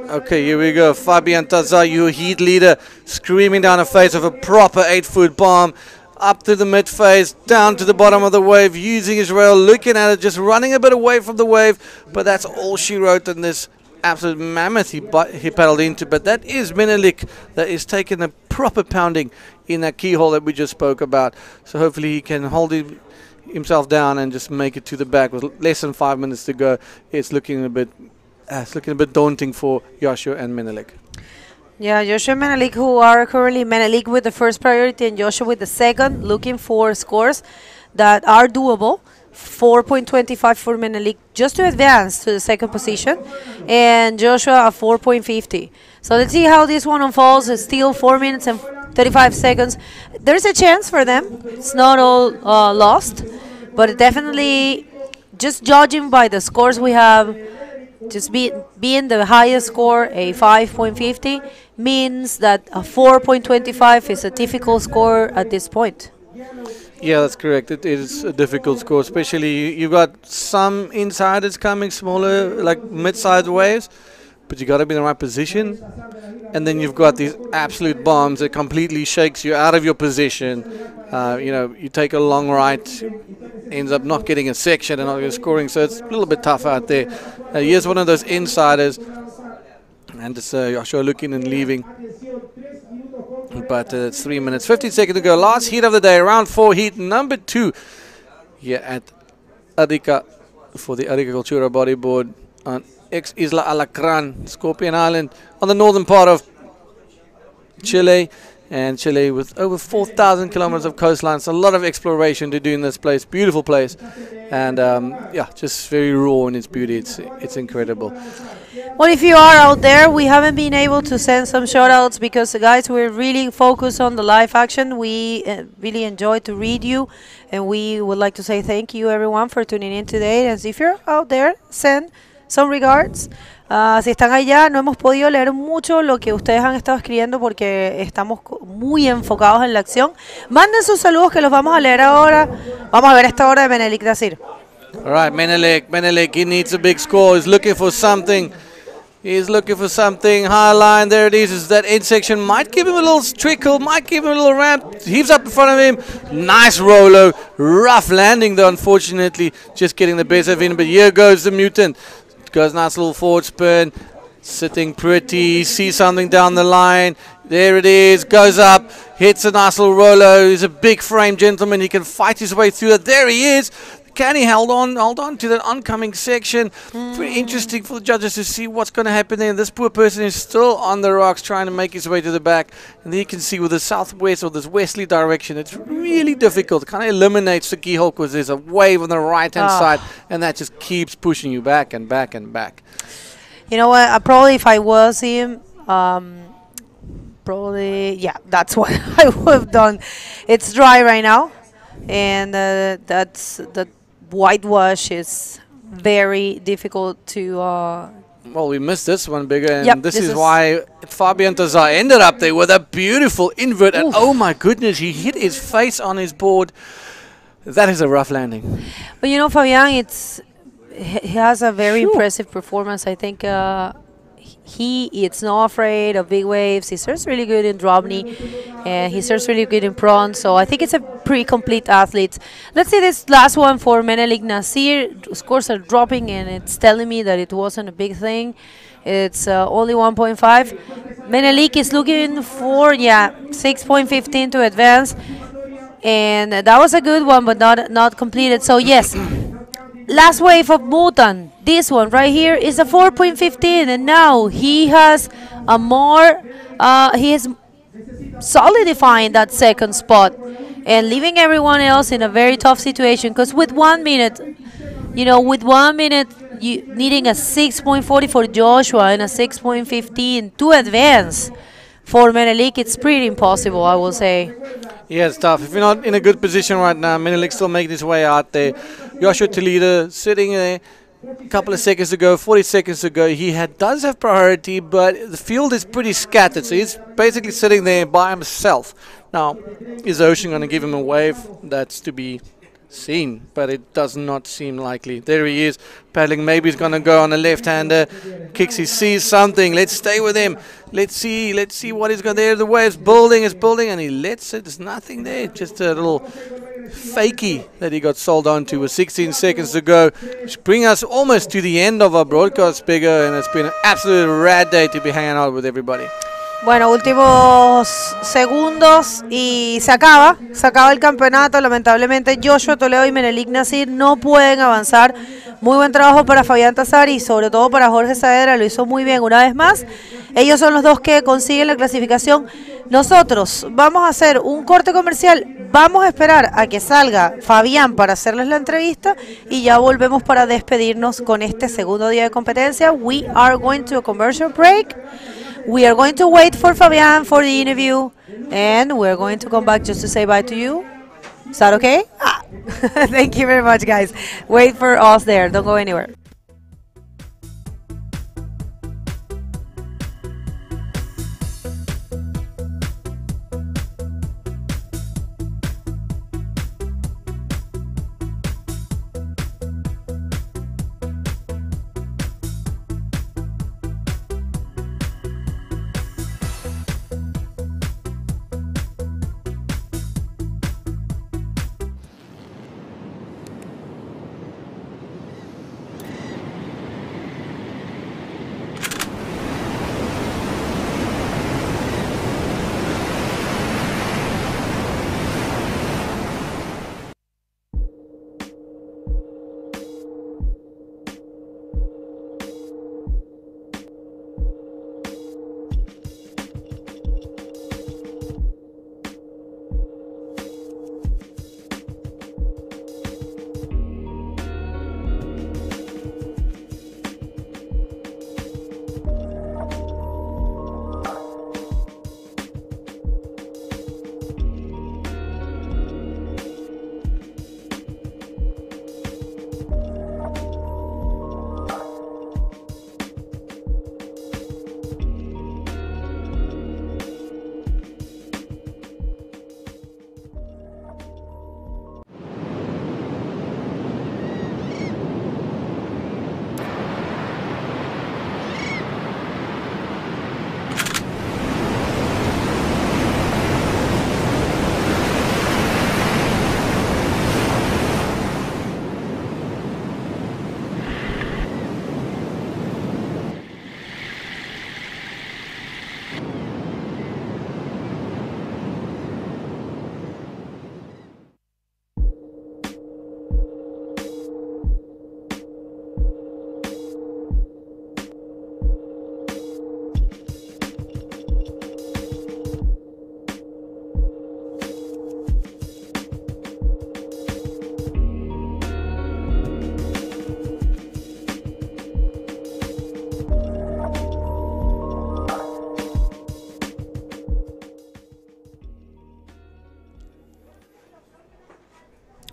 B: Okay, here we go. Fabian Tazar, your heat leader, screaming down the face of a proper 8-foot bomb. Up to the mid-phase, down to the bottom of the wave, using his rail, looking at it, just running a bit away from the wave. But that's all she wrote in this absolute mammoth he paddled into. But that is Menelik that is taking a proper pounding in that keyhole that we just spoke about. So hopefully he can hold himself down and just make it to the back with less than 5 minutes to go. It's looking a bit daunting for Joshua and Menelik.
A: Yeah, Joshua and Menelik, who are currently Menelik with the first priority and Joshua with the second, looking for scores that are doable. 4.25 for Menelik just to advance to the second position, and Joshua a 4.50. So let's see how this one unfolds. It's still 4 minutes and 35 seconds. There's a chance for them. It's not all lost, but definitely just judging by the scores we have, just being the highest score, a 5.50, means that a 4.25 is a difficult score at this point.
B: Yeah, that's correct. It is a difficult score, especially you've got some insiders coming, smaller, like mid-sized waves, but you got to be in the right position. And then you've got these absolute bombs that completely shakes you out of your position. You know, you take a long right, ends up not getting a section and not scoring, so it's a little bit tough out there. Here's one of those insiders, and it's Joshua looking and leaving. But it's 3 minutes, 15 seconds to go. Last heat of the day, round 4 heat number 2 here at Arica for the Arica Cultura Bodyboard on Isla Alacrán, Scorpion Island, on the northern part of Chile. And Chile with over 4,000 kilometers of coastline, so a lot of exploration to do in this place. Beautiful place, and yeah, just very raw in its beauty. It's incredible.
A: Well, if you are out there, we haven't been able to send some shout-outs because, guys, we're really focused on the live action. We really enjoy to read you, and we would like to say thank you, everyone, for tuning in today. And if you're out there, send some regards. Si están allá, no hemos podido leer mucho lo que ustedes han estado escribiendo porque estamos muy enfocados en la acción. Manden sus saludos que los vamos a leer ahora. Vamos a ver esta hora de Menelik Dacir.
B: All right, Menelik, he needs a big score. He's looking for something. He's looking for something. High line, there it is. Is that end section? Might give him a little trickle, might give him a little ramp. Heaves up in front of him. Nice Rolo. Rough landing though, unfortunately. Just getting the best of him. But here goes the Mutant. Goes nice little forward spin. Sitting pretty. Sees something down the line. There it is. Goes up. Hits a nice little Rolo. He's a big frame gentleman. He can fight his way through it. There he is. Can he hold on to that oncoming section? Pretty interesting for the judges to see what's going to happen there. This poor person is still on the rocks trying to make his way to the back. And there you can see with the southwest or this westerly direction, it's really difficult. It kind of eliminates the keyhole because there's a wave on the right-hand side, and that just keeps pushing you back and back and back.
A: You know what? Probably if I was him, probably, yeah, that's what I would have done. It's dry right now, and that's the whitewash is very difficult to
B: well, we missed this one bigger, and
A: yep,
B: this is why Fabian Tazar ended up there with a beautiful invert, and oh my goodness, he hit his face on his board. That is a rough landing.
A: But you know, Fabian, he has a very impressive performance. I think it's not afraid of big waves. He serves really good in Drobny, and he serves really good in prawn. So I think it's a pretty complete athlete. Let's see this last one for Menelik Nasir. Scores are dropping, and it's telling me that it wasn't a big thing. It's only 1.5. Menelik is looking for 6.15 to advance, and that was a good one, but not completed. So yes. Last wave of Mutan, this one right here is a 4.15, and now he has a more, he is solidifying that second spot and leaving everyone else in a very tough situation. Because with 1 minute, you know, with 1 minute, you needing a 6.40 for Joshua and a 6.15 to advance for Menelik, it's pretty impossible, I will say.
B: Yeah, it's tough. If you're not in a good position right now, Menelik still making his way out there. Joshua Toledo sitting there a couple of seconds ago, 40 seconds ago, he does have priority, but the field is pretty scattered, so he's basically sitting there by himself. Now, is the ocean going to give him a wave? That's to be seen, but it does not seem likely. There he is, paddling. Maybe he's going to go on a left-hander. Kicks, he sees something. Let's stay with him. Let's see what he's got there. The wave's building, and he lets it. There's nothing there. Just a little fakie that he got sold on to with 16 seconds to go, which brings us almost to the end of our broadcast, Bigger, and it's been an absolute rad day to be hanging out with everybody.
A: Bueno, últimos segundos y se acaba el campeonato. Lamentablemente Joshua Toledo y Menelik Nasir no pueden avanzar. Muy buen trabajo para Fabián Tazar y sobre todo para Jorge Saavedra, lo hizo muy bien una vez más. Ellos son los dos que consiguen la clasificación. Nosotros vamos a hacer un corte comercial, vamos a esperar a que salga Fabián para hacerles la entrevista y ya volvemos para despedirnos con este segundo día de competencia. We are going to a commercial break. We are going to wait for Fabian for the interview, and we're going to come back just to say bye to you. Is that okay? Thank you very much, guys. Wait for us there. Don't go anywhere.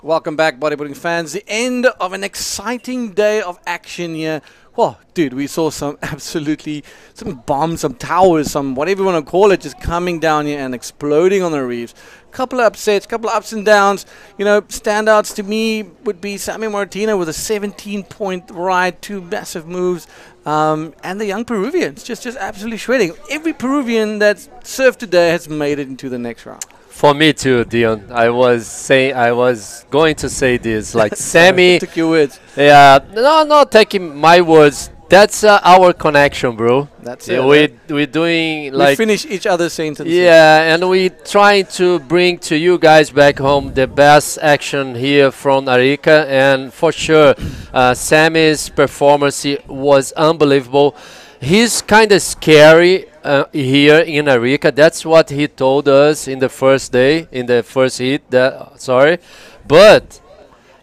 B: Welcome back, bodyboarding fans. The end of an exciting day of action here. Oh, dude, we saw some bombs, some towers, some whatever you want to call it, just coming down here and exploding on the reefs. Couple of upsets, couple of ups and downs. You know, standouts to me would be Sammy Martina with a 17-point ride, 2 massive moves, and the young Peruvians just absolutely shredding. Every Peruvian that surfed today has made it into the next round.
C: For me too, Dion. I was going to say this, like Sammy.
B: Took your words.
C: Yeah, no, not taking my words. That's our connection, bro.
B: That's
C: yeah,
B: it.
C: We're doing like
B: we finish each other's sentences.
C: Yeah, and we trying to bring to you guys back home the best action here from Arica, and for sure, Sammy's performance was unbelievable. He's kind of scary here in Arica. That's what he told us in the first day, in the first heat. But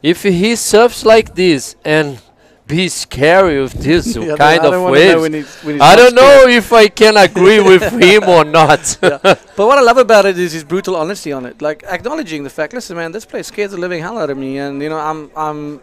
C: if he surfs like this and be scary with this kind of waves, I don't know if I can agree with him or not.
B: But what I love about it is his brutal honesty on it, like acknowledging the fact, listen, man, this place scares the living hell out of me, and you know,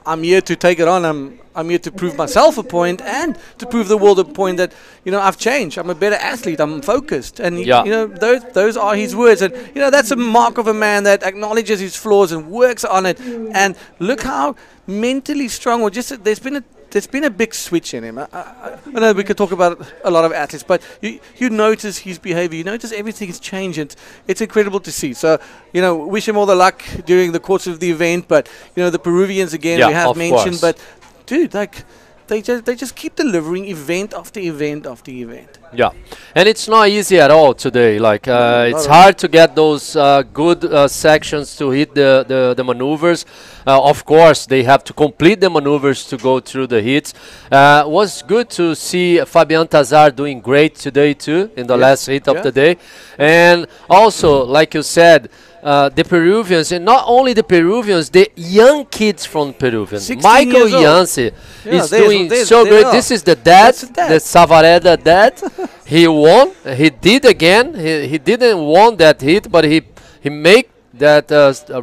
B: I'm here to take it on. I'm here to prove myself a point and to prove the world a point that, you know, I've changed. I'm a better athlete. I'm focused. And, you know, those are his words. And, you know, that's a mark of a man that acknowledges his flaws and works on it. And look how mentally strong, or just there's been a big switch in him. I know we could talk about a lot of athletes, but you notice his behavior. You notice everything has changed. It's incredible to see. So, you know, wish him all the luck during the course of the event. But, you know, the Peruvians, again, we have mentioned. But, dude, like, they just keep delivering event after event after event.
C: Yeah, and it's not easy at all today. Like, it's hard to get those good sections to hit the maneuvers. Of course, they have to complete the maneuvers to go through the hits. Was good to see Fabian Tazar doing great today too in the last hit of the day. And also, like you said, the Peruvians, and not only the Peruvians, the young kids from Peruvians. Michael Yancey is doing so great. This is the dad, the Savareda dad. He won. He did again. He didn't won that hit, but he made that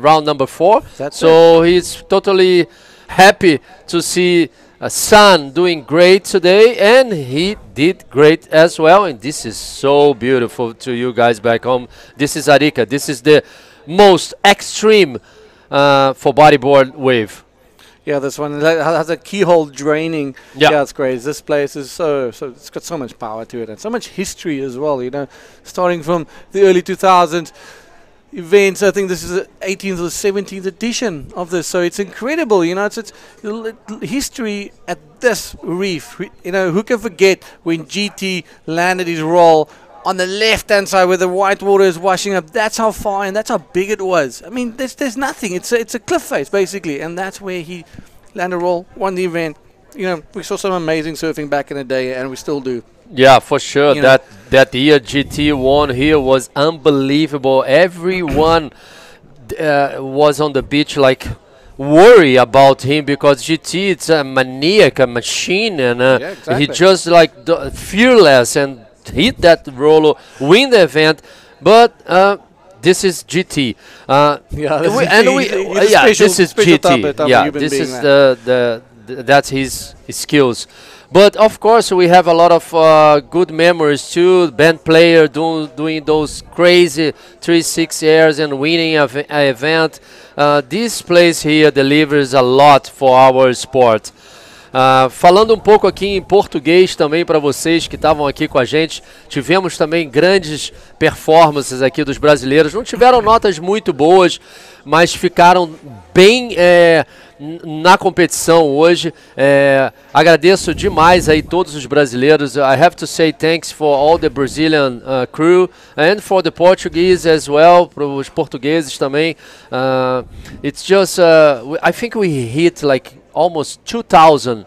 C: round number 4. So he's totally happy to see son doing great today, and he did great as well. And this is so beautiful to you guys back home. This is Arica. This is the most extreme for bodyboard wave.
B: Yeah, this one has a keyhole draining. Yeah, it's crazy. This place is so it's got so much power to it and so much history as well. You know, starting from the early 2000s events. I think this is the 18th or 17th edition of this, so it's incredible. You know, it's history at this reef. You know, who can forget when GT landed his roll on the left-hand side where the white water is washing up? That's how far and that's how big it was. I mean, there's nothing. It's a cliff face basically, and that's where he landed a roll, won the event. You know, we saw some amazing surfing back in the day, and we still do.
C: Yeah, for sure. That year GT won here was unbelievable. Everyone was on the beach like worry about him, because GT, it's a maniac, a machine, and he just like fearless and hit that roller, win the event. But this is GT. This is GT. Yeah, this is that's his skills. But of course, we have a lot of good memories too. Band player doing those crazy 360 airs and winning an event. This place here delivers a lot for our sport. Falando um pouco aqui em português também para vocês que estavam aqui com a gente, tivemos também grandes performances aqui dos brasileiros. Não tiveram notas muito boas, mas ficaram bem na competição hoje. Agradeço demais aí todos os brasileiros. I have to say thanks for all the Brazilian crew and for the Portuguese as well, para os portugueses também. It's just I think we hit like almost 2,000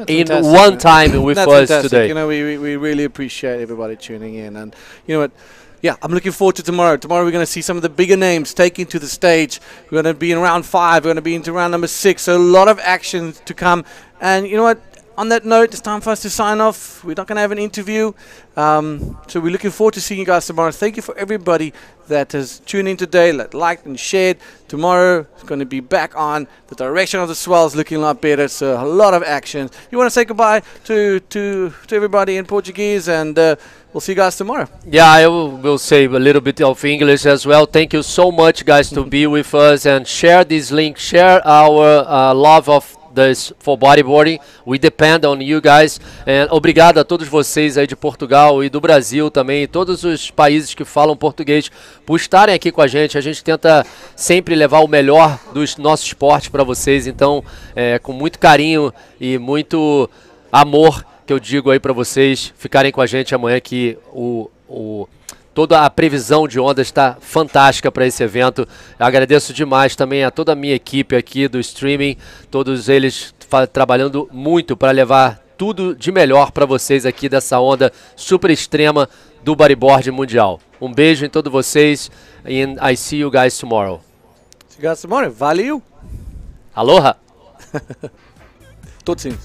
C: in one time with us today.
B: You know, we really appreciate everybody tuning in, and you know what? Yeah, I'm looking forward to tomorrow. Tomorrow we're going to see some of the bigger names taking to the stage. We're going to be in round 5. We're going to be into round number 6. So a lot of action to come. And you know what? on that note, it's time for us to sign off. We're not going to have an interview. So we're looking forward to seeing you guys tomorrow. Thank you for everybody that has tuned in today, that liked and shared. Tomorrow it's going to be back on. The direction of the swell is looking a lot better, so a lot of action. You want to say goodbye to everybody in Portuguese, and we'll see you guys tomorrow.
C: Yeah, I will say a little bit of English as well. Thank you so much, guys, to be with us and share this link, share our love of this for bodyboarding. We depend on you guys. And obrigado a todos vocês aí de Portugal e do Brasil também, e todos os países que falam português, por estarem aqui com a gente. A gente tenta sempre levar o melhor do nosso esporte para vocês. Então, com muito carinho e muito amor, que eu digo aí para vocês ficarem com a gente amanhã, que toda a previsão de ondas está fantástica para esse evento. Eu agradeço demais também a toda a minha equipe aqui do streaming, todos eles trabalhando muito para levar tudo de melhor para vocês aqui dessa onda super extrema do bodyboard mundial. Um beijo em todos vocês, and I see you guys tomorrow.
B: See you guys tomorrow. Valeu!
C: Aloha!
B: Todos sim.